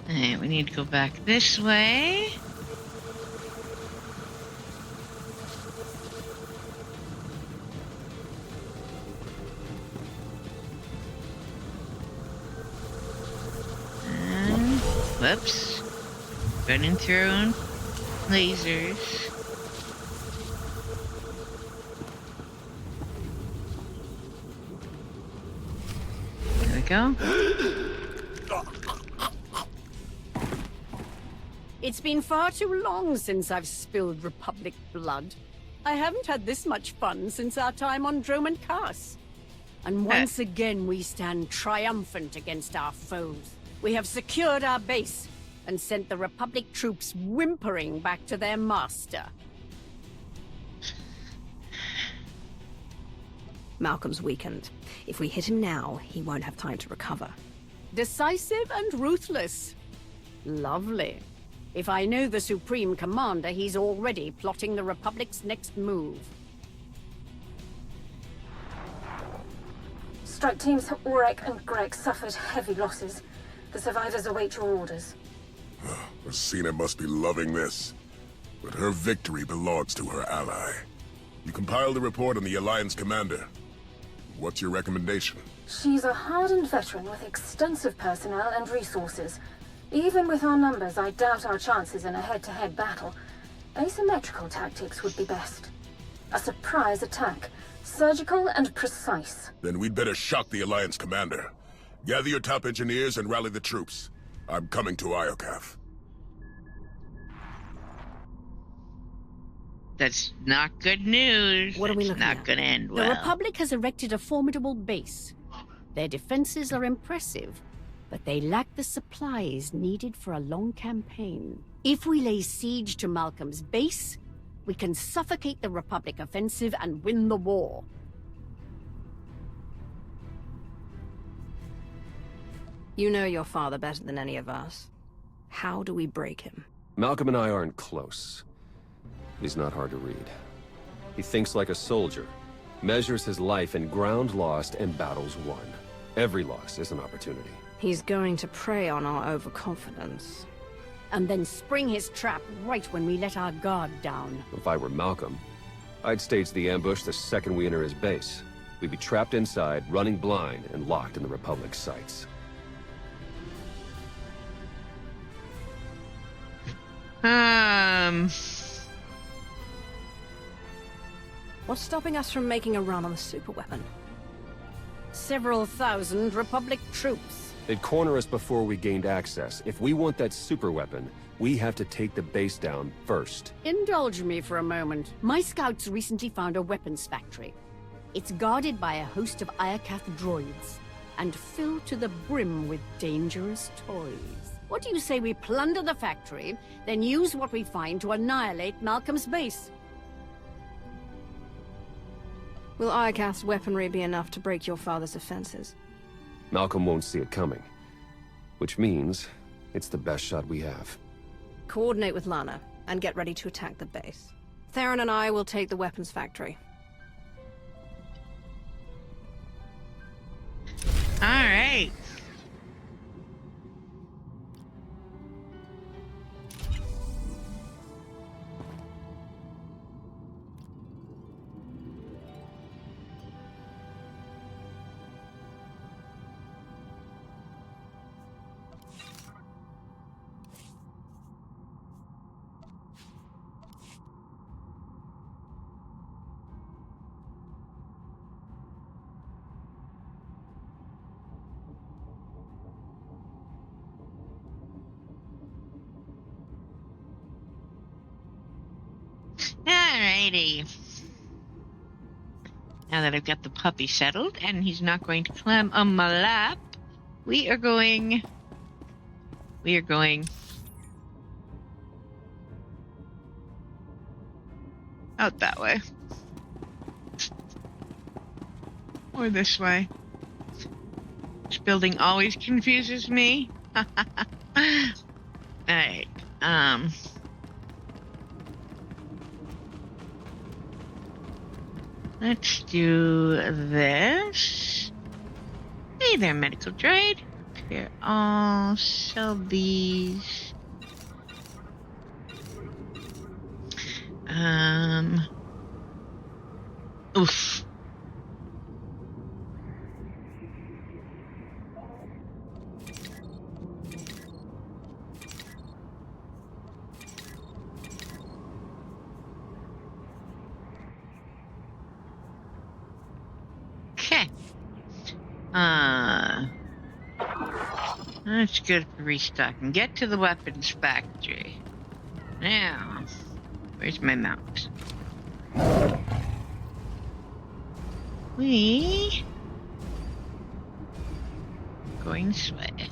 Speaker 1: Alright, we need to go back this way. Whoops. Running through lasers. There we go.
Speaker 23: It's been far too long since I've spilled Republic blood. I haven't had this much fun since our time on Droman Kaas. And once again we stand triumphant against our foes. We have secured our base and sent the Republic troops whimpering back to their master.
Speaker 4: Malcolm's weakened. If we hit him now, he won't have time to recover.
Speaker 23: Decisive and ruthless. Lovely. If I know the Supreme Commander, he's already plotting the Republic's next move.
Speaker 12: Strike teams Aurek and Greg suffered heavy losses. The survivors await your orders.
Speaker 22: Rosina must be loving this. But her victory belongs to her ally. You compiled a report on the Alliance commander. What's your recommendation?
Speaker 12: She's a hardened veteran with extensive personnel and resources. Even with our numbers, I doubt our chances in a head-to-head battle. Asymmetrical tactics would be best. A surprise attack. Surgical and precise.
Speaker 22: Then we'd better shock the Alliance commander. Gather your top engineers and rally the troops. I'm coming to Iokath.
Speaker 1: That's not good news.
Speaker 23: What are we looking at?
Speaker 1: It's not gonna end well.
Speaker 23: The Republic has erected a formidable base. Their defenses are impressive, but they lack the supplies needed for a long campaign. If we lay siege to Malcolm's base, we can suffocate the Republic offensive and win the war.
Speaker 4: You know your father better than any of us. How do we break him?
Speaker 11: Malcolm and I aren't close. He's not hard to read. He thinks like a soldier, measures his life in ground lost and battles won. Every loss is an opportunity.
Speaker 4: He's going to prey on our overconfidence.
Speaker 23: And then spring his trap right when we let our guard down.
Speaker 11: If I were Malcolm, I'd stage the ambush the second we enter his base. We'd be trapped inside, running blind, and locked in the Republic's sights.
Speaker 4: What's stopping us from making a run on the superweapon?
Speaker 23: Several thousand Republic troops.
Speaker 11: They'd corner us before we gained access. If we want that superweapon, we have to take the base down first.
Speaker 23: Indulge me for a moment. My scouts recently found a weapons factory. It's guarded by a host of Iokath droids, and filled to the brim with dangerous toys. What do you say we plunder the factory, then use what we find to annihilate Malcolm's base?
Speaker 4: Will Iocath's weaponry be enough to break your father's defenses?
Speaker 11: Malcolm won't see it coming. Which means it's the best shot we have.
Speaker 4: Coordinate with Lana, and get ready to attack the base. Theron and I will take the weapons factory.
Speaker 1: All right. Alrighty. Now that I've got the puppy settled and he's not going to climb on my lap, we are going out that way. Or this way. This building always confuses me. Alright, let's do this. Hey there, medical droid. Clear all. Sell these. Oof. Okay. That's good for restocking. Get to the weapons factory. Now, where's my mouse? We going this way.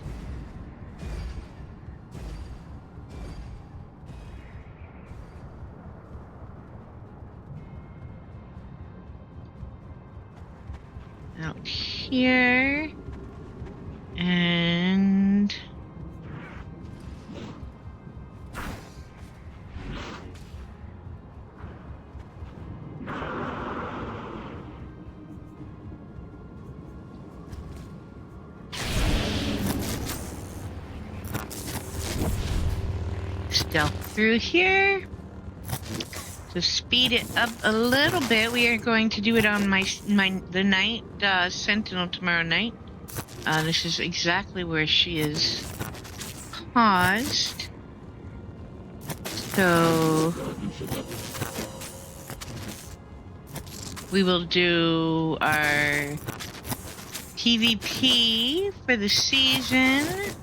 Speaker 1: Out here and stealth through here. To speed it up a little bit, we are going to do it on the night sentinel tomorrow night. This is exactly where she is paused. So we will do our PvP for the season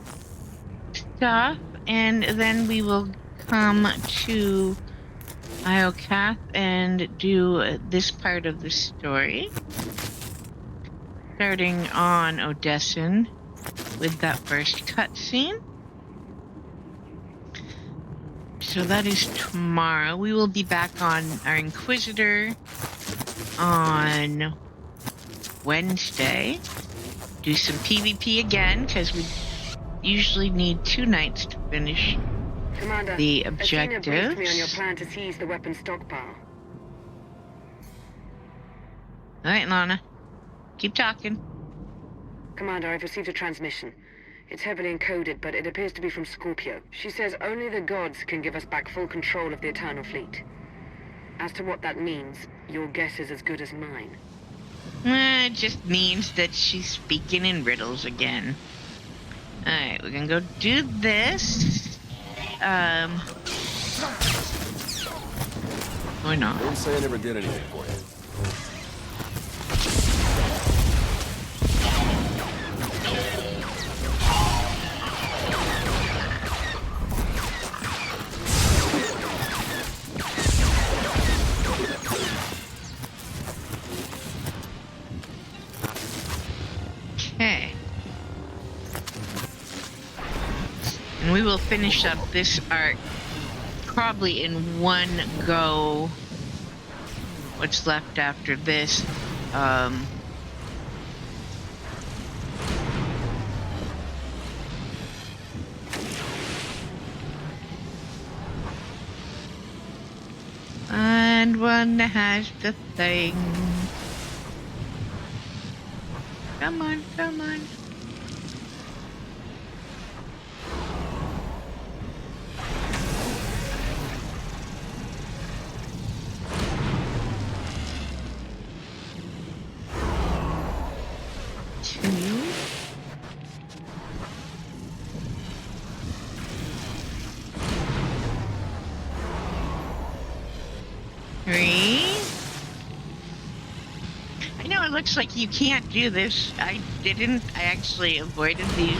Speaker 1: stuff, and then we will come to Iocath and do this part of the story, starting on Odessin with that first cutscene. So that is tomorrow. We will be back on our Inquisitor on Wednesday. Do some PvP again, because we usually need 2 nights to finish
Speaker 13: Commander,
Speaker 1: the
Speaker 13: Athena
Speaker 1: objectives.
Speaker 13: briefed me on your plan to seize the weapon stockpile.
Speaker 1: Alright, Lana. Keep talking.
Speaker 13: Commander, I've received a transmission. It's heavily encoded, but it appears to be from Scorpio. She says only the gods can give us back full control of the Eternal Fleet. As to what that means, your guess is as good as mine.
Speaker 1: It just means that she's speaking in riddles again. Alright, we're gonna go do this. Or not.
Speaker 11: Don't say I never did anything for you.
Speaker 1: Okay. And will finish up this arc probably in one go. What's left after this? And one that has the thing. Come on, come on. Looks like you can't do this. I didn't. I actually avoided these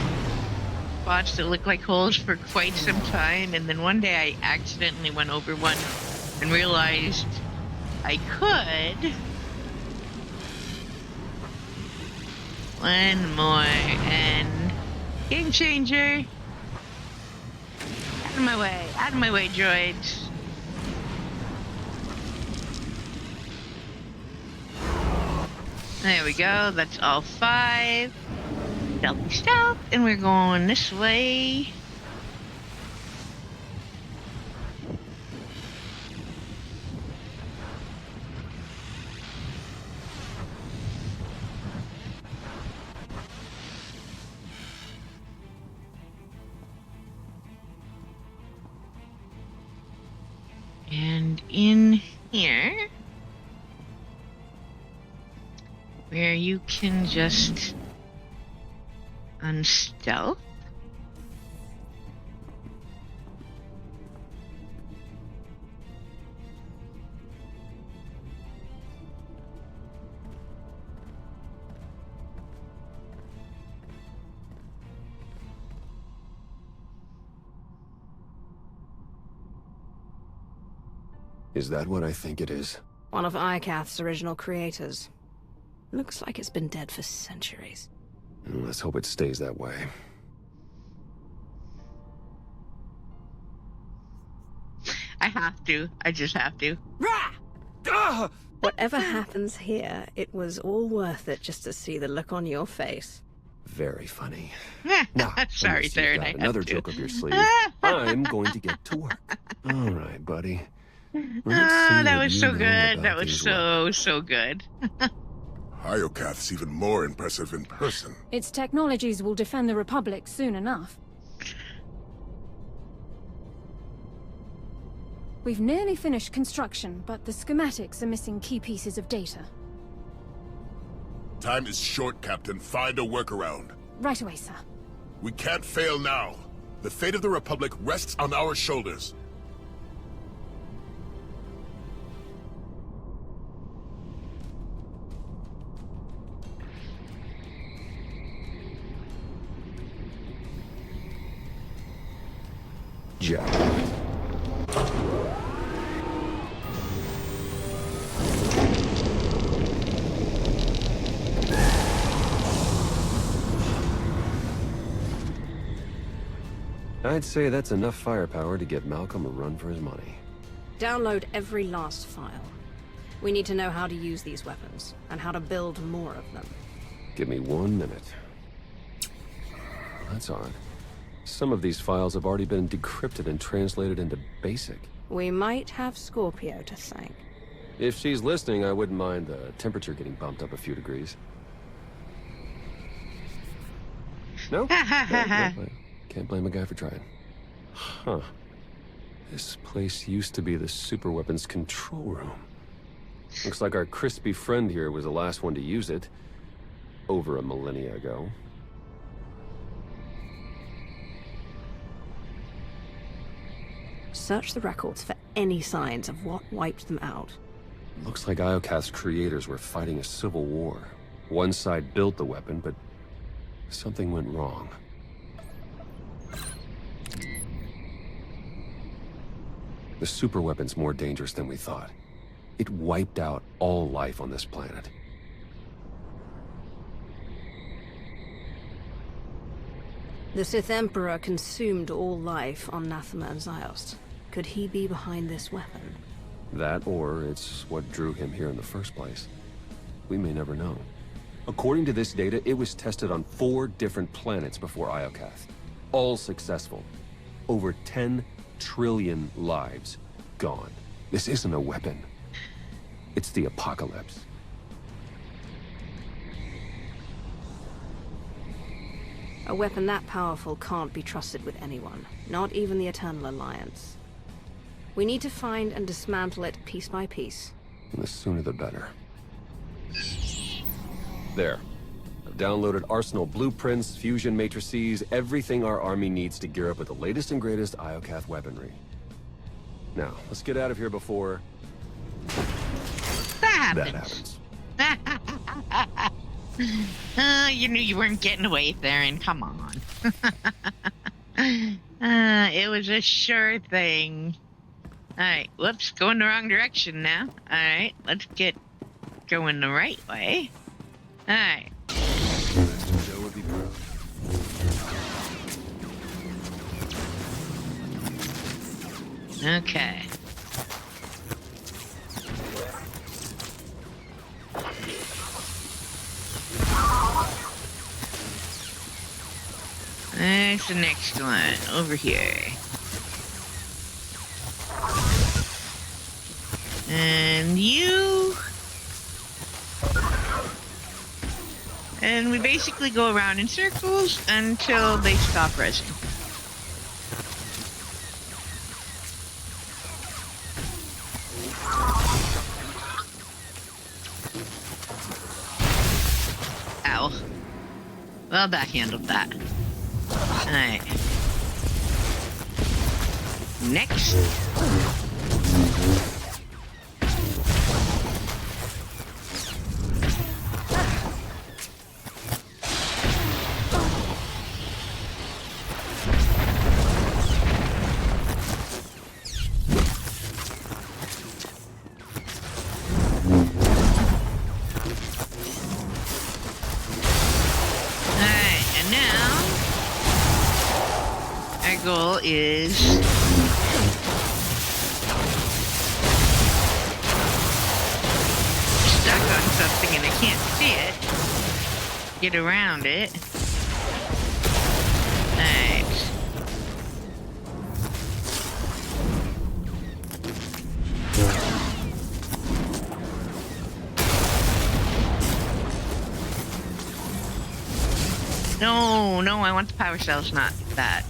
Speaker 1: spots that look like holes for quite some time, and then one day I accidentally went over one and realized I could. One more, and game changer. Out of my way, droids. There we go, that's all 5. Stealthy stealth, and we're going this way. And in here, where you can just unstealth.
Speaker 17: Is that what I think it is?
Speaker 4: One of Iokath's original creators. Looks like it's been dead for centuries.
Speaker 17: Let's hope it stays that way.
Speaker 1: I have to. I just have to.
Speaker 4: Whatever happens here, it was all worth it just to see the look on your face.
Speaker 17: Very funny.
Speaker 1: Now, sorry, Theron.
Speaker 17: Got another joke up your sleeve. I'm going to get to work. All right, buddy.
Speaker 1: That was so good. That was so good.
Speaker 22: Iokath's even more impressive in person.
Speaker 15: Its technologies will defend the Republic soon enough. We've nearly finished construction, but the schematics are missing key pieces of data.
Speaker 22: Time is short, Captain. Find a workaround.
Speaker 15: Right away, sir.
Speaker 22: We can't fail now. The fate of the Republic rests on our shoulders.
Speaker 17: Jack. I'd say that's enough firepower to get Malcolm a run for his money.
Speaker 4: Download every last file. We need to know how to use these weapons, and how to build more of them.
Speaker 17: Give me 1 minute. That's odd. Some of these files have already been decrypted and translated into BASIC.
Speaker 4: We might have Scorpio to thank.
Speaker 17: If she's listening, I wouldn't mind the temperature getting bumped up a few degrees. No? Can't blame a guy for trying. Huh. This place used to be the superweapons control room. Looks like our crispy friend here was the last one to use it. Over a millennia ago.
Speaker 4: Search the records for any signs of what wiped them out.
Speaker 17: Looks like Iokath's creators were fighting a civil war. One side built the weapon, but something went wrong. The superweapon's more dangerous than we thought. It wiped out all life on this planet.
Speaker 4: The Sith Emperor consumed all life on Nathema and Ziost. Could he be behind this weapon?
Speaker 11: That, or it's what drew him here in the first place. We may never know. According to this data, it was tested on 4 different planets before Iokath. All successful. Over 10 trillion lives gone. This isn't a weapon. It's the apocalypse.
Speaker 4: A weapon that powerful can't be trusted with anyone, not even the Eternal Alliance. We need to find and dismantle it piece by piece.
Speaker 11: And the sooner the better. There. I've downloaded arsenal blueprints, fusion matrices, everything our army needs to gear up with the latest and greatest Iokath weaponry. Now, let's get out of here before...
Speaker 1: That
Speaker 11: happens.
Speaker 1: You knew you weren't getting away, Theron. Come on. It was a sure thing. Alright, whoops, going the wrong direction now. Alright, let's get going the right way. Alright.
Speaker 11: Joe would be proud.
Speaker 1: Okay. There's the next one, over here. And you... And we basically go around in circles until they stop resing. Ow. Well, backhandled that. Alright. Next. Goal is stuck on something and I can't see it. Get around it. Alright. No, I want the power cells, not that.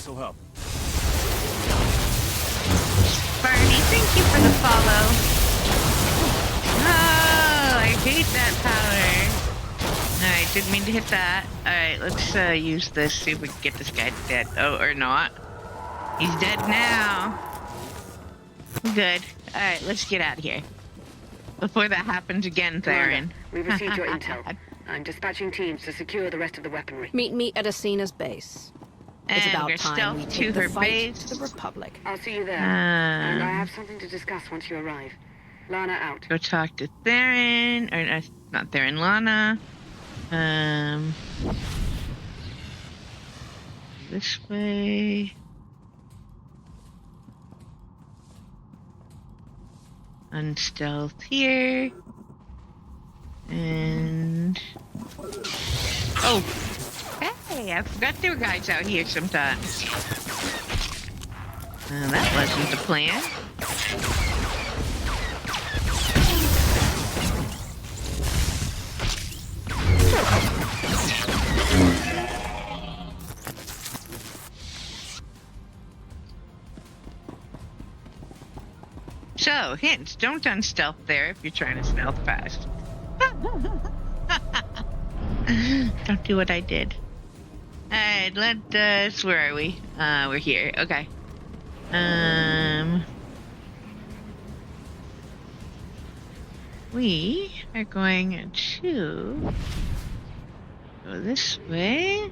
Speaker 11: Help.
Speaker 1: Barney, thank you for the follow. Oh, I hate that power. Alright, didn't mean to hit that. Alright, let's use this, see if we can get this guy dead. Oh, or not. He's dead now. Good. Alright, let's get out of here. Before that happens again, Theron.
Speaker 13: We've received your intel. I'm dispatching teams to secure the rest of the weaponry.
Speaker 4: Meet me at Asina's base. It's
Speaker 1: And
Speaker 4: about
Speaker 1: we're
Speaker 4: time we
Speaker 1: stealth
Speaker 4: take
Speaker 1: to
Speaker 4: the
Speaker 1: her
Speaker 4: fight
Speaker 1: base.
Speaker 4: to the Republic.
Speaker 13: I'll see you there. And I have something to discuss once you arrive. Lana out.
Speaker 1: Go talk to Theron, or not Theron, Lana. This way. Unstealth here. And... Oh! Hey, I forgot there were guys out here sometimes. That wasn't the plan. So, hints, don't unstealth there if you're trying to stealth fast. Don't do what I did. Alright, let us, where are we? We're here, okay. We are going to go this way.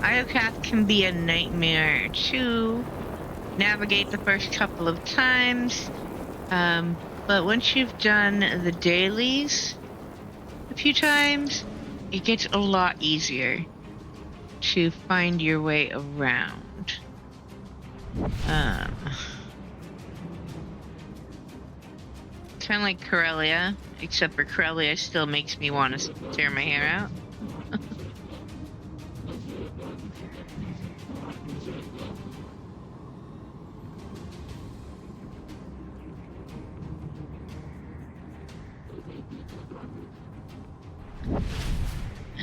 Speaker 1: Iokath can be a nightmare to navigate the first couple of times, but once you've done the dailies a few times, it gets a lot easier to find your way around. Kind of like Corellia, except for Corellia still makes me want to tear my hair out.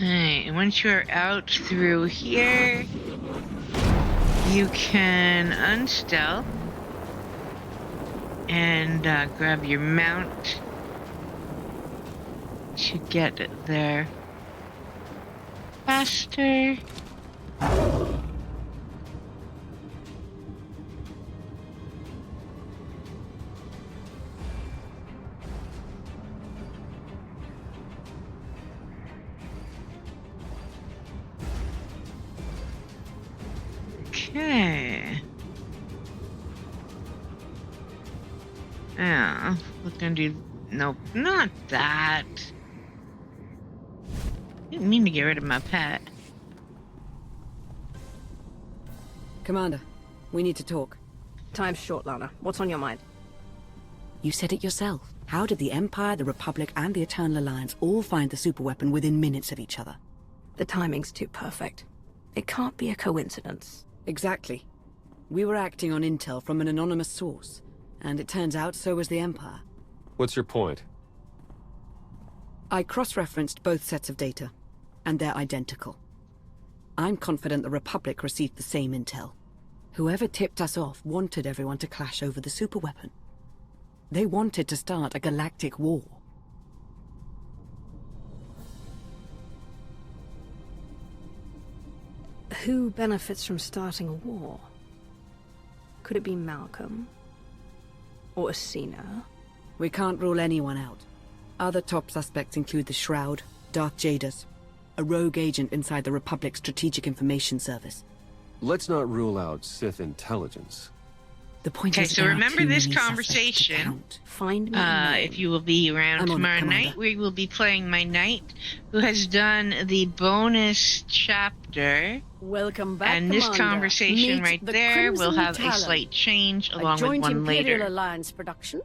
Speaker 1: Alright, and once you're out through here, you can unstealth and grab your mount to get there faster. Okay. Yeah, we're gonna do. Nope, not that. Didn't mean to get rid of my pet.
Speaker 5: Commander, we need to talk.
Speaker 4: Time's short, Lana. What's on your mind?
Speaker 5: You said it yourself. How did the Empire, the Republic, and the Eternal Alliance all find the superweapon within minutes of each other?
Speaker 4: The timing's too perfect. It can't be a coincidence.
Speaker 5: Exactly. We were acting on intel from an anonymous source, and it turns out so was the Empire.
Speaker 17: What's your point?
Speaker 5: I cross-referenced both sets of data, and they're identical. I'm confident the Republic received the same intel. Whoever tipped us off wanted everyone to clash over the superweapon. They wanted to start a galactic war.
Speaker 4: Who benefits from starting a war? Could it be Malcolm? Or Asina?
Speaker 5: We can't rule anyone out. Other top suspects include the Shroud, Darth Jaders, a rogue agent inside the Republic's Strategic Information Service.
Speaker 17: Let's not rule out Sith intelligence.
Speaker 5: The point
Speaker 1: okay,
Speaker 5: is,
Speaker 1: so remember this conversation.
Speaker 4: Find me
Speaker 1: if you will be around tomorrow night, we will be playing my knight, who has done the bonus chapter.
Speaker 23: Welcome back,
Speaker 1: and this
Speaker 23: Commander.
Speaker 1: conversation
Speaker 23: Meet
Speaker 1: right
Speaker 23: the
Speaker 1: there will
Speaker 23: Crimson
Speaker 1: have
Speaker 23: Talon,
Speaker 1: a slight change along
Speaker 23: a
Speaker 1: with
Speaker 23: joint
Speaker 1: one
Speaker 23: Imperial
Speaker 1: later.
Speaker 23: Alliance production,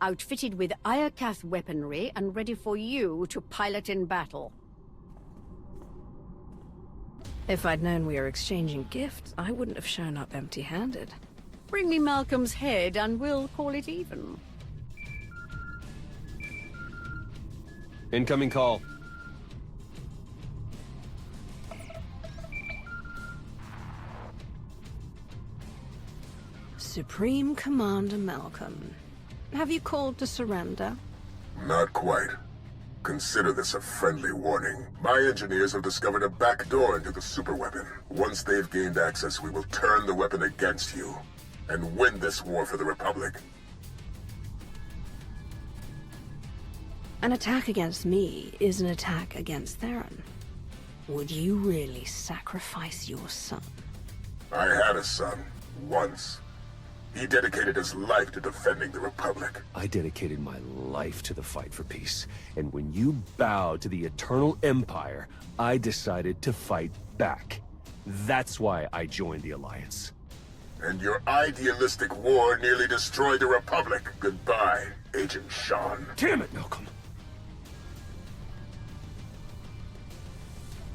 Speaker 23: outfitted with Iokath weaponry and ready for you to pilot in battle.
Speaker 4: If I'd known we were exchanging gifts, I wouldn't have shown up empty-handed.
Speaker 23: Bring me Malcolm's head and we'll call it even.
Speaker 17: Incoming call.
Speaker 4: Supreme Commander Malcolm, have you called to surrender?
Speaker 22: Not quite. Consider this a friendly warning. My engineers have discovered a back door into the superweapon. Once they've gained access, we will turn the weapon against you and win this war for the Republic.
Speaker 4: An attack against me is an attack against Theron. Would you really sacrifice your son?
Speaker 22: I had a son, once. He dedicated his life to defending the Republic.
Speaker 11: I dedicated my life to the fight for peace. And when you bowed to the Eternal Empire, I decided to fight back. That's why I joined the Alliance.
Speaker 22: And your idealistic war nearly destroyed the Republic. Goodbye, Agent Sean.
Speaker 11: Damn it, Malcolm.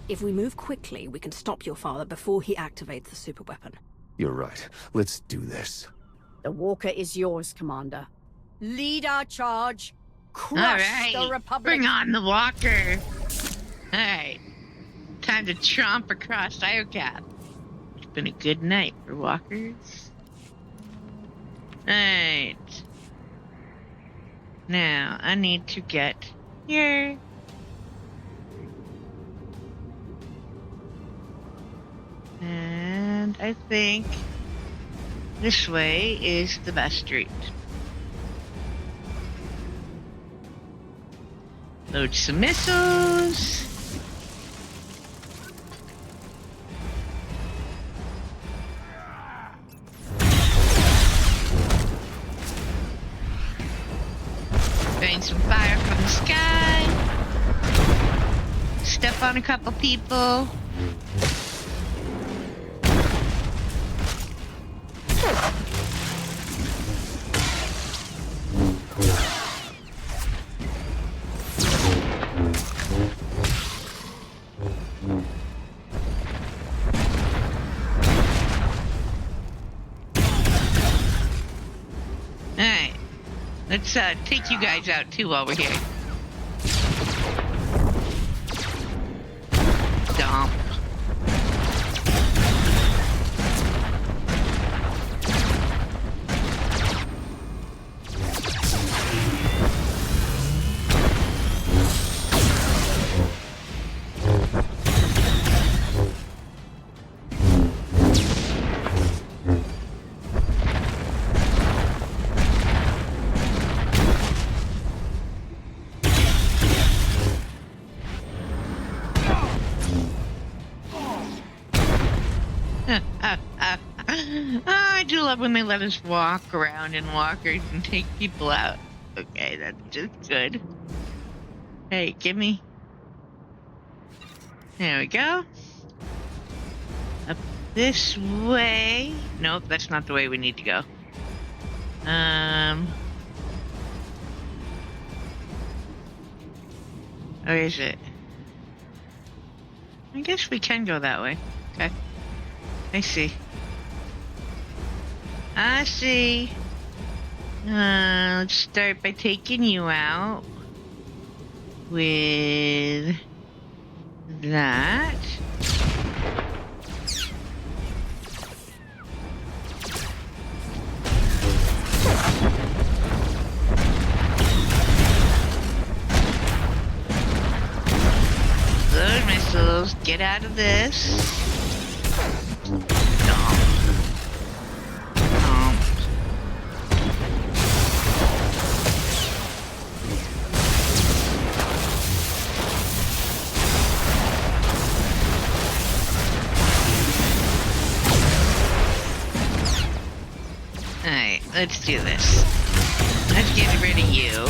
Speaker 4: If we move quickly, we can stop your father before he activates the superweapon.
Speaker 11: You're right. Let's do this.
Speaker 23: The Walker is yours, Commander. Lead our charge. Crush the Republic.
Speaker 1: Bring on the Walker. Alright. Time to chomp across Iokath. It's been a good night for walkers. Alright. Now, I need to get here. And I think this way is the best route. Load some missiles. from the sky. Step on a couple people. Alright. Let's take you guys out too while we're here. Stomp. I do love when they let us walk around in walkers and take people out. Okay, that's just good. Hey, give me. There we go. Up this way. Nope, that's not the way we need to go. Where is it? I guess we can go that way. Okay. I see. I see. Let's start by taking you out with that. Good missiles. Get out of this. Alright, let's do this. Let's get rid of you.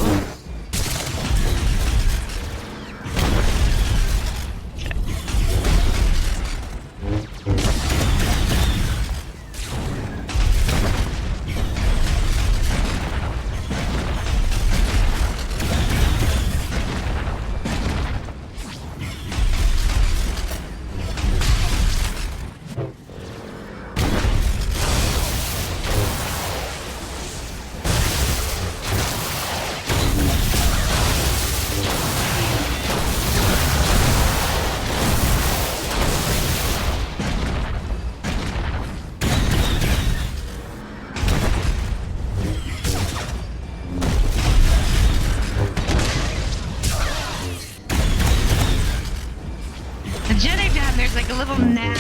Speaker 1: There's like a little gnat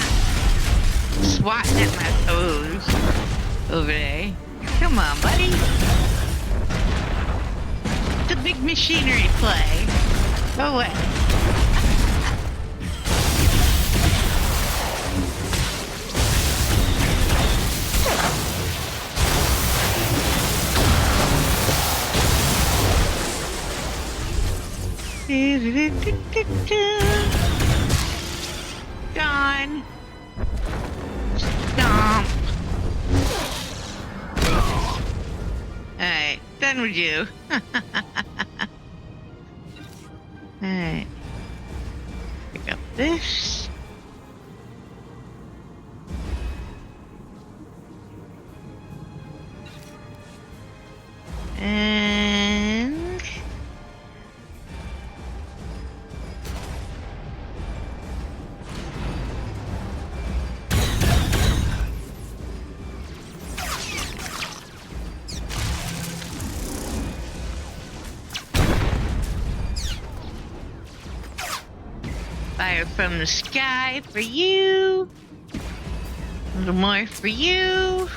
Speaker 1: swatting at my toes over there. Come on, buddy. It's a big machinery play. Go away. Gone. Stomp. Alright, done with you. Alright. Pick up this. And fire from the sky for you. A little more for you.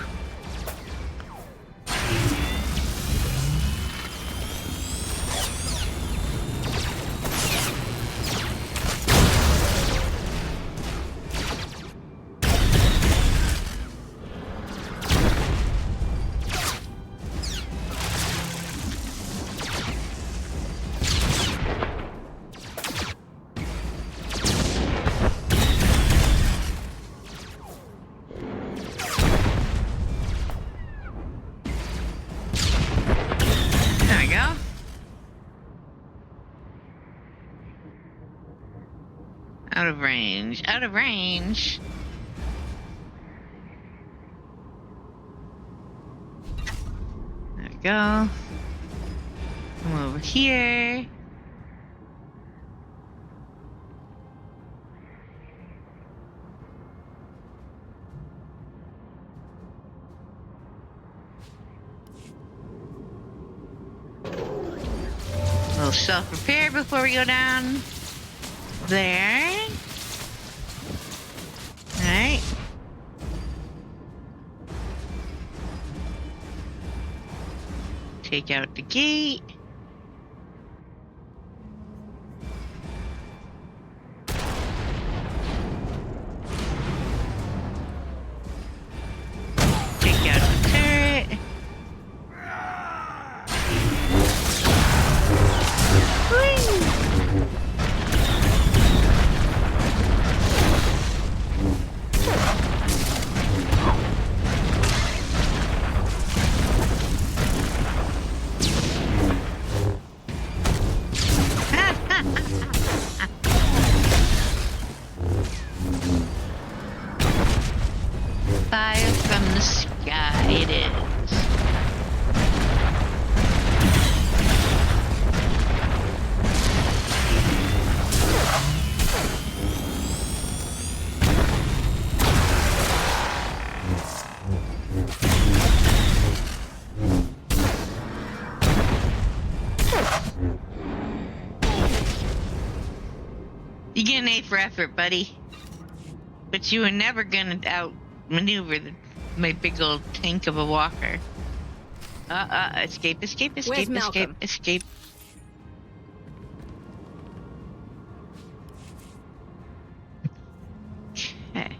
Speaker 1: Out of range. Out of range. There we go. Come over here. A little self-repair before we go down there. Alright. Take out the gate. Take out the turret. Fire from the sky it is. You get an A for effort, buddy. But you were never gonna outmaneuver my big old tank of a walker. Escape, escape,
Speaker 15: Where's
Speaker 1: escape, escape,
Speaker 15: Malcolm?
Speaker 1: escape. Okay.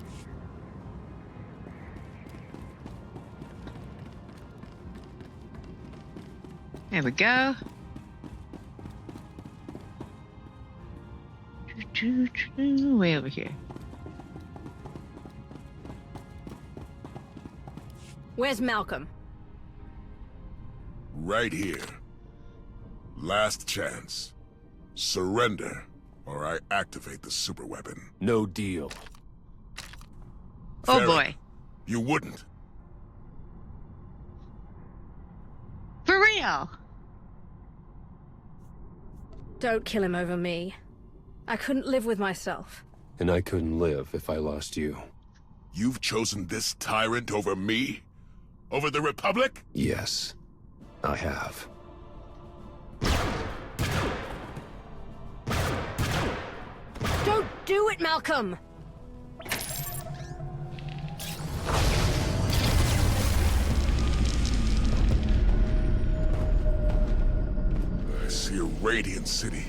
Speaker 1: There we go. Way over here.
Speaker 15: Where's Malcolm?
Speaker 22: Right here. Last chance. Surrender, or I activate the superweapon.
Speaker 11: No deal.
Speaker 1: Oh
Speaker 22: Farron,
Speaker 1: boy.
Speaker 22: You wouldn't.
Speaker 1: For real.
Speaker 15: Don't kill him over me. I couldn't live with myself.
Speaker 11: And I couldn't live if I lost you.
Speaker 22: You've chosen this tyrant over me? Over the Republic?
Speaker 11: Yes, I have.
Speaker 15: Don't do it, Malcolm!
Speaker 22: I see a radiant city.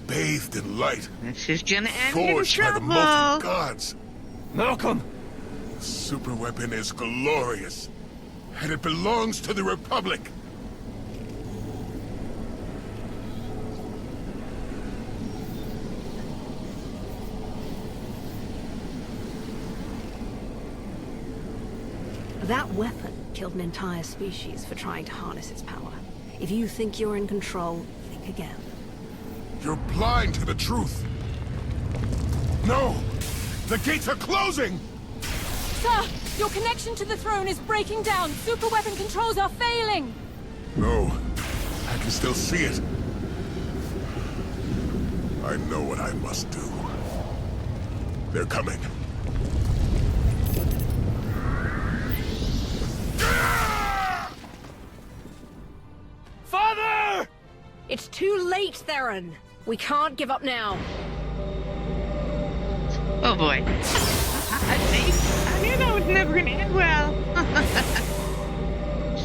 Speaker 22: Bathed in light.
Speaker 1: This is gonna end in
Speaker 22: Forged by the
Speaker 1: trouble.
Speaker 22: molten gods.
Speaker 11: Malcolm!
Speaker 22: The superweapon is glorious. And it belongs to the Republic.
Speaker 4: That weapon killed an entire species for trying to harness its power. If you think you're in control, think again.
Speaker 22: You're blind to the truth. No! The gates are closing!
Speaker 15: Sir, your connection to the throne is breaking down. Superweapon controls are failing.
Speaker 22: No. I can still see it. I know what I must do. They're coming.
Speaker 15: Father! It's too late, Theron. We can't give up now.
Speaker 1: Oh boy. I knew that was never gonna end well.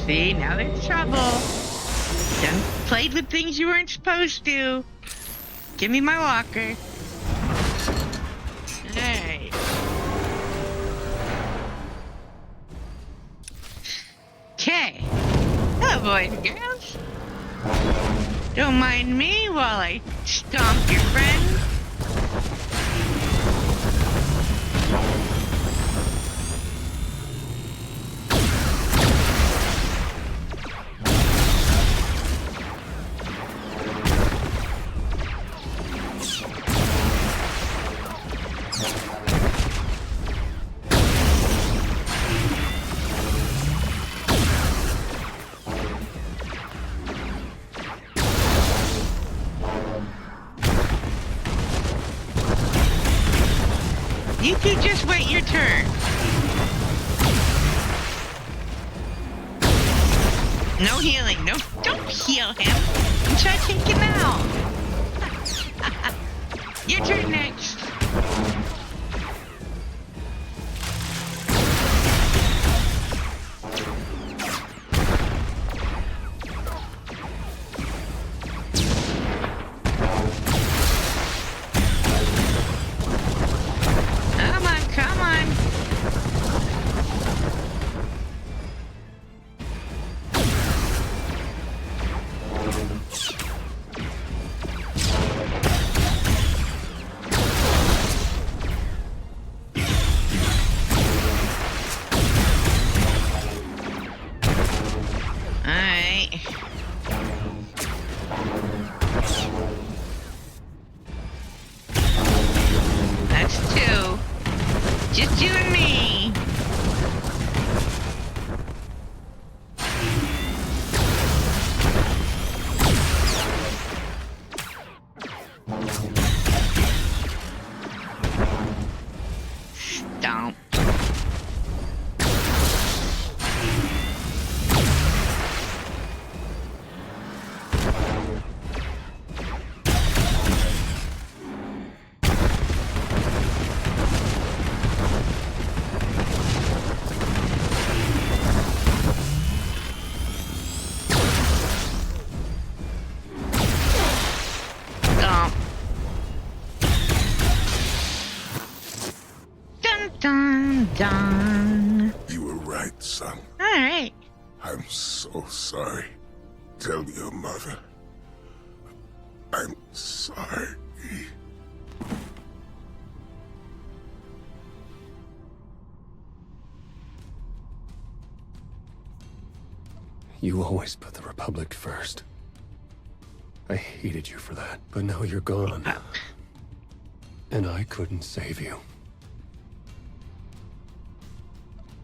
Speaker 1: See, now there's trouble. Done played with things you weren't supposed to. Give me my walker. Alright. Okay. Hello, boys and girls. Don't mind me while I stomp your friend. You two just wait your turn. No healing. No, don't heal him. I'm trying to take him out. Your turn next. Just you and me. Stomp. Done.
Speaker 22: You were right, son.
Speaker 1: All right.
Speaker 22: I'm so sorry. Tell your mother. I'm sorry.
Speaker 17: You always put the Republic first. I hated you for that, but now you're gone. And I couldn't save you.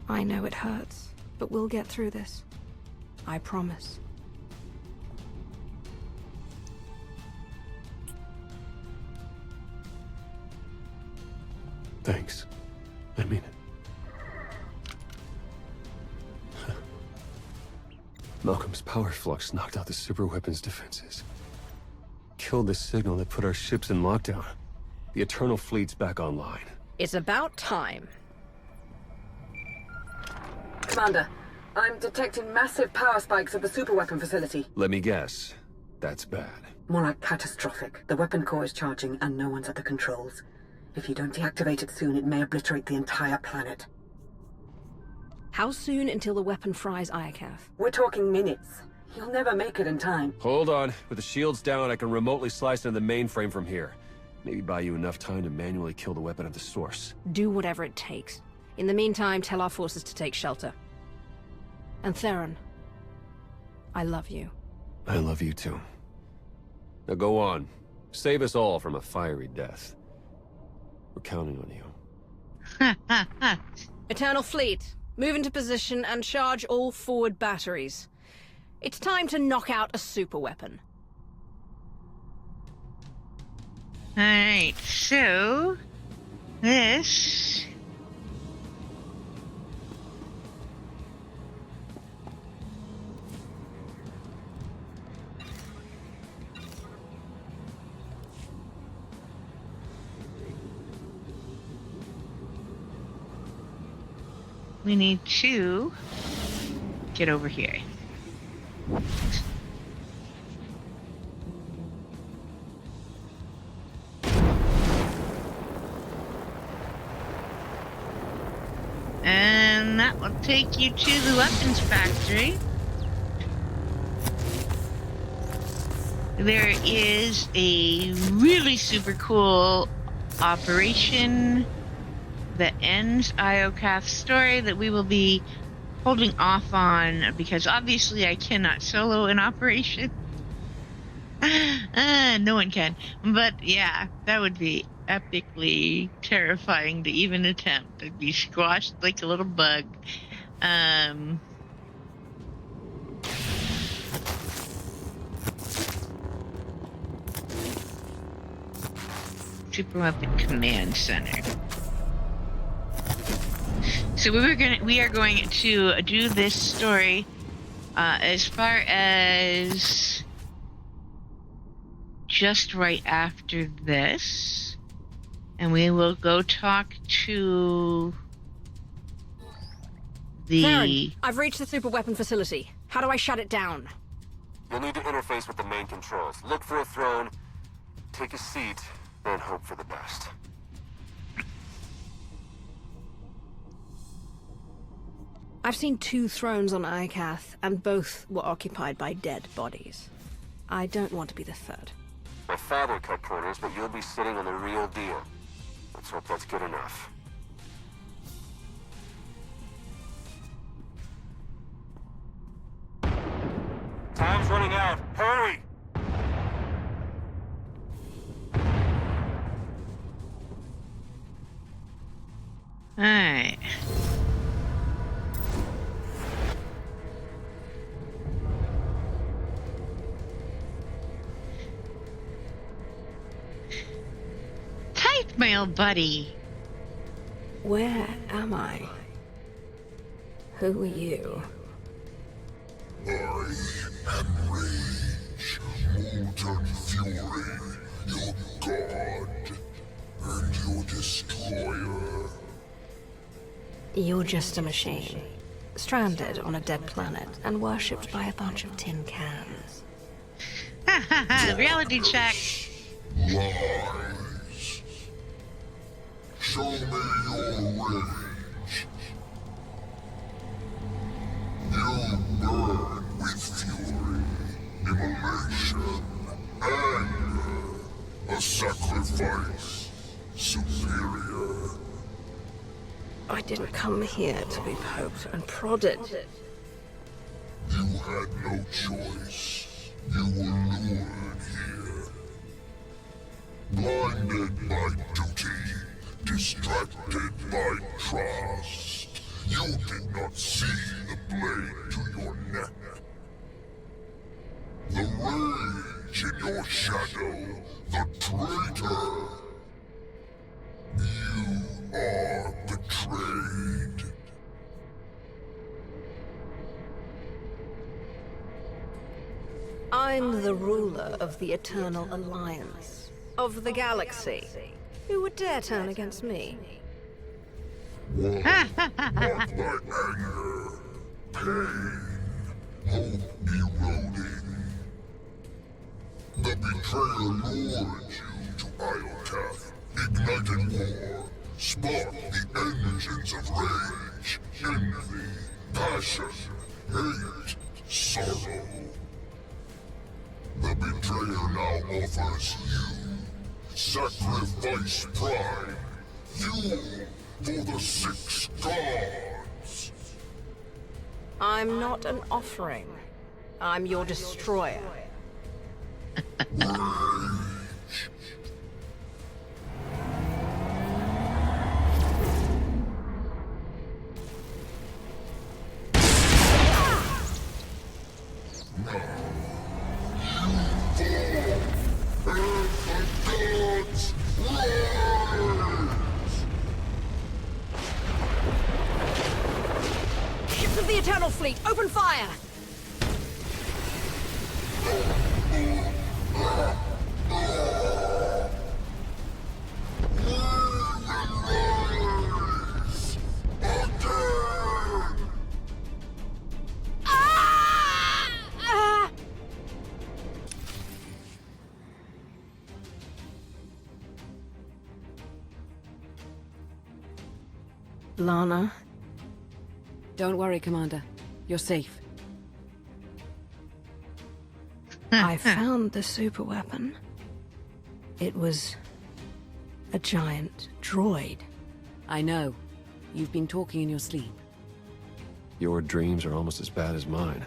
Speaker 4: I know it hurts, but we'll get through this. I promise.
Speaker 17: Thanks. I mean it. Malcolm's power flux knocked out the superweapon's defenses. Killed the signal that put our ships in lockdown. The Eternal Fleet's back online.
Speaker 8: It's about time.
Speaker 16: Commander, I'm detecting massive power spikes at the superweapon facility.
Speaker 17: Let me guess. That's bad.
Speaker 16: More like catastrophic. The weapon core is charging and no one's at the controls. If you don't deactivate it soon, it may obliterate the entire planet.
Speaker 8: How soon until the weapon fries Iokath?
Speaker 16: We're talking minutes. You'll never make it in time.
Speaker 17: Hold on. With the shields down, I can remotely slice into the mainframe from here. Maybe buy you enough time to manually kill the weapon at the source.
Speaker 8: Do whatever it takes. In the meantime, tell our forces to take shelter. And Theron, I love you.
Speaker 17: I love you too. Now go on. Save us all from a fiery death. We're counting on you.
Speaker 8: Eternal Fleet, move into position and charge all forward batteries. It's time to knock out a superweapon.
Speaker 1: Alright, so this we need to get over here. And that will take you to the weapons factory. There is a really super cool operation that ends Iokath's story that we will be holding off on because obviously I cannot solo an operation. No one can. But yeah, that would be epically terrifying to even attempt. I'd be squashed like a little bug. Super Weapon Command Center. So we are going to do this story as far as just right after this, and we will go talk to the...
Speaker 2: Theron, I've reached the superweapon facility. How do I shut it down?
Speaker 6: You'll need to interface with the main controls. Look for a throne, take a seat, and hope for the best.
Speaker 2: I've seen 2 thrones on Iokath, and both were occupied by dead bodies. I don't want to be the 3rd.
Speaker 6: My father cut corners, but you'll be sitting on the real deal. Let's hope that's good enough. Time's running out. Hurry!
Speaker 1: Alright. Tight, my old buddy.
Speaker 2: Where am I? Who are you?
Speaker 22: I am Rage, Molten Fury, your god, and your destroyer.
Speaker 2: You're just a machine. Stranded on a dead planet and worshipped by a bunch of tin cans.
Speaker 1: Ha ha ha! Reality check!
Speaker 22: Lies. Show me your rage. You burn with fury, immolation, anger, a sacrifice, superior.
Speaker 2: I didn't come here to be poked and prodded.
Speaker 22: You had no choice. You were lured here. Blinded by duty, distracted by trust. You did not see the blade to your neck. The rage in your shadow, the traitor. You are betrayed.
Speaker 2: I'm the ruler of the Eternal Alliance, of the galaxy. Who would dare turn against me?
Speaker 22: What my anger, pain, hope eroding. The betrayer lured you to Iokath, ignited war, sparked the engines of rage, envy, passion, hate, sorrow. The betrayer now offers you sacrifice pride, fuel for the 6 gods.
Speaker 2: I'm not an offering. I'm your destroyer.
Speaker 22: Rage.
Speaker 2: Ships of the Eternal Fleet, open fire! Lana?
Speaker 5: Don't worry, Commander. You're safe.
Speaker 2: I found the superweapon. It was a giant droid.
Speaker 5: I know. You've been talking in your sleep.
Speaker 17: Your dreams are almost as bad as mine.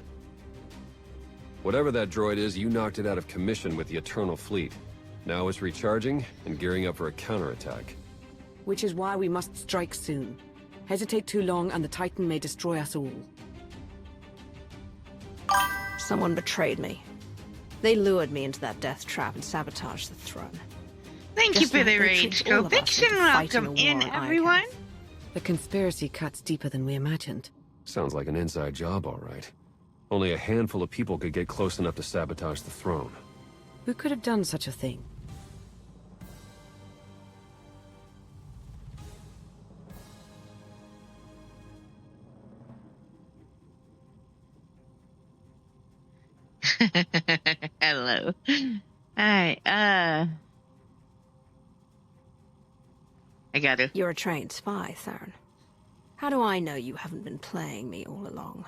Speaker 17: Whatever that droid is, you knocked it out of commission with the Eternal Fleet. Now it's recharging and gearing up for a counterattack.
Speaker 5: Which is why we must strike soon. Hesitate too long and the Titan may destroy us all.
Speaker 2: Someone betrayed me. They lured me into that death trap and sabotaged the throne.
Speaker 1: Thank you for the rage, Go Vixen. Welcome in, everyone.
Speaker 3: The conspiracy cuts deeper than we imagined.
Speaker 17: Sounds like an inside job, all right. Only a handful of people could get close enough to sabotage the throne.
Speaker 3: Who could have done such a thing?
Speaker 1: Hello. Alright, I got it.
Speaker 2: You're a trained spy, Theron. How do I know you haven't been playing me all along?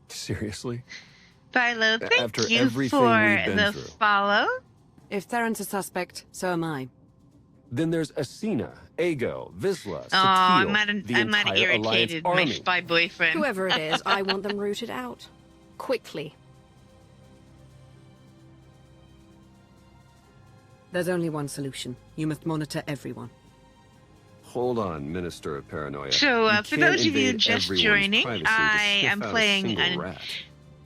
Speaker 17: Seriously?
Speaker 1: Philo, thank
Speaker 17: After
Speaker 1: you
Speaker 17: everything
Speaker 1: for
Speaker 17: we've been
Speaker 1: the
Speaker 17: through.
Speaker 1: follow.
Speaker 3: If Theron's a suspect, so am I.
Speaker 17: Then there's Asina, Ago, Vizsla,
Speaker 1: Oh, I
Speaker 17: Satil,
Speaker 1: might have
Speaker 17: the entire
Speaker 1: irritated
Speaker 17: Alliance
Speaker 1: my
Speaker 17: army.
Speaker 1: spy boyfriend.
Speaker 2: Whoever it is, I want them rooted out. Quickly.
Speaker 3: There's only one solution. You must monitor everyone.
Speaker 17: Hold on, Minister of Paranoia.
Speaker 1: So,
Speaker 17: You
Speaker 1: for
Speaker 17: can't
Speaker 1: those of you
Speaker 17: invade
Speaker 1: just
Speaker 17: everyone's
Speaker 1: joining,
Speaker 17: privacy to
Speaker 1: I
Speaker 17: sniff
Speaker 1: am
Speaker 17: out a
Speaker 1: playing
Speaker 17: single
Speaker 1: a
Speaker 17: rat.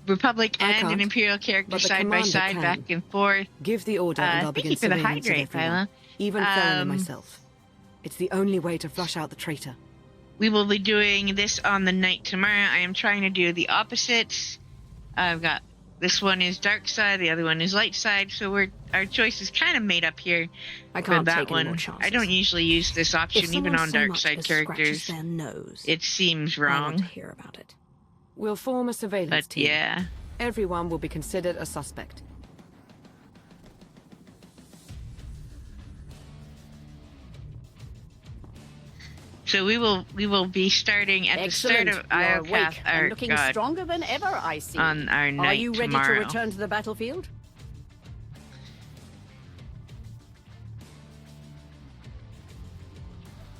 Speaker 1: Republic
Speaker 3: I
Speaker 1: and an
Speaker 3: can't,
Speaker 1: Imperial character
Speaker 3: but the
Speaker 1: side by
Speaker 3: commander
Speaker 1: side,
Speaker 3: can.
Speaker 1: back and forth.
Speaker 3: Give the order and I'll
Speaker 1: Thank
Speaker 3: begin
Speaker 1: you for the
Speaker 3: surveillance of
Speaker 1: hydrate,
Speaker 3: everyone.
Speaker 1: Phyla.
Speaker 3: Even Theron and myself. It's the only way to flush out the traitor.
Speaker 1: We will be doing this on the night tomorrow. I am trying to do the opposites. I've got this one is dark side, the other one is light side, so our choice is kind of made up here.
Speaker 2: I can't
Speaker 1: for that
Speaker 2: take any
Speaker 1: one.
Speaker 2: more chances.
Speaker 1: I don't usually use this option,
Speaker 2: If
Speaker 1: even
Speaker 2: someone
Speaker 1: on
Speaker 2: so
Speaker 1: dark
Speaker 2: much
Speaker 1: side
Speaker 2: as
Speaker 1: characters.
Speaker 2: scratches their nose,
Speaker 1: It seems
Speaker 2: I want
Speaker 1: wrong.
Speaker 2: to hear about it.
Speaker 3: We'll form a surveillance
Speaker 1: But
Speaker 3: team.
Speaker 1: yeah.
Speaker 3: Everyone will be considered a suspect.
Speaker 1: So we will be starting at
Speaker 23: Excellent.
Speaker 1: the start of
Speaker 23: You're
Speaker 1: Iokath,
Speaker 23: awake and looking stronger than ever, I see.
Speaker 1: on our night
Speaker 23: Are you ready
Speaker 1: tomorrow.
Speaker 23: to return to the battlefield?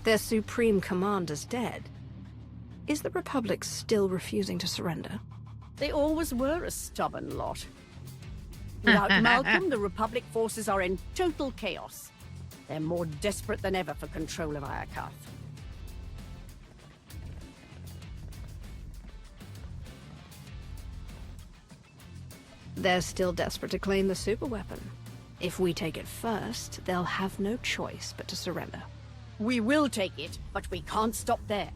Speaker 2: Their supreme commander's dead. Is the Republic still refusing to surrender?
Speaker 23: They always were a stubborn lot. Without Malcolm, the Republic forces are in total chaos. They're more desperate than ever for control of Iokath.
Speaker 2: They're still desperate to claim the superweapon. If we take it first, they'll have no choice but to surrender.
Speaker 23: We will take it, but we can't stop there.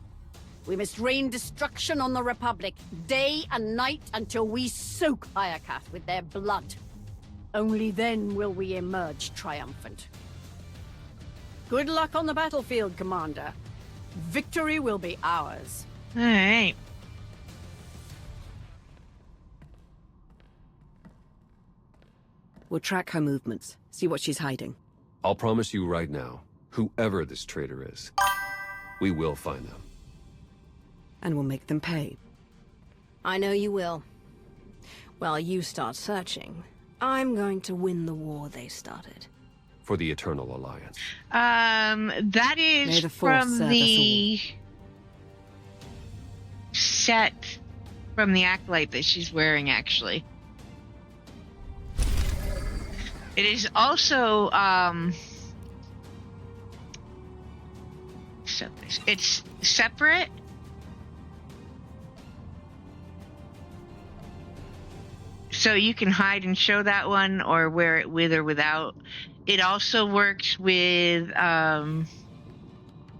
Speaker 23: We must rain destruction on the Republic, day and night, until we soak Iokath with their blood. Only then will we emerge triumphant. Good luck on the battlefield, Commander. Victory will be ours.
Speaker 1: All right.
Speaker 3: We'll track her movements, see what she's hiding.
Speaker 17: I'll promise you right now, whoever this traitor is, we will find them.
Speaker 3: And we'll make them pay.
Speaker 2: I know you will. While you start searching, I'm going to win the war they started.
Speaker 17: For the Eternal Alliance.
Speaker 2: May
Speaker 1: That is
Speaker 2: the Force
Speaker 1: from
Speaker 2: serve
Speaker 1: the set from the Acolyte that she's wearing, actually. It is also, it's separate. So you can hide and show that one, or wear it with or without. It also works with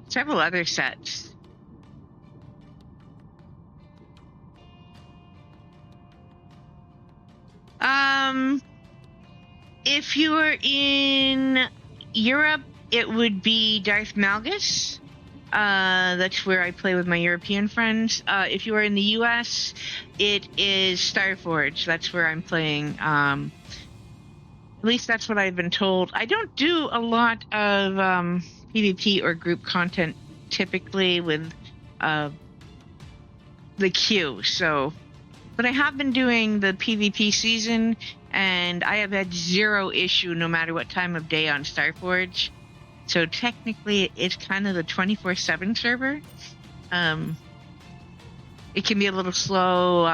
Speaker 1: several other sets. If you were in Europe, it would be Darth Malgus. That's where I play with my European friends. If you are in the US, it is Starforge. That's where I'm playing. At least that's what I've been told. I don't do a lot of PvP or group content typically with the queue, so... But I have been doing the PvP season, and I have had zero issue no matter what time of day on Starforge. So technically, it's kind of the 24/7 server. It can be a little slow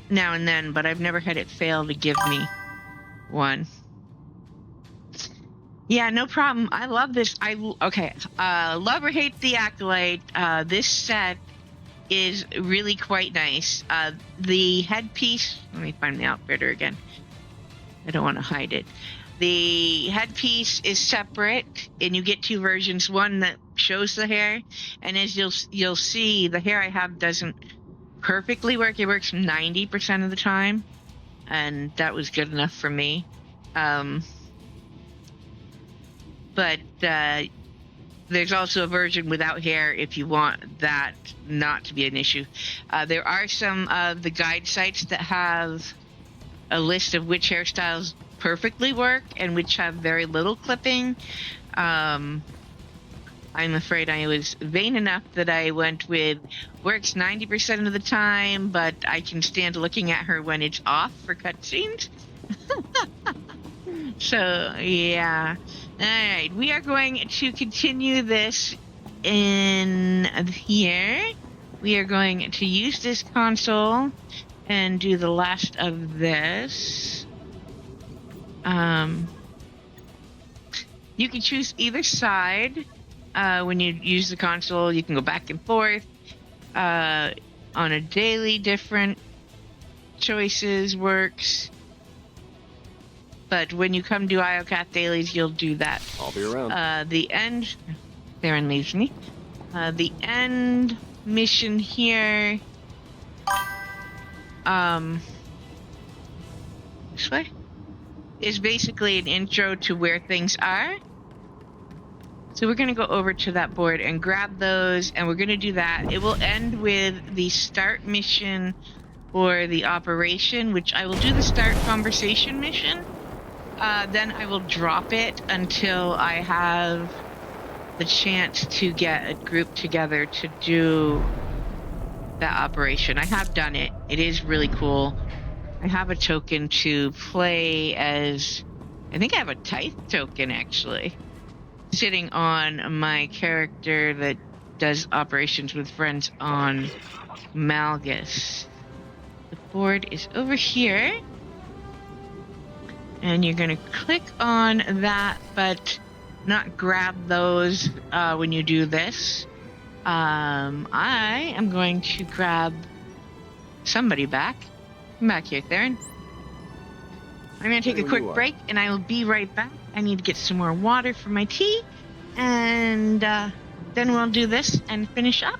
Speaker 1: now and then, but I've never had it fail to give me one. Yeah, no problem. I love this. Love or hate the Acolyte. This set is really quite nice. The headpiece. Let me find the outfitter again. I don't want to hide it. The headpiece is separate, and you get two versions. One that shows the hair, and as you'll see, the hair I have doesn't perfectly work. It works 90% of the time, and that was good enough for me. But there's also a version without hair if you want that not to be an issue. There are some of the guide sites that have a list of which hairstyles perfectly work and which have very little clipping. I'm afraid I was vain enough that I went with works 90% of the time, but I can stand looking at her when it's off for cutscenes. So, yeah. Alright, we are going to continue this in here. We are going to use this console and do the last of this. You can choose either side. When you use the console, you can go back and forth on a daily. Different choices works, but when you come to IOCAT dailies, you'll do that.
Speaker 17: I'll be around.
Speaker 1: The end. Theron leaves me. The end mission here. This way is basically an intro to where things are. So we're going to go over to that board and grab those, and we're going to do that. It will end with the start mission or the operation, which I will do the start conversation mission. Then I will drop it until I have the chance to get a group together to do that operation. I have done it. It is really cool. I have a token to play as... I think I have a tithe token, actually, sitting on my character that does operations with friends on Malgus. The board is over here, and you're going to click on that, but not grab those when you do this. I am going to grab somebody back. Come back here, Theron. I'm going to take a quick break, and I will be right back. I need to get some more water for my tea, and then we'll do this and finish up.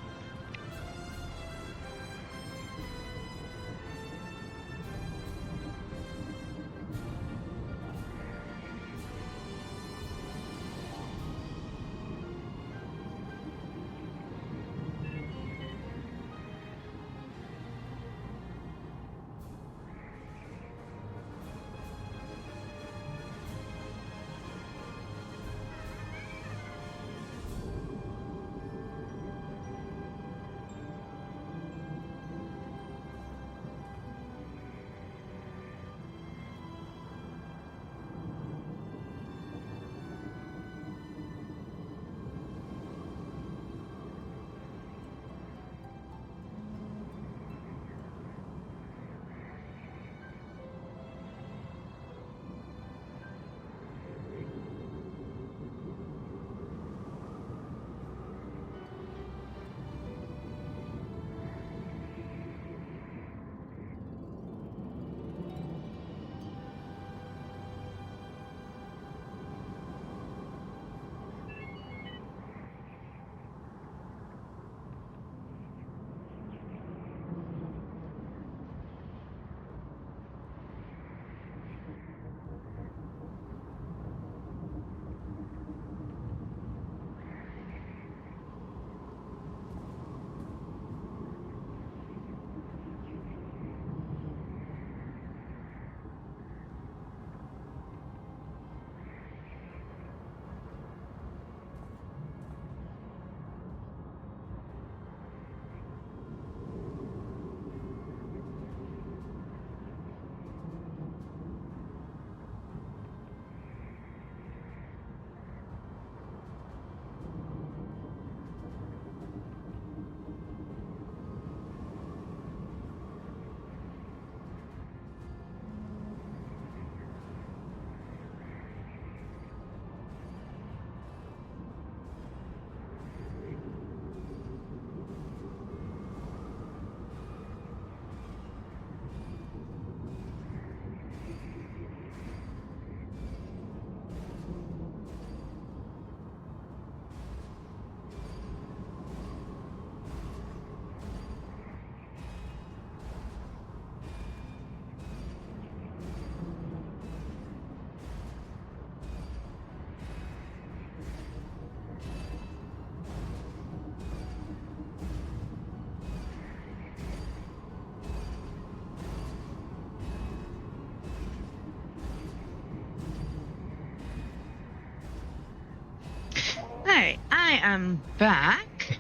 Speaker 1: Alright, I am back.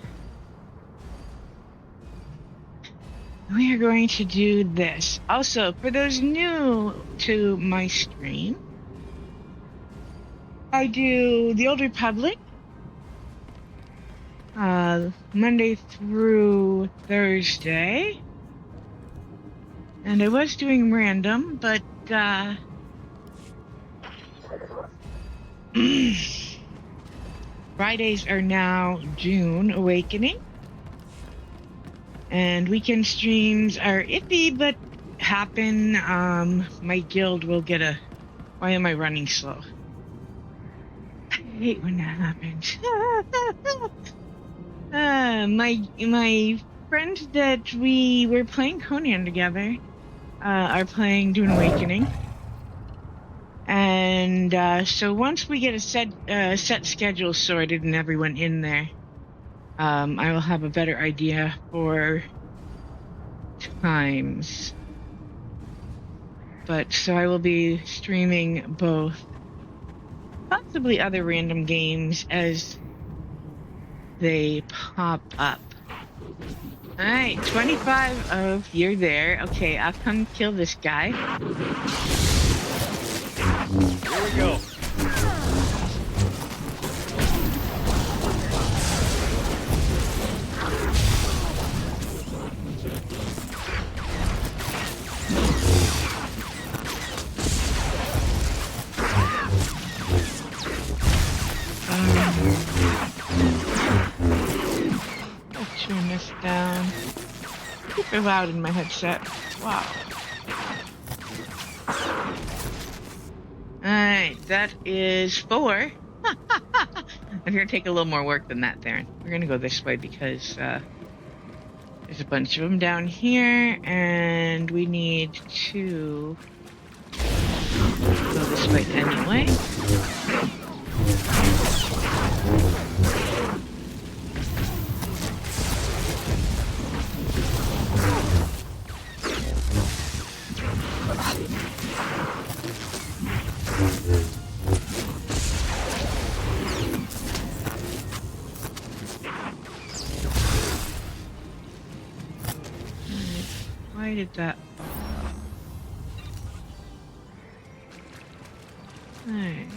Speaker 1: We are going to do this. Also, for those new to my stream, I do the Old Republic, Monday through Thursday. And I was doing random, but, Fridays are now June Awakening. And weekend streams are iffy, but happen. My guild will get a... Why am I running slow? I hate when that happens. My friends that we were playing Conan together are playing Dune Awakening. And so once we get a set schedule sorted and everyone in there, I will have a better idea for times. But so I will be streaming both, possibly other random games as they pop up. Alright, 25 of you're there. Okay, I'll come kill this guy.
Speaker 9: Here we go.
Speaker 1: Let's turn this down. Super loud in my headset. Wow. Alright, that is 4. I'm gonna take a little more work than that, Theron. We're gonna go this way because there's a bunch of them down here, and we need to go this way anyway. Why did that? Alright.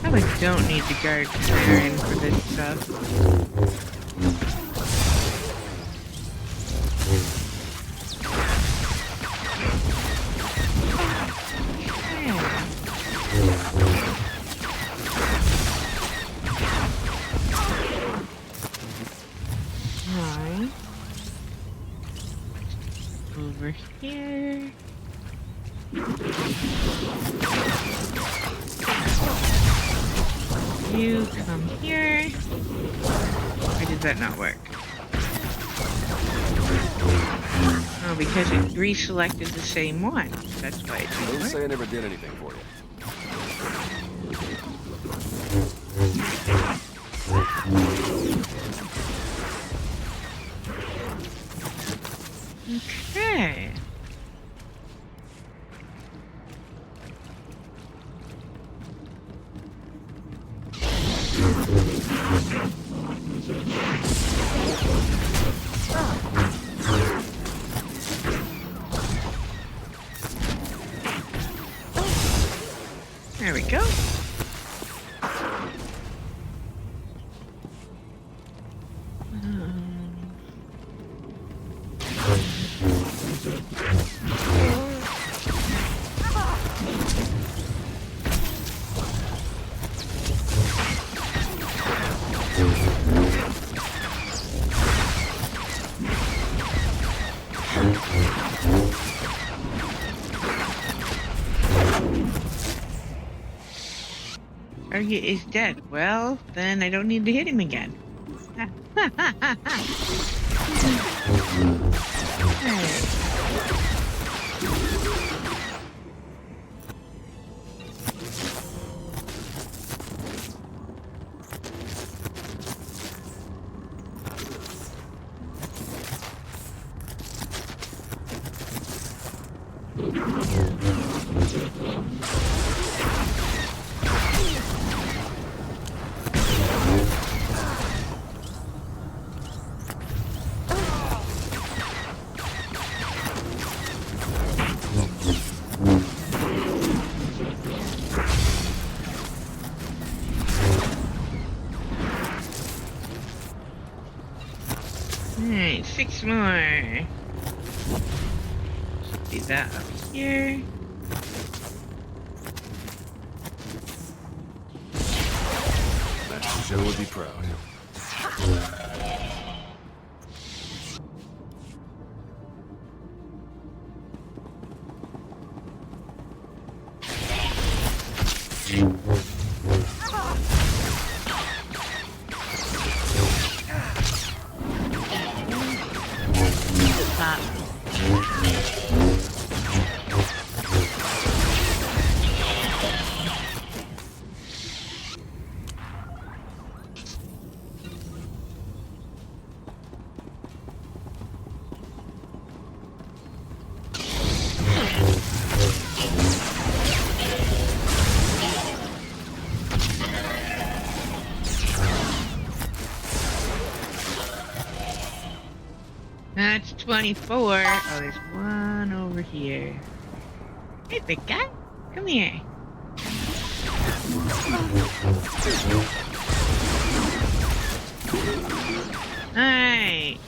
Speaker 1: Probably don't need to guard Theron for this stuff. Over here. You come here. Why did that not work? Oh, because it reselected the same one. That's why it didn't work.
Speaker 11: Don't say I never did anything for you.
Speaker 1: Okay. There we go. Target is dead. Well, then I don't need to hit him again. 6 more. Do that up here.
Speaker 11: Master Joe would be proud.
Speaker 1: That's 24. Oh, there's one over here. Hey, big guy. Come here. Alright.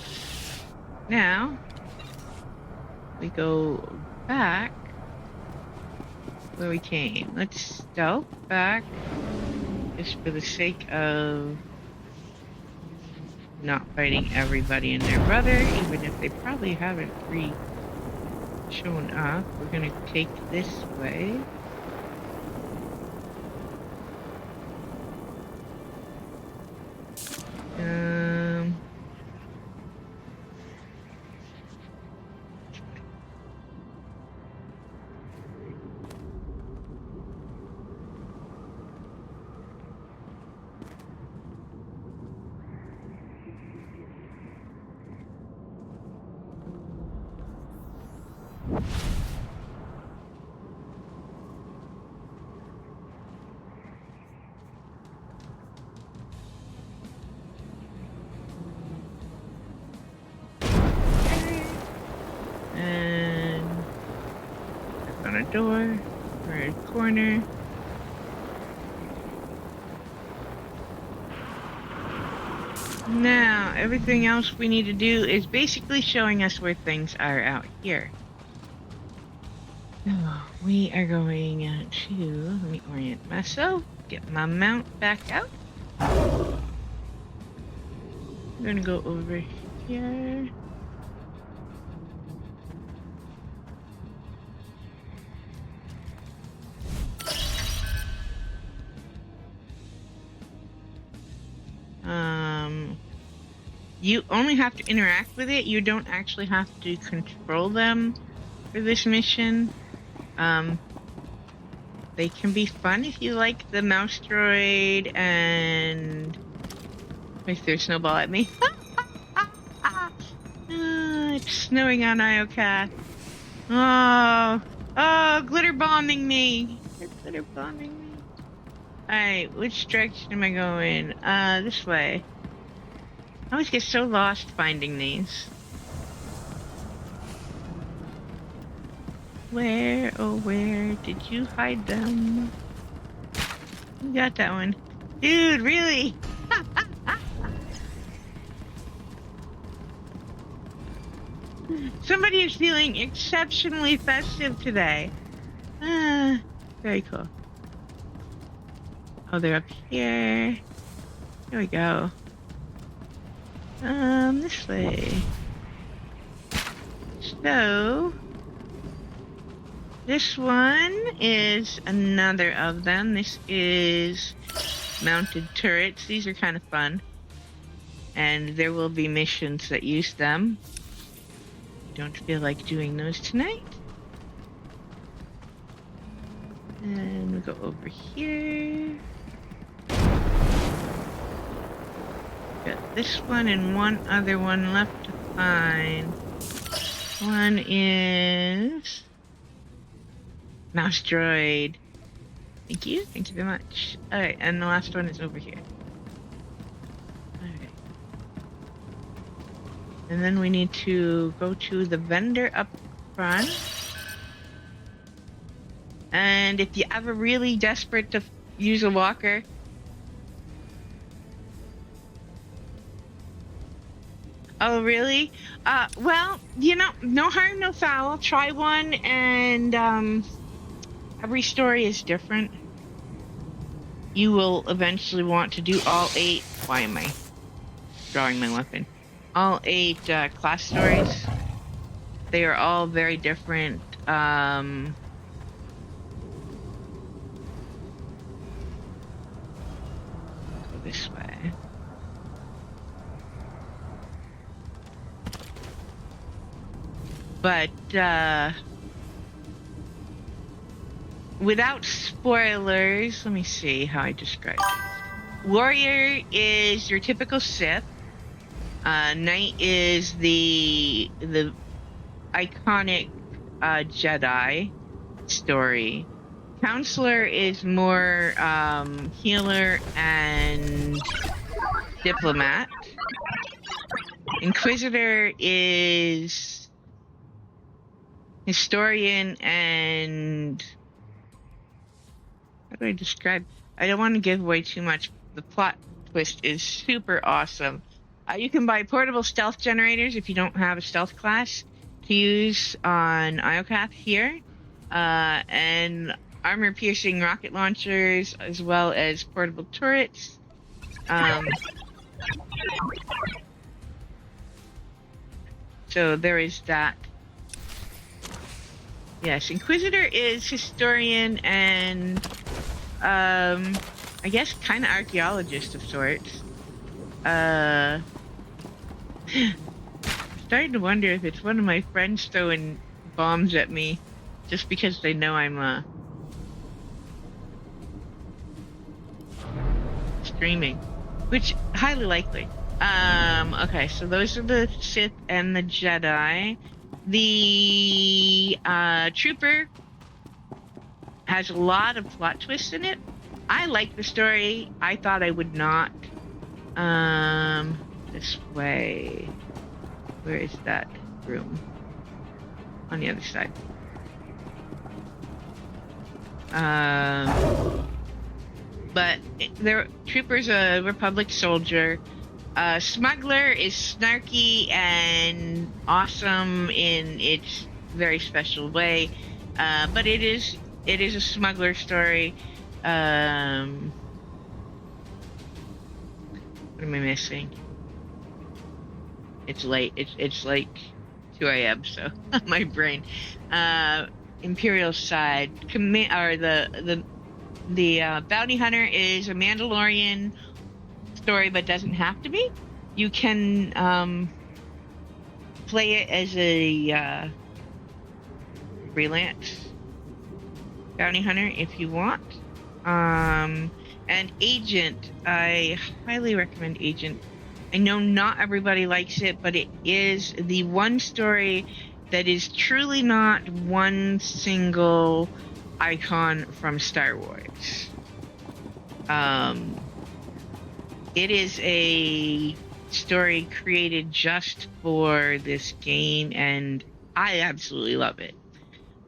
Speaker 1: Now, we go back where we came. Let's stealth back just for the sake of not fighting everybody and their brother, even if they probably haven't shown up. We're gonna take this way. On a door or a corner. Now, everything else we need to do is basically showing us where things are out here. So, we are going to, let me orient myself, get my mount back out. I'm gonna go over here. You only have to interact with it. You don't actually have to control them for this mission. They can be fun if you like the mouse droid and... Wait, there's a snowball at me. It's snowing on Iocath. Oh, glitter bombing me. They're glitter bombing me. Alright, which direction am I going? This way. I always get so lost finding these. Where, oh where did you hide them? You got that one. Dude, really? Somebody is feeling exceptionally festive today. Very cool. Oh, they're up here. Here we go. This way. So, this one is another of them. This is mounted turrets. These are kind of fun. And there will be missions that use them. Don't feel like doing those tonight. And we'll go over here. Got this one and one other one left to find. One is mouse droid. Thank you very much. Alright, and the last one is over here. Alright. And then we need to go to the vendor up front. And if you're ever really desperate to use a walker, Oh, really? Well, you know, no harm, no foul. Try one, and every story is different. You will eventually want to do all 8. Why am I drawing my weapon? All 8 class stories. They are all very different. Go this way. But without spoilers, let me see how I describe it. Warrior is your typical Sith. Knight is the iconic Jedi story. Counselor is more healer and diplomat. Inquisitor is historian and... How do I describe? I don't want to give away too much. The plot twist is super awesome. You can buy portable stealth generators if you don't have a stealth class to use on Iocath here, and armor-piercing rocket launchers, as well as portable turrets. So there is that. Yes, Inquisitor is historian and, I guess kind of archaeologist of sorts. Starting to wonder if it's one of my friends throwing bombs at me just because they know I'm streaming, which highly likely. Okay, so those are the Sith and the Jedi. The Trooper has a lot of plot twists in it. I like the story. I thought I would not. This way. Where is that room? On the other side. But the Trooper's a Republic soldier. Smuggler is snarky and awesome in its very special way, but it is a smuggler story. What am I missing? It's late. It's like 2 a.m. So my brain. Imperial side, the bounty hunter is a Mandalorian story, but doesn't have to be. You can play it as a freelance bounty hunter if you want. And Agent, I highly recommend Agent. I know not everybody likes it, but it is the one story that is truly not one single icon from Star Wars. It is a story created just for this game, and I absolutely love it.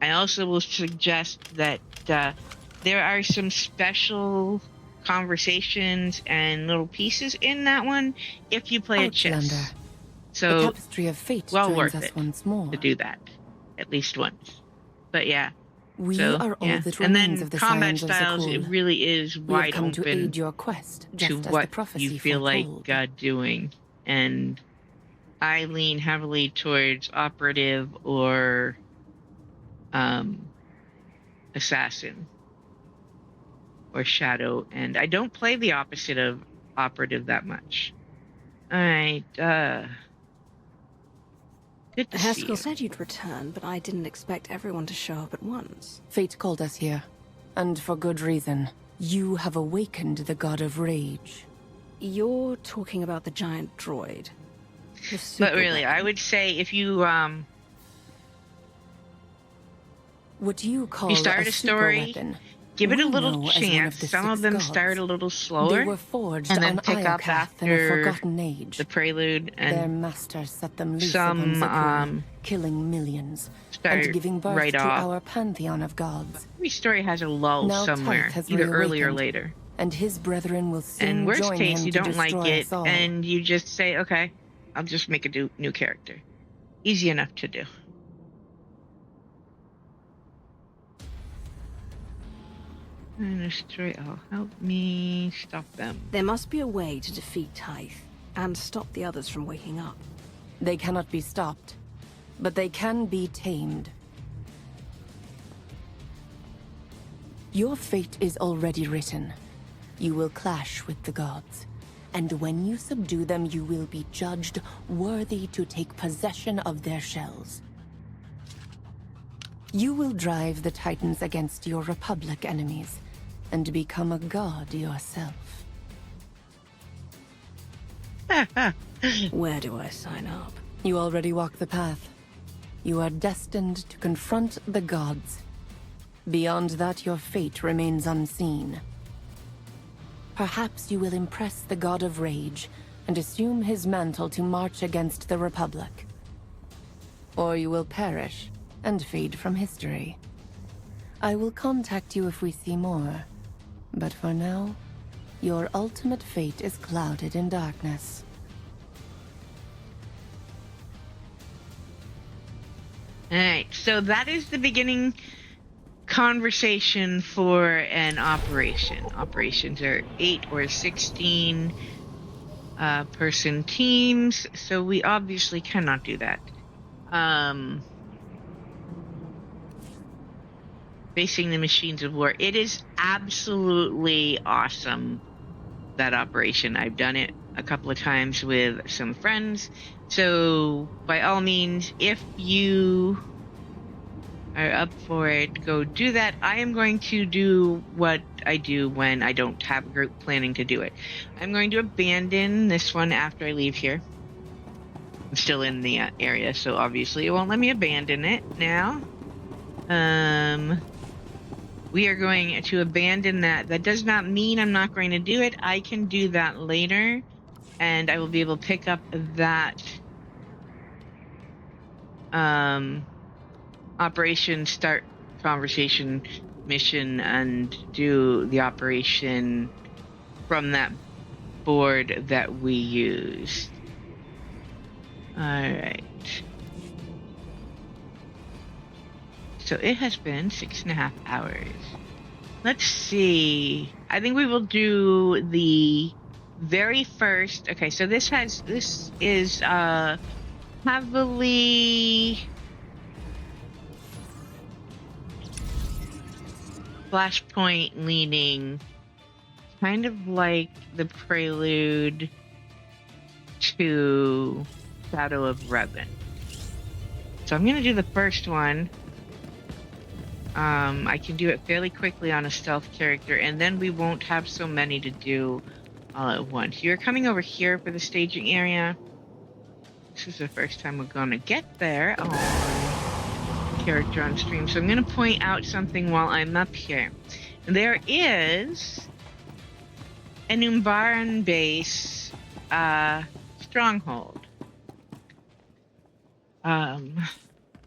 Speaker 1: I also will suggest that there are some special conversations and little pieces in that one if you play a chess. So,
Speaker 7: the tapestry of fate
Speaker 1: well
Speaker 7: joins
Speaker 1: worth
Speaker 7: us
Speaker 1: it
Speaker 7: once more
Speaker 1: to do that, at least once. But yeah.
Speaker 7: We
Speaker 1: so,
Speaker 7: are all
Speaker 1: yeah.
Speaker 7: that
Speaker 1: And
Speaker 7: remains
Speaker 1: then
Speaker 7: of the
Speaker 1: combat
Speaker 7: scions of
Speaker 1: styles, it
Speaker 7: Zakul.
Speaker 1: really is
Speaker 7: We have
Speaker 1: wide
Speaker 7: come
Speaker 1: open
Speaker 7: to aid your quest, just
Speaker 1: to
Speaker 7: as
Speaker 1: what
Speaker 7: the prophecy
Speaker 1: you feel
Speaker 7: foretold.
Speaker 1: like doing. And I lean heavily towards operative or assassin or shadow, and I don't play the opposite of operative that much. Alright, good to see
Speaker 2: Haskell
Speaker 1: you.
Speaker 2: said you'd return, but I didn't expect everyone to show up at once.
Speaker 7: Fate called us here, and for good reason. You have awakened the god of rage.
Speaker 2: You're talking about the giant droid. The
Speaker 1: But
Speaker 2: super
Speaker 1: really,
Speaker 2: weapon.
Speaker 1: I would say if you
Speaker 7: What you call
Speaker 1: you start a story,
Speaker 7: superweapon,
Speaker 1: give it a
Speaker 7: we
Speaker 1: little
Speaker 7: know as one
Speaker 1: chance.
Speaker 7: of the
Speaker 1: Some of
Speaker 7: six
Speaker 1: them
Speaker 7: gods.
Speaker 1: start a little slower,
Speaker 7: They were forged
Speaker 1: and then
Speaker 7: on
Speaker 1: pick up
Speaker 7: Iocath in a
Speaker 1: after
Speaker 7: forgotten age.
Speaker 1: the prelude,
Speaker 7: Their
Speaker 1: and
Speaker 7: master set them loose
Speaker 1: some
Speaker 7: upon Zakul, killing millions
Speaker 1: start
Speaker 7: and giving birth
Speaker 1: right
Speaker 7: to
Speaker 1: off.
Speaker 7: our pantheon of gods.
Speaker 1: Every story has a lull
Speaker 7: Now
Speaker 1: somewhere,
Speaker 7: Tyth has
Speaker 1: either early or
Speaker 7: reawakened,
Speaker 1: later.
Speaker 7: and his brethren will soon
Speaker 1: And worst
Speaker 7: join
Speaker 1: case,
Speaker 7: him
Speaker 1: you
Speaker 7: to
Speaker 1: don't like
Speaker 7: destroy
Speaker 1: it,
Speaker 7: us all.
Speaker 1: and you just say, okay, I'll just make a new character. Easy enough to do. And destroy all. Help me stop them.
Speaker 2: There must be a way to defeat Tithe and stop the others from waking up.
Speaker 7: They cannot be stopped, but they can be tamed. Your fate is already written. You will clash with the gods, and when you subdue them, you will be judged worthy to take possession of their shells. You will drive the Titans against your Republic enemies, and become a god yourself.
Speaker 2: Where do I sign up?
Speaker 7: You already walk the path. You are destined to confront the gods. Beyond that, your fate remains unseen. Perhaps you will impress the God of Rage and assume his mantle to march against the Republic. Or you will perish and fade from history. I will contact you if we see more, but for now, your ultimate fate is clouded in darkness.
Speaker 1: Alright, so that is the beginning conversation for an operation. Operations are 8 or 16 person teams, so we obviously cannot do that. Facing the machines of war. It is absolutely awesome, that operation. I've done it a couple of times with some friends, so by all means, if you are up for it, go do that. I am going to do what I do when I don't have a group planning to do it. I'm going to abandon this one after I leave here. I'm still in the area, so obviously it won't let me abandon it now. We are going to abandon that. That does not mean I'm not going to do it. I can do that later, and I will be able to pick up that operation, start conversation mission, and do the operation from that board that we used. Alright. So it has been 6.5 hours. Let's see. I think we will do the very first. Okay, so this is heavily flashpoint leaning, kind of like the prelude to Shadow of Revan. So I'm gonna do the first one. I can do it fairly quickly on a stealth character, and then we won't have so many to do all at once. You're coming over here for the staging area. This is the first time we're gonna get there on character on stream, so I'm gonna point out something while I'm up here. There is an Umbaran base stronghold.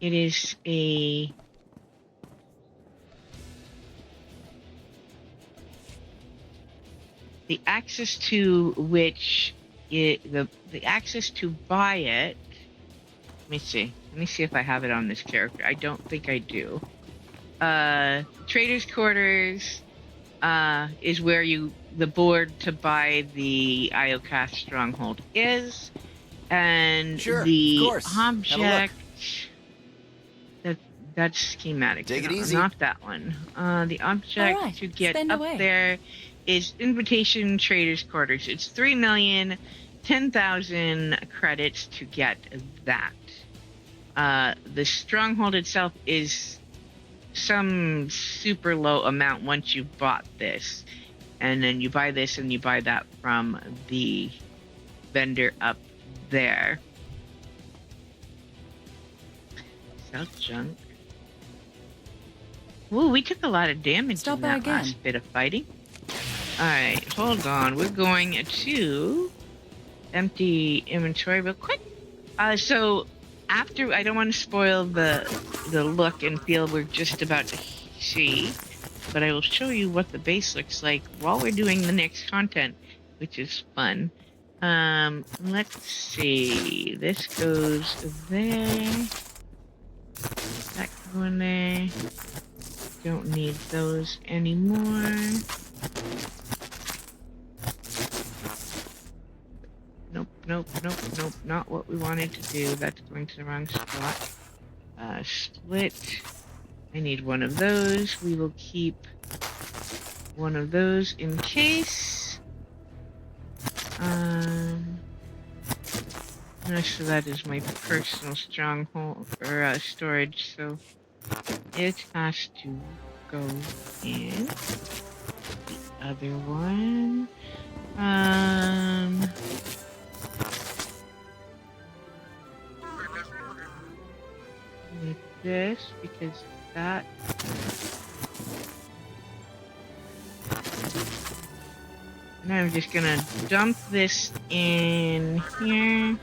Speaker 1: It is the access to which the access to buy it. Let me see if I have it on this character. I don't think I do. Trader's Quarters is where the board to buy the Iocath stronghold is, and
Speaker 9: sure,
Speaker 1: the object that's schematic.
Speaker 9: Take it easy.
Speaker 1: Not that one. The object to get up there is Invitation Trader's Quarters. It's 3,010,000 credits to get that. The stronghold itself is some super low amount once you've bought this, and then you buy this and you buy that from the vendor up there. Sell junk. Ooh, we took a lot of damage in that last bit of fighting. Alright, hold on. We're going to empty inventory real quick. So after, I don't want to spoil the look and feel we're just about to see, but I will show you what the base looks like while we're doing the next content, which is fun. Let's see. This goes there. That go in there. Don't need those anymore. Nope, nope, nope, nope. Not what we wanted to do. That's going to the wrong spot. Split. I need one of those. We will keep one of those in case. So that is my personal stronghold or storage, so it has to go in. The other one. Like this, because that. And I'm just gonna dump this in here.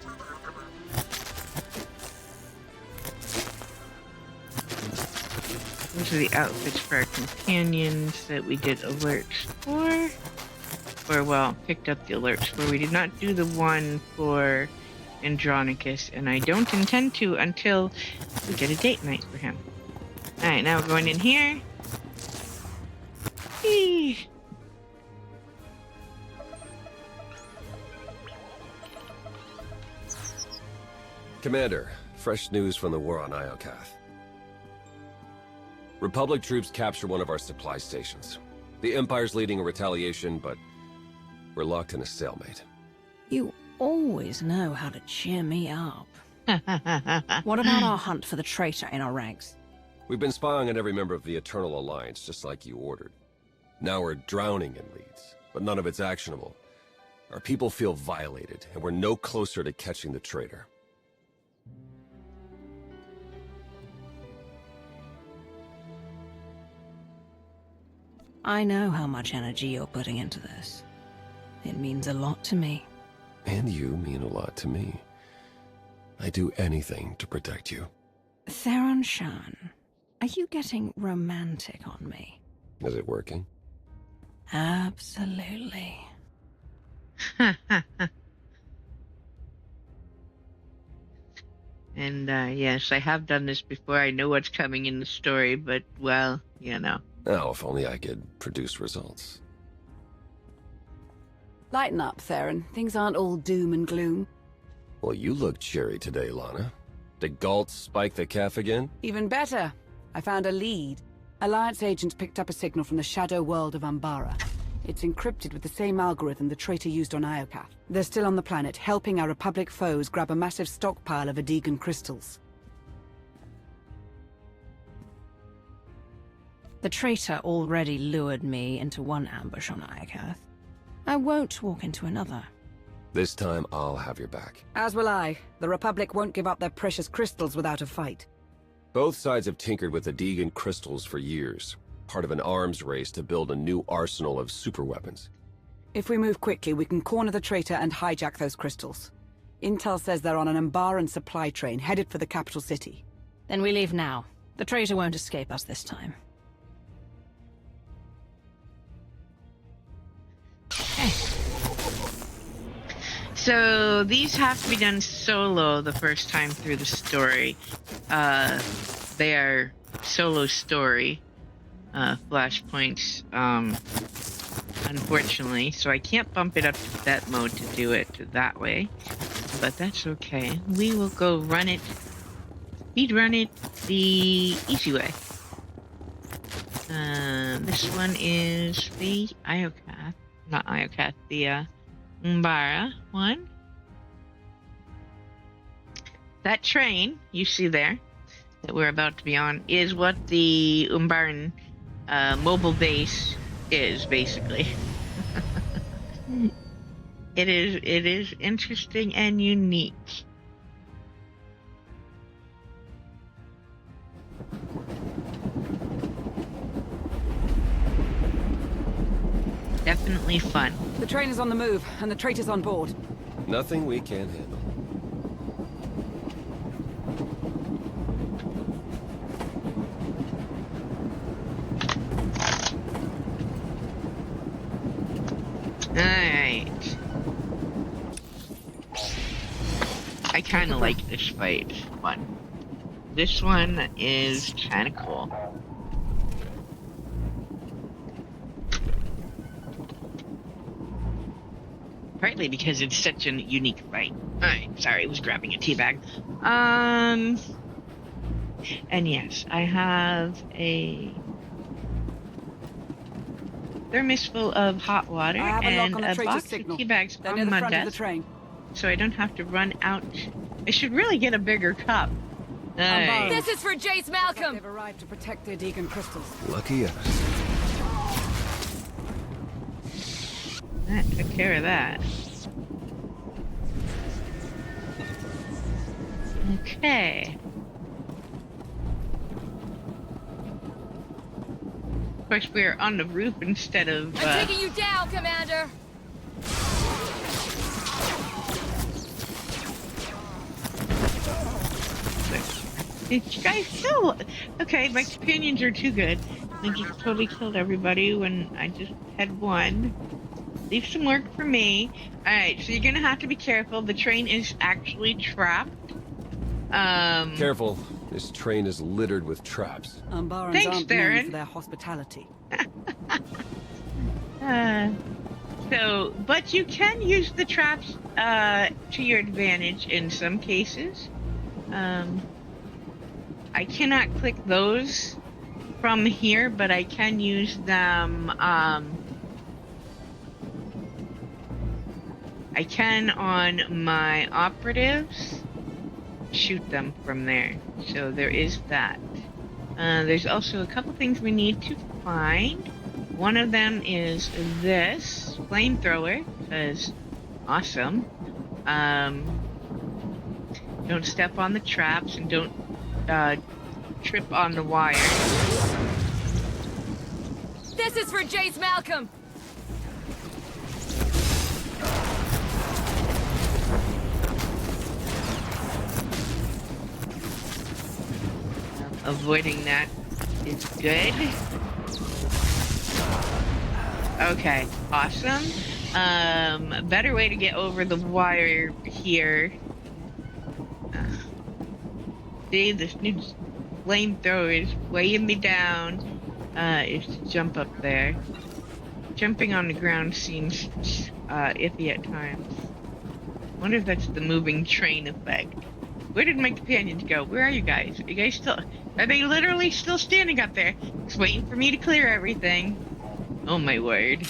Speaker 1: Those are the outfits for our companions that we did alerts for. Or, well, picked up the alerts for. We did not do the one for Andronicus, and I don't intend to until we get a date night for him. Alright, now we're going in here. Eee.
Speaker 11: Commander, fresh news from the war on Iokath. Republic troops capture one of our supply stations. The Empire's leading a retaliation, but we're locked in a stalemate.
Speaker 2: You always know how to cheer me up. What about our hunt for the traitor in our ranks?
Speaker 11: We've been spying on every member of the Eternal Alliance, just like you ordered. Now we're drowning in leads, but none of it's actionable. Our people feel violated, and we're no closer to catching the traitor.
Speaker 2: I know how much energy you're putting into this. It means a lot to me.
Speaker 11: And you mean a lot to me. I do anything to protect you.
Speaker 2: Theron Shan, are you getting romantic on me?
Speaker 11: Is it working?
Speaker 2: Absolutely.
Speaker 1: And, yes, I have done this before. I know what's coming in the story, but, well, you know.
Speaker 11: Oh, if only I could produce results.
Speaker 5: Lighten up, Theron. Things aren't all doom and gloom.
Speaker 11: Well, you look cheery today, Lana. Did Galt spike the calf again?
Speaker 5: Even better. I found a lead. Alliance agents picked up a signal from the shadow world of Umbara. It's encrypted with the same algorithm the traitor used on Iokath. They're still on the planet, helping our Republic foes grab a massive stockpile of Adegan crystals.
Speaker 2: The traitor already lured me into one ambush on Iokath. I won't walk into another.
Speaker 11: This time, I'll have your back.
Speaker 5: As will I. The Republic won't give up their precious crystals without a fight.
Speaker 11: Both sides have tinkered with Adegan crystals for years, part of an arms race to build a new arsenal of superweapons.
Speaker 5: If we move quickly, we can corner the traitor and hijack those crystals. Intel says they're on an Umbaran supply train headed for the capital city.
Speaker 2: Then we leave now. The traitor won't escape us this time.
Speaker 1: So these have to be done solo the first time through the story. They are solo story flashpoints, unfortunately. So I can't bump it up to that mode to do it that way. But that's okay. We will go run it, speed run it the easy way. This one is the Iokath, not Iokath, the Umbara one. That train you see there that we're about to be on is what the Umbaran mobile base is, basically. It is interesting and unique. Definitely fun.
Speaker 5: The train is on the move, and the traitor's on board.
Speaker 11: Nothing we can't handle.
Speaker 1: Alright. I kind of like this fight one. This one is kind of cool. Partly because it's such a unique fight. Alright, sorry, I was grabbing a tea bag. And yes, I have a thermos full of hot water and a box of tea bags on my desk, so I don't have to run out. I should really get a bigger cup.
Speaker 8: This is for Jace Malcolm.
Speaker 5: They've arrived to protect their Deacon crystals.
Speaker 21: Lucky us.
Speaker 1: That took care of that. Okay. Of course, we're on the roof instead of.
Speaker 8: I'm taking you down, Commander.
Speaker 1: Did you guys kill? Okay, my companions are too good. I just totally killed everybody when I just had one. Leave some work for me. Alright, so you're gonna have to be careful. The train is actually trapped.
Speaker 11: Careful. This train is littered with traps.
Speaker 5: Umbarans
Speaker 1: Thanks,
Speaker 5: aren't known
Speaker 1: Darren.
Speaker 5: for their hospitality.
Speaker 1: But you can use the traps to your advantage in some cases. I cannot click those from here, but I can use them. I can on my operatives shoot them from there. So there is that. There's also a couple things we need to find. One of them is this flamethrower, because awesome. Don't step on the traps and don't trip on the wire.
Speaker 8: This is for Jace Malcolm.
Speaker 1: Avoiding that is good. Okay, awesome. Better way to get over the wire here. See, this new flamethrower is weighing me down. Is to jump up there. Jumping on the ground seems iffy at times. Wonder if that's the moving train effect. Where did my companions go? Where are you guys? Are you guys still? Are they literally still standing up there, just waiting for me to clear everything? Oh my word!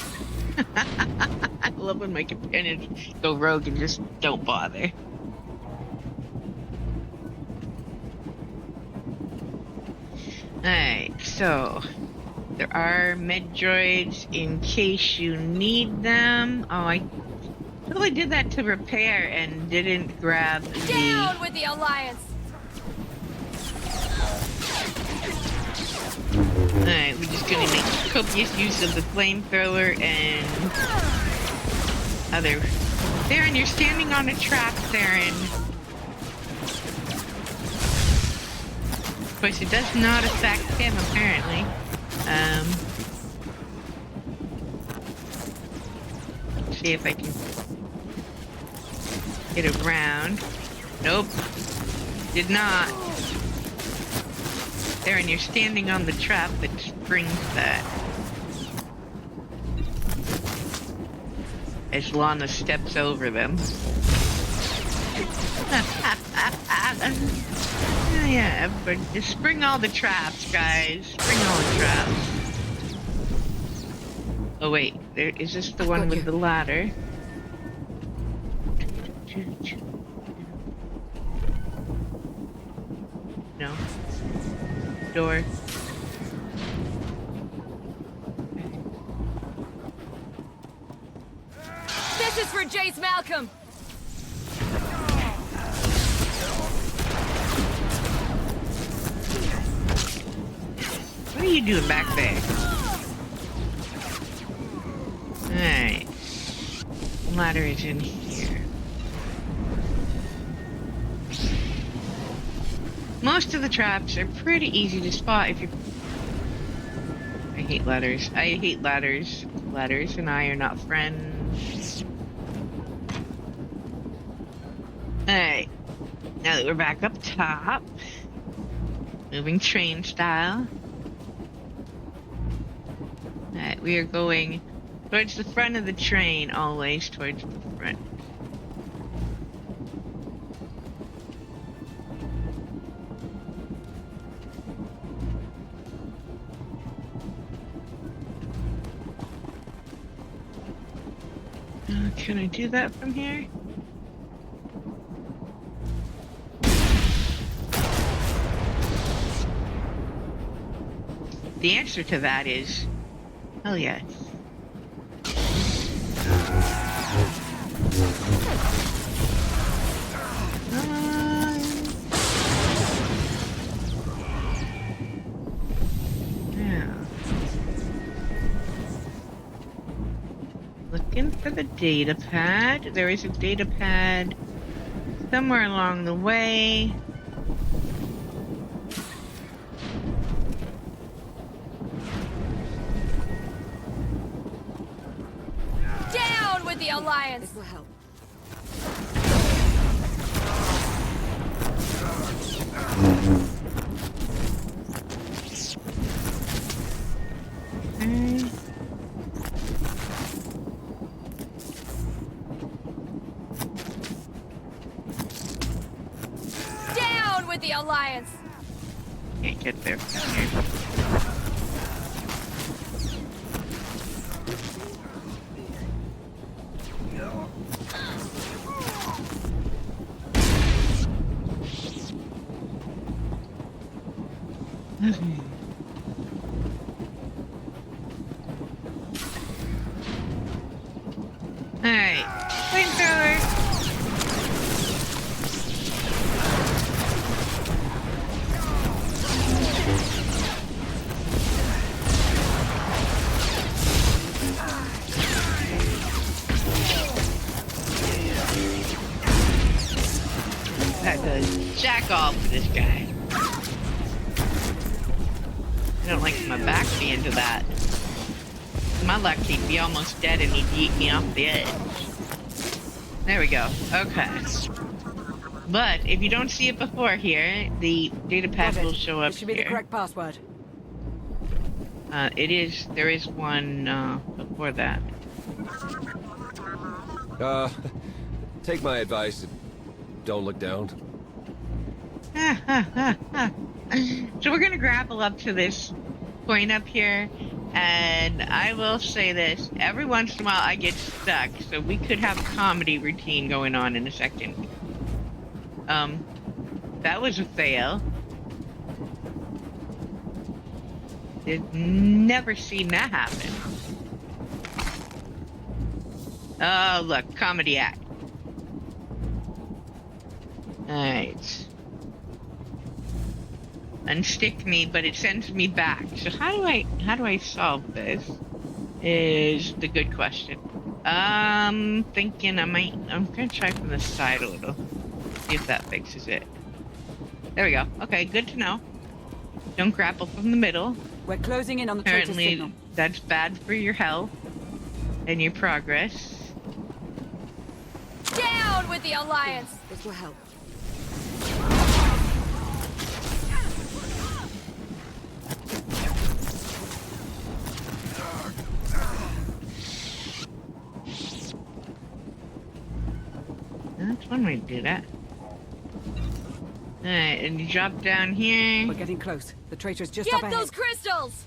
Speaker 1: I love when my companions go rogue and just don't bother. Alright, so there are med droids in case you need them. Oh, I totally did that to repair and didn't grab the...
Speaker 8: Down with the Alliance!
Speaker 1: Alright, we're just gonna make copious use of the flamethrower and other... Theron, you're standing on a trap, Theron. Of course, it does not affect him, apparently. See if I can get around. Nope. Did not. Theron, you're standing on the trap that springs that. As Lana steps over them. Yeah, but just spring all the traps, guys. Spring all the traps. Oh wait, is this the one with the ladder? No. Door.
Speaker 8: This is for Jace Malcolm.
Speaker 1: What are you doing back there? Alright. Ladder is in here. Most of the traps are pretty easy to spot if you... I hate ladders. I hate ladders. Ladders and I are not friends. Alright. Now that we're back up top, moving train style. Alright, we are going towards the front of the train, always towards the front. Can I do that from here? The answer to that is, hell yes. Yeah. Looking for the data pad. There is a data pad somewhere along the way.
Speaker 8: Down with the Alliance!
Speaker 3: This will help.
Speaker 8: Down with the Alliance!
Speaker 1: Can't get there from here. Alright, flamethrower. That does jack off for this guy. I don't like my back being to that. My luck, he'd be almost dead and he'd yeet me off the edge. There we go. Okay. But if you don't see it before here, the data pad will show up
Speaker 5: This should be
Speaker 1: here.
Speaker 5: the correct password.
Speaker 1: It is. There is one before that.
Speaker 11: Take my advice and don't look down.
Speaker 1: So we're gonna grapple up to this point up here, and I will say this: every once in a while I get stuck, so we could have a comedy routine going on in a second. That was a fail. I've never seen that happen. Oh, look, comedy act. Alright. Unstick me, but it sends me back. So how do I solve this? Is the good question. Thinking I'm gonna try from the side a little. See if that fixes it. There we go. Okay, good to know. Don't grapple from the middle.
Speaker 5: We're closing in on the traitor signal.
Speaker 1: Apparently, that's bad for your health and your progress.
Speaker 8: Down with the Alliance!
Speaker 3: This will help.
Speaker 1: That's one way to do that. Alright, and you drop down here.
Speaker 5: We're getting close. The traitor's just
Speaker 8: Get
Speaker 5: up ahead.
Speaker 8: those crystals!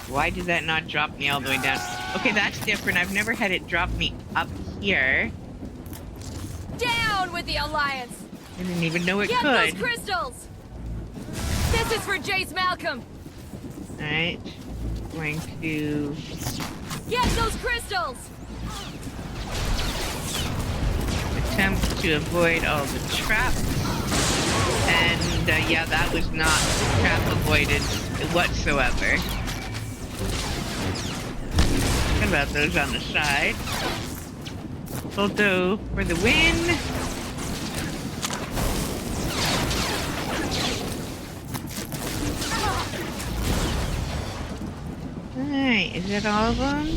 Speaker 1: Why did that not drop me all the way down? Okay, that's different. I've never had it drop me up here.
Speaker 8: Down with the Alliance!
Speaker 1: I didn't even know it
Speaker 8: Get
Speaker 1: could.
Speaker 8: those crystals! This is for Jace Malcolm!
Speaker 1: Alright. Going to...
Speaker 8: Get those crystals!
Speaker 1: attempt to avoid all the traps. And yeah, that was not trap avoided whatsoever. What about those on the side? Photo for the win. Alright, is that all of them?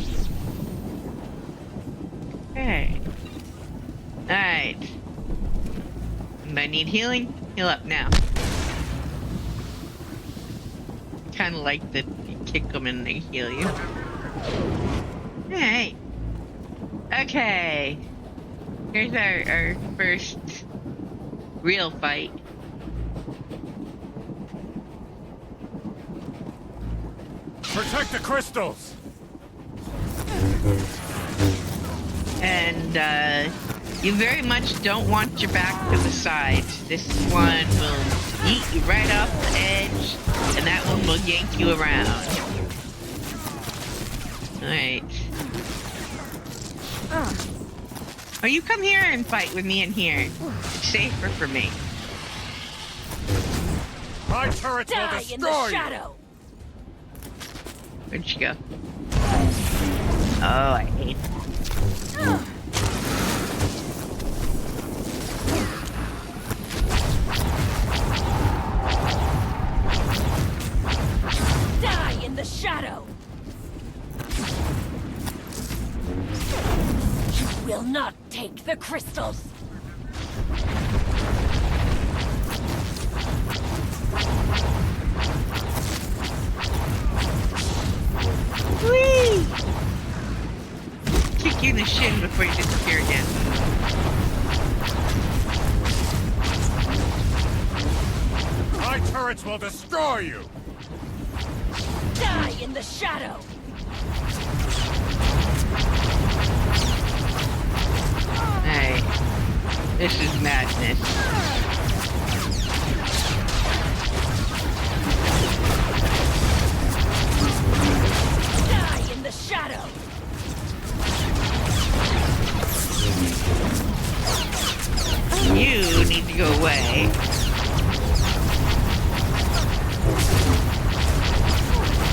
Speaker 1: Okay. Alright. When I need healing, heal up now. Kind of like that you kick them and they heal you. Alright. Okay. Here's our first real fight.
Speaker 9: Protect the crystals!
Speaker 1: And, you very much don't want your back to the side. This one will yeet you right off the edge, and that one will yank you around. Alright. Oh, you come here and fight with me in here. It's safer for me.
Speaker 9: My turrets will destroy
Speaker 15: in the shadow.
Speaker 1: Where'd she go? Oh, I hate that.
Speaker 15: Die in the shadow. You will not take the crystals.
Speaker 1: Whee! Kick you in the shin before you disappear again.
Speaker 9: My turrets will destroy you!
Speaker 15: Die in the shadow.
Speaker 1: Hey, this is madness.
Speaker 15: Die in the shadow.
Speaker 1: You need to go away.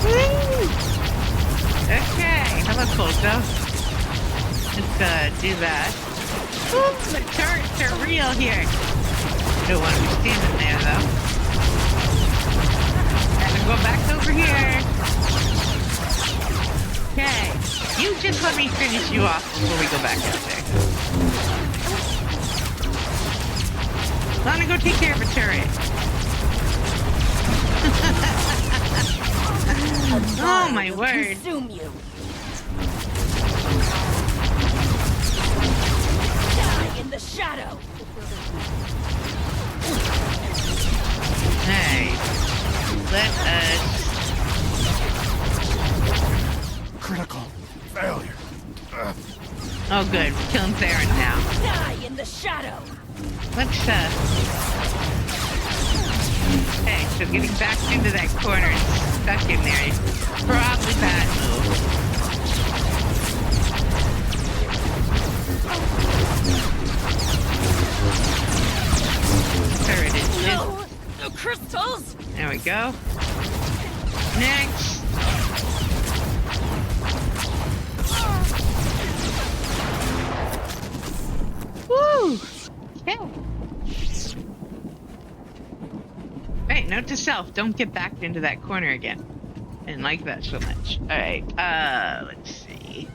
Speaker 1: Woo! Okay, hello, Colto. Let's do that. Ooh, the turrets are real here. You don't want to be standing there, though. Have to go back over here. Okay, you just let me finish you off before we go back out there. I'm gonna go take care of a turret. Oh my word.
Speaker 15: Consume you. Die in the shadow.
Speaker 1: Hey, let us...
Speaker 9: Critical failure.
Speaker 1: Oh good, we're killing Theron now.
Speaker 15: Die in the shadow.
Speaker 1: Let's, okay, so getting back into that corner and stuck in there is probably bad move. Turret is lit.
Speaker 15: No, no crystals.
Speaker 1: There we go. Next. Woo! Okay. Hey, note to self, don't get backed into that corner again. I didn't like that so much. Alright, let's see.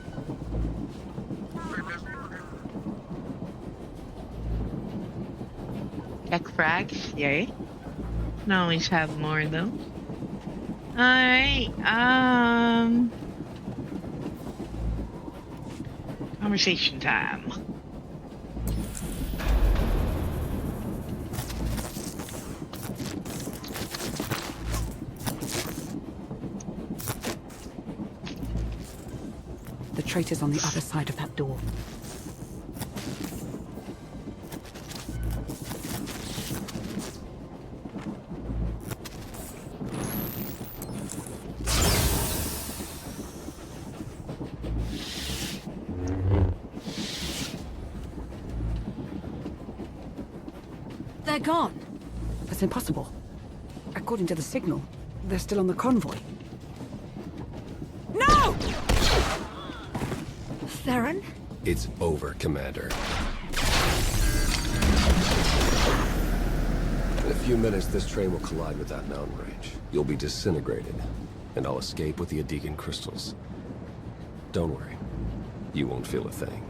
Speaker 1: Tech frags, yay. Can always have more of those. Alright, conversation time.
Speaker 5: The traitor's on the other side of that door.
Speaker 15: They're gone.
Speaker 5: That's impossible. According to the signal, they're still on the convoy.
Speaker 15: No! Theron?
Speaker 11: It's over, Commander. In a few minutes, this train will collide with that mountain range. You'll be disintegrated, and I'll escape with the Adegan crystals. Don't worry. You won't feel a thing.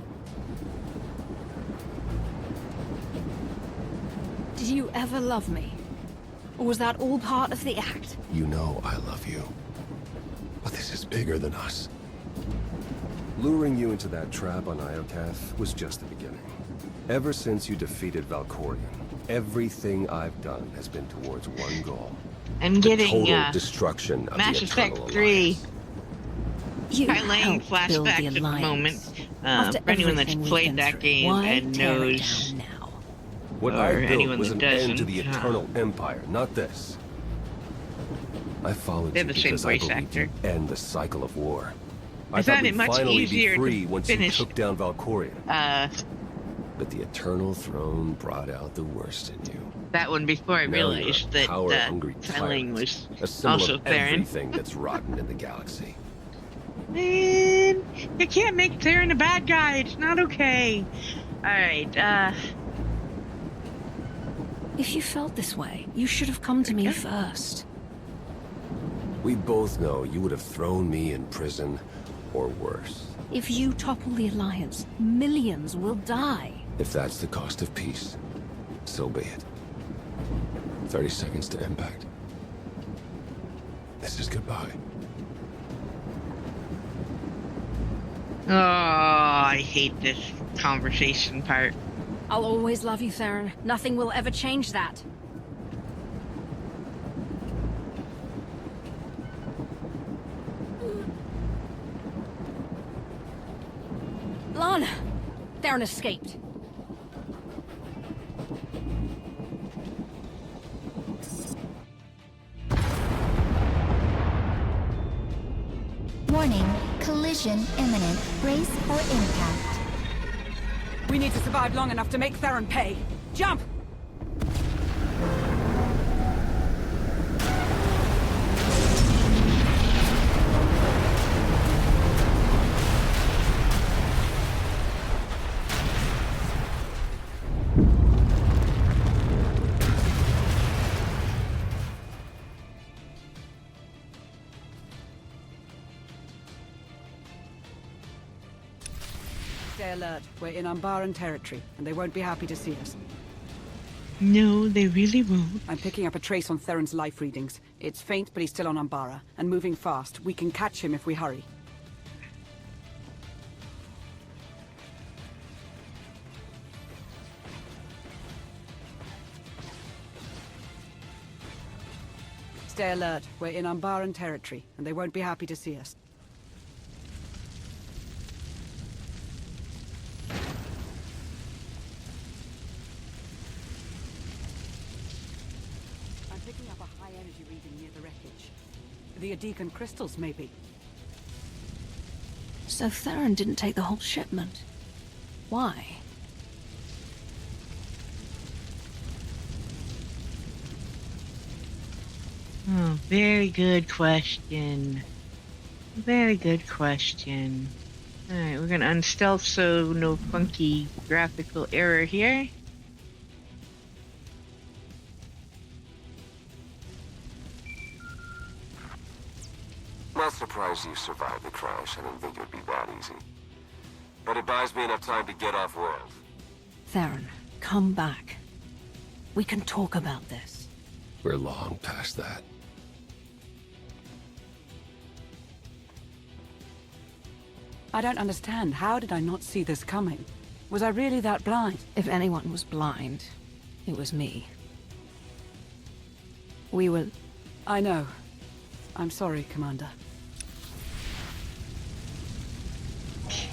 Speaker 2: Did you ever love me? Or was that all part of the act?
Speaker 11: You know I love you. But this is bigger than us. Luring you into that trap on Iokath was just the beginning. Ever since you defeated Valkorion, everything I've done has been towards one goal.
Speaker 1: I'm
Speaker 11: the
Speaker 1: getting
Speaker 11: total destruction of
Speaker 1: Mass
Speaker 11: the
Speaker 1: Effect
Speaker 11: Eternal
Speaker 1: 3
Speaker 2: You
Speaker 1: highlighting
Speaker 2: helped build the
Speaker 1: flashbacks at the moment.
Speaker 2: Alliance. After
Speaker 1: For anyone that's
Speaker 2: everything we've
Speaker 1: played
Speaker 2: been
Speaker 1: that
Speaker 2: through,
Speaker 1: game
Speaker 2: why
Speaker 1: and
Speaker 2: tear it
Speaker 1: knows,
Speaker 2: down now?
Speaker 11: What
Speaker 1: or
Speaker 11: I built
Speaker 1: anyone
Speaker 11: was
Speaker 1: that
Speaker 11: an
Speaker 1: doesn't,
Speaker 11: end to the Eternal Empire, not this. I followed
Speaker 1: they're
Speaker 11: you
Speaker 1: the same
Speaker 11: because I
Speaker 1: voice
Speaker 11: believed
Speaker 1: actor.
Speaker 11: you'd end the cycle of war.
Speaker 1: I
Speaker 11: thought
Speaker 1: found it
Speaker 11: we'd
Speaker 1: much
Speaker 11: finally
Speaker 1: easier
Speaker 11: be free
Speaker 1: to
Speaker 11: once
Speaker 1: finish.
Speaker 11: you took down Valkorion.
Speaker 1: But
Speaker 11: the Eternal Throne brought out the worst in you.
Speaker 1: That one before I
Speaker 11: Now
Speaker 1: realized
Speaker 11: you're a
Speaker 1: that
Speaker 11: power-hungry
Speaker 1: Telling
Speaker 11: tyrant,
Speaker 1: was
Speaker 11: a symbol
Speaker 1: also
Speaker 11: of
Speaker 1: Theron.
Speaker 11: everything that's rotten in the galaxy.
Speaker 1: Man, you can't make Theron a bad guy. It's not okay. Alright,
Speaker 2: If you felt this way, you should have come to me first.
Speaker 11: We both know you would have thrown me in prison, or worse.
Speaker 2: If you topple the Alliance, millions will die.
Speaker 11: If that's the cost of peace, so be it. 30 seconds to impact. This is goodbye.
Speaker 1: oh, I hate this conversation part.
Speaker 2: I'll always love you, Theron. Nothing will ever change that. Lana! Theron escaped.
Speaker 14: Warning, collision imminent. Brace for impact.
Speaker 5: We need to survive long enough to make Theron pay. Jump! Stay alert. We're in Umbaran territory, and they won't be happy to see us.
Speaker 1: No, they really won't.
Speaker 5: I'm picking up a trace on Theron's life readings. It's faint, but he's still on Umbara, and moving fast. We can catch him if we hurry. Stay alert. We're in Umbaran territory, and they won't be happy to see us. I'm picking up a high-energy reading near the wreckage. The Adegan crystals, maybe.
Speaker 2: So Theron didn't take the whole shipment. Why?
Speaker 1: Oh, very good question. Very good question. Alright, we're gonna unstealth so no funky graphical error here.
Speaker 6: Not surprised you survived the crash. I didn't think it would be that easy. But it buys me enough time to get off-world.
Speaker 2: Theron, come back. We can talk about this.
Speaker 11: We're long past that.
Speaker 5: I don't understand. How did I not see this coming? Was I really that blind?
Speaker 2: If anyone was blind, it was me. We were...
Speaker 5: I know. I'm sorry, Commander.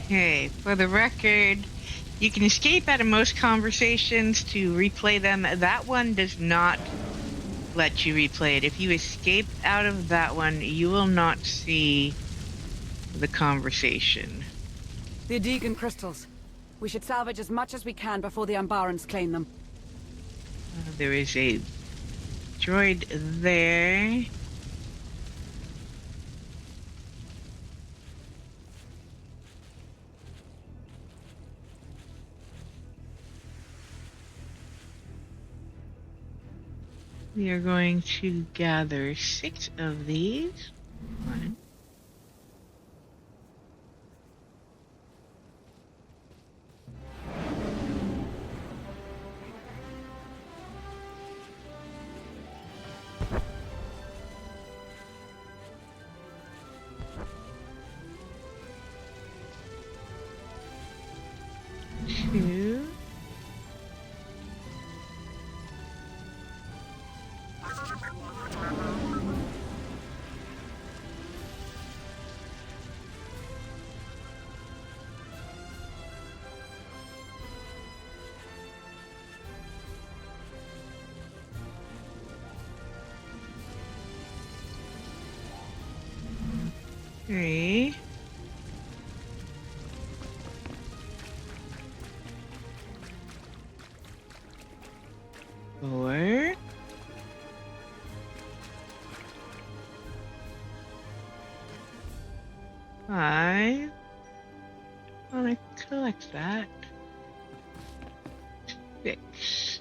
Speaker 1: Okay, for the record, you can escape out of most conversations to replay them. That one does not let you replay it. If you escape out of that one, you will not see the conversation.
Speaker 5: The Adegan crystals. We should salvage as much as we can before the Umbarans claim them.
Speaker 1: There is a droid there. We are going to gather 6 of these. One. 2. Three. 4. 5. I want to collect that. 6.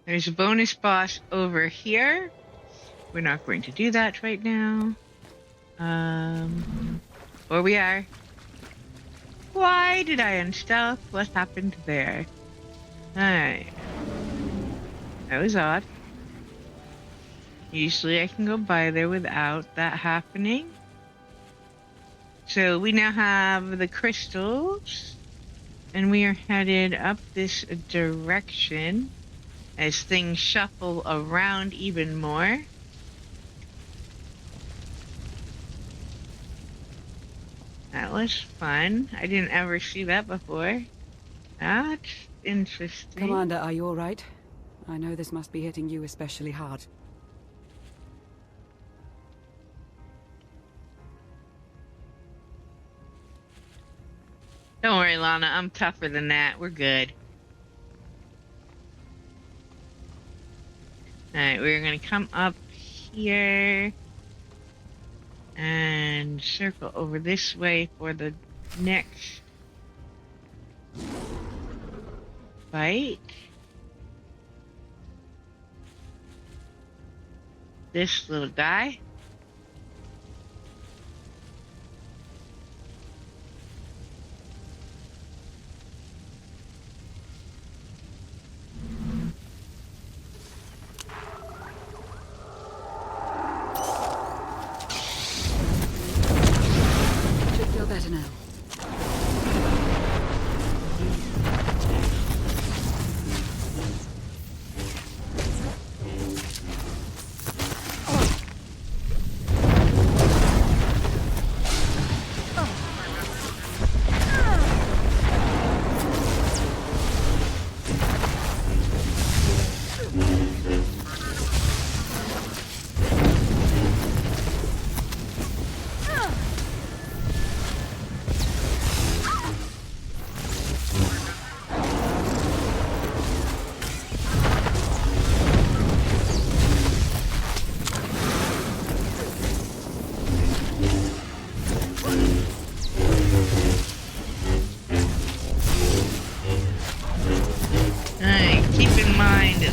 Speaker 1: There's a bonus boss over here. We're not going to do that right now. Or we are. Why did I unstealth? What happened there? Alright. That was odd. Usually I can go by there without that happening. So we now have the crystals. And we are headed up this direction as things shuffle around even more. That was fun. I didn't ever see that before. That's interesting.
Speaker 5: Commander, are you all right? I know this must be hitting you especially hard.
Speaker 1: Don't worry, Lana. I'm tougher than that. We're good. Alright, we're going to come up here and circle over this way for the next fight. This little guy.
Speaker 5: Better now.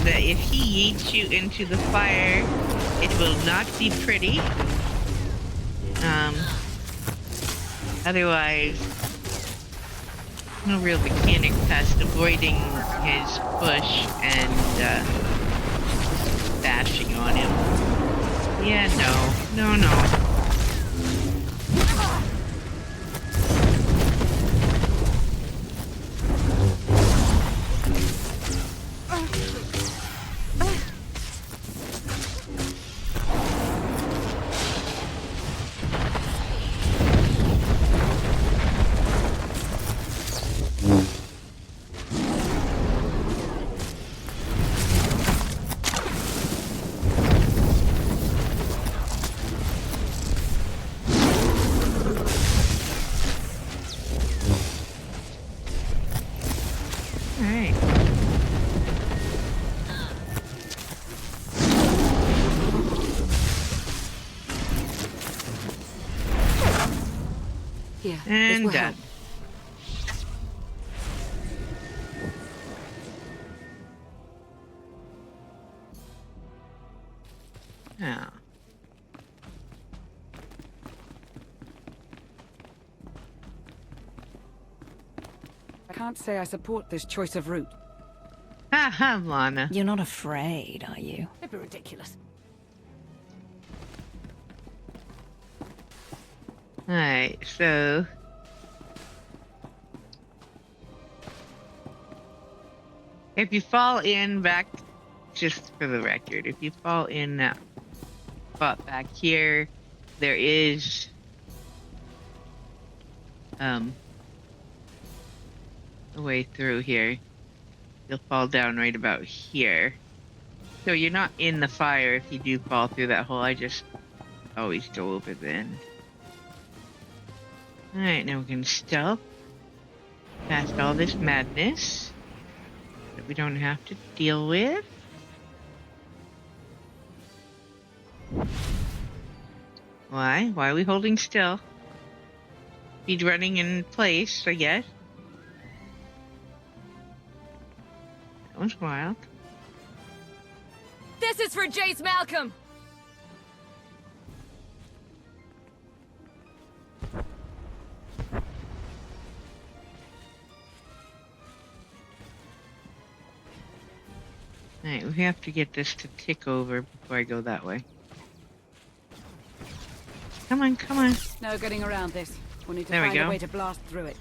Speaker 5: That if he yeets you into the fire, it will not be pretty. Otherwise, no real mechanic past avoiding his push and bashing on him. Yeah, no. And done. Now. I can't say I support this choice of route.
Speaker 1: Ha, Lana.
Speaker 15: You're not afraid, are you?
Speaker 23: It'd be ridiculous.
Speaker 1: Alright, so... if you fall in back, just for the record, if you fall in that spot back here, there is... a way through here. You'll fall down right about here. So you're not in the fire if you do fall through that hole. I just always go over the end. Alright, now we can stealth past all this madness that we don't have to deal with. Why? Why are we holding still? Be running in place, I guess. That was wild.
Speaker 10: This is for Jace Malcolm!
Speaker 1: Alright, we have to get this to tick over before I go that way. Come on, come on.
Speaker 23: No getting around this. We'll need to
Speaker 1: There we
Speaker 23: find a
Speaker 1: go.
Speaker 23: way to blast through it.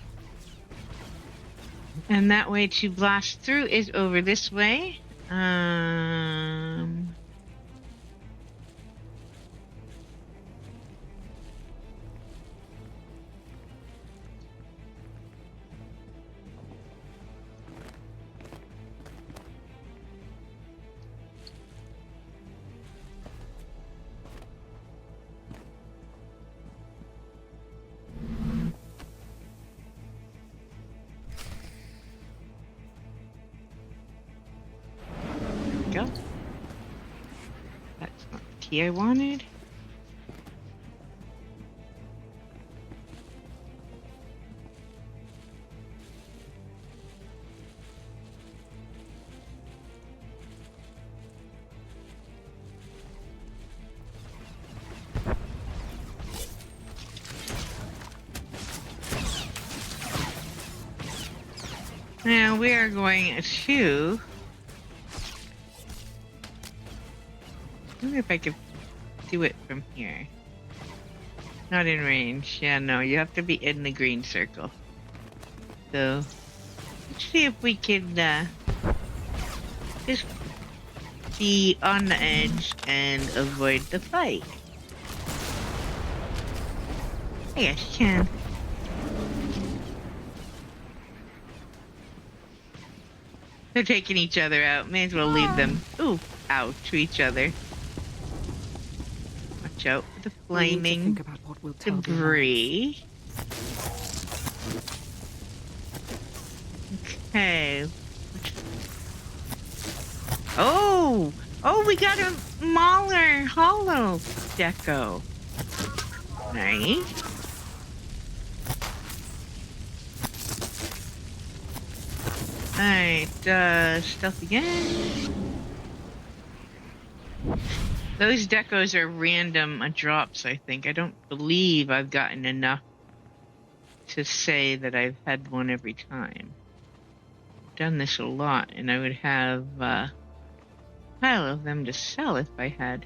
Speaker 1: And that way to blast through is over this way. Go. That's not the key I wanted. Now we are going to... I wonder if I could do it from here. Not in range. Yeah, no, you have to be in the green circle. So, let's see if we can just be on the edge and avoid the fight. I guess you can. They're taking each other out. May as well leave them, out to each other. Watch out for the flaming debris. Okay. Oh! Oh, we got a Mauler Hollow deco. Nice. Alright, stealth again. Those decos are random drops, I think. I don't believe I've gotten enough to say that I've had one every time. I've done this a lot, and I would have a pile of them to sell if I had.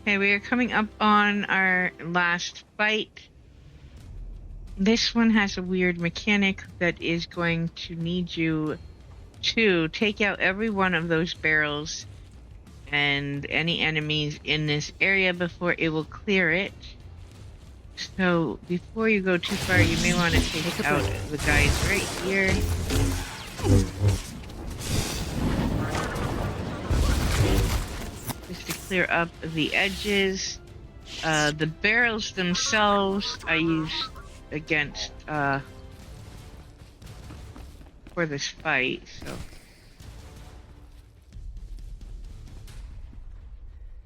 Speaker 1: Okay, we are coming up on our last fight. This one has a weird mechanic that is going to need you to take out every one of those barrels and any enemies in this area before it will clear it. So before you go too far, you may want to take out the guys right here. Just to clear up the edges. The barrels themselves I use against for this fight, so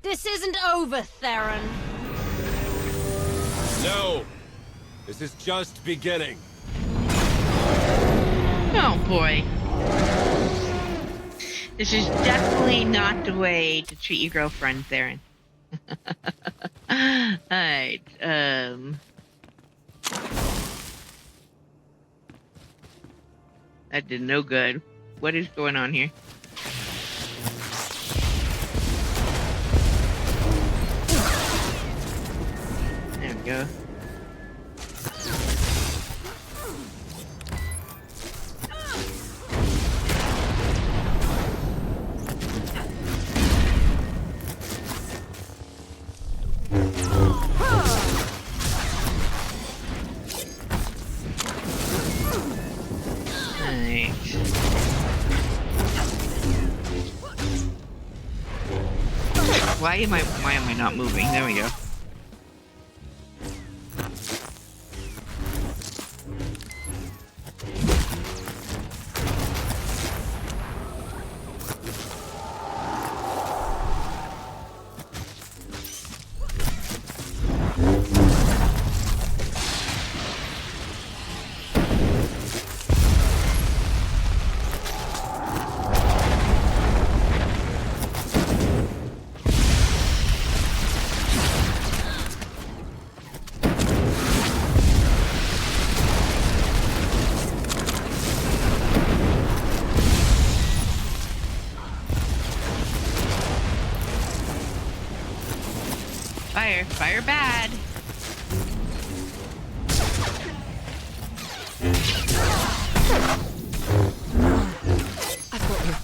Speaker 8: This isn't over, Theron.
Speaker 17: No! This is just beginning.
Speaker 1: oh boy. This is definitely not the way to treat your girlfriend, Theron. Alright, that did no good. What is going on here? There we go. Why am I not moving? There we go. Fire bad.
Speaker 3: I've got you.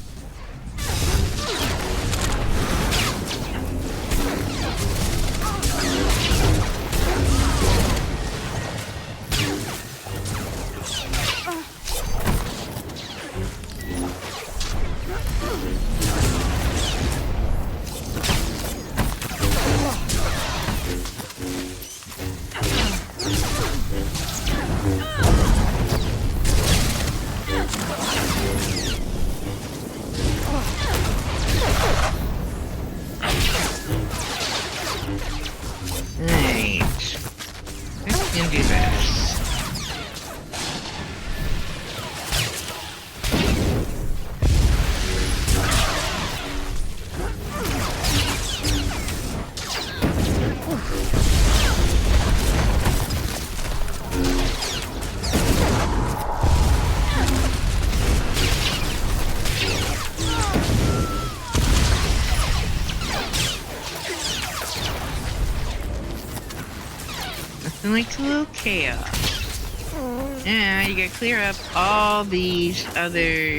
Speaker 3: Like a little chaos. Yeah, you gotta clear up all these other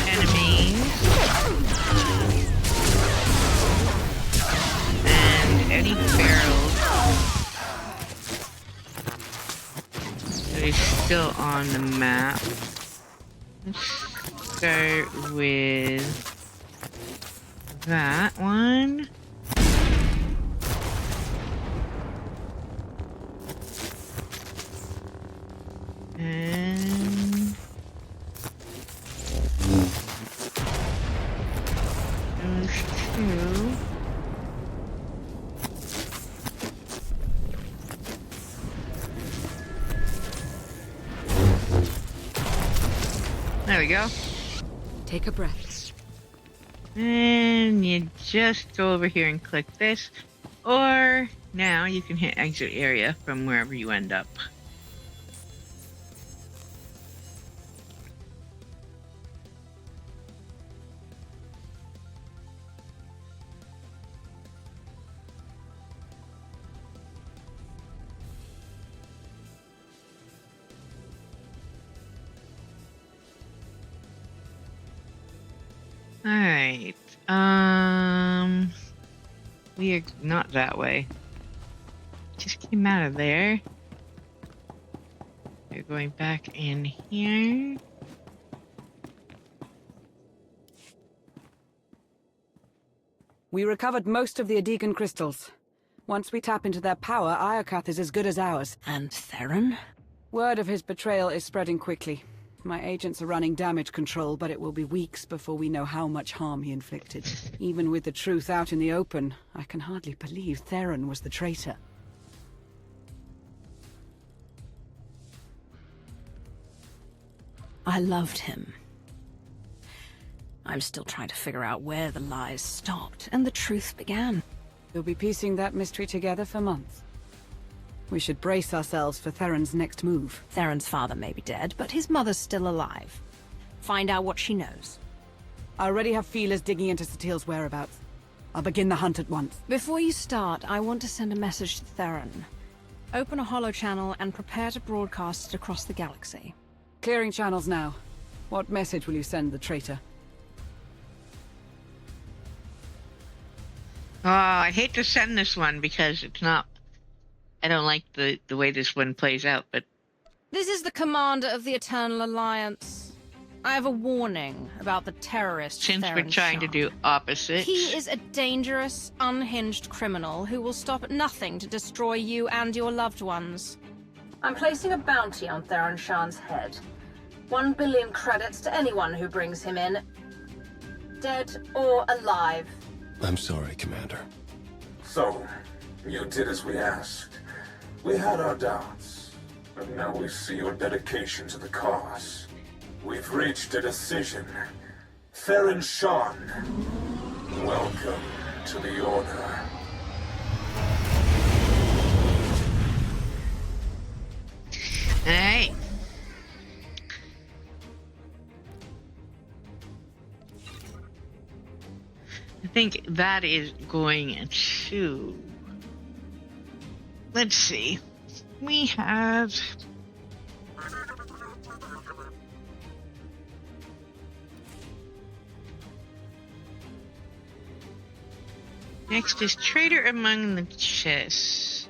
Speaker 3: enemies. And any barrels that is still on the map. Let's start with that one. And those two. There we go. Take a breath.
Speaker 1: And you just go over here and click this. Or now you can hit exit area from wherever you end up. Alright, we are not that way. Just came out of there. We're going back in here.
Speaker 5: We recovered most of the Adegan crystals. Once we tap into their power, Iokath is as good as ours.
Speaker 2: And Theron?
Speaker 5: Word of his betrayal is spreading quickly. My agents are running damage control, but it will be weeks before we know how much harm he inflicted. Even with the truth out in the open, I can hardly believe Theron was the traitor.
Speaker 2: I loved him. I'm still trying to figure out where the lies stopped and the truth began.
Speaker 5: You'll be piecing that mystery together for months. We should brace ourselves for Theron's next move.
Speaker 2: Theron's father may be dead, but his mother's still alive. Find out what she knows.
Speaker 5: I already have feelers digging into Satil's whereabouts. I'll begin the hunt at once.
Speaker 2: Before you start, I want to send a message to Theron. Open a holo-channel and prepare to broadcast it across the galaxy.
Speaker 5: Clearing channels now. What message will you send the traitor?
Speaker 1: Oh, I hate to send this one because it's not... I don't like the way this one plays out, but...
Speaker 2: This is the commander of the Eternal Alliance. I have a warning about the terrorist
Speaker 1: Since
Speaker 2: Theron
Speaker 1: we're trying to do opposites...
Speaker 2: He is a dangerous, unhinged criminal who will stop at nothing to destroy you and your loved ones.
Speaker 18: I'm placing a bounty on Theron Shan's head. 1 billion credits to anyone who brings him in. Dead or alive.
Speaker 11: I'm sorry, Commander.
Speaker 10: So, you did as we asked. We had our doubts, but now we see your dedication to the cause. We've reached a decision. Theron Shan, welcome to the Order.
Speaker 1: Alright. I think that is going to... Let's see. We have... Next is Traitor Among the Chests.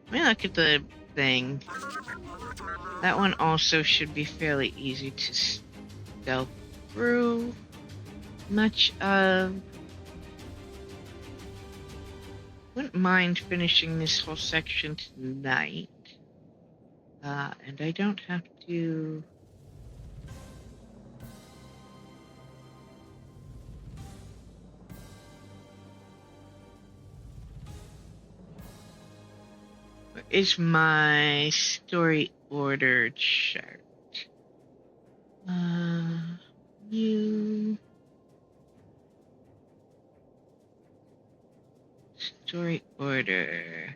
Speaker 1: Let me look at the thing. That one also should be fairly easy to stealth through. Much of... Wouldn't mind finishing this whole section tonight. And I don't have to... Where is my story order chart? You... Story order.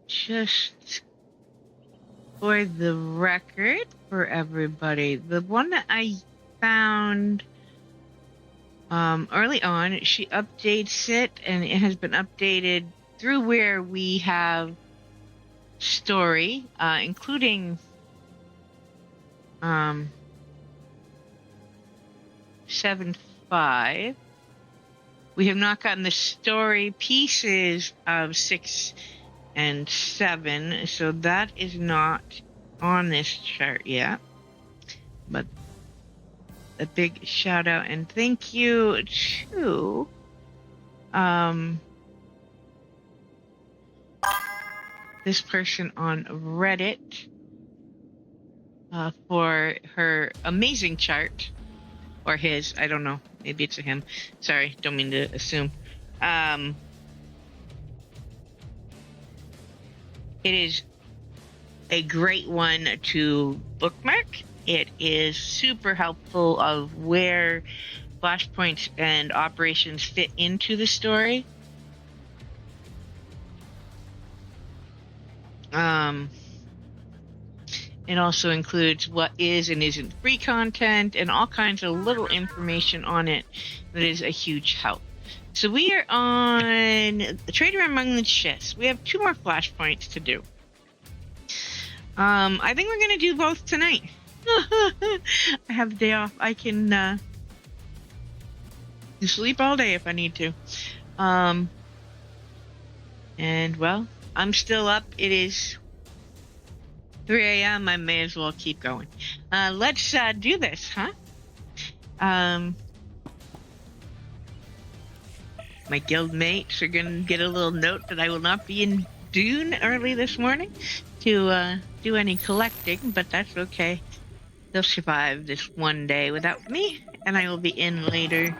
Speaker 1: Just for the record, for everybody, the one that I found early on, she updates it, and it has been updated through where we have story, including 7.5. We have not gotten the story pieces of 6 and 7, so that is not on this chart yet. But a big shout out and thank you to this person on Reddit for her amazing chart, or his, I don't know, maybe it's a him. Sorry, don't mean to assume. It is a great one to bookmark. It is super helpful of where flashpoints and operations fit into the story. It also includes what is and isn't free content and all kinds of little information on it that is a huge help. So we are on the Traitor Among the Chests. We have 2 more flashpoints to do. I think we're going to do both tonight. I have the day off. I can sleep all day if I need to. And, well, I'm still up. It is 3 a.m. I may as well keep going. Let's do this, huh? My guild mates are going to get a little note that I will not be in Dune early this morning to do any collecting, but that's okay. They'll survive this one day without me, and I will be in later.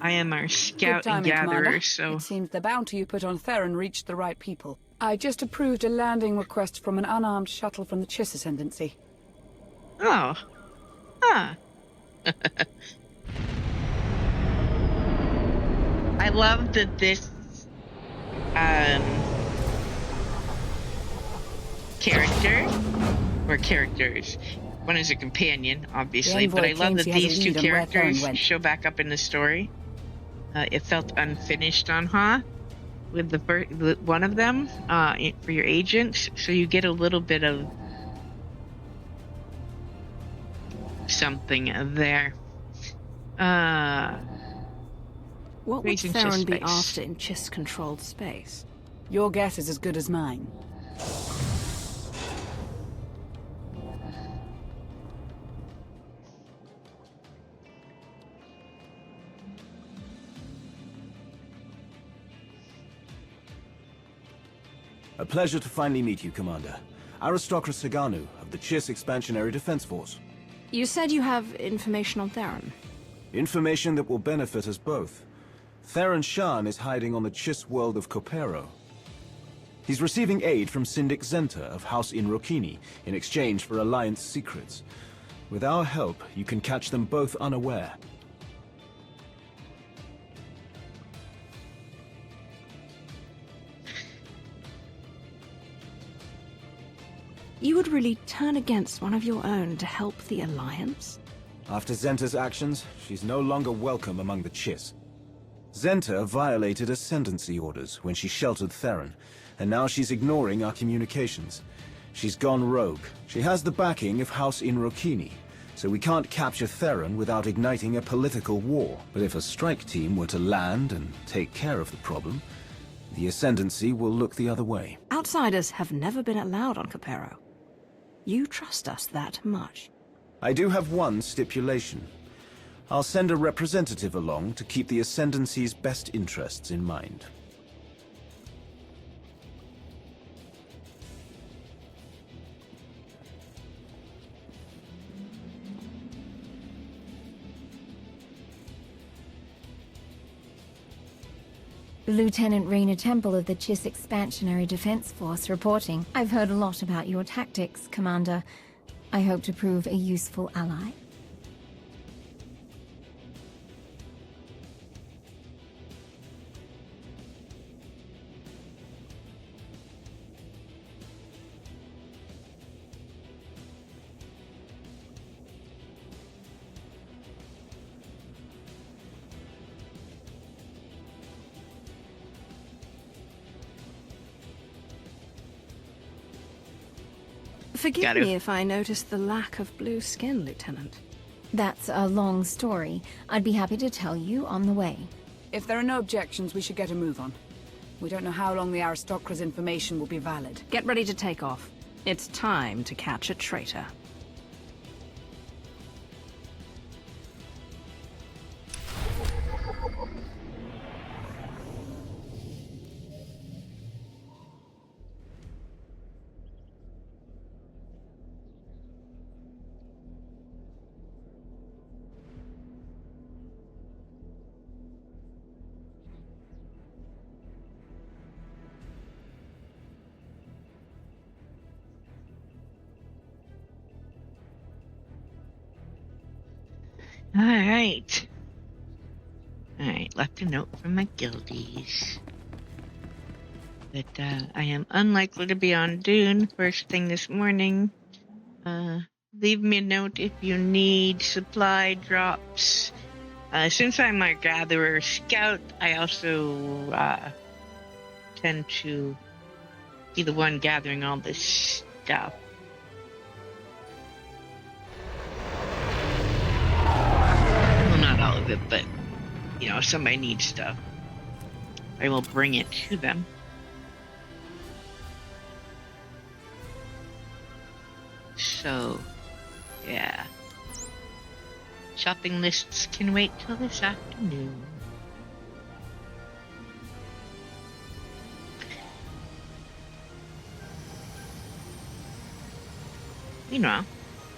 Speaker 1: I am our
Speaker 5: Good
Speaker 1: scout and
Speaker 5: timing,
Speaker 1: gatherer,
Speaker 5: Commander.
Speaker 1: so...
Speaker 5: It seems the bounty you put on Theron reached the right people. I just approved a landing request from an unarmed shuttle from the Chiss Ascendancy.
Speaker 1: Oh. Huh. I love that this character, or characters, one is a companion, obviously, but I love that these two characters show back up in the story. It felt unfinished on Ha with one of them for your agents, so you get a little bit of something there.
Speaker 2: What would Theron be after in Chiss-controlled space?
Speaker 5: Your guess is as good as mine.
Speaker 12: A pleasure to finally meet you, Commander. Aristocrat Saganu of the Chiss Expansionary Defense Force.
Speaker 2: You said you have information on Theron.
Speaker 12: Information that will benefit us both. Theron Shan is hiding on the Chiss world of Kopero. He's receiving aid from Syndic Zenta of House Inrokini in exchange for Alliance secrets. With our help, you can catch them both unaware.
Speaker 2: You would really turn against one of your own to help the Alliance?
Speaker 12: After Zenta's actions, she's no longer welcome among the Chiss. Zenta violated ascendancy orders when she sheltered Theron, and now she's ignoring our communications. She's gone rogue. She has the backing of House Inrokini, so we can't capture Theron without igniting a political war. But if a strike team were to land and take care of the problem, the ascendancy will look the other way.
Speaker 2: Outsiders have never been allowed on Kopero. You trust us that much?
Speaker 12: I do have one stipulation. I'll send a representative along to keep the Ascendancy's best interests in mind.
Speaker 19: Lieutenant Raina Temple of the Chiss Expansionary Defense Force reporting. I've heard a lot about your tactics, Commander. I hope to prove a useful ally.
Speaker 2: Forgive me if I noticed the lack of blue skin, Lieutenant.
Speaker 19: That's a long story. I'd be happy to tell you on the way.
Speaker 5: If there are no objections, we should get a move on. We don't know how long the aristocrat's information will be valid.
Speaker 2: Get ready to take off. It's time to catch a traitor.
Speaker 1: Alright. Alright, left a note from my guildies. That I am unlikely to be on Dune first thing this morning. Leave me a note if you need supply drops. Since I'm a gatherer scout, I also tend to be the one gathering all this stuff. All of it, but you know, if somebody needs stuff, I will bring it to them. So, yeah. Shopping lists can wait till this afternoon. Meanwhile,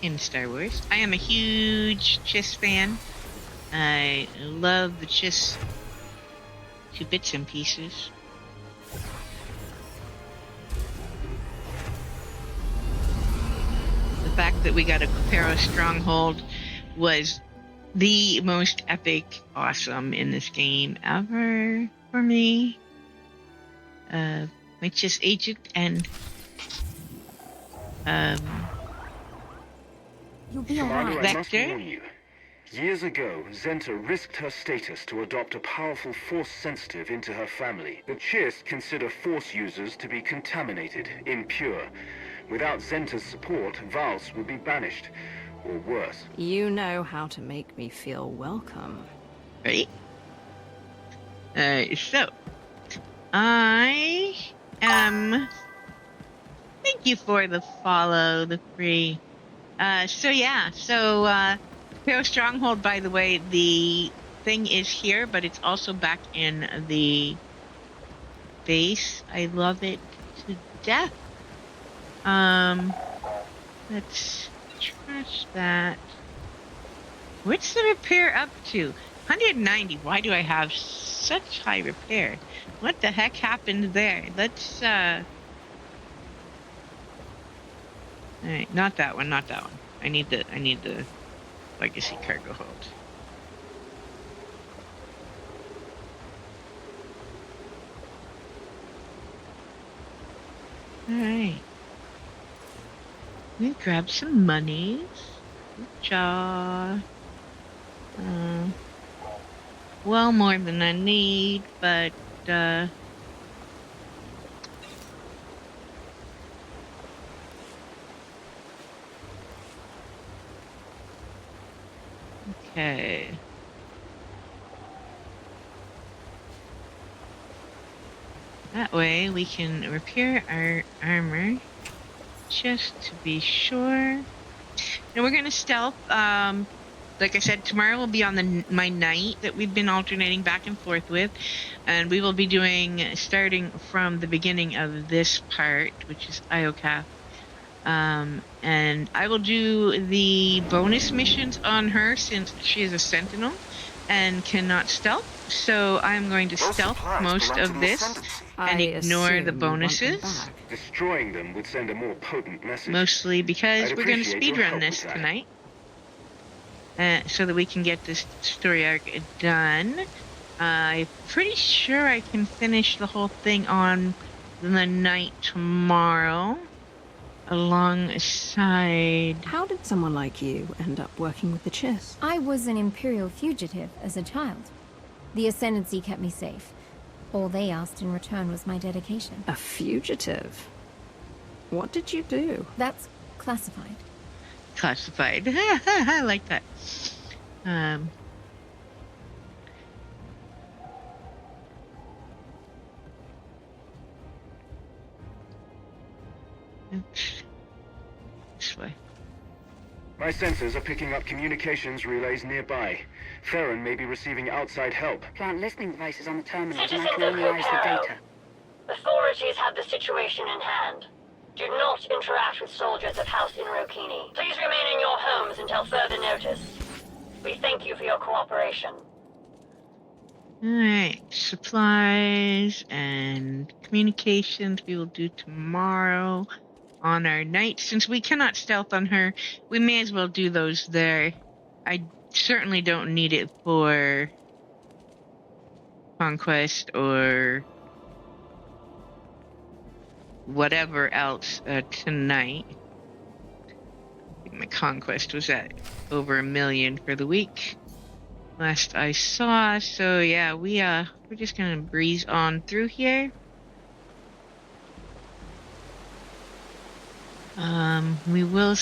Speaker 1: in Star Wars, I am a huge Chiss fan. I love the Chiss to bits and pieces. The fact that we got a Capero stronghold was the most epic, awesome in this game ever for me. My Chiss agent and
Speaker 15: You'll be
Speaker 4: Commander,
Speaker 15: alright.
Speaker 4: I must warn you. Years ago, Zenta risked her status to adopt a powerful Force sensitive into her family. The Chiss consider Force users to be contaminated, impure. Without Zenta's support, Vals would be banished, or worse.
Speaker 2: You know how to make me feel welcome.
Speaker 1: Right? So, I am... Thank you for the follow, the free... Capero Stronghold, by the way, the thing is here, but it's also back in the base. I love it to death. Let's trash that. What's the repair up to? 190. Why do I have such high repair? What the heck happened there? Let's, Alright, not that one, not that one. I need the legacy cargo hold. Alright. Let me grab some monies. Good job. Well, more than I need, but, okay. That way we can repair our armor just to be sure. Now we're gonna stealth. Like I said, tomorrow will be on my night that we've been alternating back and forth with, and we will be doing starting from the beginning of this part, which is Iokath. And I will do the bonus missions on her since she is a sentinel and cannot stealth. So I'm going to stealth most of this and ignore the bonuses.
Speaker 4: Destroying them would send a more potent message.
Speaker 1: Mostly because we're going to speedrun this
Speaker 4: with that.
Speaker 1: tonight. So that we can get this story arc done. I'm pretty sure I can finish the whole thing on the night tomorrow. Alongside...
Speaker 2: How did someone like you end up working with the Chiss?
Speaker 19: I was an Imperial fugitive as a child. The Ascendancy kept me safe. All they asked in return was my dedication.
Speaker 2: A fugitive? What did you do?
Speaker 19: That's classified.
Speaker 1: Classified. I like that. Oops. This way.
Speaker 4: My sensors are picking up communications relays nearby. Theron may be receiving outside help.
Speaker 23: Plant listening devices on the terminals and I
Speaker 18: Citizens
Speaker 23: can
Speaker 18: of
Speaker 23: analyze the
Speaker 18: Capero,
Speaker 23: data.
Speaker 18: authorities have the situation in hand. Do not interact with soldiers of House Inrokini. Please remain in your homes until further notice. We thank you for your cooperation.
Speaker 1: Alright, supplies and communications we will do tomorrow on our night. Since we cannot stealth on her, we may as well do those there. I certainly don't need it for Conquest or whatever else tonight. I think my Conquest was at over 1 million for the week. Last I saw, so yeah, we're just gonna breeze on through here. We will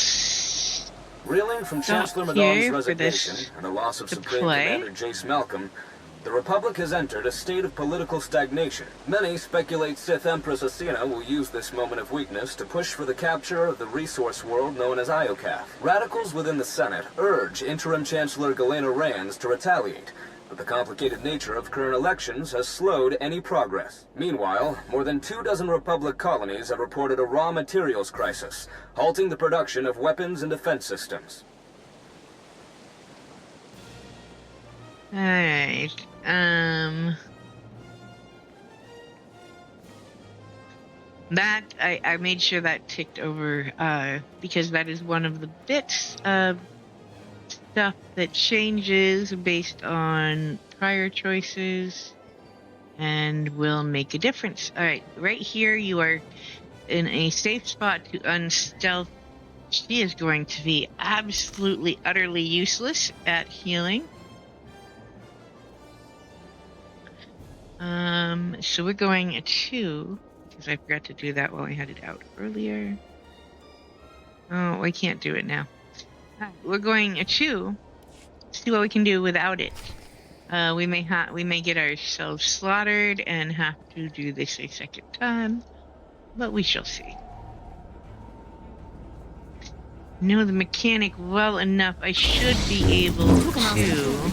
Speaker 13: reeling from Chancellor Madame's resignation and the loss of Supreme Commander Jace Malcolm, the Republic has entered a state of political stagnation. Many speculate Sith Empress Asina will use this moment of weakness to push for the capture of the resource world known as Iokath. Radicals within the Senate urge Interim Chancellor Galena Rans to retaliate, but the complicated nature of current elections has slowed any progress. Meanwhile, more than 24 Republic colonies have reported a raw materials crisis, halting the production of weapons and defense systems.
Speaker 1: Alright. That, I made sure that ticked over, because that is one of the bits of stuff that changes based on prior choices and will make a difference. Alright, right here you are in a safe spot to unstealth. She is going to be absolutely, utterly useless at healing. So we're going to, because I forgot to do that while I had it out earlier. Oh, I can't do it now. We're going to see what we can do without it. We may get ourselves slaughtered and have to do this a second time, but we shall see. Know the mechanic well enough. I should be able to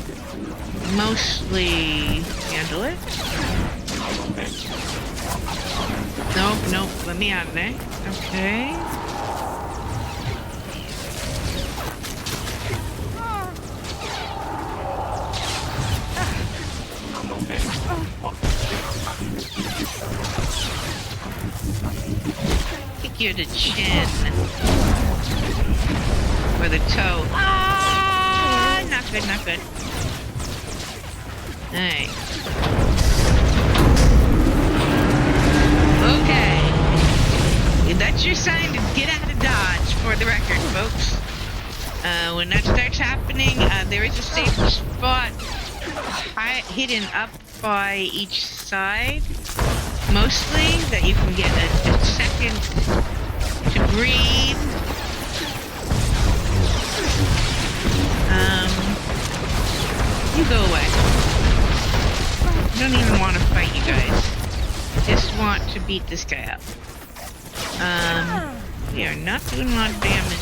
Speaker 1: mostly handle it. Nope, let me out of there. Okay. Kick you to chin. Or the toe. Ah! Not good, not good. Alright. Okay. That's your sign to get out of dodge, for the record, folks. When that starts happening, there is a safe spot hidden up by each side, mostly, that you can get a second to breathe. You go away. I don't even want to fight you guys. I just want to beat this guy up. We are not doing a lot of damage.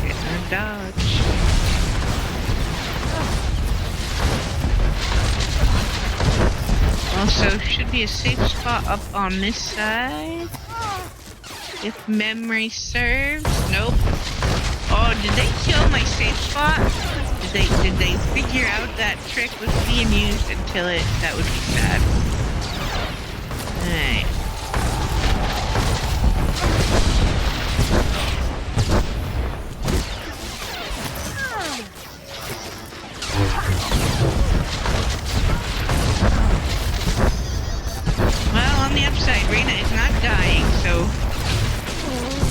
Speaker 1: Getting our dodge. Also, should be a safe spot up on this side. If memory serves. Nope. Oh, did they kill my safe spot? Did they figure out that trick was being used and kill it? That would be sad. Alright. Well, on the upside, Reyna is not dying, so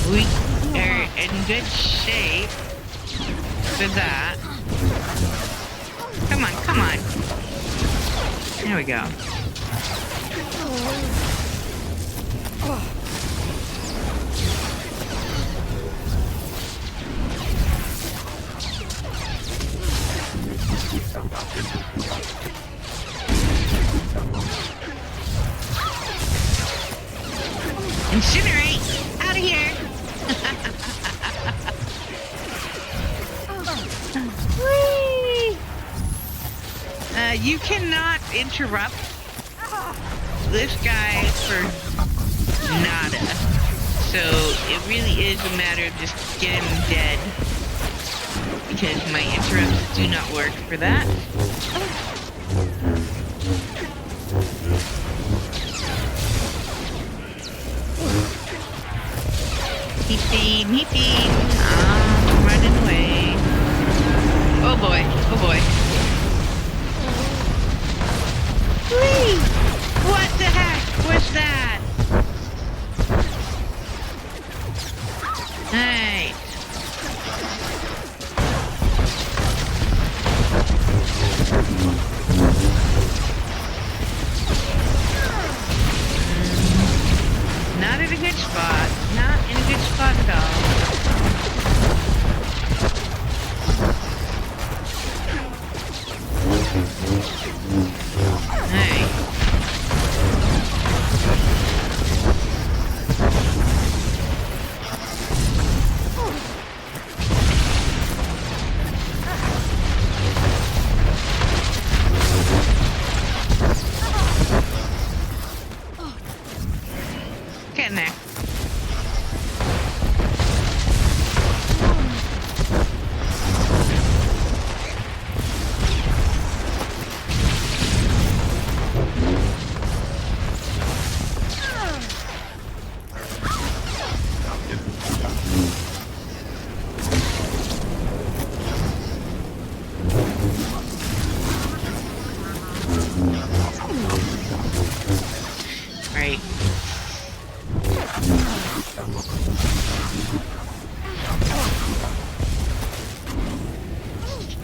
Speaker 1: we are in good shape for that. Come on, come on. There we go. Incinerate! Out of here! Whee! You cannot interrupt this guy for nada. So it really is a matter of just getting him dead. Because my interrupts do not work for that. He feed. I'm running away. Oh boy, oh boy. Whee! What the heck was that? Alright. Not in a good spot. Not in a good spot at all.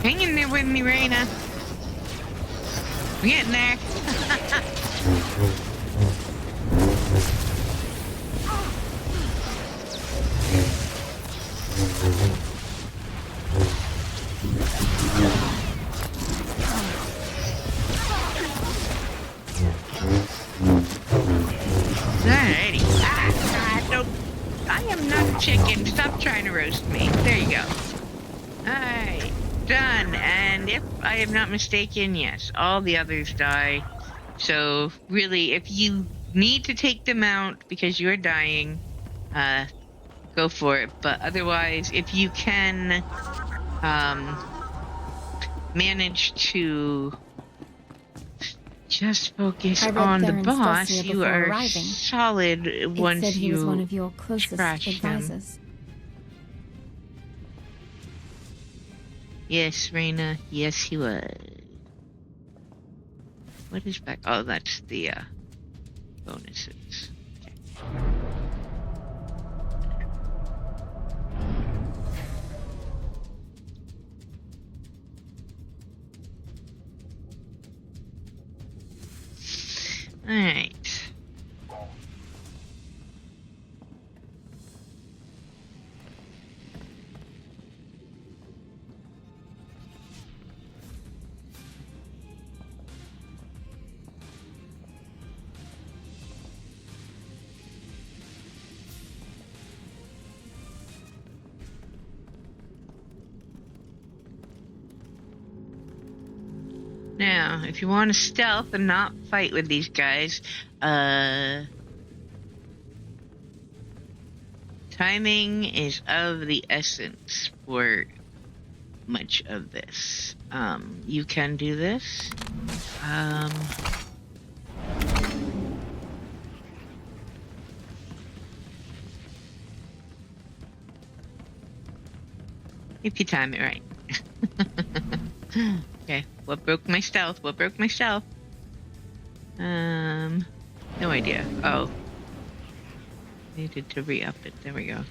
Speaker 1: Hang in there with me, Raina. We're getting there. Alrighty. Nope. I am not a chicken. Stop trying to roast me. There you go. Alright. Done. And if I am not mistaken, yes, all the others die. So really, if you need to take them out because you're dying, go for it. But otherwise, if you can manage to just focus on the boss, you are solid once
Speaker 19: said he
Speaker 1: you
Speaker 19: was one of your closest
Speaker 1: trash him.
Speaker 19: advisors.
Speaker 1: Yes, Raina. Yes, he was. What is back? Oh, that's the bonuses. Okay. All right. Now, if you want to stealth and not fight with these guys, timing is of the essence for much of this. You can do this. If you time it right. Okay, what broke my stealth? What broke my stealth? No idea. Oh. Needed to re-up it. There we go.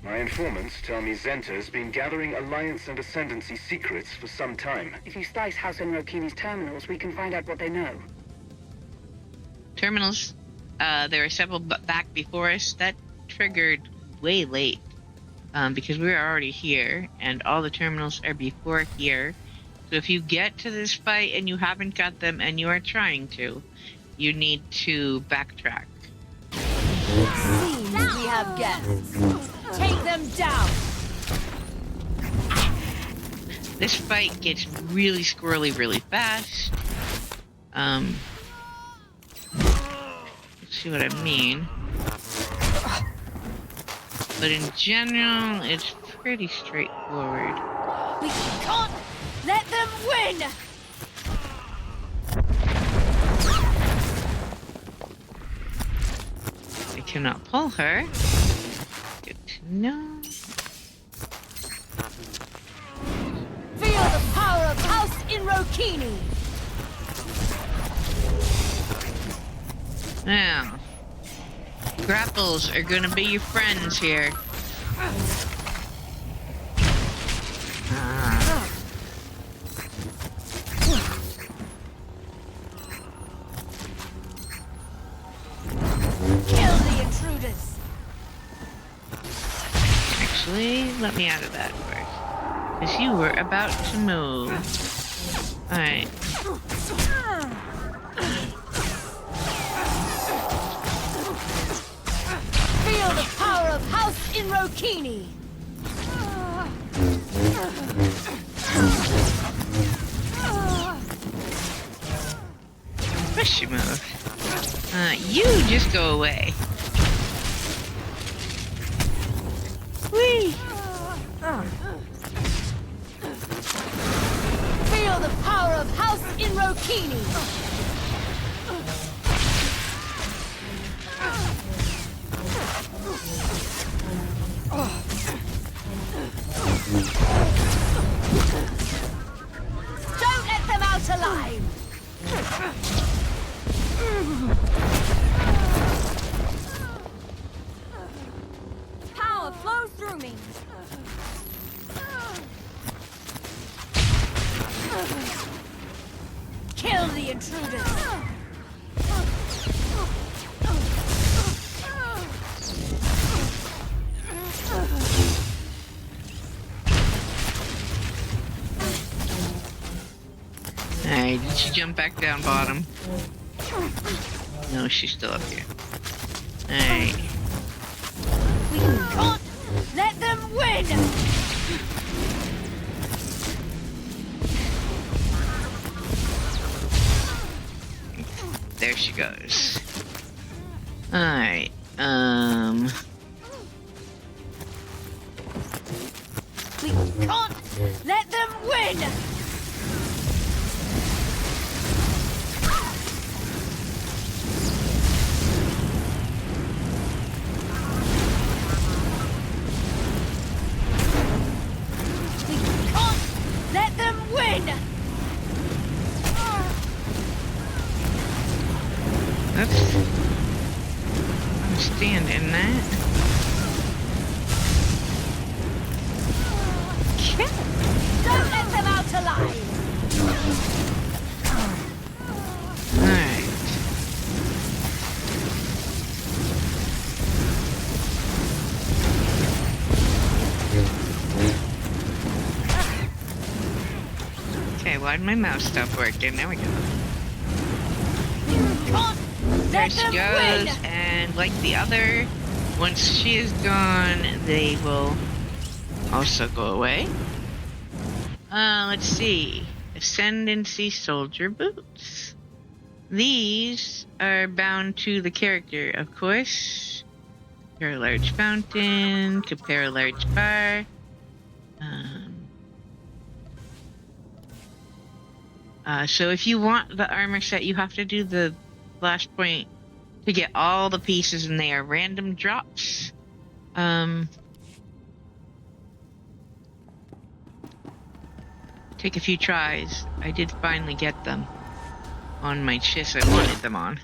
Speaker 4: My informants tell me Zenta's been gathering Alliance and Ascendancy secrets for some time.
Speaker 5: If you slice House Inrokini's terminals, we can find out what they know.
Speaker 1: Terminals, there are several back before us. That triggered way late because we were already here and all the terminals are before here. So if you get to this fight and you haven't got them and you are trying to, you need to backtrack.
Speaker 8: We have guests. Take them down.
Speaker 1: This fight gets really squirrely really fast. Let's see what I mean. But in general, it's pretty straightforward.
Speaker 8: We can't let them win!
Speaker 1: I cannot pull her. Good to know.
Speaker 8: Feel the power of House Inrokini!
Speaker 1: Now, grapples are gonna be your friends here.
Speaker 8: Kill the intruders!
Speaker 1: Actually, let me out of that first. Because you were about to move. Alright.
Speaker 8: Feel the power of House Inrokini!
Speaker 1: Push your move. You just go away. Whee!
Speaker 8: Feel the power of House Inrokini! Don't let them out alive!
Speaker 15: Power flows through me. Kill the intruders.
Speaker 3: Alright, did she jump back down bottom? No, she's still up here. Alright.
Speaker 15: We can't let them win!
Speaker 3: There she goes. Alright,
Speaker 15: We can't let them win! We can't let them win!
Speaker 3: oops. Understand in that.
Speaker 15: Don't let them out alive!
Speaker 3: Alright. Okay, why'd my mouse stop working? There we go. There she goes, and like the other, once she is gone, they will also go away. Let's see. Ascendancy Soldier Boots. These are bound to the character, of course. Compare a large fountain, compare a large bar. So if you want the armor set, you have to do the flashpoint to get all the pieces, and they are random drops. Take a few tries. I did finally get them on my chiss I wanted them on.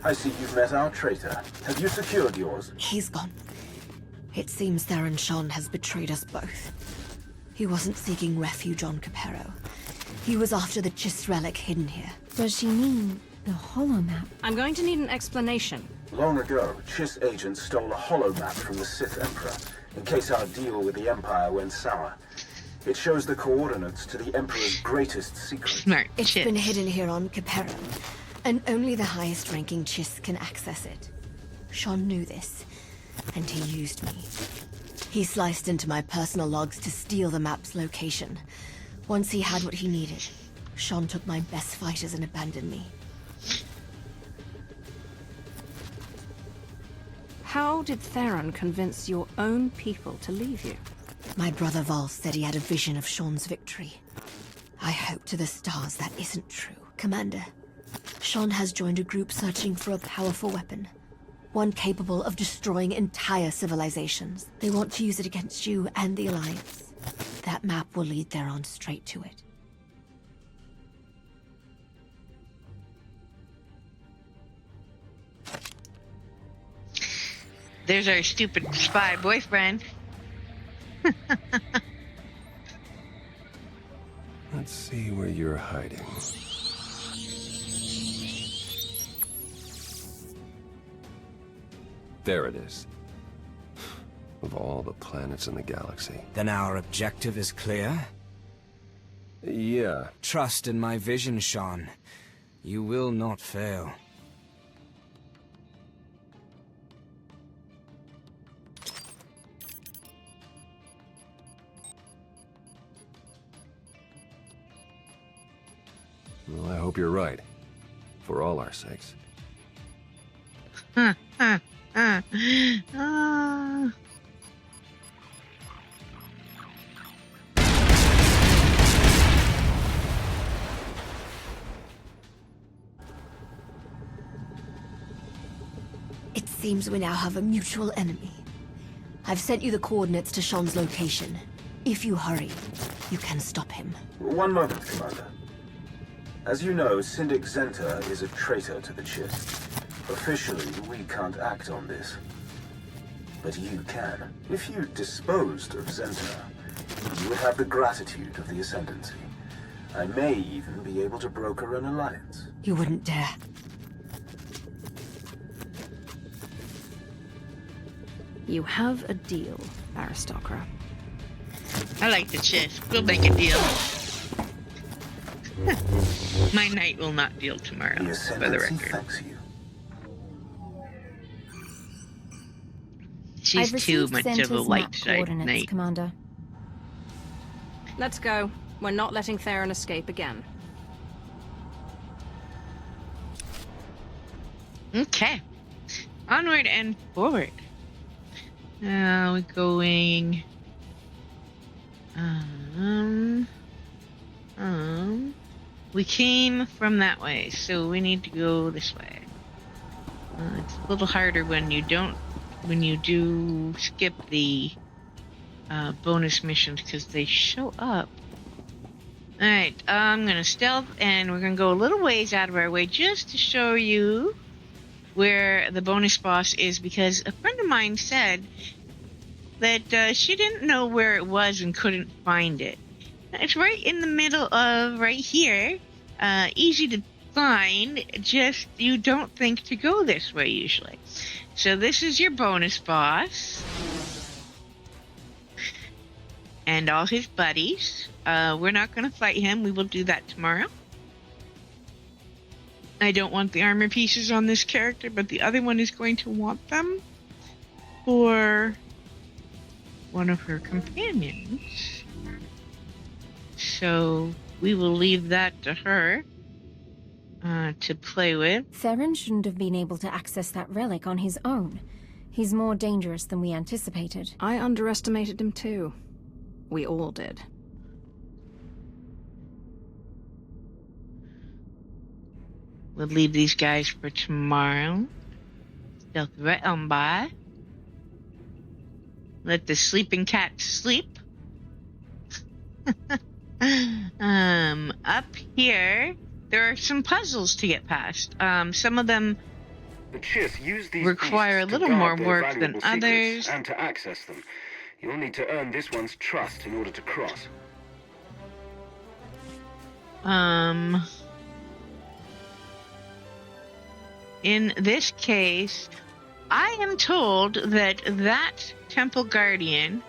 Speaker 12: I see you've met our traitor. Have you secured yours?
Speaker 2: He's gone. It seems Theron Shon has betrayed us both. He wasn't seeking refuge on Capero. He was after the Chiss relic hidden here.
Speaker 19: Does she mean the holo map?
Speaker 2: I'm going to need an explanation.
Speaker 12: Long ago, Chiss agents stole a holo map from the Sith Emperor, in case our deal with the Empire went sour. It shows the coordinates to the Emperor's greatest secret.
Speaker 3: Smart.
Speaker 2: It's been hidden here on Capero, and only the highest-ranking Chiss can access it. Shon knew this, and he used me. He sliced into my personal logs to steal the map's location. Once he had what he needed, Shon took my best fighters and abandoned me.
Speaker 16: How did Theron convince your own people to leave you?
Speaker 2: My brother Vol said he had a vision of Shon's victory. I hope to the stars that isn't true. Commander, Shon has joined a group searching for a powerful weapon. One capable of destroying entire civilizations. They want to use it against you and the Alliance. That map will lead Theron straight to it.
Speaker 3: There's our stupid spy boyfriend.
Speaker 11: Let's see where you're hiding. There it is. Of all the planets in the galaxy.
Speaker 20: Then our objective is clear?
Speaker 11: Yeah.
Speaker 20: Trust in my vision, Shon. You will not fail.
Speaker 11: Well, I hope you're right. For all our sakes.
Speaker 2: seems we now have a mutual enemy. I've sent you the coordinates to Sean's location. If you hurry, you can stop him.
Speaker 12: One moment, Commander. As you know, Syndic Zenta is a traitor to the Chiss. Officially, we can't act on this. But you can. If you disposed of Zenta, you would have the gratitude of the Ascendancy. I may even be able to broker an alliance.
Speaker 2: You wouldn't dare.
Speaker 16: You have a deal, Aristocrat.
Speaker 3: I like the Chiss. We'll make a deal. My knight will not deal tomorrow, for the record.
Speaker 12: Thanks you.
Speaker 3: She's too much of a light side knight.
Speaker 15: Commander.
Speaker 16: Let's go. We're not letting Theron escape again.
Speaker 3: Okay. Onward and forward. Now we're going... we came from that way, so we need to go this way. It's a little harder when you do skip the bonus missions because they show up. Alright, I'm gonna stealth and we're gonna go a little ways out of our way just to show you where the bonus boss is, because a friend of mine said that she didn't know where it was and couldn't find it. It's right in the middle of right here. Easy to find, just you don't think to go this way usually. So this is your bonus boss. And all his buddies. We're not going to fight him. We will do that tomorrow. I don't want the armor pieces on this character, but the other one is going to want them for one of her companions. So we will leave that to her to play with.
Speaker 15: Theron shouldn't have been able to access that relic on his own. He's more dangerous than we anticipated.
Speaker 16: I underestimated him too. We all did.
Speaker 3: We'll leave these guys for tomorrow. Stealth right on by. Let the sleeping cat sleep. Up here, there are some puzzles to get past. Some of them
Speaker 4: the Chiss use these
Speaker 3: require a little more work than others.
Speaker 4: And to access them, you'll need to earn this one's trust in order to cross.
Speaker 3: In this case, I am told that that Temple Guardian,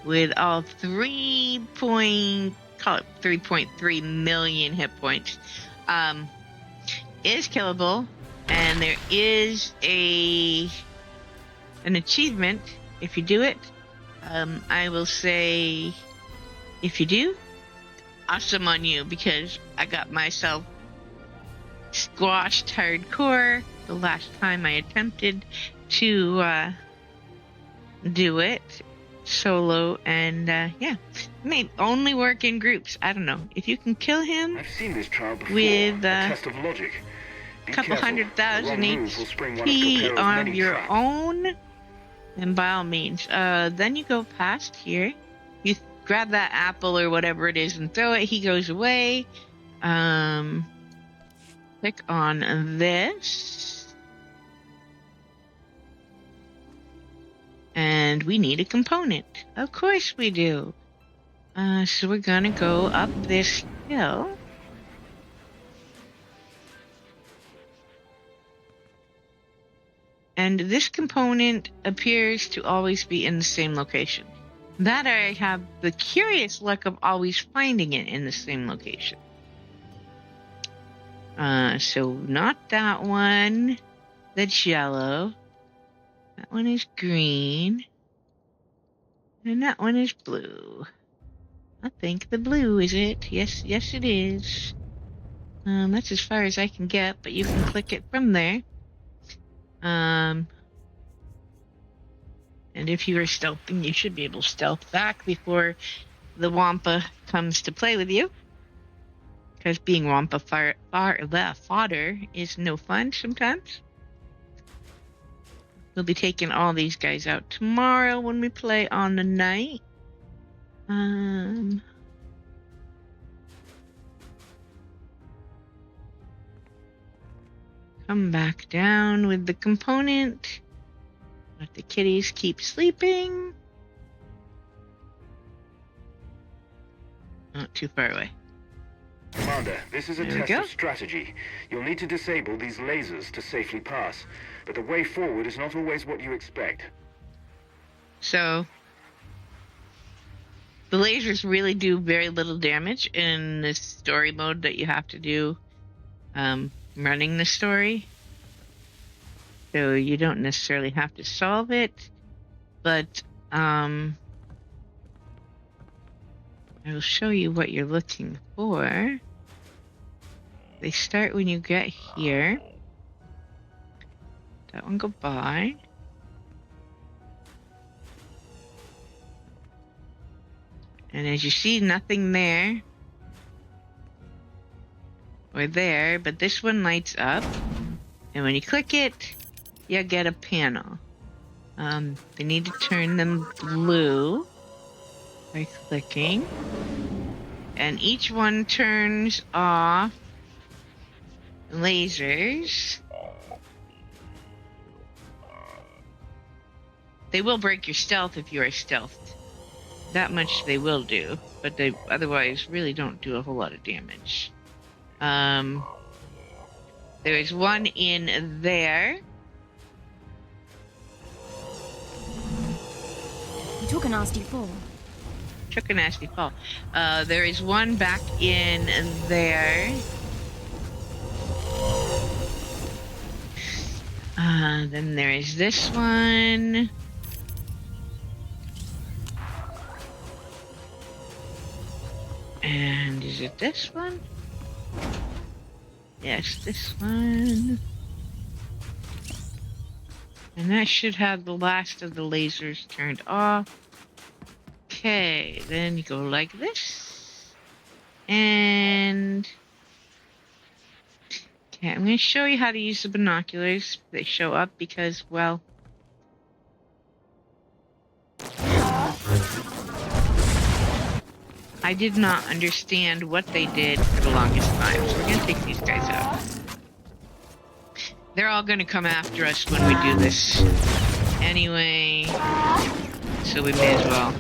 Speaker 3: with all 3.3 million hit points, is killable, and there is an achievement if you do it. I will say, if you do, awesome on you, because I got myself squashed hardcore the last time I attempted to do it solo, and yeah, may only work in groups. I don't know if you can kill him.
Speaker 4: I've seen this trial before.
Speaker 3: With
Speaker 4: a test of logic.
Speaker 3: a couple 100,000 HP on your own, then by all means. Then you go past here, you grab that apple or whatever it is and throw it. He goes away. Click on this. And we need a component. Of course we do. So we're gonna go up this hill. And this component appears to always be in the same location. That I have the curious luck of always finding it in the same location. So not that one. That's yellow. That one is green. And that one is blue. I think the blue is it. Yes, it is. That's as far as I can get, but you can click it from there. And if you are stealthing, you should be able to stealth back before the Wampa comes to play with you. Because being Wampa fodder is no fun sometimes.
Speaker 1: We'll be taking all these guys out tomorrow when we play on the night. Come back down with the component. Let the kitties keep sleeping. Not too far away.
Speaker 4: Commander, this is a test of strategy. You'll need to disable these lasers to safely pass, but the way forward is not always what you expect.
Speaker 1: So, the lasers really do very little damage in this story mode that you have to do running the story. So you don't necessarily have to solve it, but I will show you what you're looking for. They start when you get here. That one go by. And as you see, nothing there or there, but this one lights up. And when you click it, you get a panel. They need to turn them blue by clicking. And each one turns off lasers. They will break your stealth if you are stealthed. That much they will do, but they otherwise really don't do a whole lot of damage. There is one in there.
Speaker 15: You took a nasty fall.
Speaker 1: Took a nasty fall. There is one back in there. Then there is this one. And is it this one? Yes, this one. And that should have the last of the lasers turned off. Okay, then you go like this. And okay, I'm going to show you how to use the binoculars. They show up because, well, I did not understand what they did for the longest time. So we're going to take these guys out. They're all going to come after us when we do this anyway, so we may as well.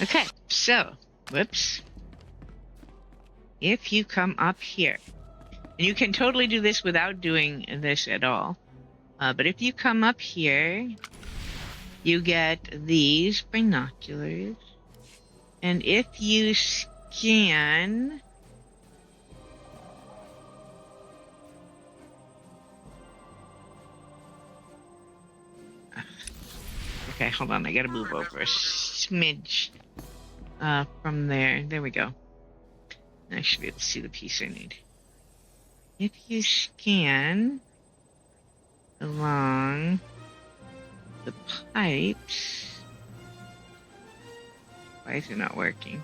Speaker 1: Okay, so, whoops. If you come up here, and you can totally do this without doing this at all, but if you come up here, you get these binoculars, and if you scan okay, hold on, I gotta move over a smidge from there. There we go. I should be able to see the piece I need. If you scan along the pipes, why is it not working?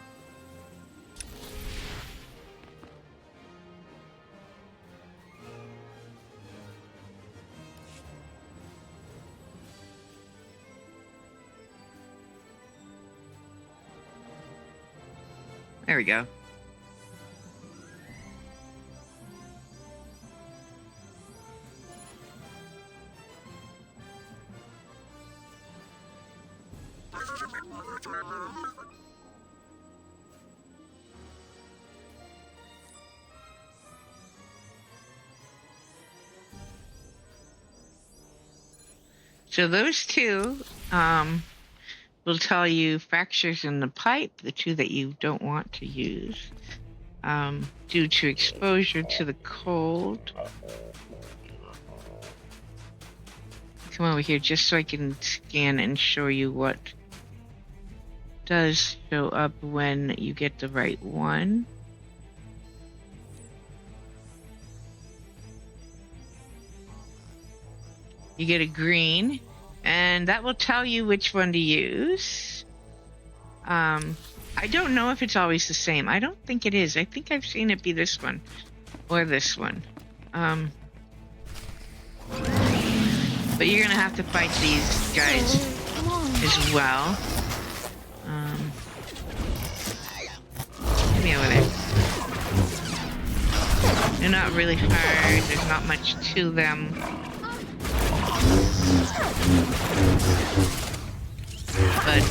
Speaker 1: There we go. So those two will tell you fractures in the pipe, the two that you don't want to use, due to exposure to the cold. Come over here just so I can scan and show you what does show up when you get the right one. You get a green, and that will tell you which one to use. I don't know if it's always the same. I don't think it is. I think I've seen it be this one or this one. But you're gonna have to fight these guys as well. Get me over there. They're not really hard. There's not much to them. But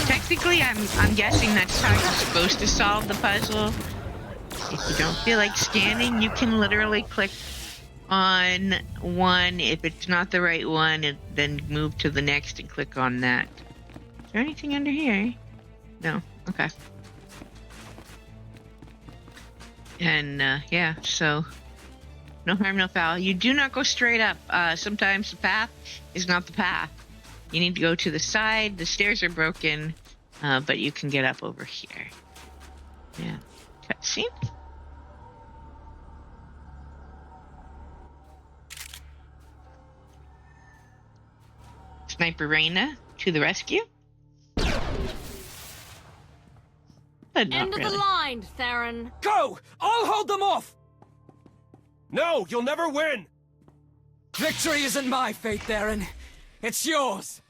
Speaker 1: technically, I'm guessing that's how you're supposed to solve the puzzle. If you don't feel like scanning, you can literally click on one. If it's not the right one, then move to the next and click on that. Is there anything under here? No. Okay. And yeah, so no harm, no foul. You do not go straight up. Sometimes the path is not the path. You need to go to the side. The stairs are broken, but you can get up over here. Yeah. Cutscene. Sniper Reyna to the rescue. But not
Speaker 8: End of
Speaker 1: really.
Speaker 8: the line, Theron.
Speaker 13: Go! I'll hold them off!
Speaker 17: No, you'll never win!
Speaker 13: Victory isn't my fate, Theron. It's yours.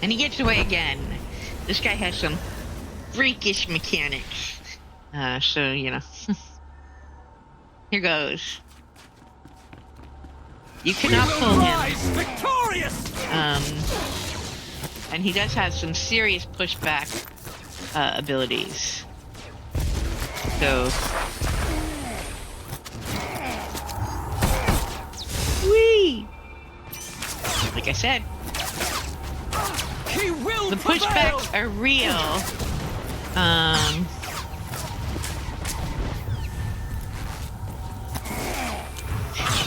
Speaker 1: And he gets away again. This guy has some freakish mechanics. So, you know. Here goes. You cannot pull him.
Speaker 13: Victorious!
Speaker 1: And he does have some serious pushback abilities. So. Whee! Like I said,
Speaker 13: he will
Speaker 1: the pushbacks are real.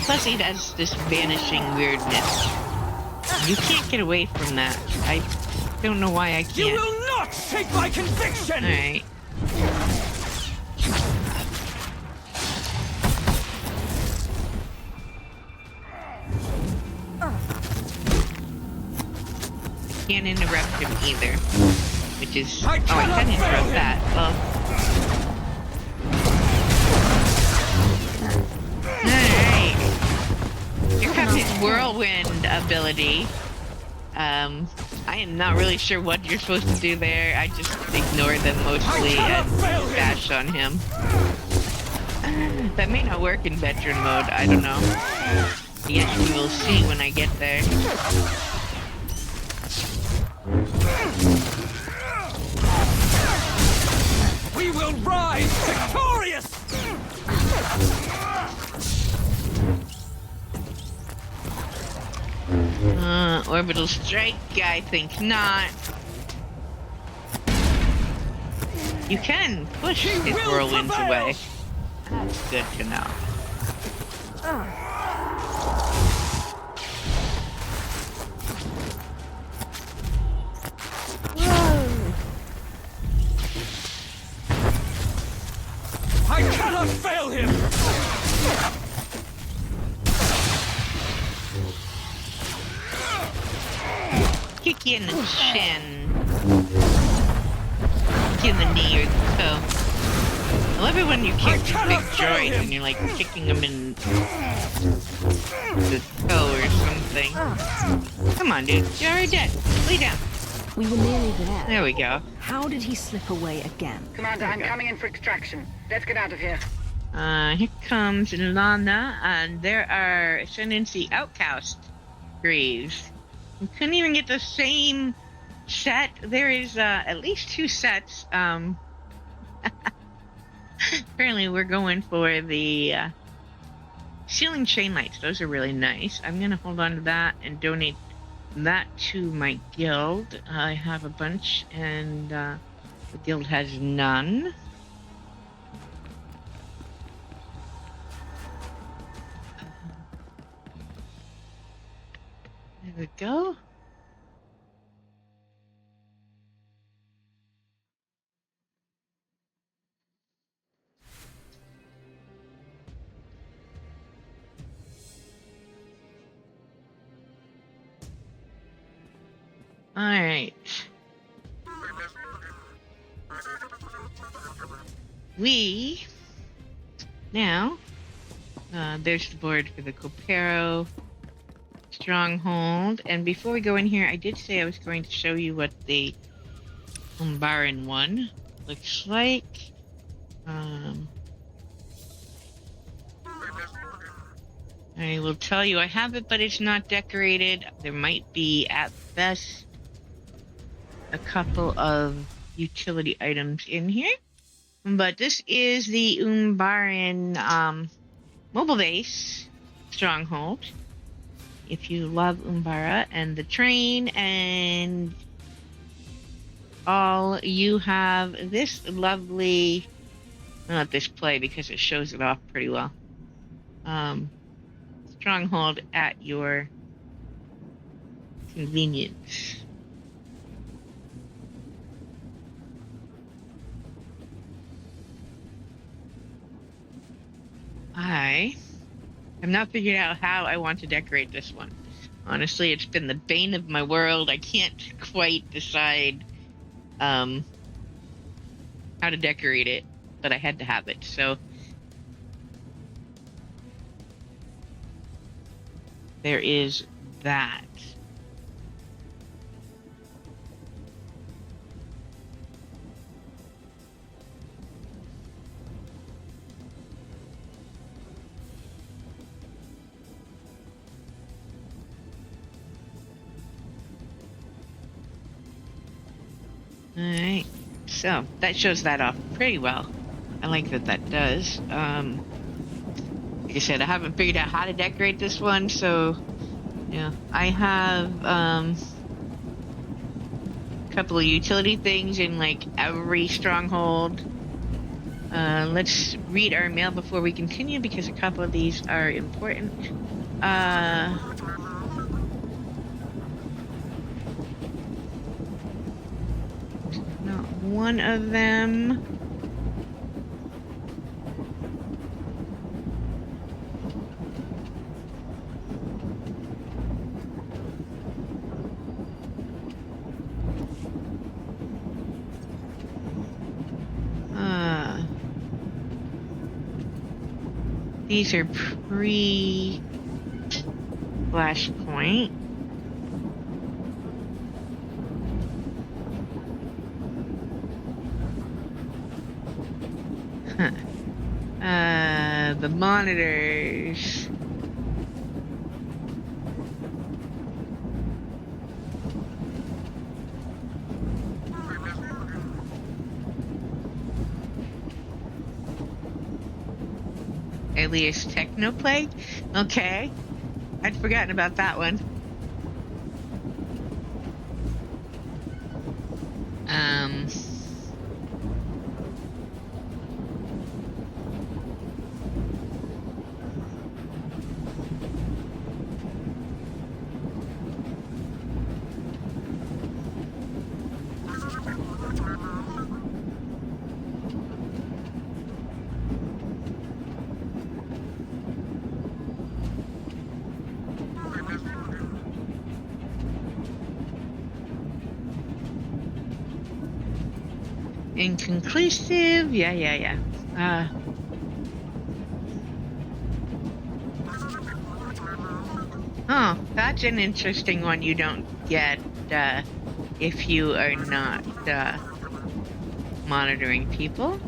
Speaker 1: Plus he does this vanishing weirdness. You can't get away from that. I don't know why I can't.
Speaker 13: You will not shake my conviction!
Speaker 1: Alright. Can't interrupt him either. Which is... I can interrupt that. Well... Alright. Here comes his whirlwind ability. I am not really sure what you're supposed to do there. I just ignore them mostly and bash on him. That may not work in veteran mode, I don't know. Yes, we will see when I get there.
Speaker 13: We will rise victorious!
Speaker 1: Orbital strike, I think not. You can push his whirlwinds away. That's good to know.
Speaker 13: I cannot fail him!
Speaker 1: Kick you in the chin. Kick you in the knee or the toe. I love it when you kick these big droids and you're like kicking them in the toe or something. Come on, dude. You're already dead. Lay down.
Speaker 16: We were nearly there.
Speaker 1: There we go.
Speaker 16: How did he slip away again?
Speaker 23: Commander, I'm coming in for extraction. Let's get out of here.
Speaker 1: Here comes Lana, and there are Ascendancy Outcast Greaves. We couldn't even get the same set. There is at least 2 sets. Apparently we're going for the ceiling chain lights. Those are really nice. I'm going to hold on to that and donate that to my guild. I have a bunch, and the guild has none. There we go. Alright. We now there's the board for the Copero stronghold, and before we go in here, I did say I was going to show you what the Umbaran one looks like. I will tell you I have it, but it's not decorated. There might be at best a couple of utility items in here. But this is the Umbaran mobile base stronghold. If you love Umbara and the train and all, you have this lovely... I'll let this play because it shows it off pretty well. Stronghold at your convenience. I have not figured out how I want to decorate this one. Honestly, it's been the bane of my world. I can't quite decide how to decorate it, but I had to have it, so there is that. Alright, so that shows that off pretty well. I like that that does. Like I said, I haven't figured out how to decorate this one, so yeah. I have a couple of utility things in like every stronghold. Let's read our mail before we continue because a couple of these are important. Not one of them. These are pre-flashpoint. The monitors. Alias Technoplague? Okay. I'd forgotten about that one. Inconclusive. Yeah. Oh, that's an interesting one you don't get if you are not monitoring people.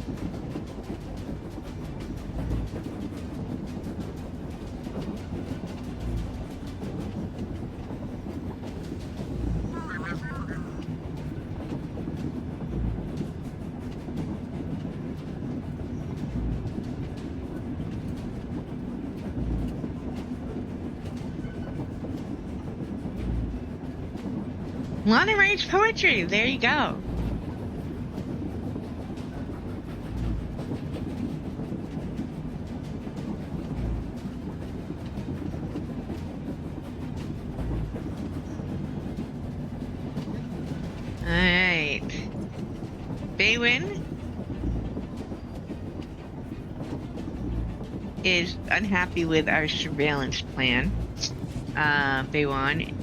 Speaker 1: Long-range poetry, there you go. Alright. Baywin is unhappy with our surveillance plan. Baywan,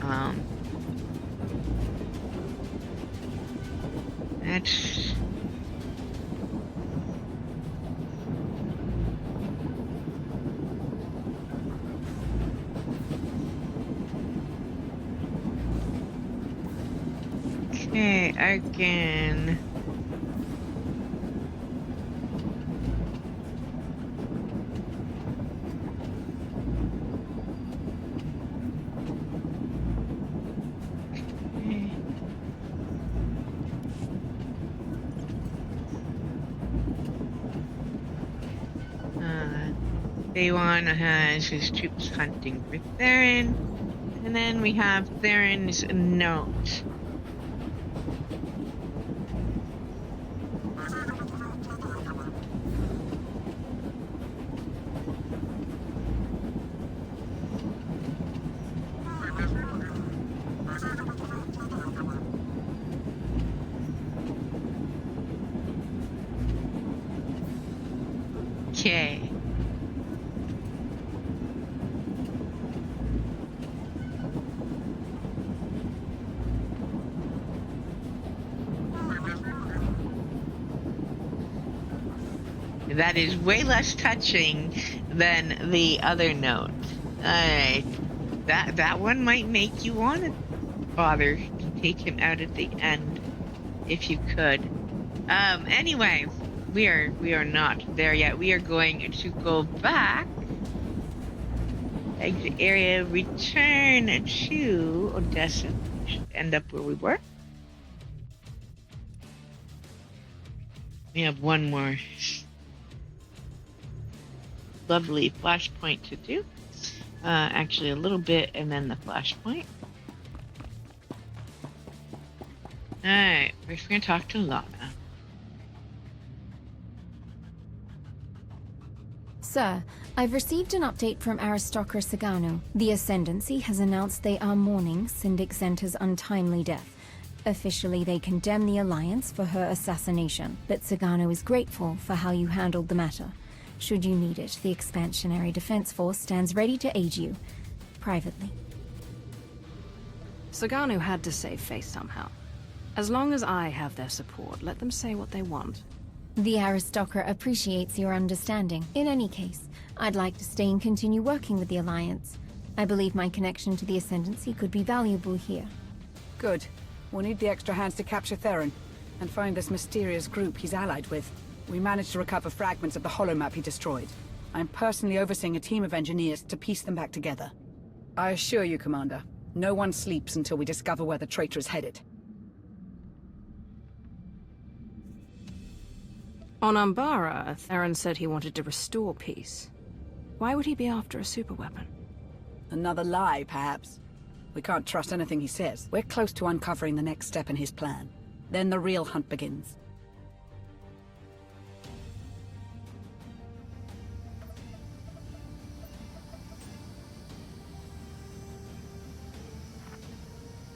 Speaker 1: That's... Okay, again. Baywan has his troops hunting for Theron. And then we have Theron's note. Okay. That is way less touching than the other note. Alright. That one might make you want to bother to take him out at the end, if you could. Anyway, we are not there yet. We are going to go back. Exit area, return to Odessa. Should end up where we were. We have one more lovely flashpoint to do. Actually a little bit and then the flashpoint. Alright, we're gonna talk to Lana.
Speaker 19: Sir, I've received an update from Aristocra Sagano. The Ascendancy has announced they are mourning Syndic Zenta's untimely death. Officially, they condemn the Alliance for her assassination, but Sagano is grateful for how you handled the matter. Should you need it, the Expansionary Defense Force stands ready to aid you. Privately.
Speaker 16: Sagano had to save face somehow. As long as I have their support, let them say what they want.
Speaker 19: The Aristocra appreciates your understanding. In any case, I'd like to stay and continue working with the Alliance. I believe my connection to the Ascendancy could be valuable here.
Speaker 5: Good. We'll need the extra hands to capture Theron, and find this mysterious group he's allied with. We managed to recover fragments of the holomap he destroyed. I'm personally overseeing a team of engineers to piece them back together. I assure you, Commander, no one sleeps until we discover where the traitor is headed.
Speaker 16: On Umbara, Theron said he wanted to restore peace. Why would he be after a superweapon?
Speaker 5: Another lie, perhaps. We can't trust anything he says. We're close to uncovering the next step in his plan. Then the real hunt begins.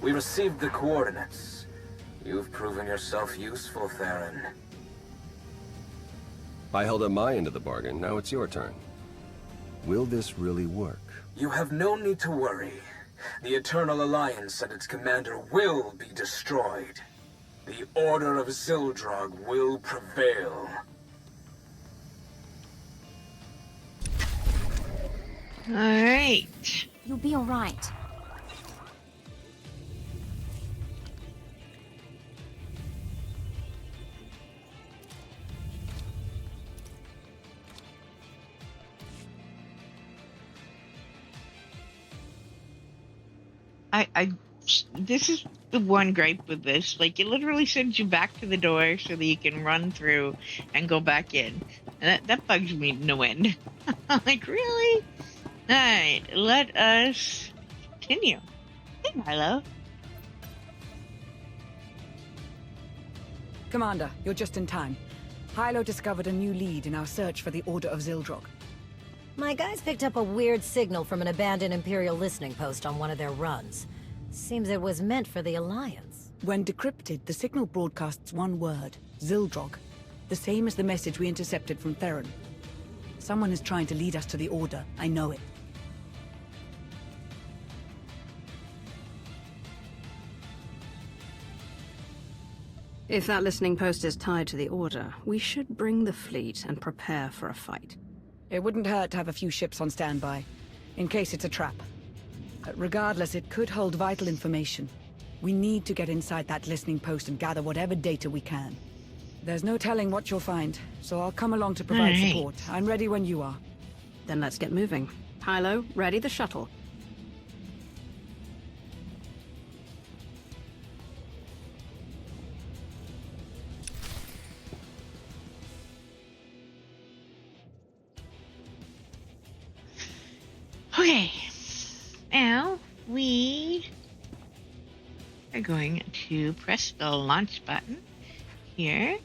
Speaker 13: We received the coordinates. You've proven yourself useful, Theron.
Speaker 11: I held up my end of the bargain, now it's your turn. Will this really work?
Speaker 13: You have no need to worry. The Eternal Alliance and its commander will be destroyed. The Order of Zildrog will prevail.
Speaker 1: Alright.
Speaker 19: You'll be alright.
Speaker 1: This is the one gripe with this. Like, it literally sends you back to the door so that you can run through and go back in. And that bugs me no end. I'm like, really? Alright, let us continue. Hey, Milo.
Speaker 5: Commander, you're just in time. Hilo discovered a new lead in our search for the Order of Zildrog.
Speaker 7: My guys picked up a weird signal from an abandoned Imperial listening post on one of their runs. Seems it was meant for the Alliance.
Speaker 5: When decrypted, the signal broadcasts one word, Zildrog. The same as the message we intercepted from Theron. Someone is trying to lead us to the Order, I know it.
Speaker 16: If that listening post is tied to the Order, we should bring the fleet and prepare for a fight.
Speaker 5: It wouldn't hurt to have a few ships on standby, in case it's a trap. Regardless, it could hold vital information. We need to get inside that listening post and gather whatever data we can. There's no telling what you'll find, so I'll come along to provide support. I'm ready when you are.
Speaker 16: Then let's get moving. Hilo, ready the shuttle.
Speaker 1: Okay, now we are going to press the launch button here.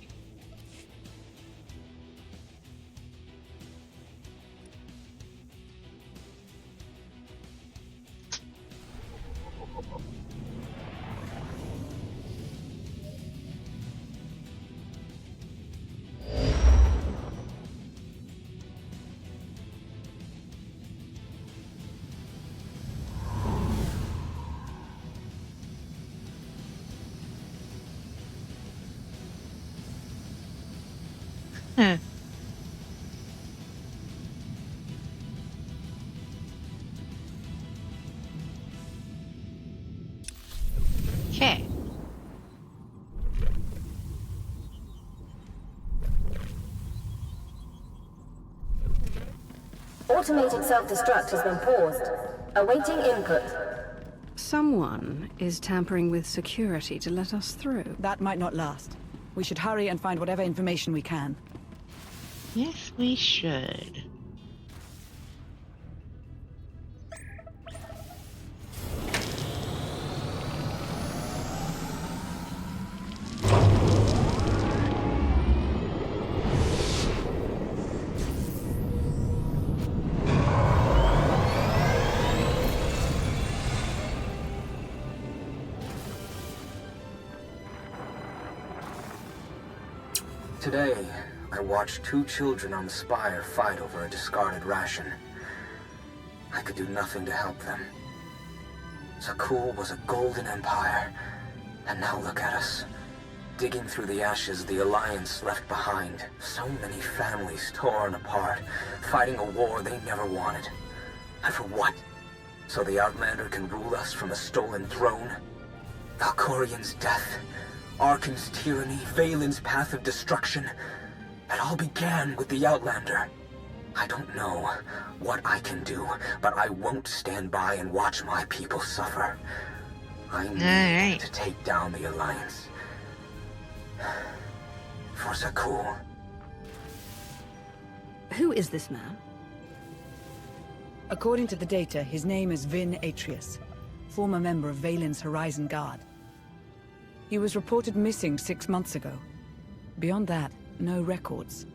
Speaker 1: Huh. Okay.
Speaker 18: Automated self-destruct has been paused. Awaiting input.
Speaker 16: Someone is tampering with security to let us through.
Speaker 5: That might not last. We should hurry and find whatever information we can.
Speaker 1: Yes, we should.
Speaker 20: Today, I watched 2 children on the Spire fight over a discarded ration. I could do nothing to help them. Zakul was a golden empire, and now look at us. Digging through the ashes the Alliance left behind. So many families torn apart, fighting a war they never wanted. And for what? So the Outlander can rule us from a stolen throne? Valkorian's death, Arkan's tyranny, Valen's path of destruction. It all began with the Outlander. I don't know what I can do, but I won't stand by and watch my people suffer. I need to take down the Alliance. For Zakul.
Speaker 16: Who is this man?
Speaker 5: According to the data, his name is Vin Atreus, former member of Valen's Horizon Guard. He was reported missing 6 months ago. Beyond that, no records.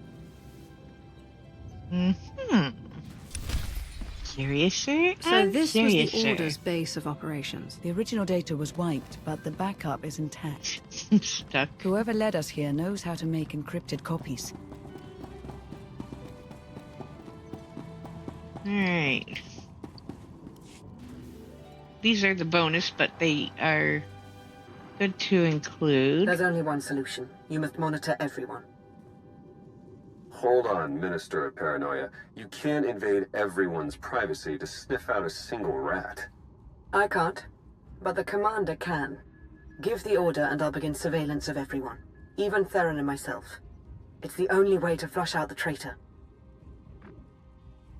Speaker 1: Curiouser
Speaker 16: So this was the Order's base of operations.
Speaker 5: The original data was wiped, but the backup is intact.
Speaker 1: Stuck.
Speaker 5: Whoever led us here knows how to make encrypted copies.
Speaker 1: Alright. These are the bonus, but they are good to include.
Speaker 9: There's only one solution. You must monitor everyone.
Speaker 11: Hold on, Minister of Paranoia. You can't invade everyone's privacy to sniff out a single rat.
Speaker 9: I can't, but the Commander can. Give the order and I'll begin surveillance of everyone. Even Theron and myself. It's the only way to flush out the traitor.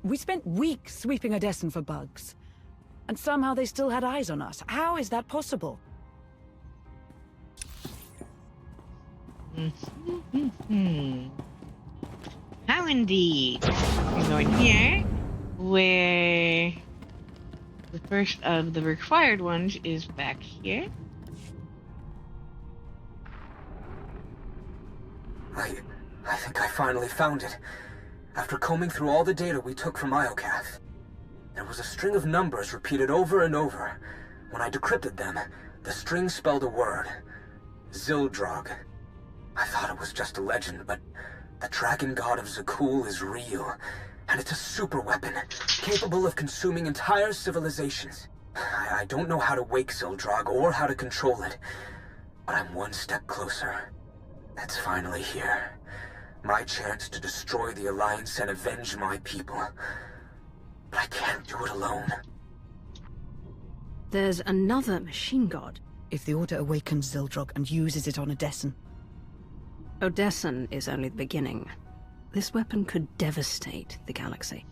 Speaker 5: We spent weeks sweeping Odessen for bugs. And somehow they still had eyes on us. How is that possible?
Speaker 1: How indeed. We're going here, where the first of the required ones is back here.
Speaker 20: I think I finally found it. After combing through all the data we took from Iokath, there was a string of numbers repeated over and over. When I decrypted them, the string spelled a word. Zildrog. I thought it was just a legend, but the dragon god of Zakul is real. And it's a super weapon, capable of consuming entire civilizations. I don't know how to wake Zildrog or how to control it, but I'm one step closer. It's finally here. My chance to destroy the Alliance and avenge my people. But I can't do it alone.
Speaker 16: There's another machine god.
Speaker 5: If the Order awakens Zildrog and uses it on Odessan.
Speaker 16: Odessan is only the beginning. This weapon could devastate the galaxy.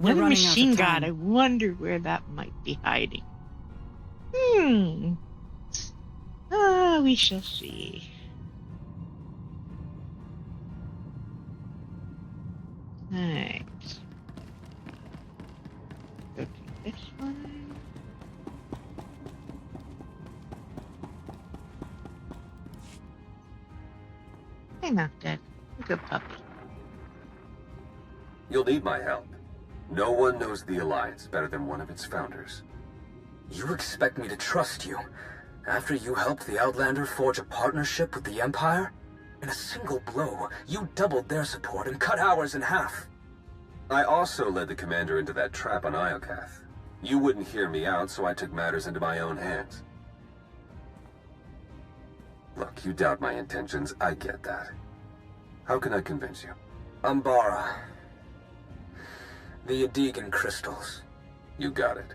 Speaker 1: Another machine god. I wonder where that might be hiding. We shall see. Alright. Go to this one. Hey, not dead. Good puppy.
Speaker 11: You'll need my help. No one knows the Alliance better than one of its founders.
Speaker 20: You expect me to trust you? After you helped the Outlander forge a partnership with the Empire? In a single blow, you doubled their support and cut ours in half.
Speaker 11: I also led the commander into that trap on Iokath. You wouldn't hear me out, so I took matters into my own hands. Look, you doubt my intentions, I get that. How can I convince you?
Speaker 20: Umbara. The Adegan crystals.
Speaker 11: You got it.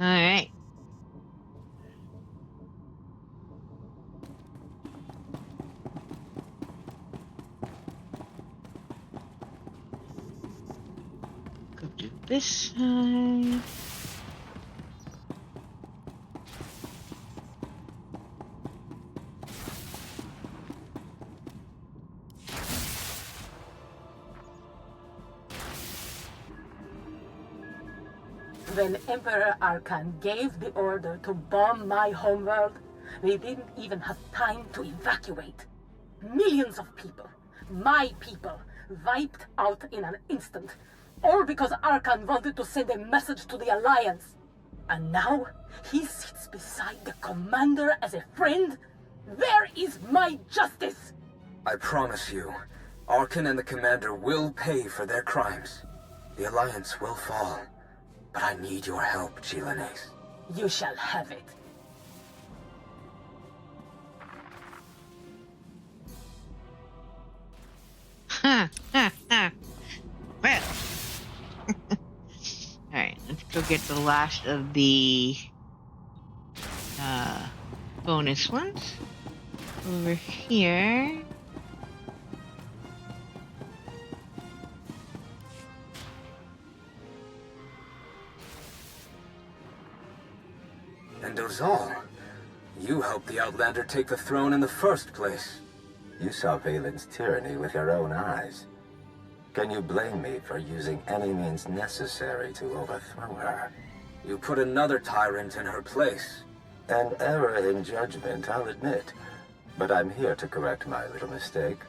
Speaker 1: Alright. Go do this side.
Speaker 9: When Emperor Arkan gave the order to bomb my homeworld, we didn't even have time to evacuate. Millions of people, my people, wiped out in an instant. All because Arkan wanted to send a message to the Alliance. And now, he sits beside the commander as a friend? Where is my justice?
Speaker 20: I promise you, Arkan and the commander will pay for their crimes. The Alliance will fall. But I need your help, Chilanes.
Speaker 9: You shall have it.
Speaker 1: Well. Alright, let's go get the last of the bonus ones. Over here.
Speaker 20: And Ozal, you helped the Outlander take the throne in the first place.
Speaker 14: You saw Valen's tyranny with your own eyes. Can you blame me for using any means necessary to overthrow her?
Speaker 20: You put another tyrant in her place.
Speaker 14: An error in judgment, I'll admit. But I'm here to correct my little mistake.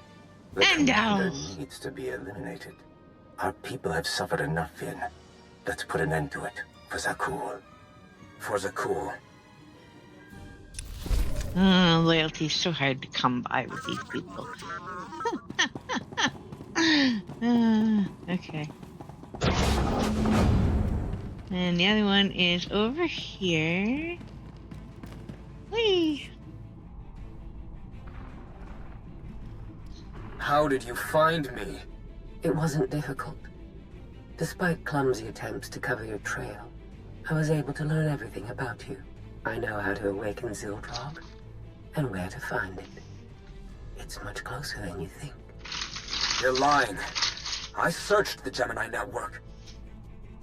Speaker 14: The commander needs to be eliminated. Our people have suffered enough, Finn. Let's put an end to it. For Zakul.
Speaker 20: For Zakul.
Speaker 1: Loyalty's so hard to come by with these people. Okay. And the other one is over here. Whee!
Speaker 20: How did you find me?
Speaker 9: It wasn't difficult. Despite clumsy attempts to cover your trail, I was able to learn everything about you. I know how to awaken Zildrog, and where to find it. It's much closer than you think.
Speaker 20: You're lying. I searched the Gemini network.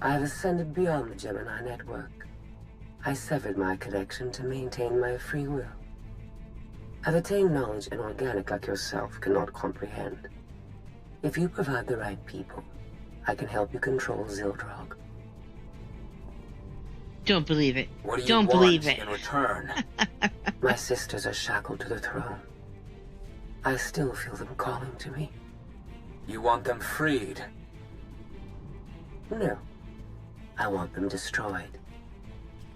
Speaker 9: I have ascended beyond the Gemini network. I severed my connection to maintain my free will. I've attained knowledge an organic like yourself cannot comprehend. If you provide the right people, I can help you control Zildrog.
Speaker 1: Don't believe it.
Speaker 20: What do you
Speaker 1: Don't
Speaker 20: want
Speaker 1: believe it.
Speaker 20: in return?
Speaker 9: My sisters are shackled to the throne. I still feel them calling to me.
Speaker 20: You want them freed?
Speaker 9: No. I want them destroyed.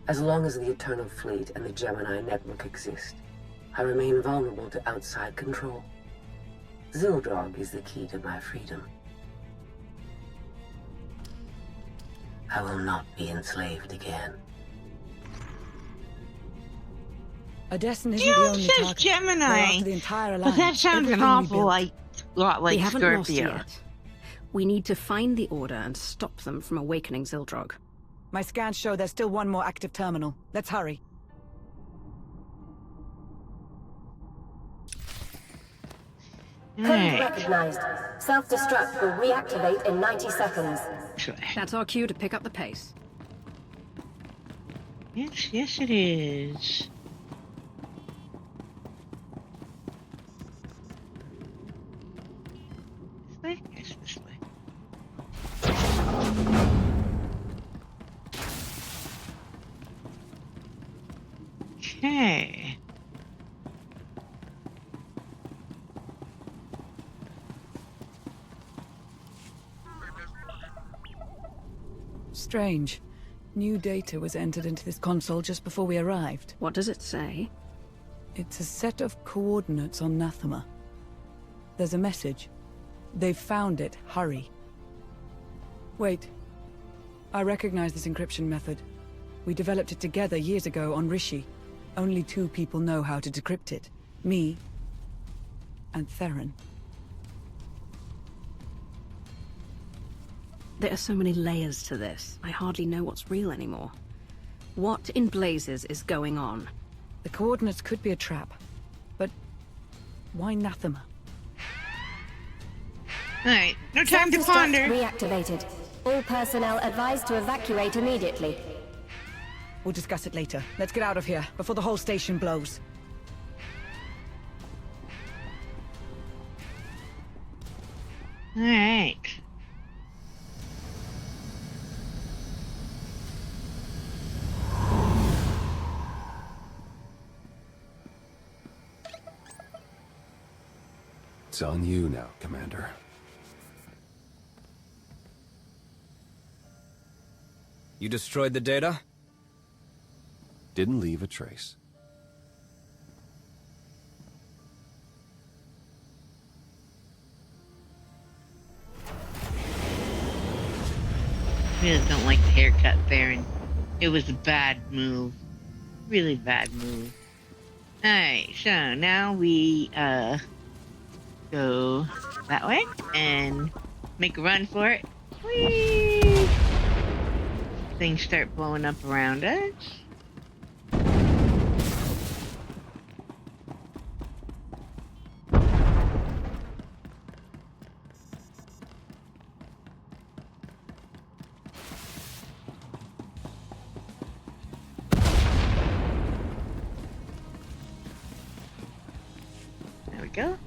Speaker 9: As long as the Eternal Fleet and the Gemini network exist, I remain vulnerable to outside control. Zildrog is the key to my freedom.
Speaker 18: I will not be enslaved again.
Speaker 5: A destiny isn't
Speaker 1: Dune
Speaker 5: the only
Speaker 1: says
Speaker 5: target.
Speaker 1: Gemini,
Speaker 5: They're after the entire
Speaker 1: but
Speaker 5: alliance.
Speaker 1: that sounds an
Speaker 5: Everything we
Speaker 1: awful
Speaker 5: built.
Speaker 1: lot like
Speaker 16: we haven't lost
Speaker 1: Scorpio.
Speaker 16: yet. We need to find the Order and stop them from awakening Zildrog.
Speaker 5: My scans show there's still one more active terminal. Let's hurry.
Speaker 18: Code recognized. Self-destruct will reactivate in 90 seconds.
Speaker 16: That's our cue to pick up the pace.
Speaker 1: Yes, it is. This way? Yes, this way. Okay.
Speaker 5: Strange. New data was entered into this console just before we arrived.
Speaker 16: What does it say?
Speaker 5: It's a set of coordinates on Nathema. There's a message. They've found it. Hurry. Wait. I recognize this encryption method. We developed it together years ago on Rishi. Only 2 people know how to decrypt it. Me and Theron.
Speaker 16: There are so many layers to this. I hardly know what's real anymore. What in blazes is going on?
Speaker 5: The coordinates could be a trap. But why Nathema?
Speaker 1: Alright, no time to ponder.
Speaker 18: Reactivated. All personnel advised to evacuate immediately.
Speaker 5: We'll discuss it later. Let's get out of here before the whole station blows.
Speaker 1: Alright.
Speaker 11: It's on you now, Commander.
Speaker 6: You destroyed the data?
Speaker 11: Didn't leave a trace.
Speaker 1: Really don't like the haircut there, and it was a bad move. Really bad move. Alright, so now we go that way and make a run for it. Whee! Things start blowing up around us. There we go.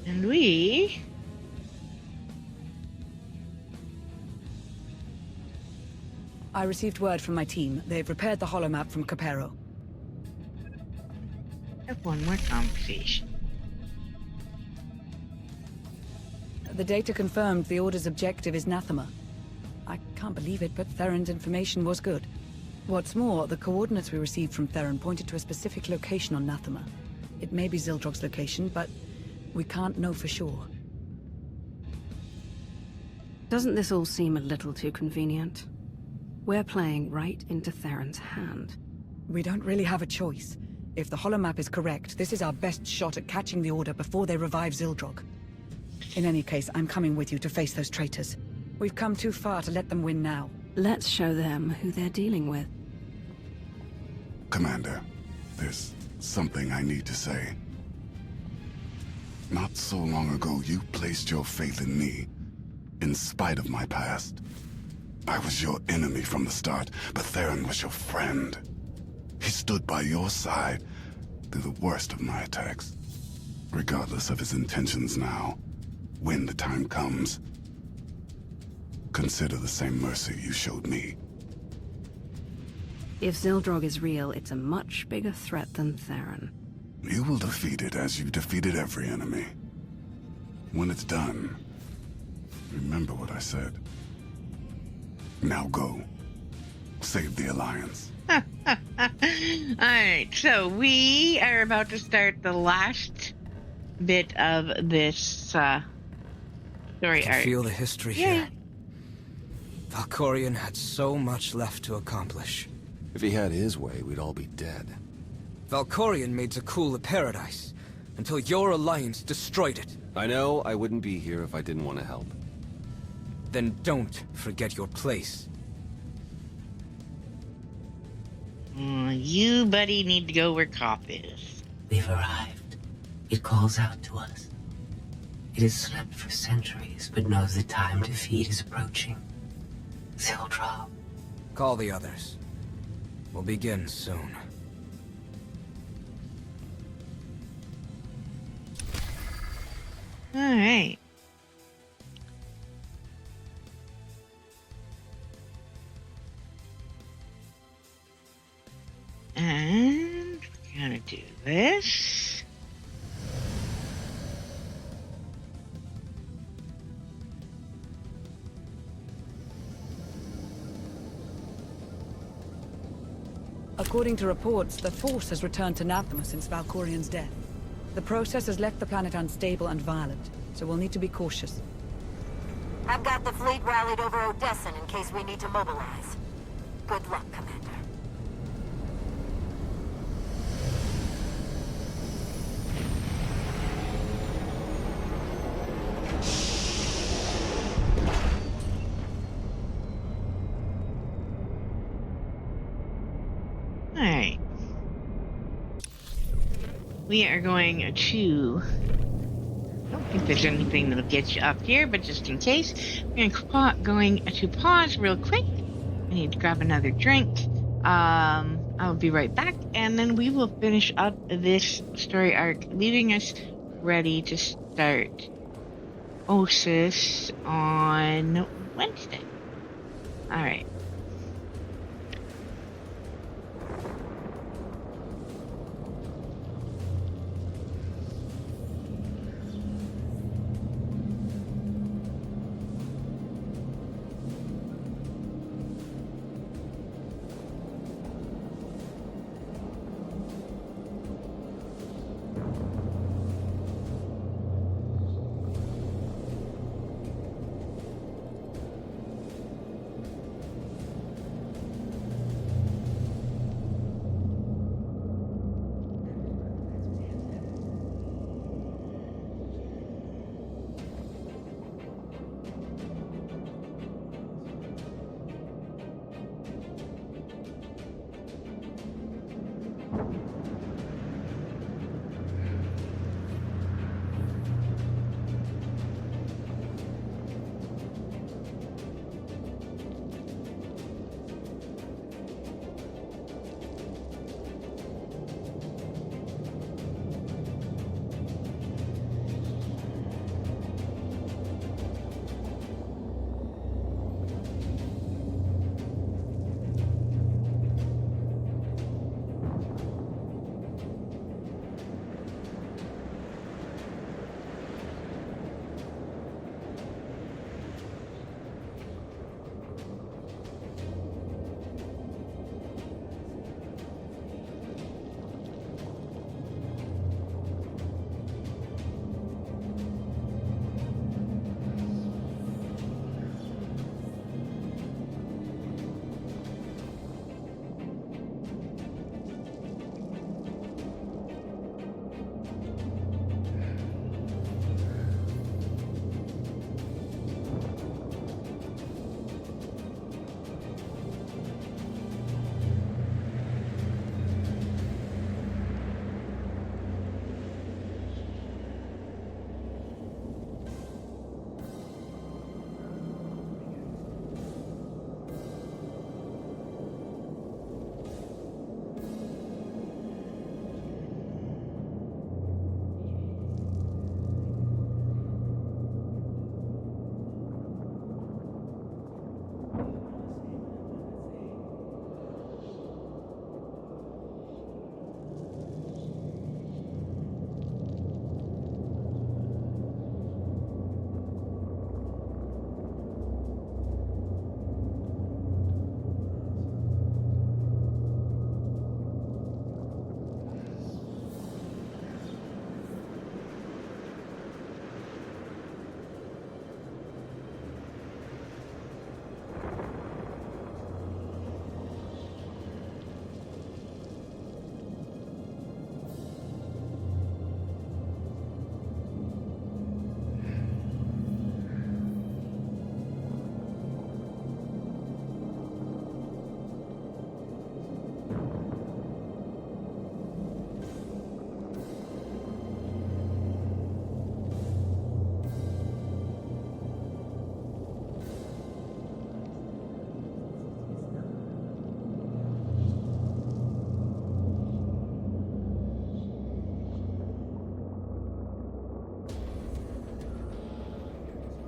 Speaker 1: And we...
Speaker 5: I received word from my team. They've repaired the holomap from Capero.
Speaker 1: have one more conversation.
Speaker 5: The data confirmed the Order's objective is Nathema. I can't believe it, but Theron's information was good. What's more, the coordinates we received from Theron pointed to a specific location on Nathema. It may be Zildrog's location, but we can't know for sure.
Speaker 16: Doesn't this all seem a little too convenient? We're playing right into Theron's hand.
Speaker 5: We don't really have a choice. If the holomap is correct, this is our best shot at catching the Order before they revive Zildrog. In any case, I'm coming with you to face those traitors. We've come too far to let them win now.
Speaker 16: Let's show them who they're dealing with.
Speaker 21: Commander, there's something I need to say. Not so long ago, you placed your faith in me, in spite of my past. I was your enemy from the start, but Theron was your friend. He stood by your side through the worst of my attacks. Regardless of his intentions now, when the time comes, consider the same mercy you showed me.
Speaker 16: If Zildrog is real, it's a much bigger threat than Theron.
Speaker 21: You will defeat it as you defeated every enemy. When it's done, remember what I said. Now go. Save the Alliance.
Speaker 1: Alright, so we are about to start the last bit of this story
Speaker 6: I can
Speaker 1: arc.
Speaker 6: feel the history here. Valkorion had so much left to accomplish.
Speaker 11: If he had his way, we'd all be dead.
Speaker 6: Valkorion made Zakul a paradise, until your alliance destroyed it.
Speaker 11: I know I wouldn't be here if I didn't want to help.
Speaker 6: Then don't forget your place.
Speaker 1: You, buddy, need to go where Koth is.
Speaker 2: We've arrived. It calls out to us. It has slept for centuries, but knows the time to feed is approaching. SWTOR.
Speaker 6: Call the others. We'll begin soon.
Speaker 1: Alright. And we're gonna do this.
Speaker 5: According to reports, the Force has returned to Nathema since Valkorion's death. The process has left the planet unstable and violent, so we'll need to be cautious.
Speaker 7: I've got the fleet rallied over Odessin in case we need to mobilize. Good luck, Commander.
Speaker 1: Alright. We are going to... I don't think there's anything that'll get you up here, but just in case, we're going to pause real quick. I need to grab another drink. I'll be right back, and then we will finish up this story arc, leaving us ready to start Osis on Wednesday. Alright.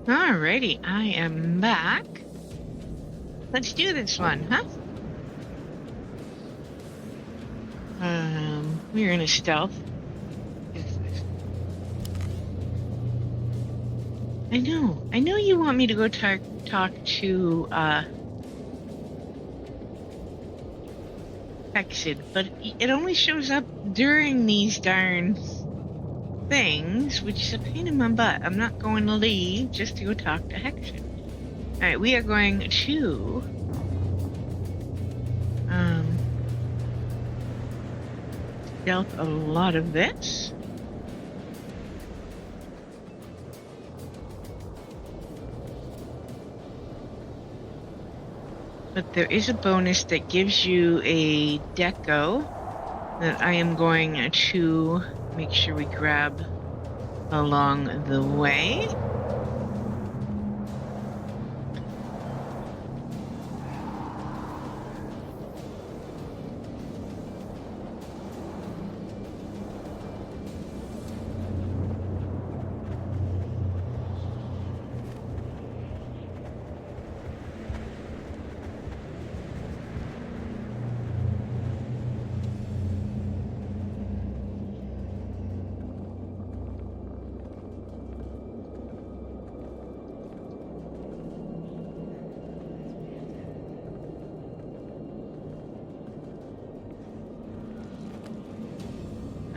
Speaker 1: Alrighty, I am back. Let's do this one, huh? We're gonna stealth. I know you want me to go talk to, Hexed, but it only shows up during these darn things, which is a pain in my butt. I'm not going to leave just to go talk to Hexed. Alright, we are going to, stealth a lot of this. But there is a bonus that gives you a deco that I am going to make sure we grab along the way.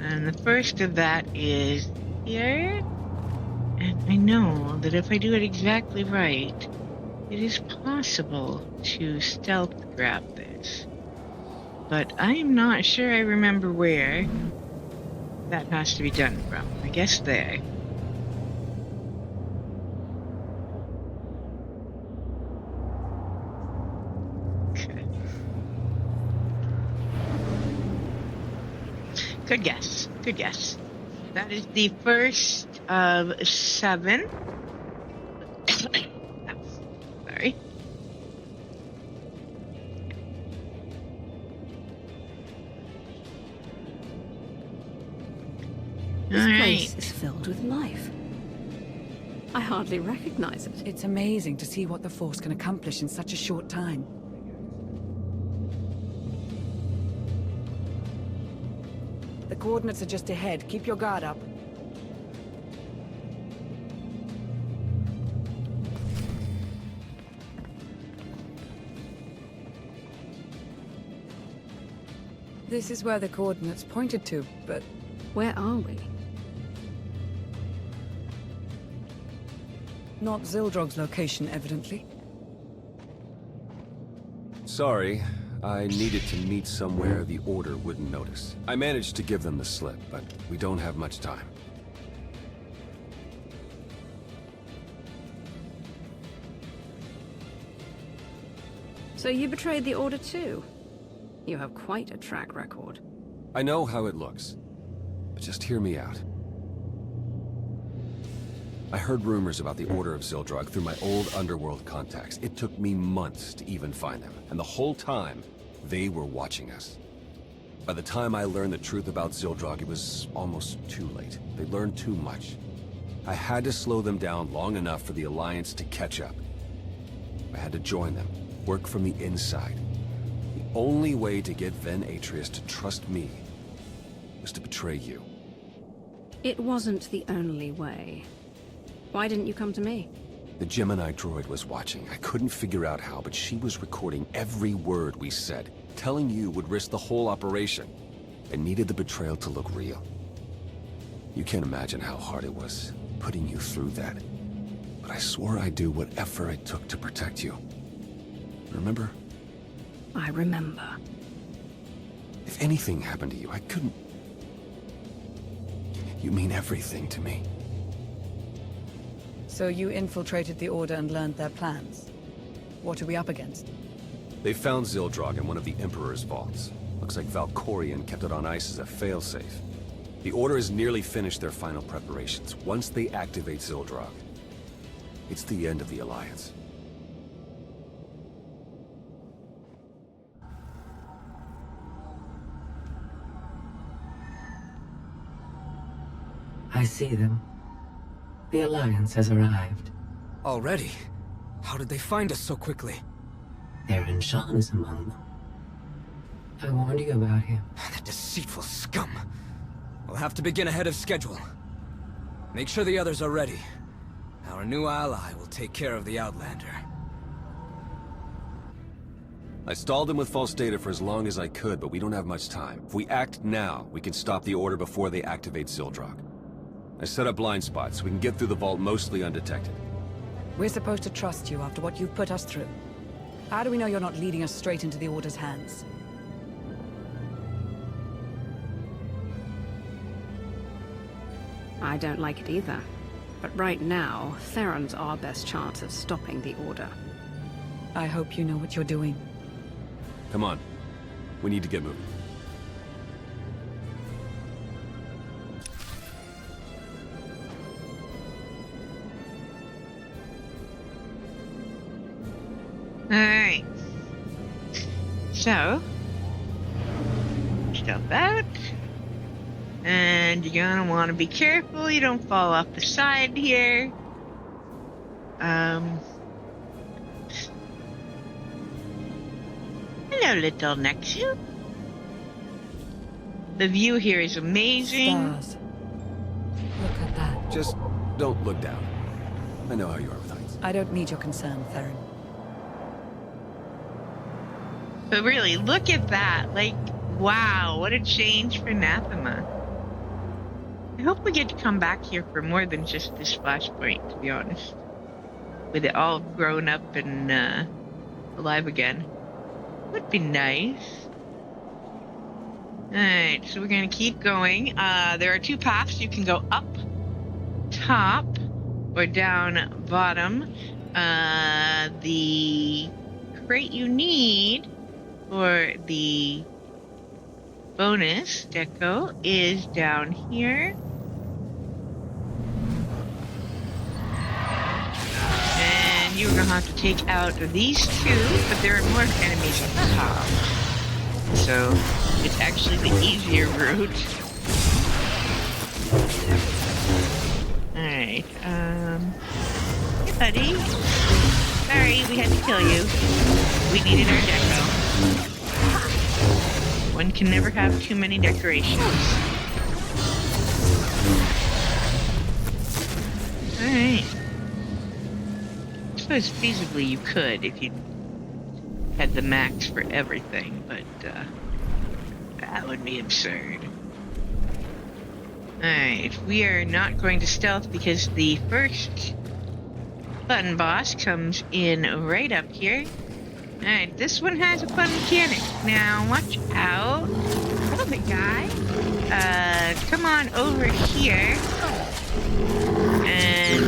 Speaker 1: And the first of that is here. And I know that if I do it exactly right, it is possible to stealth grab this. But I am not sure I remember where that has to be done from. I guess there. Good guess. Good guess. That is the first of 7. Sorry.
Speaker 16: This place is filled with life. I hardly recognize it.
Speaker 5: It's amazing to see what the Force can accomplish in such a short time. The coordinates are just ahead. Keep your guard up. This is where the coordinates pointed to, but...
Speaker 16: Where are we?
Speaker 5: Not Zildrog's location, evidently.
Speaker 11: Sorry, I needed to meet somewhere the Order wouldn't notice. I managed to give them the slip, but we don't have much time.
Speaker 16: So you betrayed the Order too? You have quite a track record.
Speaker 11: I know how it looks, but just hear me out. I heard rumors about the Order of Zildrog through my old underworld contacts. It took me months to even find them, and the whole time, they were watching us. By the time I learned the truth about Zildrog, it was almost too late. They learned too much. I had to slow them down long enough for the Alliance to catch up. I had to join them, work from the inside. The only way to get Ven Atreus to trust me was to betray you.
Speaker 16: It wasn't the only way. Why didn't you come to me?
Speaker 11: The Gemini droid was watching. I couldn't figure out how, but she was recording every word we said. Telling you would risk the whole operation. I needed the betrayal to look real. You can't imagine how hard it was, putting you through that. But I swore I'd do whatever it took to protect you. Remember?
Speaker 16: I remember.
Speaker 11: If anything happened to you, I couldn't... You mean everything to me.
Speaker 5: So you infiltrated the Order and learned their plans. What are we up against?
Speaker 11: They found Zildrog in one of the Emperor's vaults. Looks like Valkorion kept it on ice as a failsafe. The Order has nearly finished their final preparations. Once they activate Zildrog, it's the end of the Alliance.
Speaker 2: I see them. The Alliance has arrived.
Speaker 6: Already? How did they find us so quickly?
Speaker 2: Theron Shawn is among them. I warned you about him.
Speaker 6: That deceitful scum. We'll have to begin ahead of schedule. Make sure the others are ready. Our new ally will take care of the Outlander.
Speaker 11: I stalled them with false data for as long as I could, but we don't have much time. If we act now, we can stop the Order before they activate Zildrak. I set up blind spots so we can get through the vault mostly undetected.
Speaker 5: We're supposed to trust you after what you've put us through. How do we know you're not leading us straight into the Order's hands?
Speaker 16: I don't like it either. But right now, Theron's our best chance of stopping the Order.
Speaker 5: I hope you know what you're doing.
Speaker 11: Come on. We need to get moving.
Speaker 1: Alright. So, step out. And you're gonna want to be careful you don't fall off the side here. Hello, little Nexu. The view here is amazing.
Speaker 5: Stars. Look at that.
Speaker 11: Just don't look down. I know how you are with heights.
Speaker 5: I don't need your concern, Theron.
Speaker 1: But really, look at that. Like, wow, what a change for Nathema. I hope we get to come back here for more than just this flashpoint, to be honest. With it all grown up and alive again. Would be nice. Alright, so we're gonna keep going. There are two paths. You can go up top or down bottom. The crate you need for the bonus deco is down here. And you're gonna have to take out these two, but there are more enemies at the top. So it's actually the easier route. Alright, hey buddy. Sorry, we had to kill you. We needed our deco. One can never have too many decorations. Alright. I suppose feasibly you could if you had the max for everything, but that would be absurd. Alright, we are not going to stealth because the first button boss comes in right up here. Alright, this one has a fun mechanic. Now, watch out. Hello, big guy. Come on over here. And...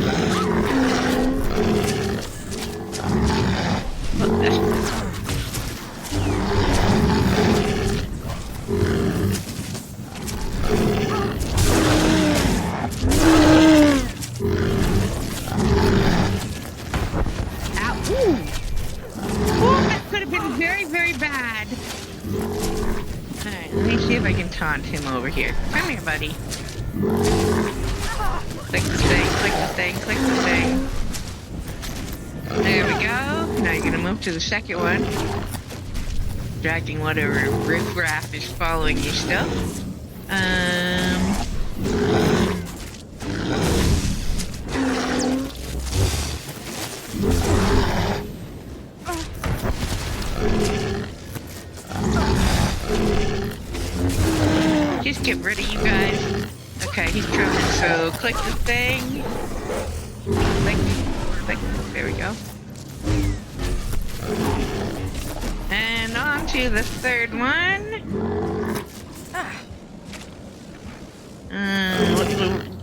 Speaker 1: see if I can taunt him over here. Come here, buddy. Click the thing, click the thing, click the thing. There we go. Now you're gonna move to the second one. Dragging whatever riffraff is following you still. Just get rid of you guys. Okay, he's coming, so click the thing. Click. There we go. And on to the third one.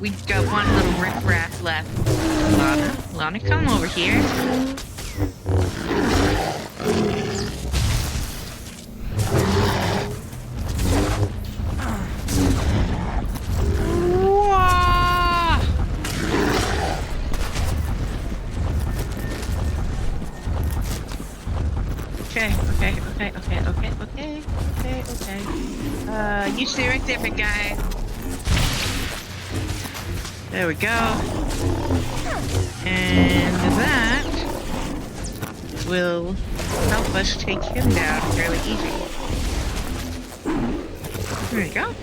Speaker 1: We've got one little riffraff left. Lana, come over here. Okay. You stay right there, big guy. There we go. And that will help us take him down fairly easy. There we go.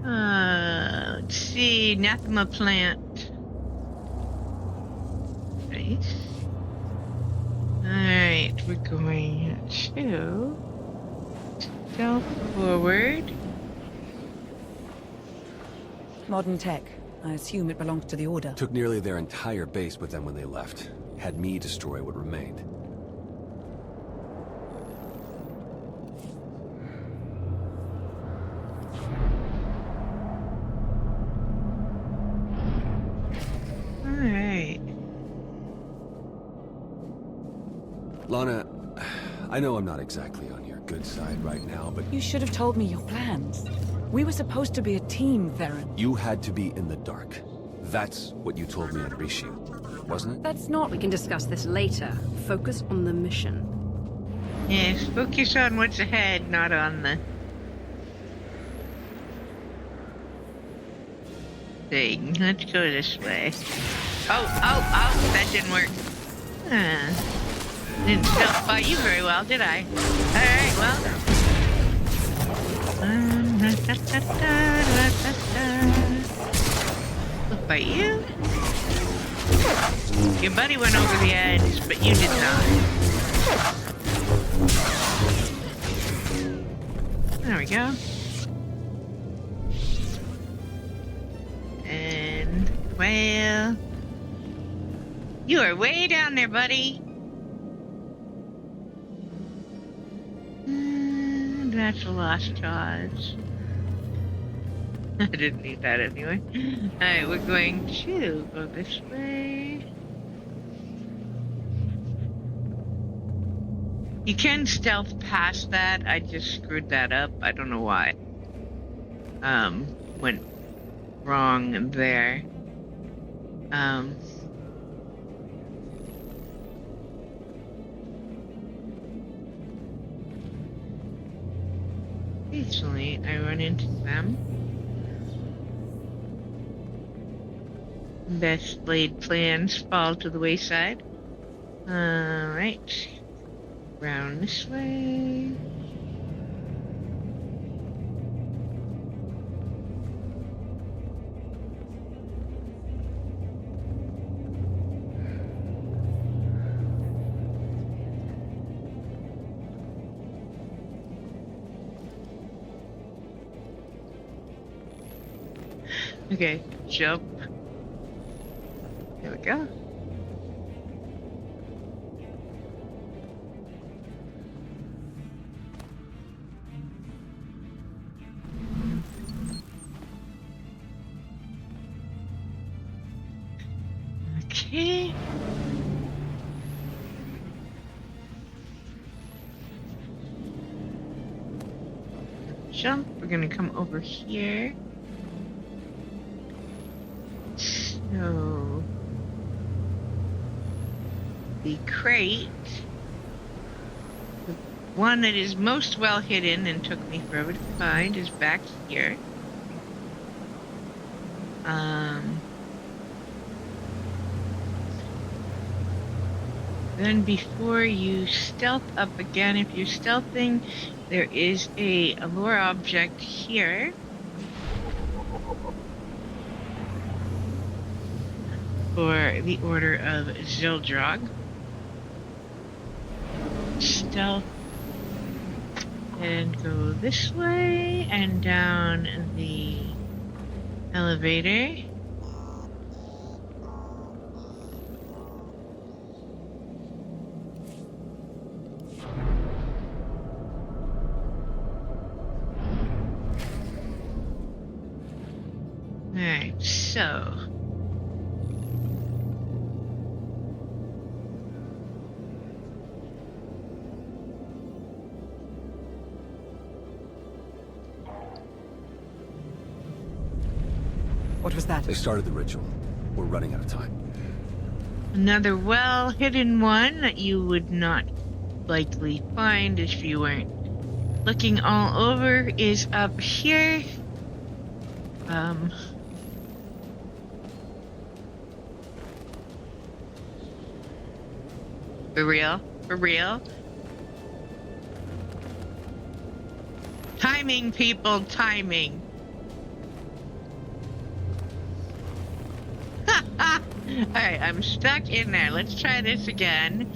Speaker 1: Let's see, Nathema plant. Nice. Alright, we're going to stealth forward.
Speaker 5: Modern tech. I assume it belongs to the Order.
Speaker 11: Took nearly their entire base with them when they left. Had me destroy what remained.
Speaker 1: Alright.
Speaker 11: Lana, I know I'm not exactly on your good side right now, but...
Speaker 5: You should have told me your plans. We were supposed to be a team, Theron.
Speaker 11: You had to be in the dark. That's what you told me at Rishi, wasn't it?
Speaker 16: That's not... We can discuss this later. Focus on the mission.
Speaker 1: Yes, focus on what's ahead, not on the thing. Let's go this way. Oh, that didn't work. Didn't stealth by you very well, did I? Alright, well. Look by you. Your buddy went over the edge, but you did not. There we go. And, well... You are way down there, buddy. That's a lost cause. I didn't need that anyway. Alright, we're going to go this way. You can stealth past that. I just screwed that up. I don't know why. Went wrong there. Occasionally, I run into them. Best laid plans fall to the wayside. Alright. Round this way. Okay, jump. There we go. Okay. Jump. We're gonna come over here. So the crate, the one that is most well hidden and took me forever to find, is back here. Then before you stealth up again, if you're stealthing, there is a lore object here. For the Order of Zildrog. Stealth. And go this way and down the elevator. Alright, so...
Speaker 5: What was that?
Speaker 11: They started the ritual. We're running out of time.
Speaker 1: Another well-hidden one that you would not likely find if you weren't looking all over is up here. For real? For real? Timing, people, timing. Alright, I'm stuck in there. Let's try this again.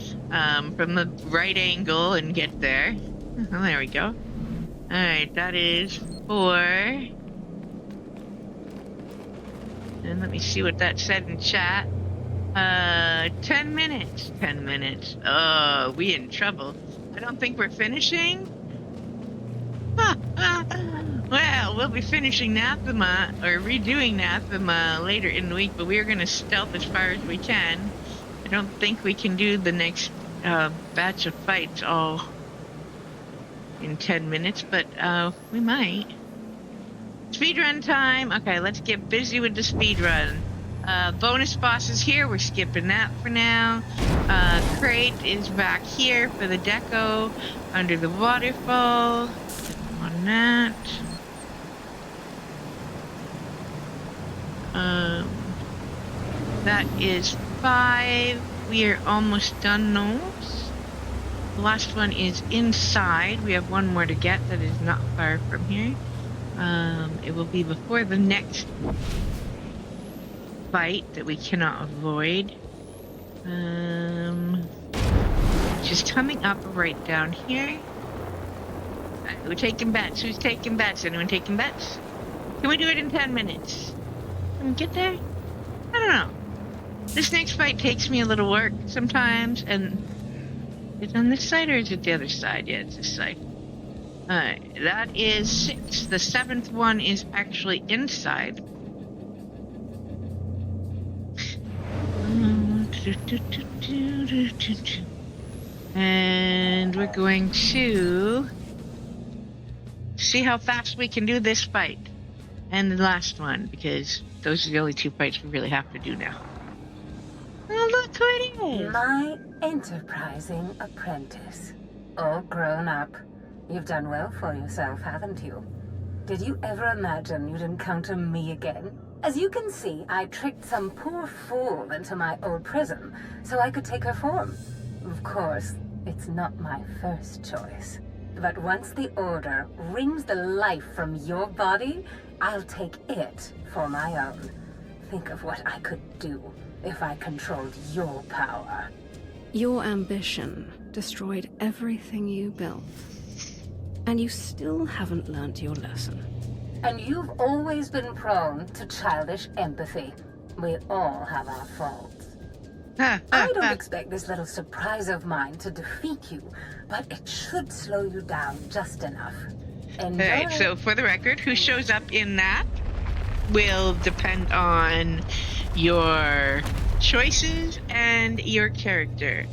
Speaker 1: From the right angle and get there. Oh, there we go. Alright, that is 4. And let me see what that said in chat. 10 minutes. 10 minutes. Oh, we in trouble. I don't think we're finishing. Well, we'll be finishing Nathema, or redoing Nathema later in the week, but we're going to stealth as far as we can. I don't think we can do the next batch of fights all in 10 minutes, but we might. Speedrun time. Okay, let's get busy with the speedrun. Bonus bosses here. We're skipping that for now. Crate is back here for the deco under the waterfall. On that. That is 5. We are almost done those. The last one is inside. We have one more to get that is not far from here. It will be before the next fight that we cannot avoid. Which is coming up right down here. We're taking bets. Who's taking bets? Anyone taking bets? Can we do it in 10 minutes? Can we get there? I don't know. This next fight takes me a little work sometimes, and it's on this side or is it the other side? Yeah, it's this side. Alright, that is 6. The 7th one is actually inside. And we're going to see how fast we can do this fight. And the last one, because those are the only 2 fights we really have to do now. Oh, look who it is!
Speaker 9: My enterprising apprentice. All grown up. You've done well for yourself, haven't you? Did you ever imagine you'd encounter me again? As you can see, I tricked some poor fool into my old prison so I could take her form. Of course, it's not my first choice. But once the Order wrings the life from your body, I'll take it for my own. Think of what I could do if I controlled your power.
Speaker 16: Your ambition destroyed everything you built. And you still haven't learnt your lesson.
Speaker 9: And you've always been prone to childish empathy. We all have our faults. I don't expect this little surprise of mine to defeat you, but it should slow you down just enough.
Speaker 1: Alright, so for the record, who shows up in that will depend on your choices and your character.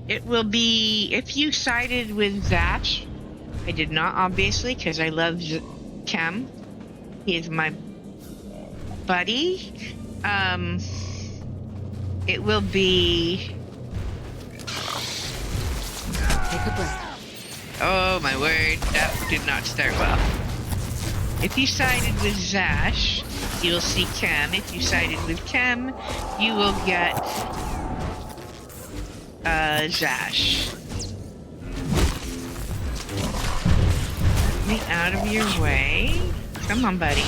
Speaker 1: It will be, if you sided with Zatch, I did not obviously, because I love Kem. He is my buddy. It will be...
Speaker 5: Take a breath.
Speaker 1: Oh my word, that did not start well. If you sided with Zash, you will see Kem. If you sided with Kem, you will get Zash. Get me out of your way. Come on, buddy.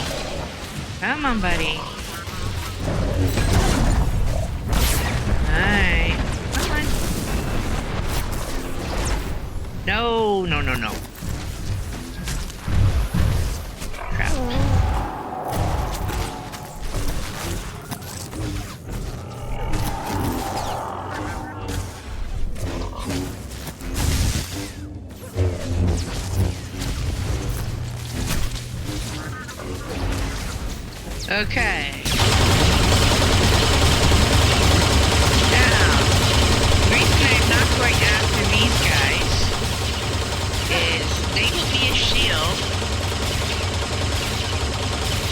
Speaker 1: Come on, buddy. Alright. Come on. No, no, no, no. Crap. Okay. Now, the reason I'm not going after these guys is they will be a shield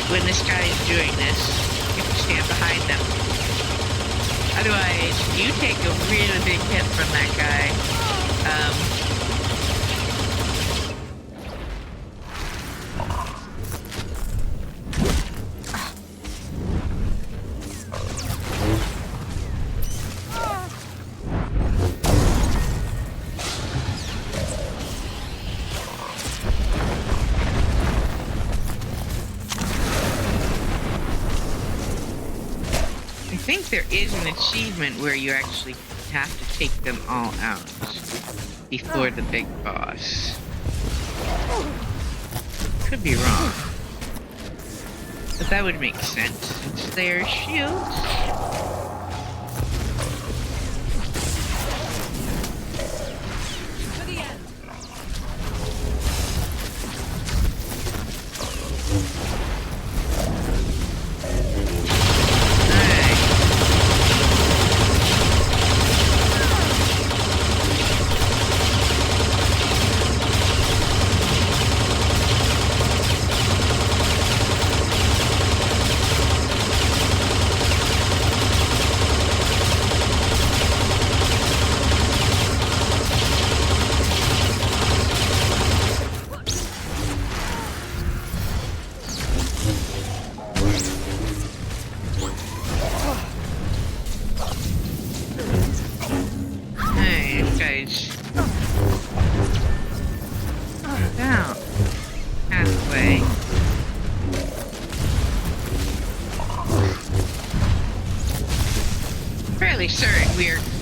Speaker 1: when this guy is doing this. You have to stand behind them. Otherwise, you take a really big hit from that guy. there is an achievement where you actually have to take them all out before the big boss. Could be wrong. But that would make sense since they're shields.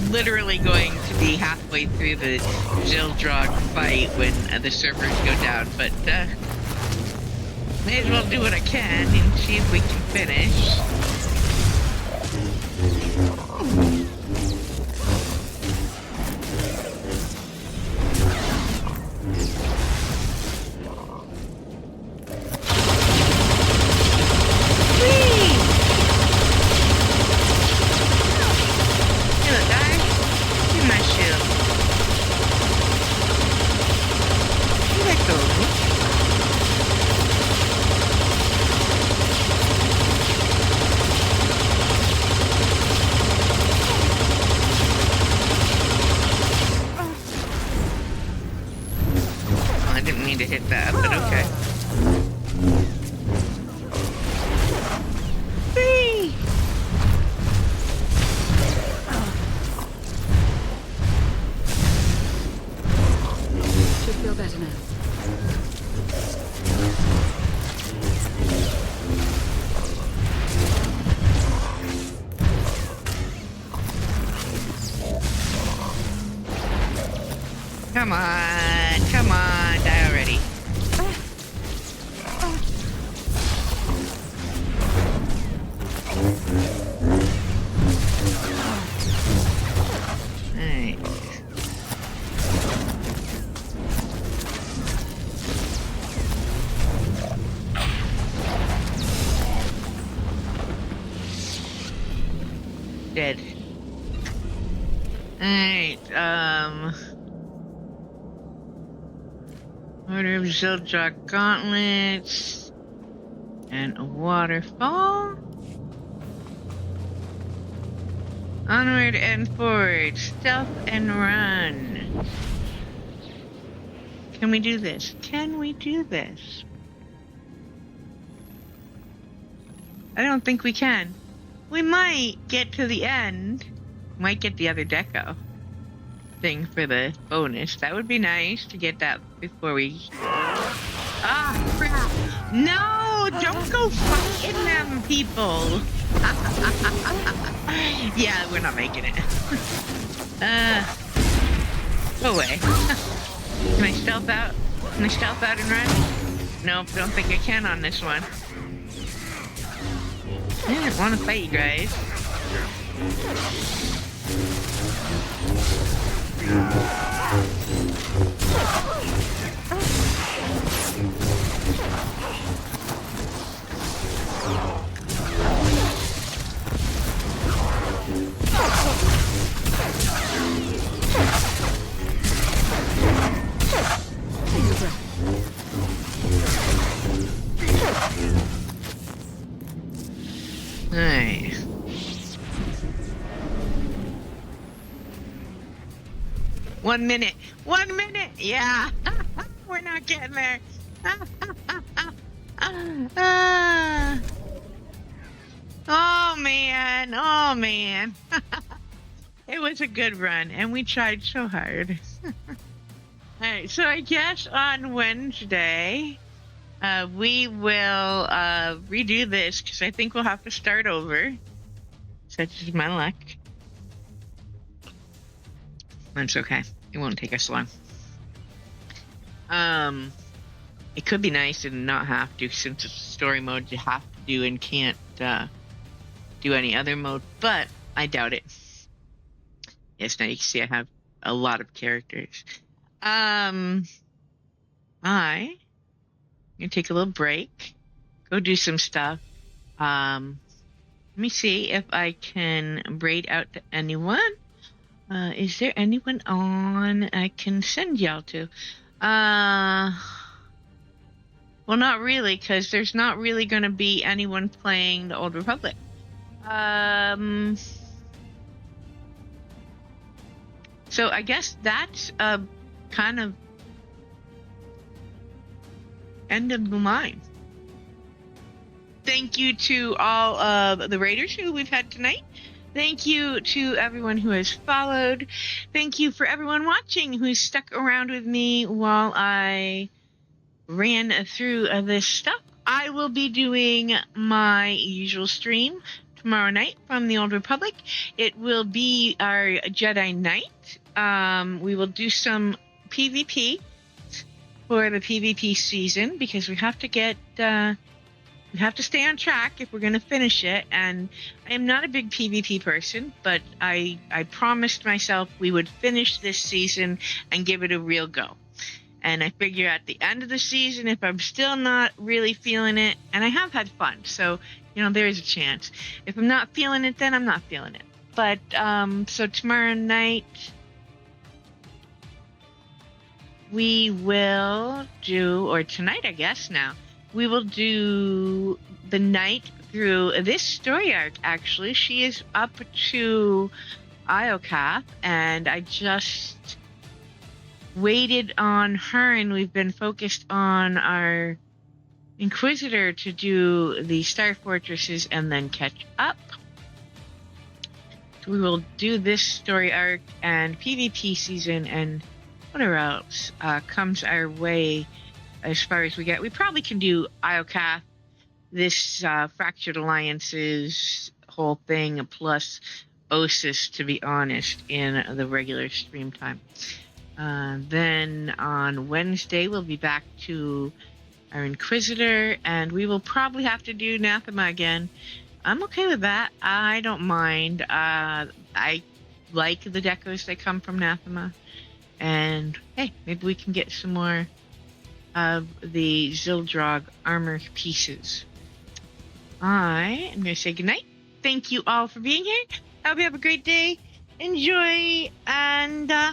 Speaker 1: Literally going to be halfway through the Zildrog fight when the servers go down, but may as well do what I can and see if we can finish. Come on, die already. Alright. Dead. Alright, Order of Zildrog gauntlets and a waterfall. Onward and forward, stealth and run. Can we do this? Can we do this? I don't think we can. We might get to the end. Might get the other deco thing for the bonus. That would be nice to get that before we... Ah, crap. No, don't go fighting them, people. Yeah, we're not making it. Go away. Can I stealth out? Can I stealth out and run? Nope, don't think I can on this one. I didn't want to fight you guys. Alright. One minute. Yeah. We're not getting there. Oh man. It was a good run and we tried so hard. Alright, so I guess on Wednesday we will redo this because I think we'll have to start over. Such is my luck. That's okay. It won't take us long. It could be nice to not have to, since it's story mode you have to do and can't do any other mode, but I doubt it. Yes, now you can see I have a lot of characters. I'm gonna take a little break, go do some stuff. Let me see if I can braid out to anyone. Is there anyone on I can send y'all to? Well, not really, because there's not really going to be anyone playing the Old Republic. So I guess that's kind of end of the line. Thank you to all of the raiders who we've had tonight. Thank you to everyone who has followed. Thank you for everyone watching who's stuck around with me while I ran through this stuff. I will be doing my usual stream tomorrow night from the Old Republic. It will be our Jedi night. We will do some PvP for the PvP season because we have to get... we have to stay on track if we're going to finish it, and I am not a big PvP person, but I promised myself we would finish this season and give it a real go. And I figure at the end of the season, if I'm still not really feeling it, and I have had fun, so, you know, there is a chance. If I'm not feeling it, then I'm not feeling it. But, so tomorrow night, we will do, or tonight, I guess now, we will do the night through this story arc, actually. She is up to Iokath, and I just waited on her, and we've been focused on our Inquisitor to do the Star Fortresses and then catch up. So we will do this story arc and PvP season and whatever else comes our way. As far as we get, we probably can do Iokath, this Fractured Alliances whole thing, plus Osis, to be honest, in the regular stream time. Then on Wednesday, we'll be back to our Inquisitor, and we will probably have to do Nathema again. I'm okay with that. I don't mind. I like the decos that come from Nathema. And, hey, maybe we can get some more of the Zildrog armor pieces. I am going to say goodnight. Thank you all for being here. I hope you have a great day. Enjoy, and